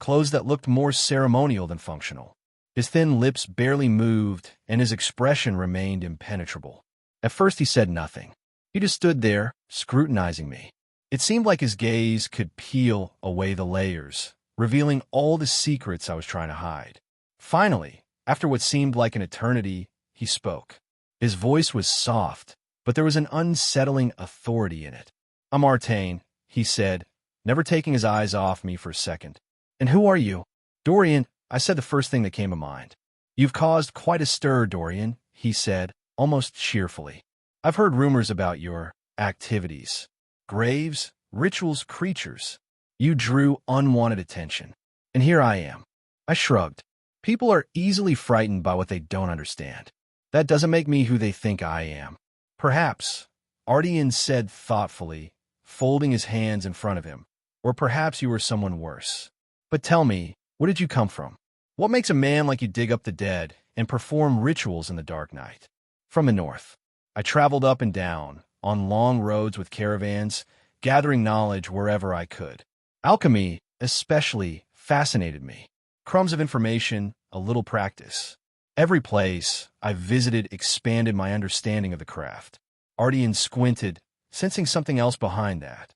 clothes that looked more ceremonial than functional. His thin lips barely moved, and his expression remained impenetrable. At first he said nothing. He just stood there, scrutinizing me. It seemed like his gaze could peel away the layers, revealing all the secrets I was trying to hide. Finally, after what seemed like an eternity, he spoke. His voice was soft, but there was an unsettling authority in it. "I'm Artane," he said, never taking his eyes off me for a second. "And who are you?" "Dorian," I said, the first thing that came to mind. "You've caused quite a stir, Dorian," he said, almost cheerfully. "I've heard rumors about your activities. Graves, rituals, creatures. You drew unwanted attention. And here I am." I shrugged. People are easily frightened by what they don't understand. That doesn't make me who they think I am. Perhaps, Ardian said thoughtfully, folding his hands in front of him. Or perhaps you were someone worse. But tell me, where did you come from? What makes a man like you dig up the dead and perform rituals in the dark night? From the north. I traveled up and down, on long roads with caravans, gathering knowledge wherever I could. Alchemy, especially, fascinated me. Crumbs of information, a little practice. Every place I visited expanded my understanding of the craft. Ardian squinted, sensing something else behind that.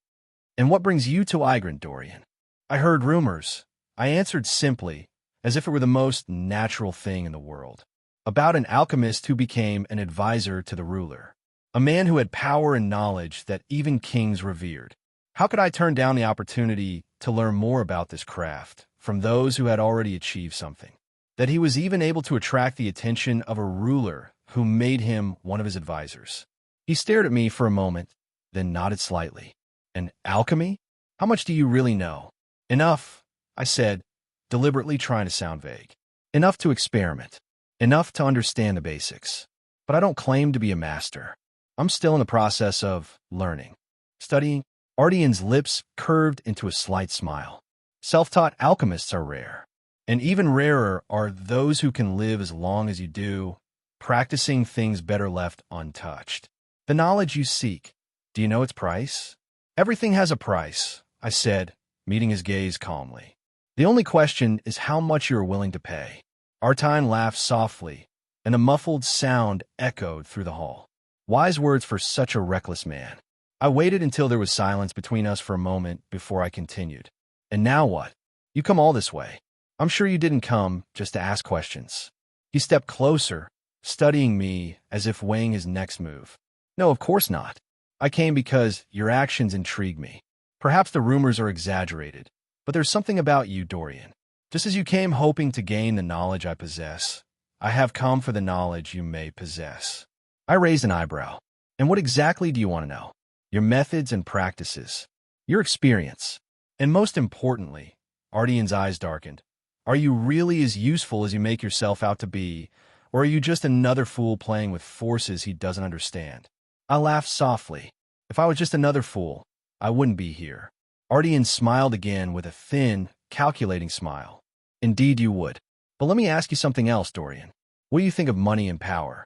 And what brings you to Igrant, Dorian? I heard rumors. I answered simply, as if it were the most natural thing in the world. About an alchemist who became an advisor to the ruler. A man who had power and knowledge that even kings revered. How could I turn down the opportunity to learn more about this craft from those who had already achieved something? That he was even able to attract the attention of a ruler who made him one of his advisors. He stared at me for a moment, then nodded slightly. An alchemy? How much do you really know? Enough, I said, deliberately trying to sound vague. Enough to experiment. Enough to understand the basics. But I don't claim to be a master. I'm still in the process of learning. Studying. Ardian's lips curved into a slight smile. Self-taught alchemists are rare. And even rarer are those who can live as long as you do, practicing things better left untouched. The knowledge you seek, do you know its price? Everything has a price, I said, meeting his gaze calmly. The only question is how much you are willing to pay. Artine laughed softly, and a muffled sound echoed through the hall. Wise words for such a reckless man. I waited until there was silence between us for a moment before I continued. And now what? You come all this way. I'm sure you didn't come just to ask questions. He stepped closer, studying me as if weighing his next move. No, of course not. I came because your actions intrigue me. Perhaps the rumors are exaggerated, but there's something about you, Dorian. Just as you came hoping to gain the knowledge I possess, I have come for the knowledge you may possess. I raised an eyebrow. And what exactly do you want to know? Your methods and practices, your experience, and most importantly, Ardian's eyes darkened. Are you really as useful as you make yourself out to be, or are you just another fool playing with forces he doesn't understand? I laughed softly. If I was just another fool, I wouldn't be here. Ardian smiled again with a thin, calculating smile. Indeed you would. But let me ask you something else, Dorian. What do you think of money and power?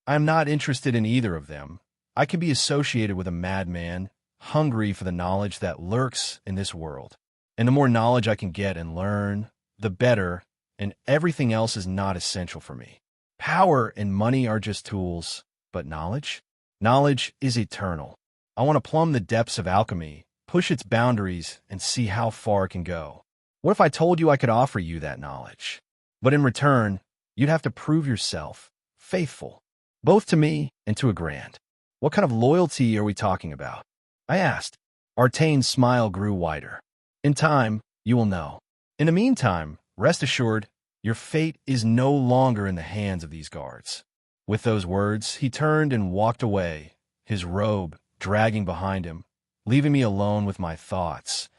I am not interested in either of them. I can be associated with a madman, hungry for the knowledge that lurks in this world. And the more knowledge I can get and learn, the better, and everything else is not essential for me. Power and money are just tools, but knowledge? Knowledge is eternal. I want to plumb the depths of alchemy, push its boundaries, and see how far it can go. What if I told you I could offer you that knowledge? But in return, you'd have to prove yourself faithful, both to me and to a grand. What kind of loyalty are we talking about? I asked. Artane's smile grew wider. In time, you will know. In the meantime, rest assured, your fate is no longer in the hands of these guards. With those words, he turned and walked away, his robe dragging behind him, leaving me alone with my thoughts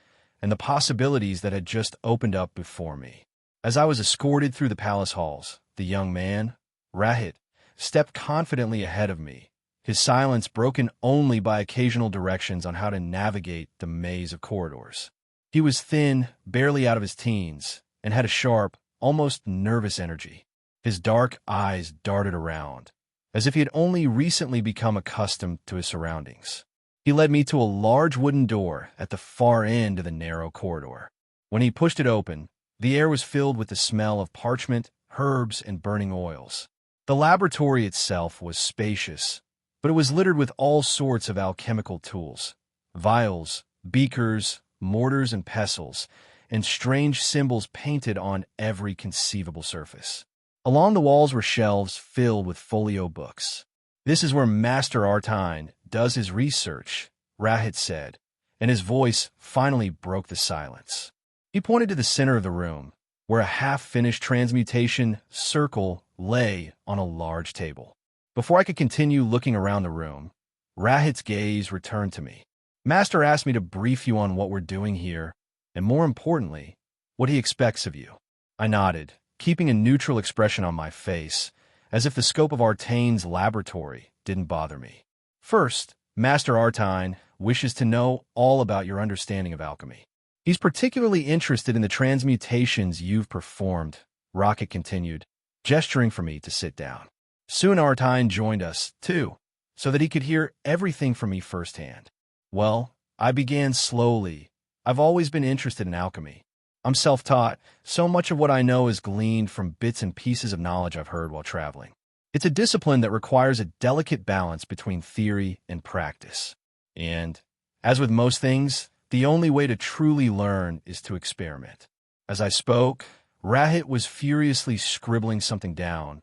and the possibilities that had just opened up before me. As I was escorted through the palace halls, the young man, Rahit, stepped confidently ahead of me, his silence broken only by occasional directions on how to navigate the maze of corridors. He was thin, barely out of his teens, and had a sharp, almost nervous energy. His dark eyes darted around, as if he had only recently become accustomed to his surroundings. He led me to a large wooden door at the far end of the narrow corridor. When he pushed it open, the air was filled with the smell of parchment, herbs, and burning oils. The laboratory itself was spacious, but it was littered with all sorts of alchemical tools, vials, beakers, mortars and pestles, and strange symbols painted on every conceivable surface. Along the walls were shelves filled with folio books. This is where Master Artine does his research, Rahit said, and his voice finally broke the silence. He pointed to the center of the room, where a half-finished transmutation circle lay on a large table. Before I could continue looking around the room, Rahit's gaze returned to me. Master asked me to brief you on what we're doing here, and more importantly, what he expects of you. I nodded, keeping a neutral expression on my face, as if the scope of Artane's laboratory didn't bother me. First, Master Artane wishes to know all about your understanding of alchemy. He's particularly interested in the transmutations you've performed, Rocket continued, gesturing for me to sit down. Soon Artane joined us, too, so that he could hear everything from me firsthand. Well, I began slowly. I've always been interested in alchemy. I'm self-taught. So much of what I know is gleaned from bits and pieces of knowledge I've heard while traveling. It's a discipline that requires a delicate balance between theory and practice. And, as with most things, the only way to truly learn is to experiment. As I spoke, Rahit was furiously scribbling something down,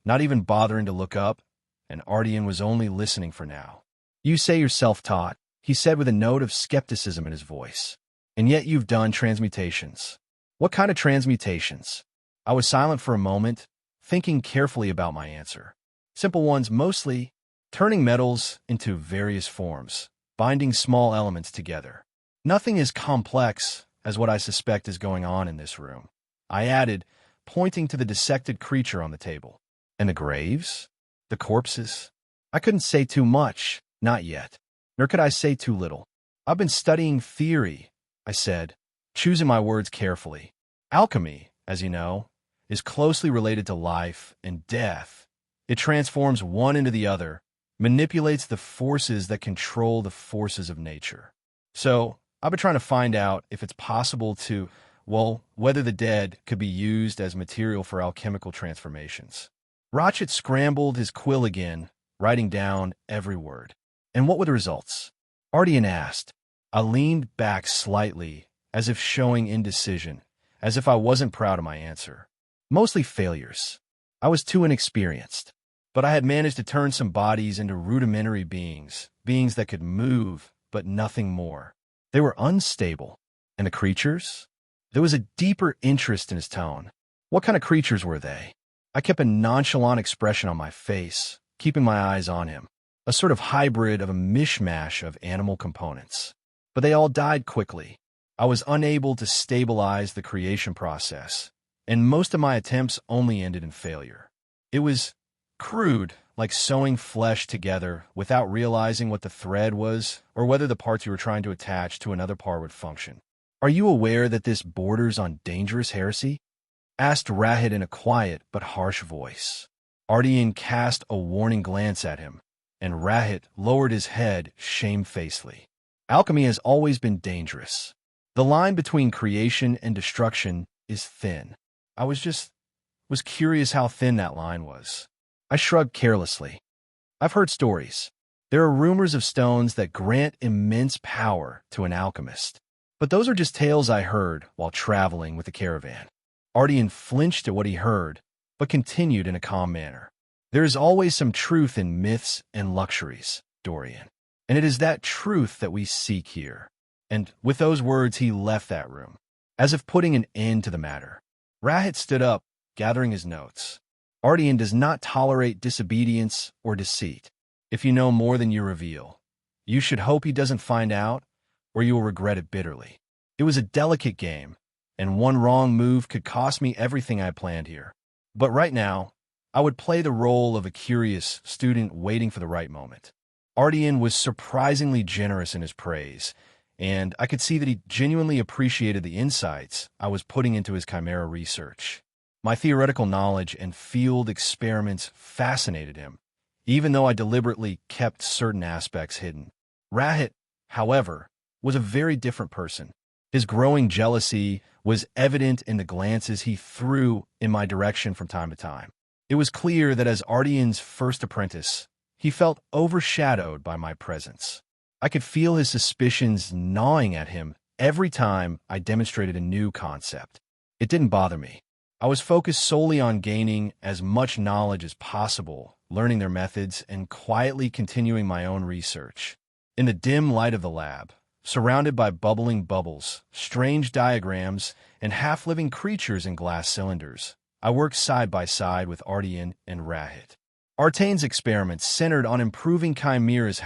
not even bothering to look up, and Ardian was only listening for now. You say you're self-taught, he said with a note of skepticism in his voice. And yet you've done transmutations. What kind of transmutations? I was silent for a moment, thinking carefully about my answer. Simple ones mostly, turning metals into various forms, binding small elements together. Nothing as complex as what I suspect is going on in this room. I added, pointing to the dissected creature on the table. And the graves? The corpses? I couldn't say too much, not yet. Nor could I say too little. I've been studying theory, I said, choosing my words carefully. Alchemy, as you know, is closely related to life and death. It transforms one into the other, manipulates the forces that control the forces of nature. So, I've been trying to find out if it's possible to, whether the dead could be used as material for alchemical transformations. Ratchet scrambled his quill again, writing down every word. And what were the results? Ardian asked. I leaned back slightly, as if showing indecision, as if I wasn't proud of my answer. Mostly failures. I was too inexperienced. But I had managed to turn some bodies into rudimentary beings that could move, but nothing more. They were unstable. And the creatures? There was a deeper interest in his tone. What kind of creatures were they? I kept a nonchalant expression on my face, keeping my eyes on him. A sort of hybrid of a mishmash of animal components. But they all died quickly. I was unable to stabilize the creation process, and most of my attempts only ended in failure. It was crude, like sewing flesh together without realizing what the thread was or whether the parts you were trying to attach to another part would function. Are you aware that this borders on dangerous heresy? Asked Rahit in a quiet but harsh voice. Ardian cast a warning glance at him, and Rahit lowered his head shamefacedly. Alchemy has always been dangerous. The line between creation and destruction is thin. I was curious how thin that line was. I shrugged carelessly. I've heard stories. There are rumors of stones that grant immense power to an alchemist. But those are just tales I heard while traveling with the caravan. Ardian flinched at what he heard, but continued in a calm manner. There is always some truth in myths and luxuries, Dorian. And it is that truth that we seek here. And with those words, he left that room, as if putting an end to the matter. Rahit stood up, gathering his notes. Ardian does not tolerate disobedience or deceit. If you know more than you reveal, you should hope he doesn't find out, or you will regret it bitterly. It was a delicate game, and one wrong move could cost me everything I planned here. But right now, I would play the role of a curious student waiting for the right moment. Ardian was surprisingly generous in his praise, and I could see that he genuinely appreciated the insights I was putting into his chimera research. My theoretical knowledge and field experiments fascinated him, even though I deliberately kept certain aspects hidden. Rahit, however, was a very different person. His growing jealousy was evident in the glances he threw in my direction from time to time. It was clear that as Ardian's first apprentice, he felt overshadowed by my presence. I could feel his suspicions gnawing at him every time I demonstrated a new concept. It didn't bother me. I was focused solely on gaining as much knowledge as possible, learning their methods, and quietly continuing my own research. In the dim light of the lab, surrounded by bubbling bubbles, strange diagrams, and half-living creatures in glass cylinders, I worked side by side with Ardian and Rahit. Artane's experiments centered on improving chimeras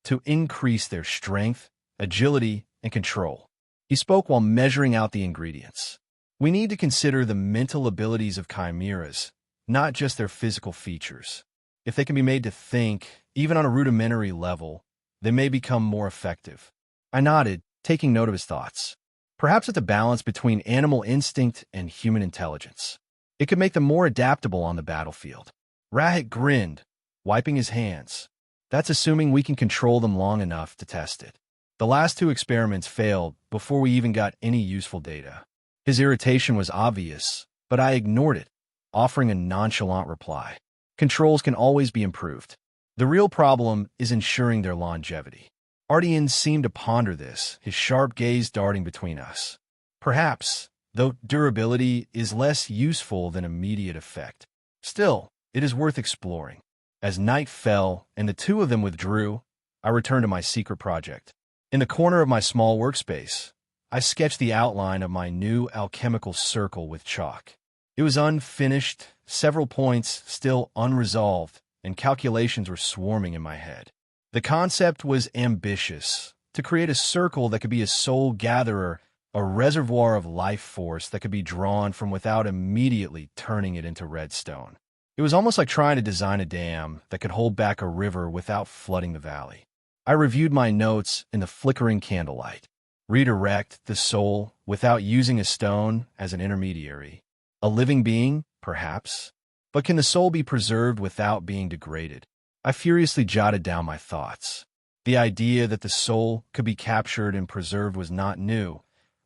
to increase their strength, agility, and control. He spoke while measuring out the ingredients. We need to consider the mental abilities of chimeras, not just their physical features. If they can be made to think, even on a rudimentary level, they may become more effective. I nodded, taking note of his thoughts. Perhaps it's a balance between animal instinct and human intelligence. It could make them more adaptable on the battlefield. Rahit grinned, wiping his hands. That's assuming we can control them long enough to test it. The last 2 experiments failed before we even got any useful data. His irritation was obvious, but I ignored it, offering a nonchalant reply. Controls can always be improved. The real problem is ensuring their longevity. Ardian seemed to ponder this, his sharp gaze darting between us. Perhaps, though durability is less useful than immediate effect. Still, it is worth exploring. As night fell and the 2 of them withdrew, I returned to my secret project. In the corner of my small workspace, I sketched the outline of my new alchemical circle with chalk. It was unfinished, several points still unresolved, and calculations were swarming in my head. The concept was ambitious, to create a circle that could be a soul gatherer, a reservoir of life force that could be drawn from without immediately turning it into redstone. It was almost like trying to design a dam that could hold back a river without flooding the valley. I reviewed my notes in the flickering candlelight. Redirect the soul without using a stone as an intermediary. A living being, perhaps. But can the soul be preserved without being degraded? I furiously jotted down my thoughts. The idea that the soul could be captured and preserved was not new,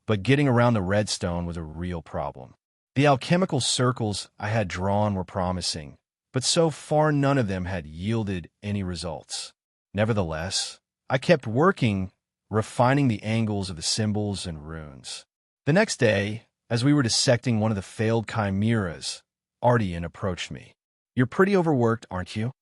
but getting around the redstone was a real problem. The alchemical circles I had drawn were promising, but so far none of them had yielded any results. Nevertheless, I kept working, refining the angles of the symbols and runes. The next day, as we were dissecting one of the failed chimeras, Ardian approached me. "You're pretty overworked, aren't you?"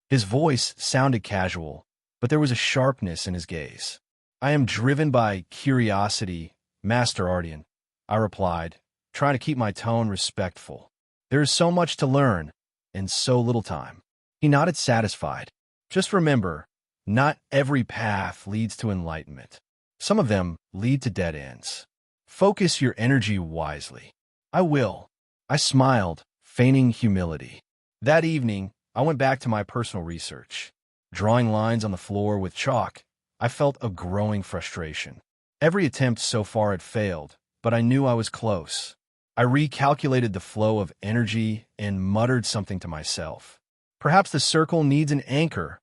His voice sounded casual, but there was a sharpness in his gaze. "I am driven by curiosity, Master Ardian," I replied, trying to keep my tone respectful. "There is so much to learn, and so little time." He nodded satisfied. "Just remember, not every path leads to enlightenment. Some of them lead to dead ends. Focus your energy wisely." "I will." I smiled, feigning humility. That evening, I went back to my personal research. Drawing lines on the floor with chalk, I felt a growing frustration. Every attempt so far had failed, but I knew I was close. I recalculated the flow of energy and muttered something to myself. Perhaps the circle needs an anchor,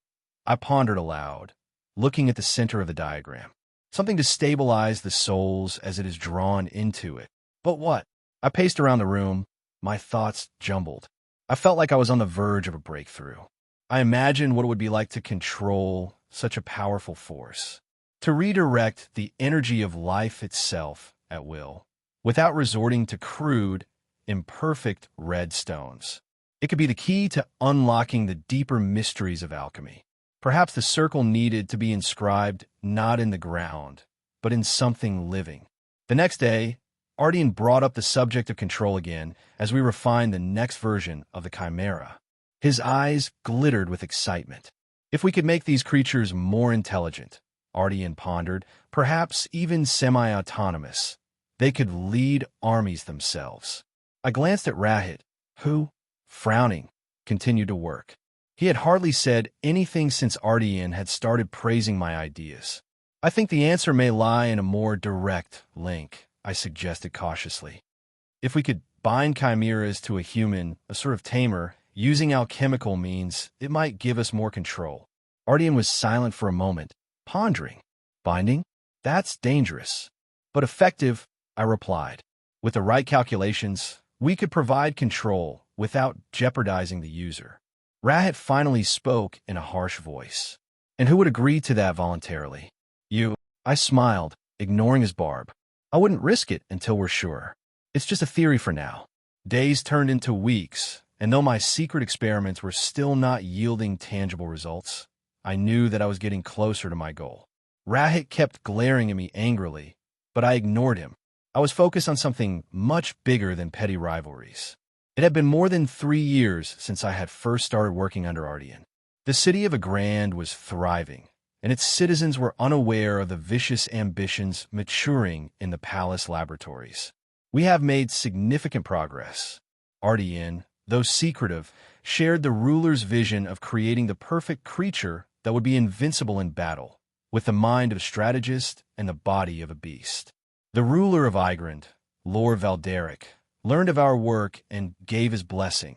I pondered aloud, looking at the center of the diagram. Something to stabilize the souls as it is drawn into it. But what? I paced around the room, my thoughts jumbled. I felt like I was on the verge of a breakthrough. I imagined what it would be like to control such a powerful force, to redirect the energy of life itself at will, without resorting to crude, imperfect redstones. It could be the key to unlocking the deeper mysteries of alchemy. Perhaps the circle needed to be inscribed not in the ground, but in something living. The next day, Ardian brought up the subject of control again as we refined the next version of the chimera. His eyes glittered with excitement. If we could make these creatures more intelligent, Ardian pondered, perhaps even semi-autonomous, they could lead armies themselves. I glanced at Rahit, who, frowning, continued to work. He had hardly said anything since Ardian had started praising my ideas. "I think the answer may lie in a more direct link," I suggested cautiously. "If we could bind chimeras to a human, a sort of tamer, using alchemical means, it might give us more control." Ardian was silent for a moment, pondering. "Binding? That's dangerous. But effective," I replied. "With the right calculations, we could provide control without jeopardizing the user." Rahit finally spoke in a harsh voice. "And who would agree to that voluntarily?" "You." I smiled, ignoring his barb. "I wouldn't risk it until we're sure. It's just a theory for now." Days turned into weeks, and though my secret experiments were still not yielding tangible results, I knew that I was getting closer to my goal. Rahit kept glaring at me angrily, but I ignored him. I was focused on something much bigger than petty rivalries. It had been more than 3 years since I had first started working under Ardian. The city of Agrand was thriving, and its citizens were unaware of the vicious ambitions maturing in the palace laboratories. We have made significant progress. Ardian, though secretive, shared the ruler's vision of creating the perfect creature that would be invincible in battle, with the mind of a strategist and the body of a beast. The ruler of Igrand, Lord Valderic, learned of our work and gave his blessing,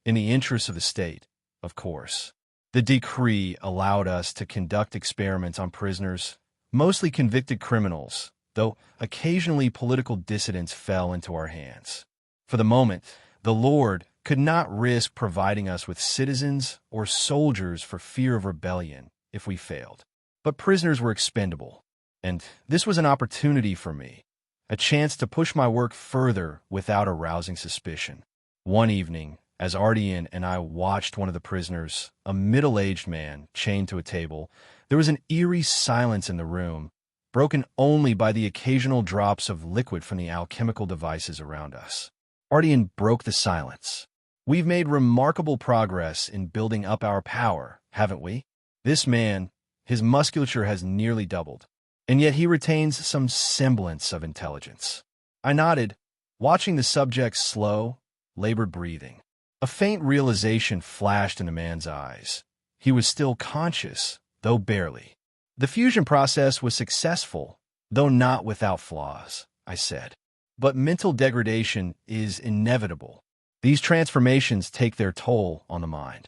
in the interests of the state, of course. The decree allowed us to conduct experiments on prisoners, mostly convicted criminals, though occasionally political dissidents fell into our hands. For the moment, the Lord could not risk providing us with citizens or soldiers for fear of rebellion if we failed. But prisoners were expendable, and this was an opportunity for me, a chance to push my work further without arousing suspicion. One evening, as Ardian and I watched one of the prisoners, a middle-aged man chained to a table, there was an eerie silence in the room, broken only by the occasional drops of liquid from the alchemical devices around us. Ardian broke the silence. We've made remarkable progress in building up our power, haven't we? This man, his musculature has nearly doubled, and yet he retains some semblance of intelligence. I nodded, watching the subject's slow, labored breathing. A faint realization flashed in the man's eyes. He was still conscious, though barely. The fusion process was successful, though not without flaws, I said. But mental degradation is inevitable. These transformations take their toll on the mind.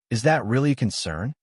Is that really a concern?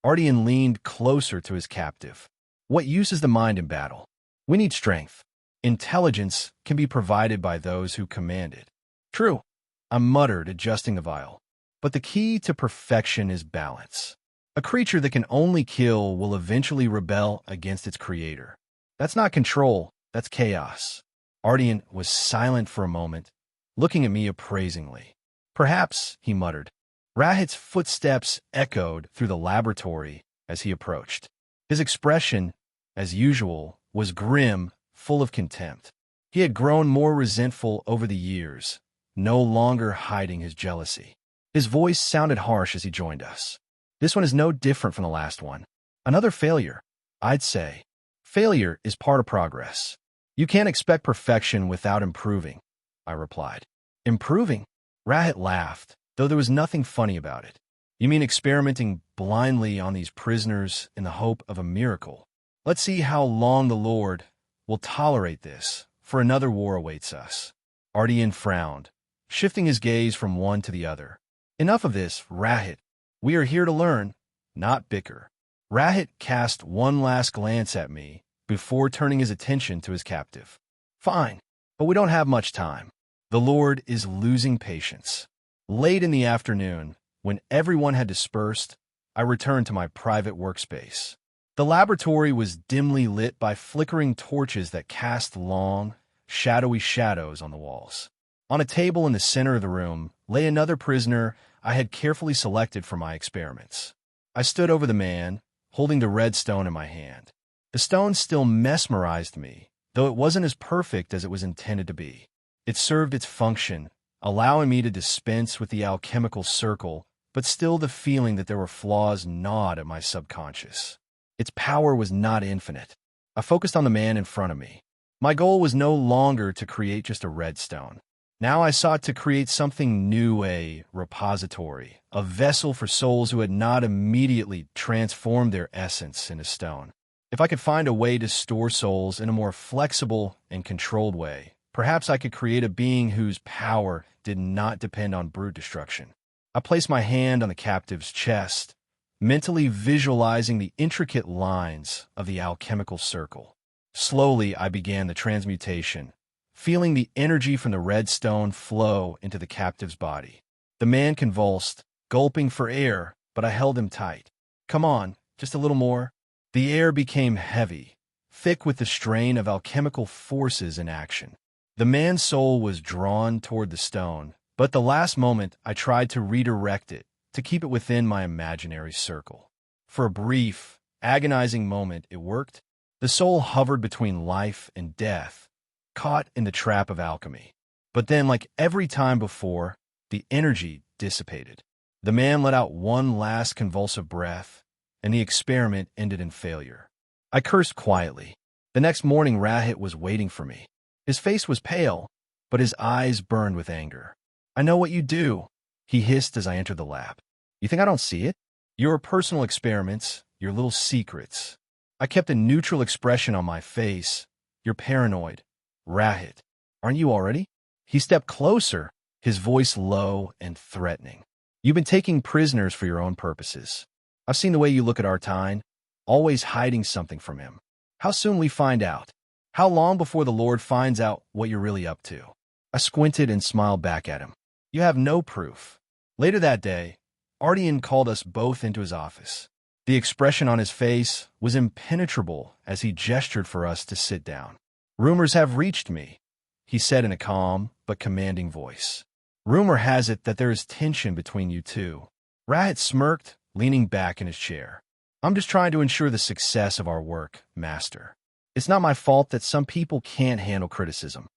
Ardian leaned closer to his captive. What use is the mind in battle? We need strength. Intelligence can be provided by those who command it. True, I muttered, adjusting the vial. But the key to perfection is balance. A creature that can only kill will eventually rebel against its creator. That's not control, that's chaos. Ardian was silent for a moment, looking at me appraisingly. Perhaps, he muttered. Rahit's footsteps echoed through the laboratory as he approached. His expression, as usual, was grim, full of contempt. He had grown more resentful over the years, no longer hiding his jealousy. His voice sounded harsh as he joined us. This one is no different from the last one. Another failure, I'd say. Failure is part of progress. You can't expect perfection without improving, I replied. Improving? Rahit laughed, though there was nothing funny about it. You mean experimenting blindly on these prisoners in the hope of a miracle? Let's see how long the Lord will tolerate this, for another war awaits us. Ardian frowned, shifting his gaze from one to the other. Enough of this, Rahit. We are here to learn, not bicker. Rahit cast one last glance at me before turning his attention to his captive. Fine, but we don't have much time. The Lord is losing patience. Late in the afternoon, when everyone had dispersed, I returned to my private workspace. The laboratory was dimly lit by flickering torches that cast long, shadowy shadows on the walls. On a table in the center of the room lay another prisoner I had carefully selected for my experiments. I stood over the man, holding the red stone in my hand. The stone still mesmerized me, though it wasn't as perfect as it was intended to be. It served its function, allowing me to dispense with the alchemical circle, but still the feeling that there were flaws gnawed at my subconscious. Its power was not infinite. I focused on the man in front of me. My goal was no longer to create just a red stone. Now I sought to create something new, a repository, a vessel for souls who had not immediately transformed their essence into stone. If I could find a way to store souls in a more flexible and controlled way, perhaps I could create a being whose power did not depend on brute destruction. I placed my hand on the captive's chest, mentally visualizing the intricate lines of the alchemical circle. Slowly, I began the transmutation, feeling the energy from the red stone flow into the captive's body. The man convulsed, gulping for air, but I held him tight. Come on, just a little more. The air became heavy, thick with the strain of alchemical forces in action. The man's soul was drawn toward the stone, but at the last moment I tried to redirect it, to keep it within my imaginary circle. For a brief, agonizing moment, it worked. The soul hovered between life and death, caught in the trap of alchemy. But then, like every time before, the energy dissipated. The man let out one last convulsive breath, and the experiment ended in failure. I cursed quietly. The next morning, Rahit was waiting for me. His face was pale, but his eyes burned with anger. "I know what you do," he hissed as I entered the lab. "You think I don't see it? Your personal experiments, your little secrets." I kept a neutral expression on my face. "You're paranoid. Rahit, aren't you already?" He stepped closer, his voice low and threatening. "You've been taking prisoners for your own purposes. I've seen the way you look at Artine, always hiding something from him. How soon will we find out? How long before the Lord finds out what you're really up to?" I squinted and smiled back at him. "You have no proof." Later that day, Ardian called us both into his office. The expression on his face was impenetrable as he gestured for us to sit down. "Rumors have reached me," he said in a calm but commanding voice. "Rumor has it that there is tension between you two." Rahit smirked, leaning back in his chair. "I'm just trying to ensure the success of our work, Master. It's not my fault that some people can't handle criticism."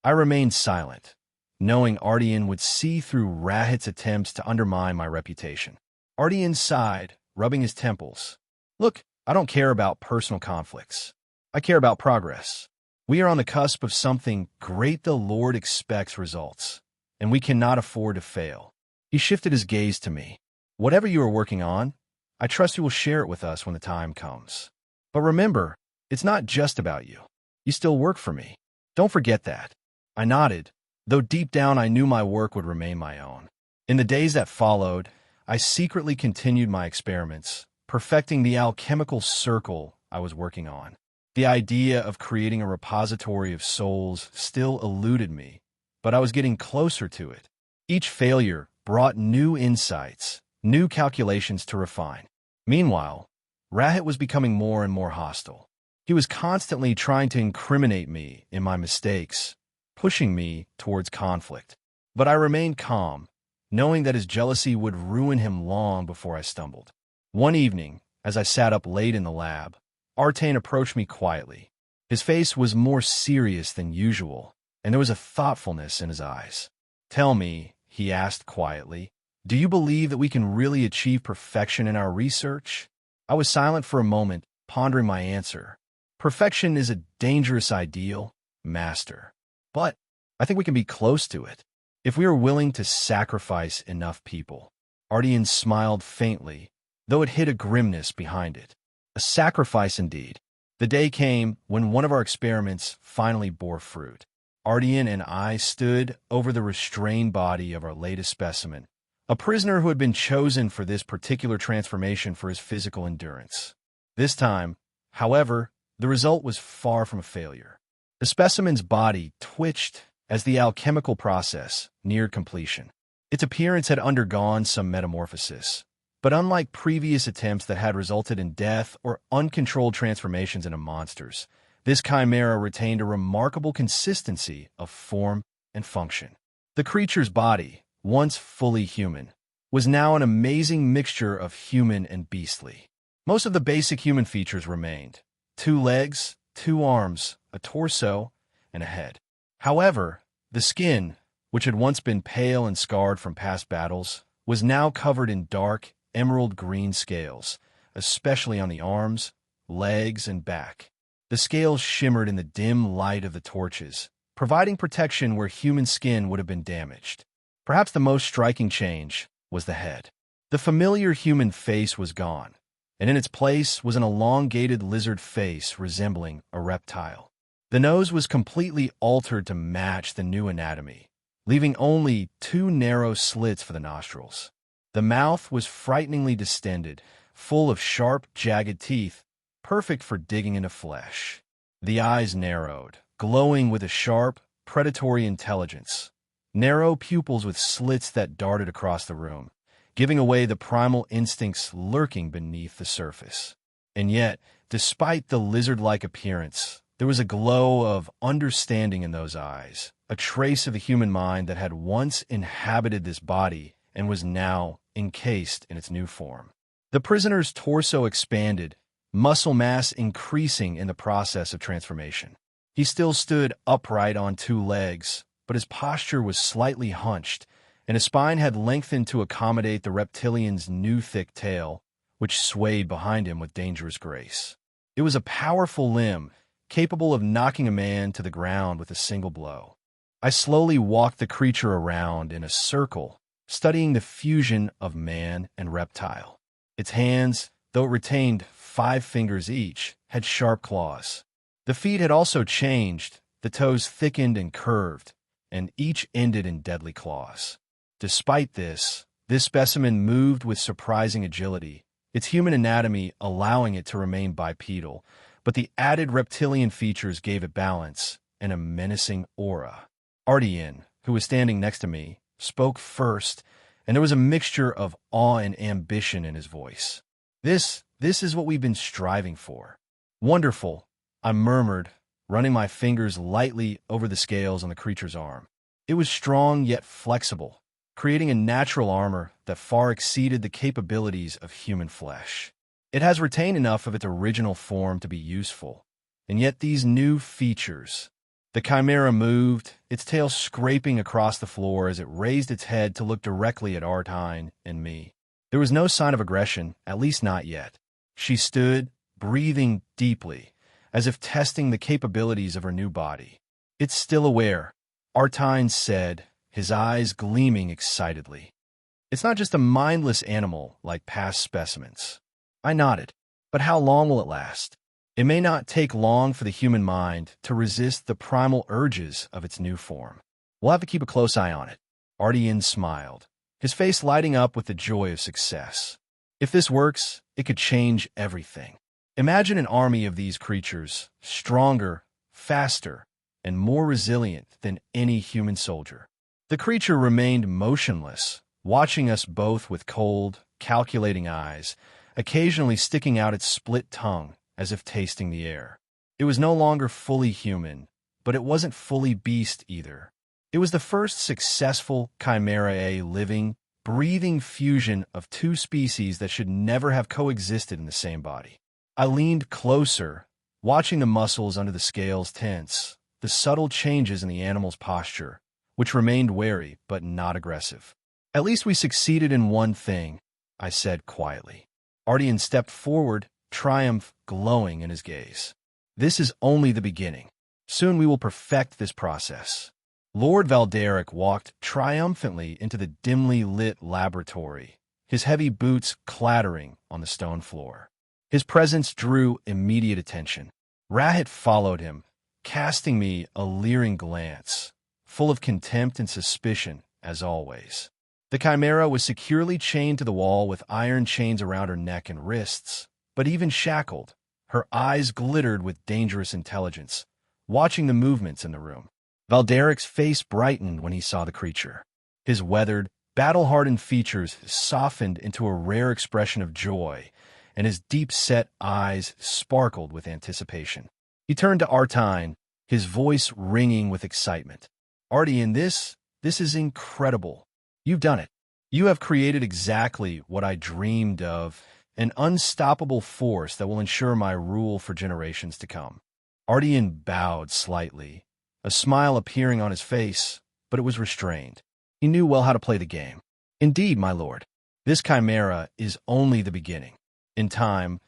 I remained silent, knowing Ardian would see through Rahit's attempts to undermine my reputation. Ardian sighed, rubbing his temples. "Look, I don't care about personal conflicts. I care about progress. We are on the cusp of something great. The Lord expects results, and we cannot afford to fail." He shifted his gaze to me. "Whatever you are working on, I trust you will share it with us when the time comes. But remember, it's not just about you. You still work for me. Don't forget that." I nodded, though deep down I knew my work would remain my own. In the days that followed, I secretly continued my experiments, perfecting the alchemical circle I was working on. The idea of creating a repository of souls still eluded me, but I was getting closer to it. Each failure brought new insights, new calculations to refine. Meanwhile, Rahit was becoming more and more hostile. He was constantly trying to incriminate me in my mistakes, pushing me towards conflict. But I remained calm, knowing that his jealousy would ruin him long before I stumbled. One evening, as I sat up late in the lab, Artane approached me quietly. His face was more serious than usual, and there was a thoughtfulness in his eyes. "Tell me," he asked quietly, "do you believe that we can really achieve perfection in our research?" I was silent for a moment, pondering my answer. "Perfection is a dangerous ideal, Master. But I think we can be close to it, if we are willing to sacrifice enough people." Ardian smiled faintly, though it hid a grimness behind it. A sacrifice indeed. The day came when one of our experiments finally bore fruit. Ardian and I stood over the restrained body of our latest specimen, a prisoner who had been chosen for this particular transformation for his physical endurance. This time, however, the result was far from a failure. The specimen's body twitched as the alchemical process neared completion. Its appearance had undergone some metamorphosis, but unlike previous attempts that had resulted in death or uncontrolled transformations into monsters, this chimera retained a remarkable consistency of form and function. The creature's body, once fully human, was now an amazing mixture of human and beastly. Most of the basic human features remained: 2 legs, 2 arms, a torso, and a head. However, the skin, which had once been pale and scarred from past battles, was now covered in dark, emerald green scales, especially on the arms, legs, and back. The scales shimmered in the dim light of the torches, providing protection where human skin would have been damaged. Perhaps the most striking change was the head. The familiar human face was gone, and in its place was an elongated lizard face resembling a reptile. The nose was completely altered to match the new anatomy, leaving only 2 narrow slits for the nostrils. The mouth was frighteningly distended, full of sharp, jagged teeth, perfect for digging into flesh. The eyes narrowed, glowing with a sharp, predatory intelligence. Narrow pupils with slits that darted across the room, giving away the primal instincts lurking beneath the surface. And yet, despite the lizard-like appearance, there was a glow of understanding in those eyes, a trace of the human mind that had once inhabited this body and was now encased in its new form. The prisoner's torso expanded, muscle mass increasing in the process of transformation. He still stood upright on 2 legs, but his posture was slightly hunched, and his spine had lengthened to accommodate the reptilian's new thick tail, which swayed behind him with dangerous grace. It was a powerful limb, capable of knocking a man to the ground with a single blow. I slowly walked the creature around in a circle, studying the fusion of man and reptile. Its hands, though it retained 5 fingers each, had sharp claws. The feet had also changed, the toes thickened and curved, and each ended in deadly claws. Despite this specimen moved with surprising agility, its human anatomy allowing it to remain bipedal, but the added reptilian features gave it balance and a menacing aura. Ardian, who was standing next to me, spoke first, and there was a mixture of awe and ambition in his voice. This is what we've been striving for. Wonderful, I murmured, running my fingers lightly over the scales on the creature's arm. It was strong yet flexible, creating a natural armor that far exceeded the capabilities of human flesh. It has retained enough of its original form to be useful, and yet these new features. The chimera moved, its tail scraping across the floor as it raised its head to look directly at Artine and me. There was no sign of aggression, at least not yet. She stood, breathing deeply, as if testing the capabilities of her new body. "It's still aware," Artine said, his eyes gleaming excitedly. "It's not just a mindless animal like past specimens." I nodded. "But how long will it last?" "It may not take long for the human mind to resist the primal urges of its new form. We'll have to keep a close eye on it." Ardian smiled, his face lighting up with the joy of success. "If this works, it could change everything. Imagine an army of these creatures, stronger, faster, and more resilient than any human soldier." The creature remained motionless, watching us both with cold, calculating eyes, occasionally sticking out its split tongue as if tasting the air. It was no longer fully human, but it wasn't fully beast either. It was the first successful chimera, a living, breathing fusion of 2 species that should never have coexisted in the same body. I leaned closer, watching the muscles under the scales tense, the subtle changes in the animal's posture, which remained wary but not aggressive. "At least we succeeded in one thing," I said quietly. Ardian stepped forward, triumph glowing in his gaze. "This is only the beginning. Soon we will perfect this process." Lord Valderic walked triumphantly into the dimly lit laboratory, his heavy boots clattering on the stone floor. His presence drew immediate attention. Rahit followed him, casting me a leering glance, full of contempt and suspicion, as always. The chimera was securely chained to the wall with iron chains around her neck and wrists, but even shackled, her eyes glittered with dangerous intelligence, watching the movements in the room. Valderic's face brightened when he saw the creature. His weathered, battle-hardened features softened into a rare expression of joy, and his deep-set eyes sparkled with anticipation. He turned to Artine, his voice ringing with excitement. "Ardian, this is incredible. You've done it. You have created exactly what I dreamed of, an unstoppable force that will ensure my rule for generations to come." Ardian bowed slightly, a smile appearing on his face, but it was restrained. He knew well how to play the game. "Indeed, my lord, this chimera is only the beginning. In time,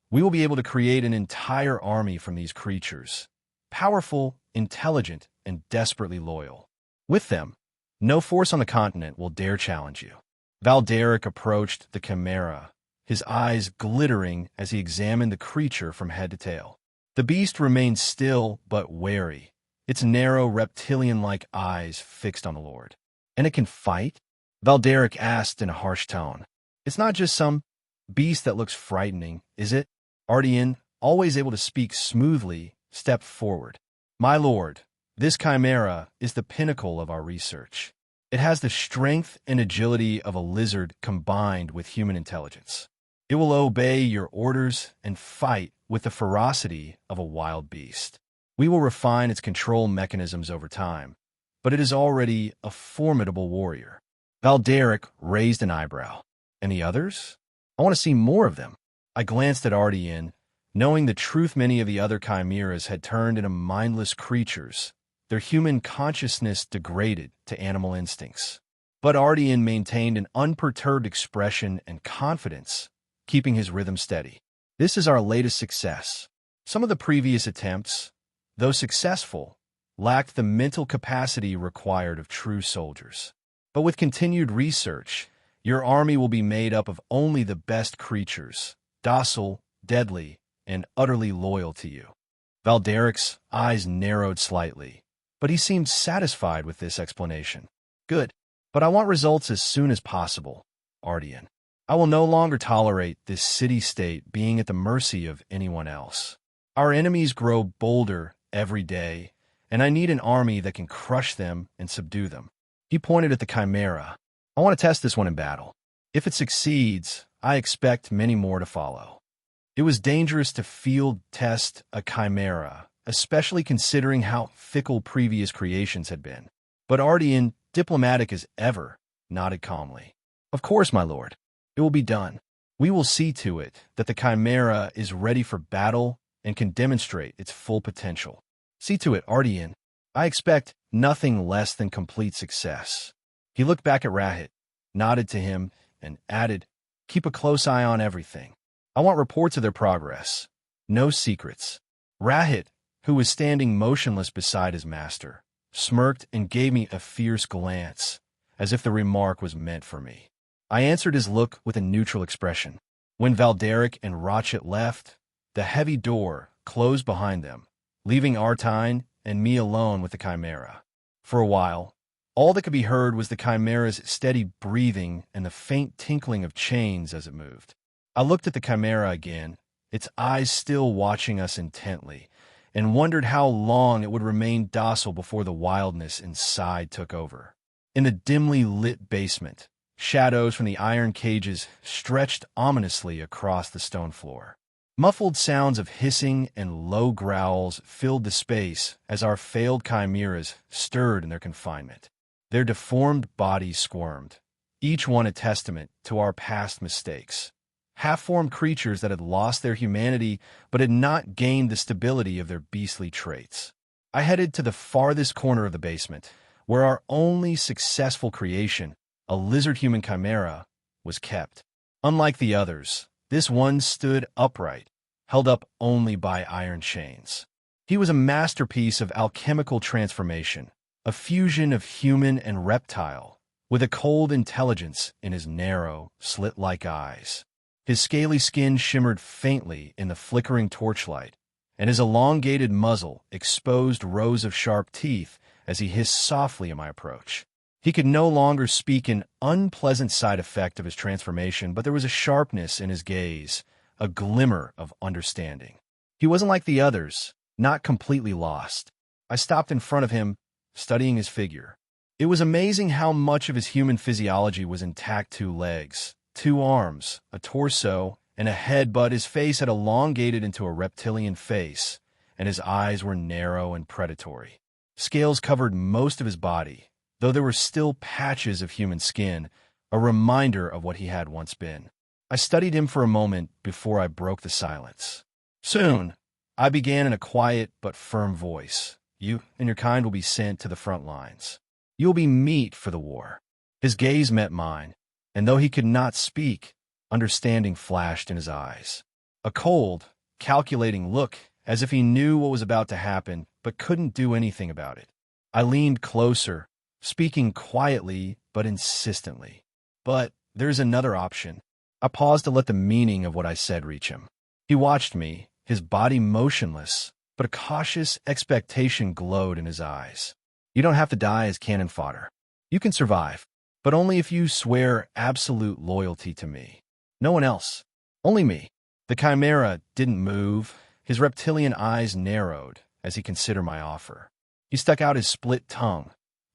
we will be able to create an entire army from these creatures, powerful, intelligent, and desperately loyal. With them, no force on the continent will dare challenge you." Valderic approached the chimera, his eyes glittering as he examined the creature from head to tail. The beast remained still but wary, its narrow reptilian-like eyes fixed on the Lord. "And it can fight?" Valderic asked in a harsh tone. "It's not just some beast that looks frightening, is it?" Ardian, always able to speak smoothly, stepped forward. "My lord, this chimera is the pinnacle of our research. It has the strength and agility of a lizard combined with human intelligence. It will obey your orders and fight with the ferocity of a wild beast. We will refine its control mechanisms over time, but it is already a formidable warrior." Valderic raised an eyebrow. "And the others? I want to see more of them." I glanced at Ardian, knowing the truth many of the other chimeras had turned into mindless creatures, their human consciousness degraded to animal instincts. But Ardian maintained an unperturbed expression and confidence, keeping his rhythm steady. "This is our latest success. Some of the previous attempts, though successful, lacked the mental capacity required of true soldiers. But with continued research, your army will be made up of only the best creatures, docile, deadly, and utterly loyal to you. Valderic's eyes narrowed slightly, but he seemed satisfied with this explanation. Good, but I want results as soon as possible, Ardian. I will no longer tolerate this city-state being at the mercy of anyone else. Our enemies grow bolder every day, and I need an army that can crush them and subdue them. He pointed at the Chimera. I want to test this one in battle. If it succeeds, I expect many more to follow. It was dangerous to field test a Chimera, especially considering how fickle previous creations had been. But Ardian, diplomatic as ever, nodded calmly. Of course, my lord. It will be done. We will see to it that the Chimera is ready for battle and can demonstrate its full potential. See to it, Ardian. I expect nothing less than complete success. He looked back at Rahit, nodded to him, and added, keep a close eye on everything. I want reports of their progress. No secrets. Rahit, who was standing motionless beside his master, smirked and gave me a fierce glance, as if the remark was meant for me. I answered his look with a neutral expression. When Valderic and Rotchet left, the heavy door closed behind them, leaving Artine and me alone with the Chimera. For a while, all that could be heard was the Chimera's steady breathing and the faint tinkling of chains as it moved. I looked at the Chimera again, its eyes still watching us intently, and wondered how long it would remain docile before the wildness inside took over. In the dimly lit basement, shadows from the iron cages stretched ominously across the stone floor. Muffled sounds of hissing and low growls filled the space as our failed chimeras stirred in their confinement. Their deformed bodies squirmed, each one a testament to our past mistakes. Half-formed creatures that had lost their humanity but had not gained the stability of their beastly traits. I headed to the farthest corner of the basement, where our only successful creation, a lizard-human chimera, was kept. Unlike the others, this one stood upright, held up only by iron chains. He was a masterpiece of alchemical transformation, a fusion of human and reptile, with a cold intelligence in his narrow, slit-like eyes. His scaly skin shimmered faintly in the flickering torchlight, and his elongated muzzle exposed rows of sharp teeth as he hissed softly at my approach. He could no longer speak an unpleasant side effect of his transformation, but there was a sharpness in his gaze, a glimmer of understanding. He wasn't like the others, not completely lost. I stopped in front of him, studying his figure. It was amazing how much of his human physiology was intact: 2 legs, 2 arms, a torso, and a head, but his face had elongated into a reptilian face, and his eyes were narrow and predatory. Scales covered most of his body, though there were still patches of human skin, a reminder of what he had once been. I studied him for a moment before I broke the silence. Soon, I began in a quiet but firm voice. You and your kind will be sent to the front lines. You will be meat for the war. His gaze met mine, and though he could not speak, understanding flashed in his eyes. A cold, calculating look, as if he knew what was about to happen, but couldn't do anything about it. I leaned closer, speaking quietly but insistently. But there's another option. I paused to let the meaning of what I said reach him. He watched me, his body motionless, but a cautious expectation glowed in his eyes. You don't have to die as cannon fodder. You can survive, but only if you swear absolute loyalty to me. No one else. Only me. The Chimera didn't move. His reptilian eyes narrowed as he considered my offer. He stuck out his split tongue,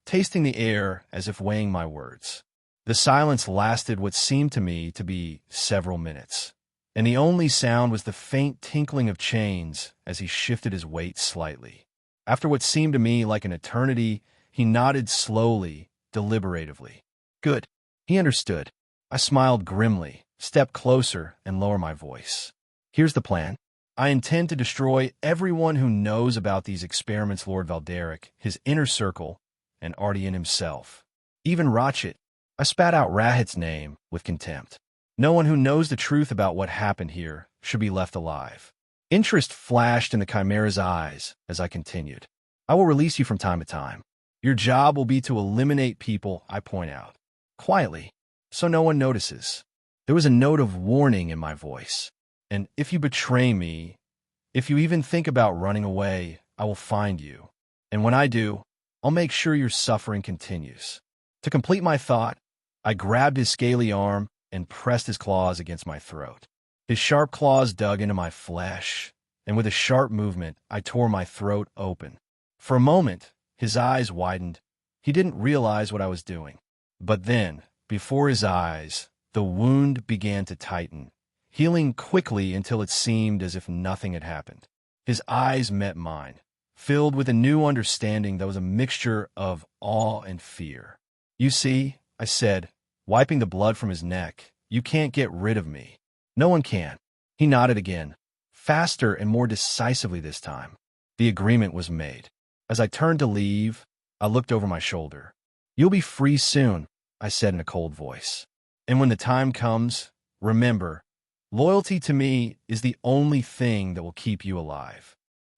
tasting the air as if weighing my words. The silence lasted what seemed to me to be several minutes, and the only sound was the faint tinkling of chains as he shifted his weight slightly. After what seemed to me like an eternity, he nodded slowly, deliberatively. Good. He understood. I smiled grimly, stepped closer, and lowered my voice. Here's the plan. I intend to destroy everyone who knows about these experiments, Lord Valderic, his inner circle, and Ardian himself. Even Rotchet. I spat out Rahit's name with contempt. No one who knows the truth about what happened here should be left alive. Interest flashed in the Chimera's eyes as I continued. I will release you from time to time. Your job will be to eliminate people I point out, quietly, so no one notices. There was a note of warning in my voice. And if you betray me, if you even think about running away, I will find you. And when I do, I'll make sure your suffering continues. To complete my thought, I grabbed his scaly arm and pressed his claws against my throat. His sharp claws dug into my flesh, and with a sharp movement, I tore my throat open. For a moment, his eyes widened. He didn't realize what I was doing. But then, before his eyes, the wound began to tighten, healing quickly until it seemed as if nothing had happened. His eyes met mine, filled with a new understanding that was a mixture of awe and fear. You see, I said, wiping the blood from his neck, you can't get rid of me. No one can. He nodded again, faster and more decisively this time. The agreement was made. As I turned to leave, I looked over my shoulder. You'll be free soon, I said in a cold voice. And when the time comes, remember, loyalty to me is the only thing that will keep you alive.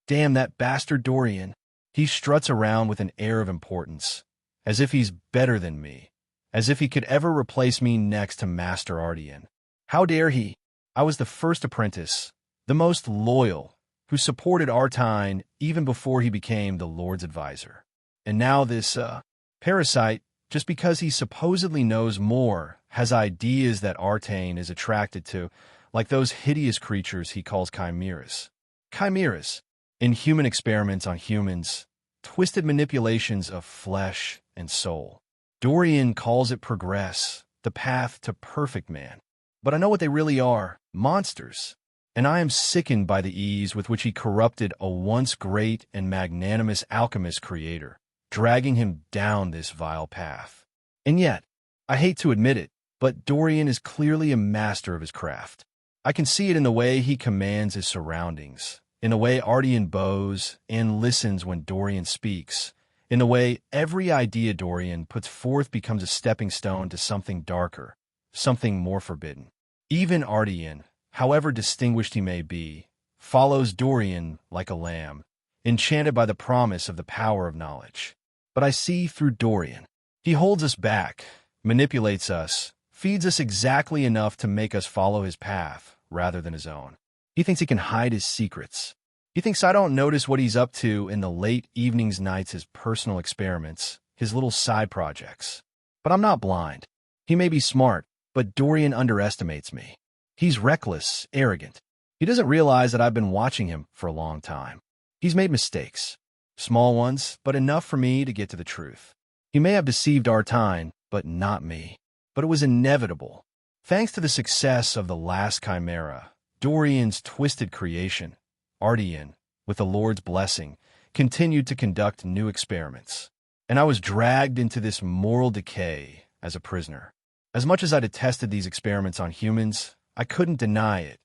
Damn that bastard Dorian. He struts around with an air of importance, as if he's better than me, as if he could ever replace me next to Master Ardian. How dare he? I was the first apprentice, the most loyal, who supported Artine even before he became the Lord's advisor. And now this, parasite, just because he supposedly knows more, has ideas that Artane is attracted to, like those hideous creatures he calls chimeras. Chimeras, inhuman experiments on humans, twisted manipulations of flesh and soul. Dorian calls it progress, the path to perfect man. But I know what they really are, monsters. And I am sickened by the ease with which he corrupted a once great and magnanimous alchemist creator, dragging him down this vile path. And yet, I hate to admit it, but Dorian is clearly a master of his craft. I can see it in the way he commands his surroundings, in the way Ardian bows and listens when Dorian speaks, in the way every idea Dorian puts forth becomes a stepping stone to something darker, something more forbidden. Even Ardian, however distinguished he may be, follows Dorian like a lamb, enchanted by the promise of the power of knowledge. But I see through Dorian. He holds us back, manipulates us, feeds us exactly enough to make us follow his path rather than his own. He thinks he can hide his secrets. He thinks I don't notice what he's up to in the late evenings, nights, his personal experiments, his little side projects. But I'm not blind. He may be smart, but Dorian underestimates me. He's reckless, arrogant. He doesn't realize that I've been watching him for a long time. He's made mistakes. Small ones, but enough for me to get to the truth. He may have deceived Artine, but not me. But it was inevitable. Thanks to the success of the last chimera, Dorian's twisted creation, Ardian, with the Lord's blessing, continued to conduct new experiments. And I was dragged into this moral decay as a prisoner. As much as I detested these experiments on humans, I couldn't deny it.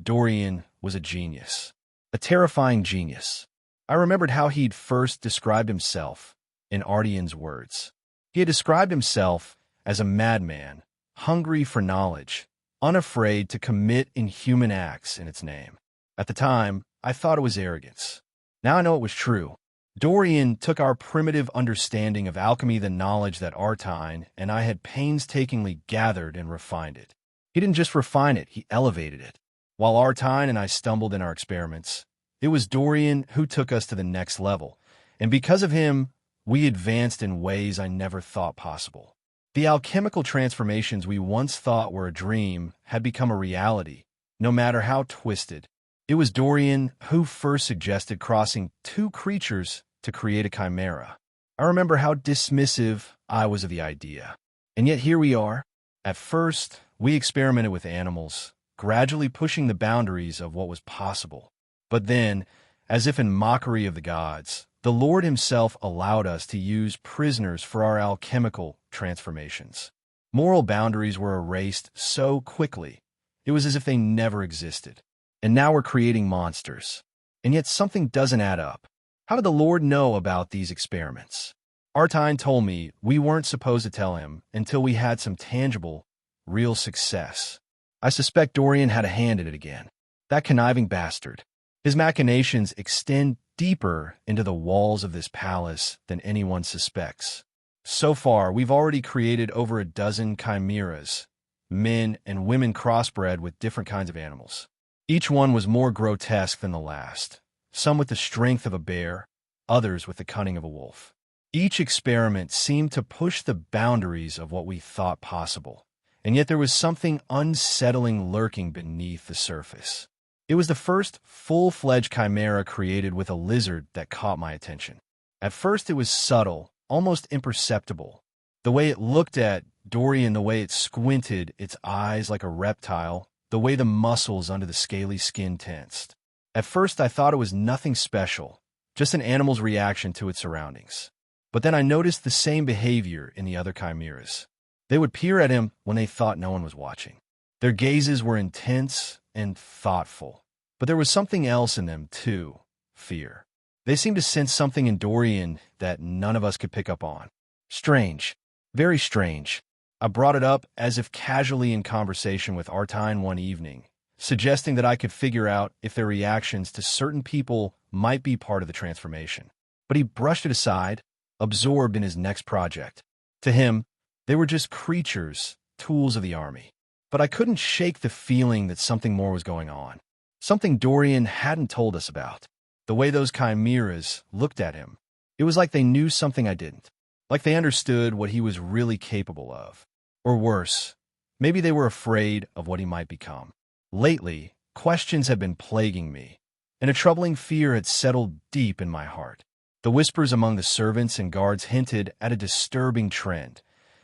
Dorian was a genius. A terrifying genius. I remembered how he'd first described himself in Ardian's words. He had described himself as a madman, hungry for knowledge, unafraid to commit inhuman acts in its name. At the time, I thought it was arrogance. Now I know it was true. Dorian took our primitive understanding of alchemy, the knowledge that Artine and I had painstakingly gathered, and refined it. He didn't just refine it, he elevated it. While Artine and I stumbled in our experiments, it was Dorian who took us to the next level, and because of him, we advanced in ways I never thought possible. The alchemical transformations we once thought were a dream had become a reality, no matter how twisted. It was Dorian who first suggested crossing two creatures to create a chimera. I remember how dismissive I was of the idea. And yet here we are. At first, we experimented with animals, gradually pushing the boundaries of what was possible. But then, as if in mockery of the gods, the Lord himself allowed us to use prisoners for our alchemical transformations. Moral boundaries were erased so quickly, it was as if they never existed. And now we're creating monsters. And yet something doesn't add up. How did the Lord know about these experiments? Artine told me we weren't supposed to tell him until we had some tangible, real success. I suspect Dorian had a hand in it again. That conniving bastard. His machinations extend deeper into the walls of this palace than anyone suspects. So far, we've already created over a dozen chimeras, men and women crossbred with different kinds of animals. Each one was more grotesque than the last, some with the strength of a bear, others with the cunning of a wolf. Each experiment seemed to push the boundaries of what we thought possible, and yet there was something unsettling lurking beneath the surface. It was the first full-fledged chimera created with a lizard that caught my attention. At first it was subtle, almost imperceptible. The way it looked at Dorian, the way it squinted its eyes like a reptile, the way the muscles under the scaly skin tensed. At first I thought it was nothing special, just an animal's reaction to its surroundings. But then I noticed the same behavior in the other chimeras. They would peer at him when they thought no one was watching. Their gazes were intense and thoughtful. But there was something else in them, too, fear. They seemed to sense something in Dorian that none of us could pick up on. Strange. Very strange. I brought it up as if casually in conversation with Artine one evening, suggesting that I could figure out if their reactions to certain people might be part of the transformation. But he brushed it aside, absorbed in his next project. To him, they were just creatures, tools of the army. But I couldn't shake the feeling that something more was going on. Something Dorian hadn't told us about. The way those chimeras looked at him. It was like they knew something I didn't. Like they understood what he was really capable of. Or worse, maybe they were afraid of what he might become. Lately, questions had been plaguing me, and a troubling fear had settled deep in my heart. The whispers among the servants and guards hinted at a disturbing trend.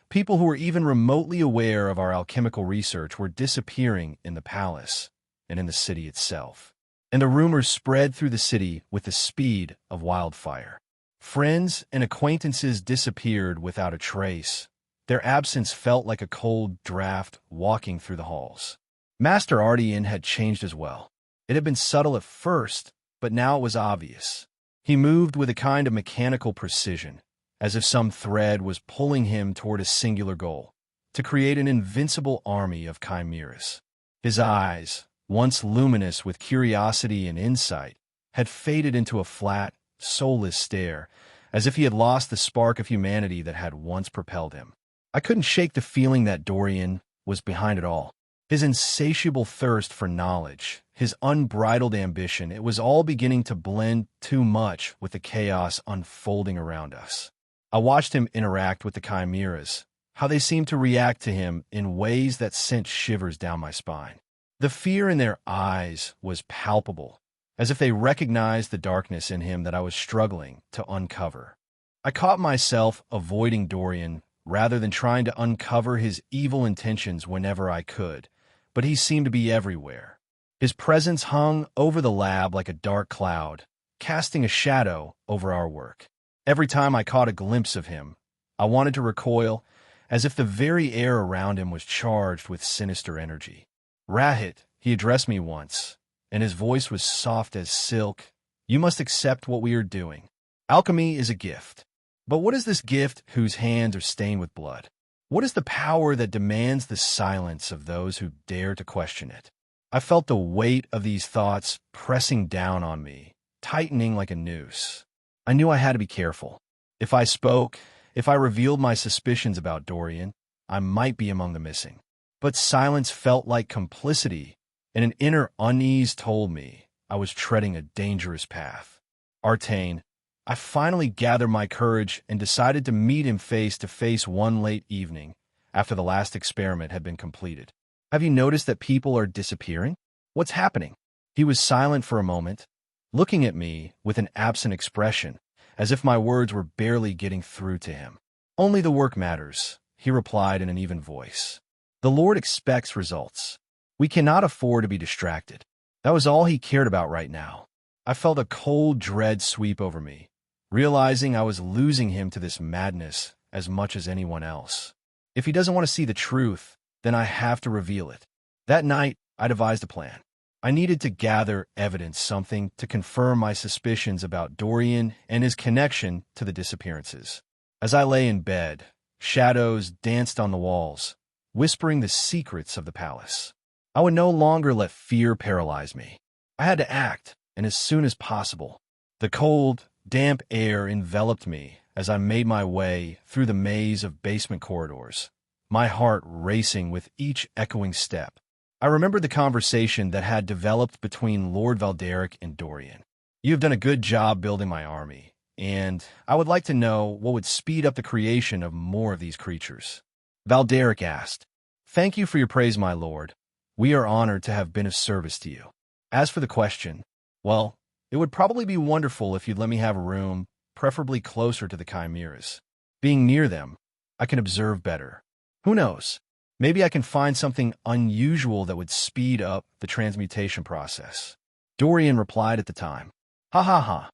People who were even remotely aware of our alchemical research were disappearing in the palace and in the city itself. And the rumors spread through the city with the speed of wildfire. Friends and acquaintances disappeared without a trace. Their absence felt like a cold draft walking through the halls. Master Ardian had changed as well. It had been subtle at first, but now it was obvious. He moved with a kind of mechanical precision, as if some thread was pulling him toward a singular goal, to create an invincible army of chimeras. His eyes, once luminous with curiosity and insight, had faded into a flat, soulless stare, as if he had lost the spark of humanity that had once propelled him. I couldn't shake the feeling that Dorian was behind it all. His insatiable thirst for knowledge, his unbridled ambition, it was all beginning to blend too much with the chaos unfolding around us. I watched him interact with the chimeras, how they seemed to react to him in ways that sent shivers down my spine. The fear in their eyes was palpable, as if they recognized the darkness in him that I was struggling to uncover. I caught myself avoiding Dorian rather than trying to uncover his evil intentions whenever I could, but he seemed to be everywhere. His presence hung over the lab like a dark cloud, casting a shadow over our work. Every time I caught a glimpse of him, I wanted to recoil, as if the very air around him was charged with sinister energy. "Rahit," he addressed me once, and his voice was soft as silk. "You must accept what we are doing. Alchemy is a gift. But what is this gift whose hands are stained with blood? What is the power that demands the silence of those who dare to question it?" I felt the weight of these thoughts pressing down on me, tightening like a noose. I knew I had to be careful. If I spoke, if I revealed my suspicions about Dorian, I might be among the missing. But silence felt like complicity, and an inner unease told me I was treading a dangerous path. Artane, I finally gathered my courage and decided to meet him face to face one late evening after the last experiment had been completed. "Have you noticed that people are disappearing? What's happening?" He was silent for a moment, looking at me with an absent expression, as if my words were barely getting through to him. "Only the work matters," he replied in an even voice. "The Lord expects results. We cannot afford to be distracted." That was all he cared about right now. I felt a cold dread sweep over me, realizing I was losing him to this madness as much as anyone else. If he doesn't want to see the truth, then I have to reveal it. That night, I devised a plan. I needed to gather evidence, something to confirm my suspicions about Dorian and his connection to the disappearances. As I lay in bed, shadows danced on the walls, whispering the secrets of the palace. I would no longer let fear paralyze me. I had to act. and as soon as possible. The cold, damp air enveloped me as I made my way through the maze of basement corridors, my heart racing with each echoing step. I remembered the conversation that had developed between Lord Valderic and Dorian. "You have done a good job building my army, and I would like to know what would speed up the creation of more of these creatures." Valderic asked. "Thank you for your praise, my lord. We are honored to have been of service to you. As for the question, well, it would probably be wonderful if you'd let me have a room, preferably closer to the chimeras. Being near them, I can observe better. Who knows? Maybe I can find something unusual that would speed up the transmutation process." Dorian replied at the time. "Ha ha ha.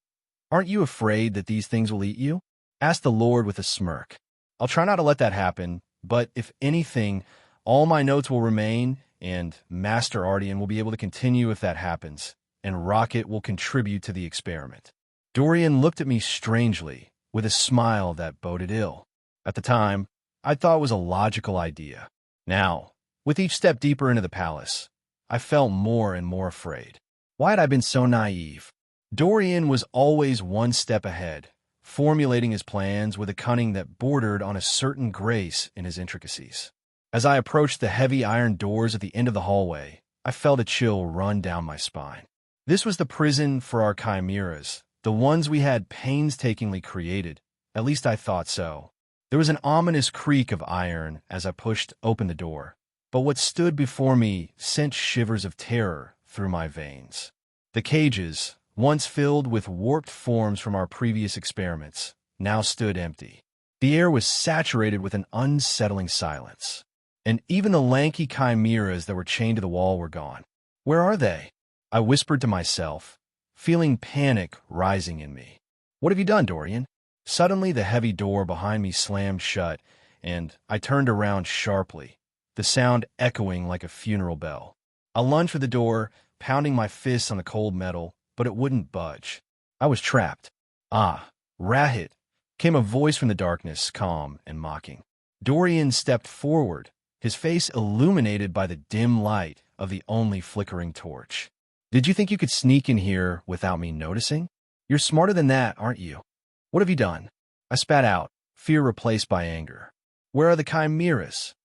Aren't you afraid that these things will eat you?" asked the Lord with a smirk. "I'll try not to let that happen, but if anything, all my notes will remain, and Master Ardian will be able to continue if that happens, and Rocket will contribute to the experiment." Dorian looked at me strangely, with a smile that boded ill. At the time, I thought it was a logical idea. Now, with each step deeper into the palace, I felt more and more afraid. Why had I been so naive? Dorian was always one step ahead, formulating his plans with a cunning that bordered on a certain grace in his intricacies. As I approached the heavy iron doors at the end of the hallway, I felt a chill run down my spine. This was the prison for our chimeras, the ones we had painstakingly created. At least I thought so. There was an ominous creak of iron as I pushed open the door, but what stood before me sent shivers of terror through my veins. The cages, once filled with warped forms from our previous experiments, now stood empty. The air was saturated with an unsettling silence, and even the lanky chimeras that were chained to the wall were gone. "Where are they?" I whispered to myself, feeling panic rising in me. "What have you done, Dorian?" Suddenly, the heavy door behind me slammed shut, and I turned around sharply, the sound echoing like a funeral bell. I lunged for the door, pounding my fists on the cold metal, but it wouldn't budge. I was trapped. "Ah, Rahit," came a voice from the darkness, calm and mocking. Dorian stepped forward, his face illuminated by the dim light of the only flickering torch. "Did you think you could sneak in here without me noticing? You're smarter than that, aren't you? What have you done?" I spat out, fear replaced by anger. "Where are the chimeras?"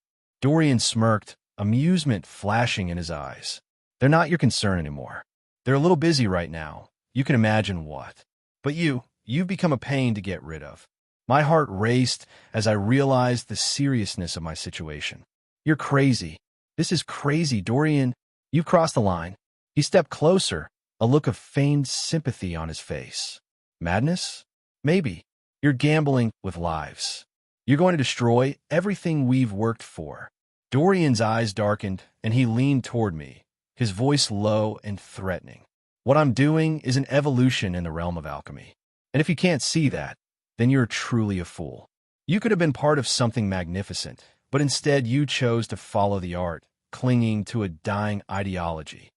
Dorian smirked, amusement flashing in his eyes. "They're not your concern anymore. They're a little busy right now. You can imagine what. But you've become a pain to get rid of." My heart raced as I realized the seriousness of my situation. "You're crazy. This is crazy, Dorian. You've crossed the line." He stepped closer, a look of feigned sympathy on his face. "Madness? Maybe. You're gambling with lives. You're going to destroy everything we've worked for." Dorian's eyes darkened, and he leaned toward me, his voice low and threatening. "What I'm doing is an evolution in the realm of alchemy. And if you can't see that, then you're truly a fool. You could have been part of something magnificent, but instead you chose to follow the art, clinging to a dying ideology.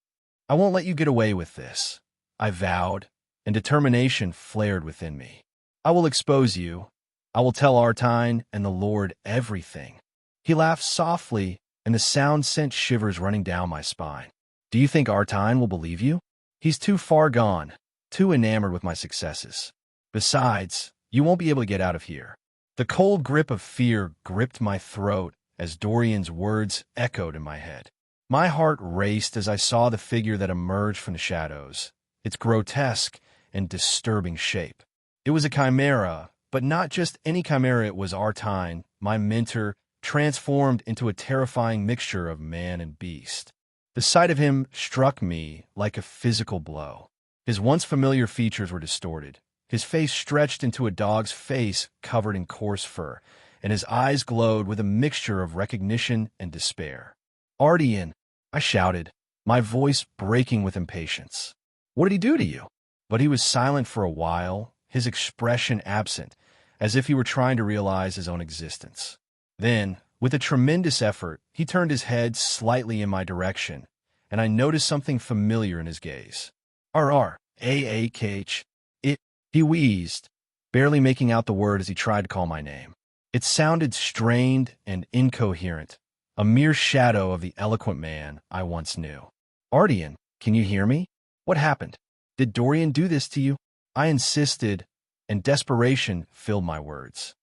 I won't let you get away with this," I vowed, and determination flared within me. "I will expose you. I will tell Artine and the Lord everything." He laughed softly, and the sound sent shivers running down my spine. "Do you think Artine will believe you? He's too far gone, too enamored with my successes. Besides, you won't be able to get out of here." The cold grip of fear gripped my throat as Dorian's words echoed in my head. My heart raced as I saw the figure that emerged from the shadows, its grotesque and disturbing shape. It was a chimera, but not just any chimera. It was Artine, my mentor, transformed into a terrifying mixture of man and beast. The sight of him struck me like a physical blow. His once familiar features were distorted. His face stretched into a dog's face covered in coarse fur, and his eyes glowed with a mixture of recognition and despair. "Ardian," I shouted, my voice breaking with impatience. "What did he do to you?" But he was silent for a while, his expression absent, as if he were trying to realize his own existence. Then, with a tremendous effort, he turned his head slightly in my direction, and I noticed something familiar in his gaze. "R-R-A-A-K-H. It," he wheezed, barely making out the word as he tried to call my name. It sounded strained and incoherent, a mere shadow of the eloquent man I once knew. "Ardian, can you hear me? What happened?" Did Dorian do this to you? I insisted, and desperation filled my words.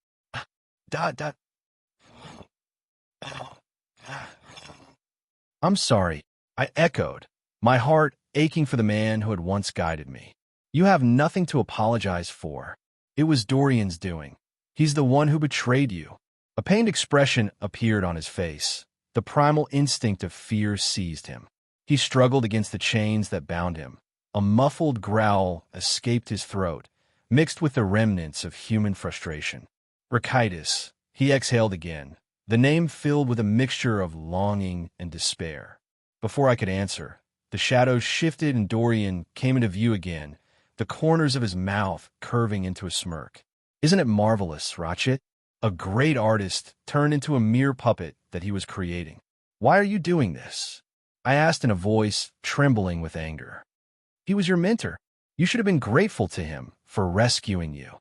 Dot, dot. I'm sorry, I echoed, my heart aching for the man who had once guided me. You have nothing to apologize for. It was Dorian's doing. He's the one who betrayed you. A pained expression appeared on his face. The primal instinct of fear seized him. He struggled against the chains that bound him. A muffled growl escaped his throat, mixed with the remnants of human frustration. Rakitis, he exhaled again, the name filled with a mixture of longing and despair. Before I could answer, the shadows shifted and Dorian came into view again, the corners of his mouth curving into a smirk. Isn't it marvelous, Ratchet? A great artist turned into a mere puppet that he was creating. Why are you doing this? I asked in a voice trembling with anger. He was your mentor. You should have been grateful to him for rescuing you.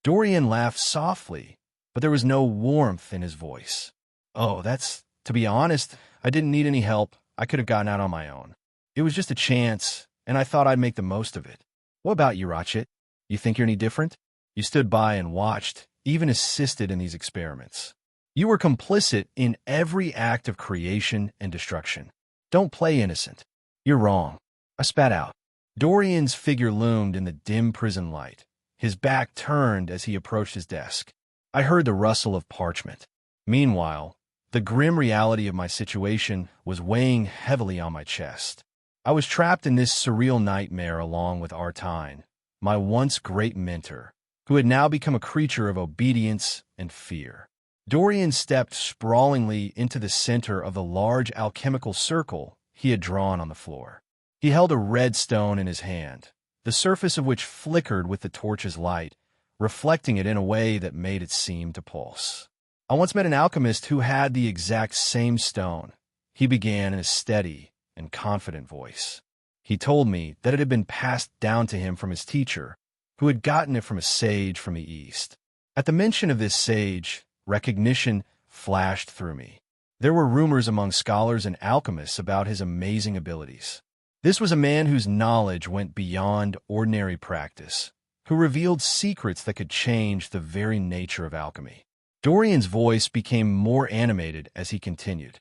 Dorian laughed softly, but there was no warmth in his voice. Oh, to be honest, I didn't need any help. I could have gotten out on my own. It was just a chance, and I thought I'd make the most of it. What about you, Ratchet? You think you're any different? You stood by and watched, even assisted in these experiments. You were complicit in every act of creation and destruction. Don't play innocent. You're wrong. I spat out. Dorian's figure loomed in the dim prison light. His back turned as he approached his desk. I heard the rustle of parchment. Meanwhile, the grim reality of my situation was weighing heavily on my chest. I was trapped in this surreal nightmare along with Artine, my once great mentor, who had now become a creature of obedience and fear. Dorian stepped sprawlingly into the center of the large alchemical circle he had drawn on the floor. He held a red stone in his hand, the surface of which flickered with the torch's light, reflecting it in a way that made it seem to pulse. I once met an alchemist who had the exact same stone. He began in a steady and confident voice. He told me that it had been passed down to him from his teacher, who had gotten it from a sage from the East. At the mention of this sage, recognition flashed through me. There were rumors among scholars and alchemists about his amazing abilities. This was a man whose knowledge went beyond ordinary practice, who revealed secrets that could change the very nature of alchemy. Dorian's voice became more animated as he continued.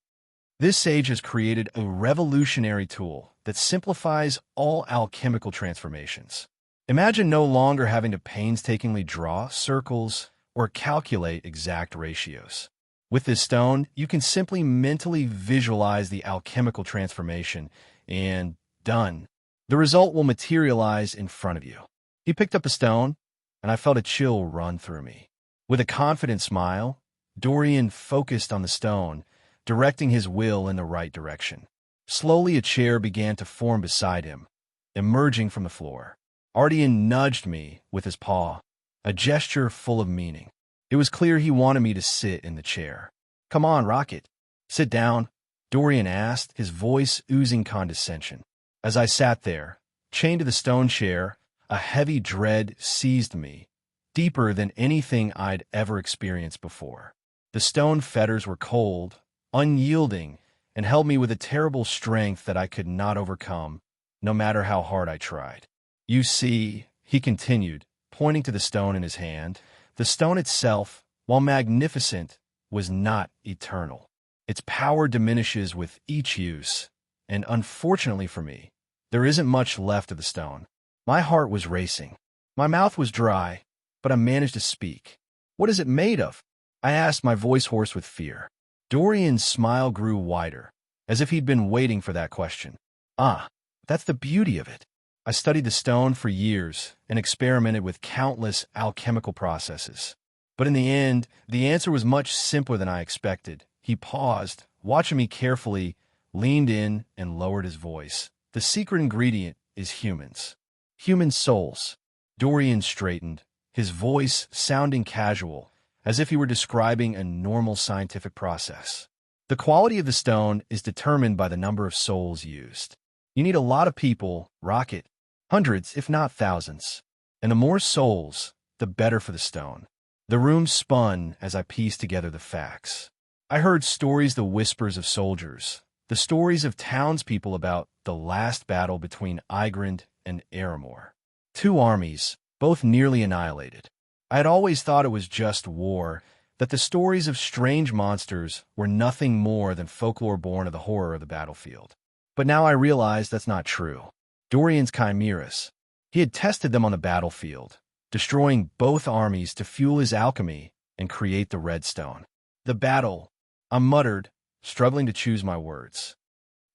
This sage has created a revolutionary tool that simplifies all alchemical transformations. Imagine no longer having to painstakingly draw circles or calculate exact ratios. With this stone, you can simply mentally visualize the alchemical transformation and done. The result will materialize in front of you. He picked up the stone, and I felt a chill run through me. With a confident smile, Dorian focused on the stone, directing his will in the right direction. Slowly, a chair began to form beside him, emerging from the floor. Ardian nudged me with his paw, a gesture full of meaning. It was clear he wanted me to sit in the chair. Come on, Rocket. Sit down, Dorian asked, his voice oozing condescension. As I sat there, chained to the stone chair, a heavy dread seized me, deeper than anything I'd ever experienced before. The stone fetters were cold, unyielding, and held me with a terrible strength that I could not overcome, no matter how hard I tried. You see, he continued, pointing to the stone in his hand, the stone itself, while magnificent, was not eternal. Its power diminishes with each use, and unfortunately for me, there isn't much left of the stone. My heart was racing. My mouth was dry, but I managed to speak. What is it made of? I asked, my voice hoarse with fear. Dorian's smile grew wider, as if he'd been waiting for that question. Ah, that's the beauty of it. I studied the stone for years and experimented with countless alchemical processes. But in the end, the answer was much simpler than I expected. He paused, watching me carefully, leaned in, and lowered his voice. The secret ingredient is humans. Human souls. Dorian straightened, his voice sounding casual, as if he were describing a normal scientific process. The quality of the stone is determined by the number of souls used. You need a lot of people, Rocket. Hundreds, if not thousands. And the more souls, the better for the stone. The room spun as I pieced together the facts. I heard stories, the whispers of soldiers, the stories of townspeople about the last battle between Igrand and Aramor. Two armies, both nearly annihilated. I had always thought it was just war, that the stories of strange monsters were nothing more than folklore born of the horror of the battlefield. But now I realized that's not true. Dorian's chimeras. He had tested them on the battlefield, destroying both armies to fuel his alchemy and create the redstone. The battle, I muttered, struggling to choose my words.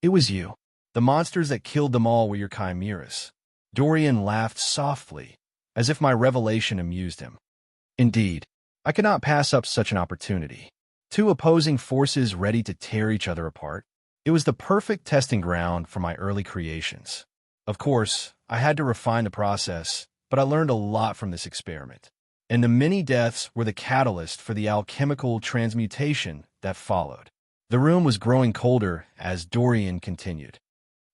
It was you. The monsters that killed them all were your chimeras. Dorian laughed softly, as if my revelation amused him. Indeed, I could not pass up such an opportunity. Two opposing forces ready to tear each other apart. It was the perfect testing ground for my early creations. Of course, I had to refine the process, but I learned a lot from this experiment. And the many deaths were the catalyst for the alchemical transmutation that followed. The room was growing colder as Dorian continued.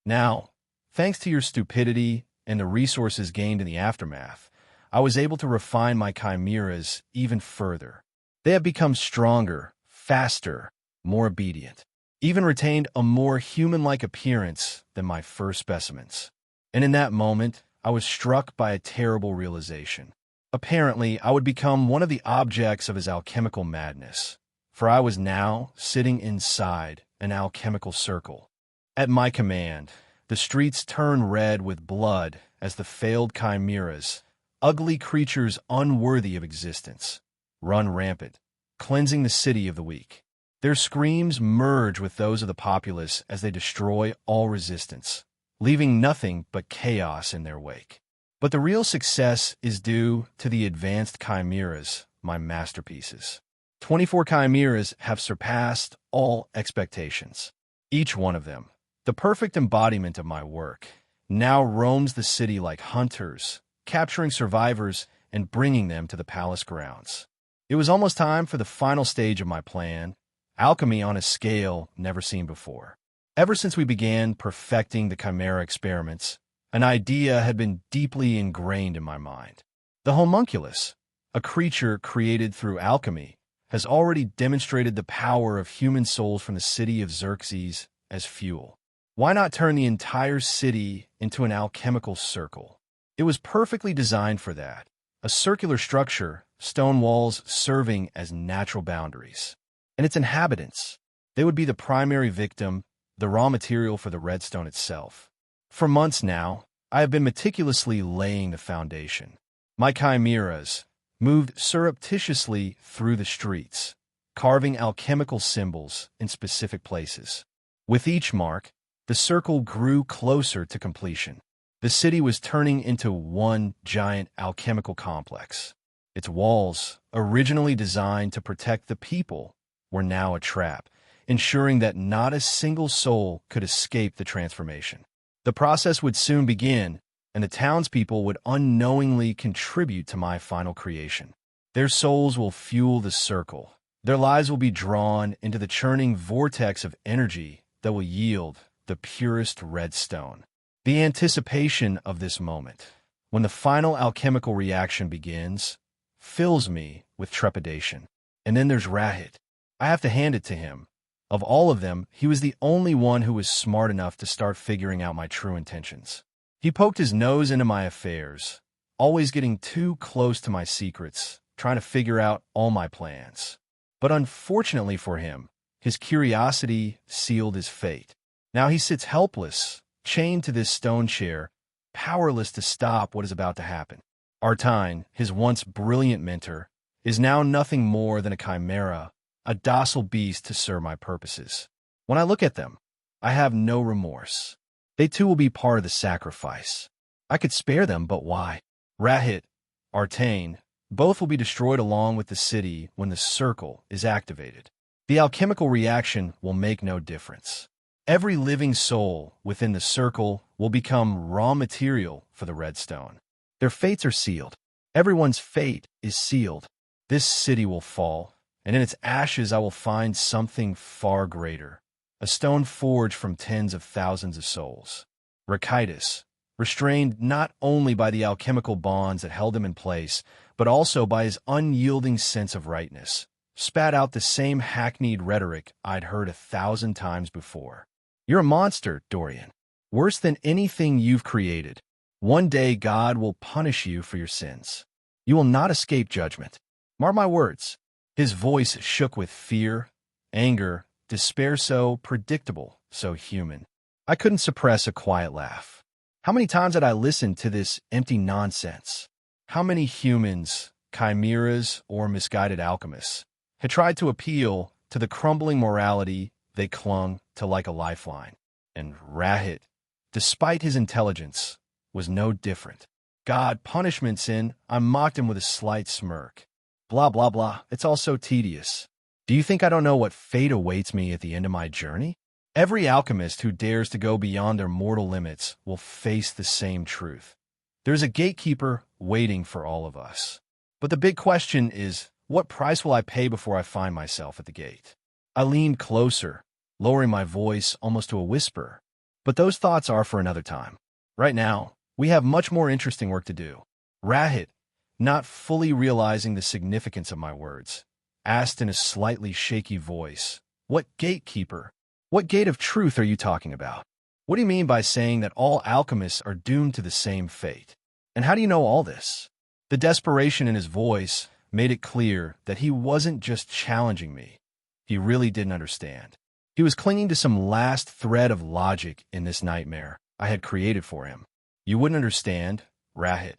Now, thanks to your stupidity and the resources gained in the aftermath, I was able to refine my chimeras even further. They have become stronger, faster, more obedient, even retained a more human-like appearance than my first specimens. And in that moment, I was struck by a terrible realization. Apparently, I would become one of the objects of his alchemical madness, for I was now sitting inside an alchemical circle. At my command, the streets turned red with blood as the failed chimeras, ugly creatures unworthy of existence, run rampant, cleansing the city of the weak. Their screams merge with those of the populace as they destroy all resistance, leaving nothing but chaos in their wake. But the real success is due to the advanced chimeras, my masterpieces. 24 chimeras have surpassed all expectations. Each one of them, the perfect embodiment of my work, now roams the city like hunters, capturing survivors and bringing them to the palace grounds. It was almost time for the final stage of my plan, alchemy on a scale never seen before. Ever since we began perfecting the chimera experiments, an idea had been deeply ingrained in my mind. The homunculus, a creature created through alchemy, has already demonstrated the power of human souls from the city of Xerxes as fuel. Why not turn the entire city into an alchemical circle? It was perfectly designed for that, a circular structure, stone walls serving as natural boundaries. And its inhabitants, they would be the primary victim, the raw material for the redstone itself. For months now, I have been meticulously laying the foundation. My chimeras moved surreptitiously through the streets, carving alchemical symbols in specific places. With each mark, the circle grew closer to completion. The city was turning into one giant alchemical complex. Its walls, originally designed to protect the people, were now a trap, ensuring that not a single soul could escape the transformation. The process would soon begin, and the townspeople would unknowingly contribute to my final creation. Their souls will fuel the circle. Their lives will be drawn into the churning vortex of energy that will yield the purest redstone. The anticipation of this moment, when the final alchemical reaction begins, fills me with trepidation. And then there's Rahit. I have to hand it to him. Of all of them, he was the only one who was smart enough to start figuring out my true intentions. He poked his nose into my affairs, always getting too close to my secrets, trying to figure out all my plans. But unfortunately for him, his curiosity sealed his fate. Now he sits helpless, chained to this stone chair, powerless to stop what is about to happen. Artine, his once brilliant mentor, is now nothing more than a chimera, a docile beast to serve my purposes. When I look at them, I have no remorse. They too will be part of the sacrifice. I could spare them, but why? Rahit, Artane, both will be destroyed along with the city when the circle is activated. The alchemical reaction will make no difference. Every living soul within the circle will become raw material for the redstone. Their fates are sealed. Everyone's fate is sealed. This city will fall, and in its ashes I will find something far greater. A stone forged from tens of thousands of souls. Rakitis, restrained not only by the alchemical bonds that held him in place, but also by his unyielding sense of rightness, spat out the same hackneyed rhetoric I'd heard 1,000 times before. You're a monster, Dorian. Worse than anything you've created. One day God will punish you for your sins. You will not escape judgment. Mark my words. His voice shook with fear, anger, despair so predictable, so human. I couldn't suppress a quiet laugh. How many times had I listened to this empty nonsense? How many humans, chimeras, or misguided alchemists had tried to appeal to the crumbling morality they clung to like a lifeline? And Rahit, despite his intelligence, was no different. God, punishment, sin, I mocked him with a slight smirk. Blah, blah, blah, it's all so tedious. Do you think I don't know what fate awaits me at the end of my journey? Every alchemist who dares to go beyond their mortal limits will face the same truth. There's a gatekeeper waiting for all of us. But the big question is, what price will I pay before I find myself at the gate? I leaned closer, lowering my voice almost to a whisper. But those thoughts are for another time. Right now, we have much more interesting work to do. Rahit, not fully realizing the significance of my words, asked in a slightly shaky voice, "What gatekeeper? What gate of truth are you talking about? What do you mean by saying that all alchemists are doomed to the same fate? And how do you know all this?" The desperation in his voice made it clear that he wasn't just challenging me. He really didn't understand. He was clinging to some last thread of logic in this nightmare I had created for him. "You wouldn't understand, Rahit,"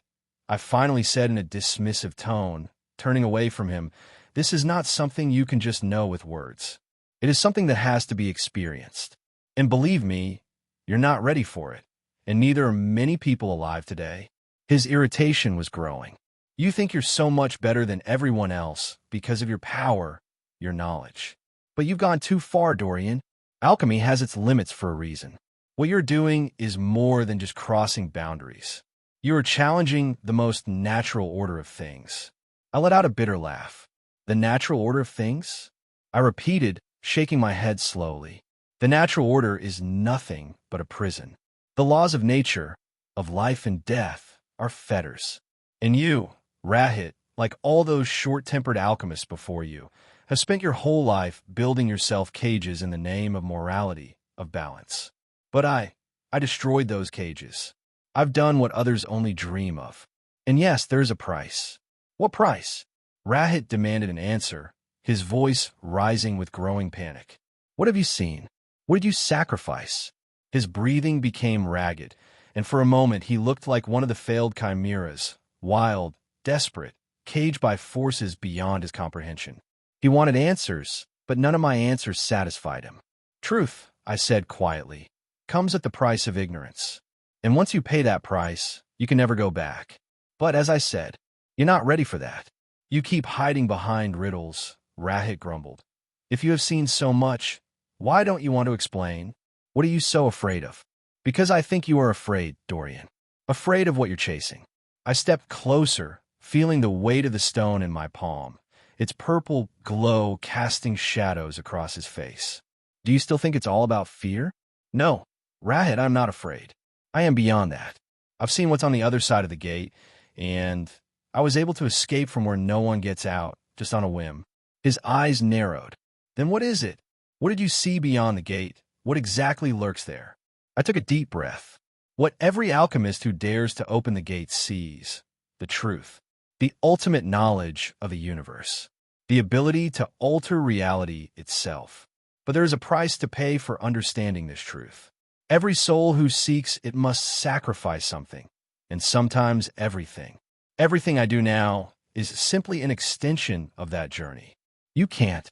I finally said in a dismissive tone, turning away from him. "This is not something you can just know with words. It is something that has to be experienced. And believe me, you're not ready for it, and neither are many people alive today." His irritation was growing. "You think you're so much better than everyone else because of your power, your knowledge. But you've gone too far, Dorian. Alchemy has its limits for a reason. What you're doing is more than just crossing boundaries. You are challenging the most natural order of things." I let out a bitter laugh. "The natural order of things?" I repeated, shaking my head slowly. "The natural order is nothing but a prison. The laws of nature, of life and death, are fetters. And you, Rahit, like all those short-tempered alchemists before you, have spent your whole life building yourself cages in the name of morality, of balance. But I destroyed those cages. I've done what others only dream of. And yes, there is a price." "What price?" Rahit demanded an answer, his voice rising with growing panic. "What have you seen? What did you sacrifice?" His breathing became ragged, and for a moment he looked like one of the failed chimeras, wild, desperate, caged by forces beyond his comprehension. He wanted answers, but none of my answers satisfied him. "Truth," I said quietly, "comes at the price of ignorance. And once you pay that price, you can never go back. But as I said, you're not ready for that. You keep hiding behind riddles," Rahit grumbled. "If you have seen so much, why don't you want to explain? What are you so afraid of?" "Because I think you are afraid, Dorian. Afraid of what you're chasing." I stepped closer, feeling the weight of the stone in my palm, its purple glow casting shadows across his face. "Do you still think it's all about fear?" "No, Rahit, I'm not afraid. I am beyond that. I've seen what's on the other side of the gate, and I was able to escape from where no one gets out, just on a whim." His eyes narrowed. "Then what is it? What did you see beyond the gate? What exactly lurks there?" I took a deep breath. "What every alchemist who dares to open the gate sees: the truth, the ultimate knowledge of the universe, the ability to alter reality itself. But there is a price to pay for understanding this truth. Every soul who seeks it must sacrifice something, and sometimes everything. Everything I do now is simply an extension of that journey. You can't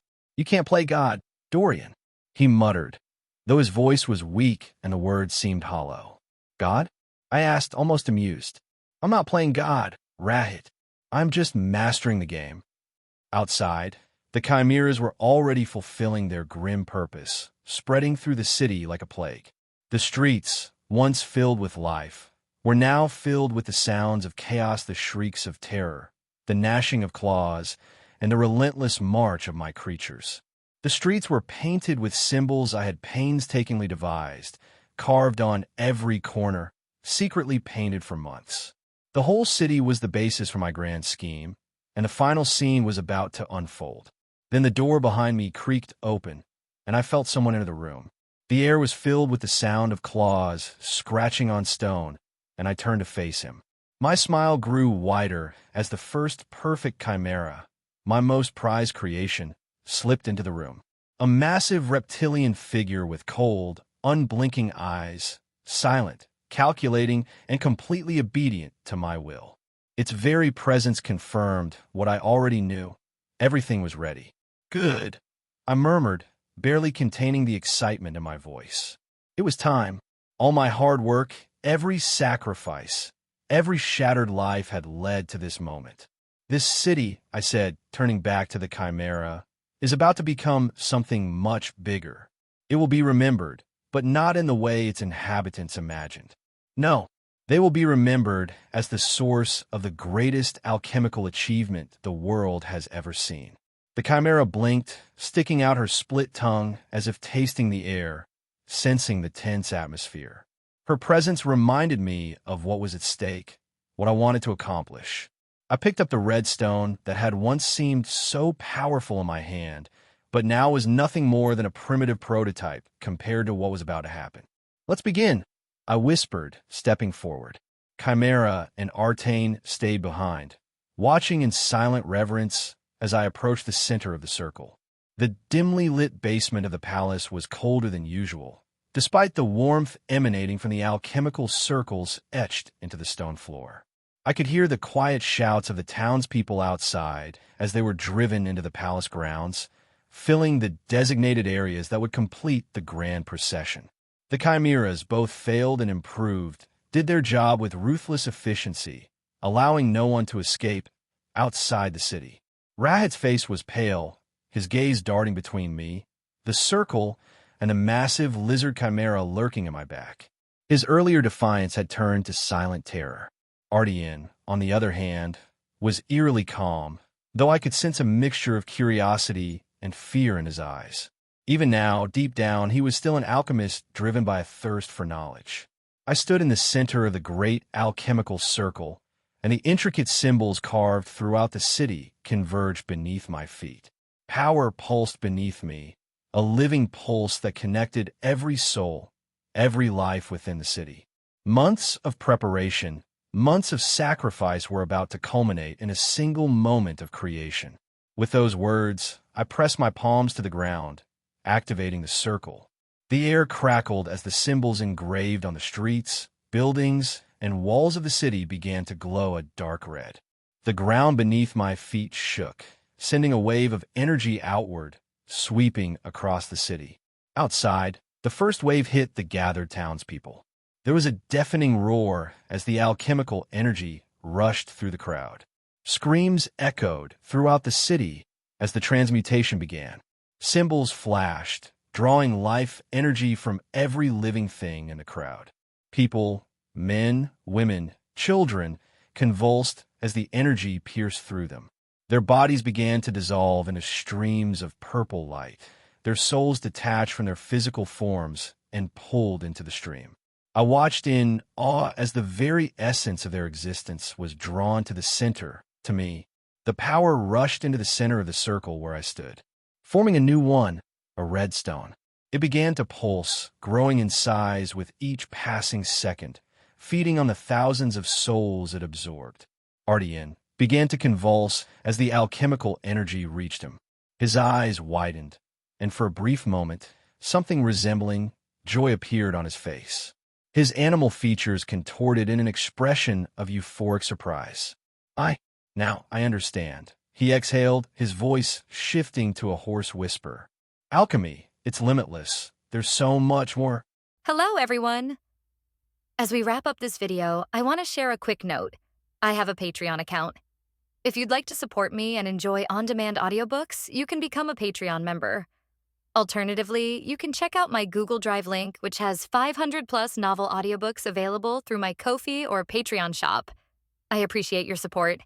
play God, Dorian," he muttered, though his voice was weak and the words seemed hollow. "God?" I asked, almost amused. "I'm not playing God, Rahit. I'm just mastering the game." Outside, the chimeras were already fulfilling their grim purpose, spreading through the city like a plague. The streets, once filled with life, were now filled with the sounds of chaos, the shrieks of terror, the gnashing of claws, and the relentless march of my creatures. The streets were painted with symbols I had painstakingly devised, carved on every corner, secretly painted for months. The whole city was the basis for my grand scheme, and the final scene was about to unfold. Then the door behind me creaked open, and I felt someone enter the room. The air was filled with the sound of claws scratching on stone, and I turned to face him. My smile grew wider as the first perfect chimera, my most prized creation, slipped into the room. A massive reptilian figure with cold, unblinking eyes, silent, calculating, and completely obedient to my will. Its very presence confirmed what I already knew. Everything was ready. Good, I murmured, barely containing the excitement in my voice. It was time. All my hard work, every sacrifice, every shattered life had led to this moment. This city, I said, turning back to the chimera, is about to become something much bigger. It will be remembered, but not in the way its inhabitants imagined. No, they will be remembered as the source of the greatest alchemical achievement the world has ever seen. The chimera blinked, sticking out her split tongue as if tasting the air, sensing the tense atmosphere. Her presence reminded me of what was at stake, what I wanted to accomplish. I picked up the red stone that had once seemed so powerful in my hand, but now was nothing more than a primitive prototype compared to what was about to happen. Let's begin, I whispered, stepping forward. Chimera and Artane stayed behind, watching in silent reverence as I approached the center of the circle. The dimly lit basement of the palace was colder than usual, despite the warmth emanating from the alchemical circles etched into the stone floor. I could hear the quiet shouts of the townspeople outside as they were driven into the palace grounds, filling the designated areas that would complete the grand procession. The chimeras, both failed and improved, did their job with ruthless efficiency, allowing no one to escape outside the city. Rahad's face was pale, his gaze darting between me, the circle, and a massive lizard chimera lurking in my back. His earlier defiance had turned to silent terror. Artane, on the other hand, was eerily calm, though I could sense a mixture of curiosity and fear in his eyes. Even now, deep down, he was still an alchemist driven by a thirst for knowledge. I stood in the center of the great alchemical circle, and the intricate symbols carved throughout the city converged beneath my feet. Power pulsed beneath me, a living pulse that connected every soul, every life within the city. Months of preparation, months of sacrifice were about to culminate in a single moment of creation. With those words, I pressed my palms to the ground, activating the circle. The air crackled as the symbols engraved on the streets, buildings, and walls of the city began to glow a dark red. The ground beneath my feet shook, sending a wave of energy outward, sweeping across the city. Outside, the first wave hit the gathered townspeople. There was a deafening roar as the alchemical energy rushed through the crowd. Screams echoed throughout the city as the transmutation began. Symbols flashed, drawing life energy from every living thing in the crowd. People, men, women, children, convulsed as the energy pierced through them. Their bodies began to dissolve into streams of purple light, their souls detached from their physical forms and pulled into the stream. I watched in awe as the very essence of their existence was drawn to the center, to me. The power rushed into the center of the circle where I stood, forming a new one, a red stone. It began to pulse, growing in size with each passing second, feeding on the thousands of souls it absorbed. Artane began to convulse as the alchemical energy reached him. His eyes widened, and for a brief moment, something resembling joy appeared on his face. His animal features contorted in an expression of euphoric surprise. Now I understand. He exhaled, his voice shifting to a hoarse whisper. Alchemy, it's limitless. There's so much more. Hello, everyone. As we wrap up this video, I want to share a quick note. I have a Patreon account. If you'd like to support me and enjoy on-demand audiobooks, you can become a Patreon member. Alternatively, you can check out my Google Drive link, which has 500+ novel audiobooks available through my Ko-fi or Patreon shop. I appreciate your support.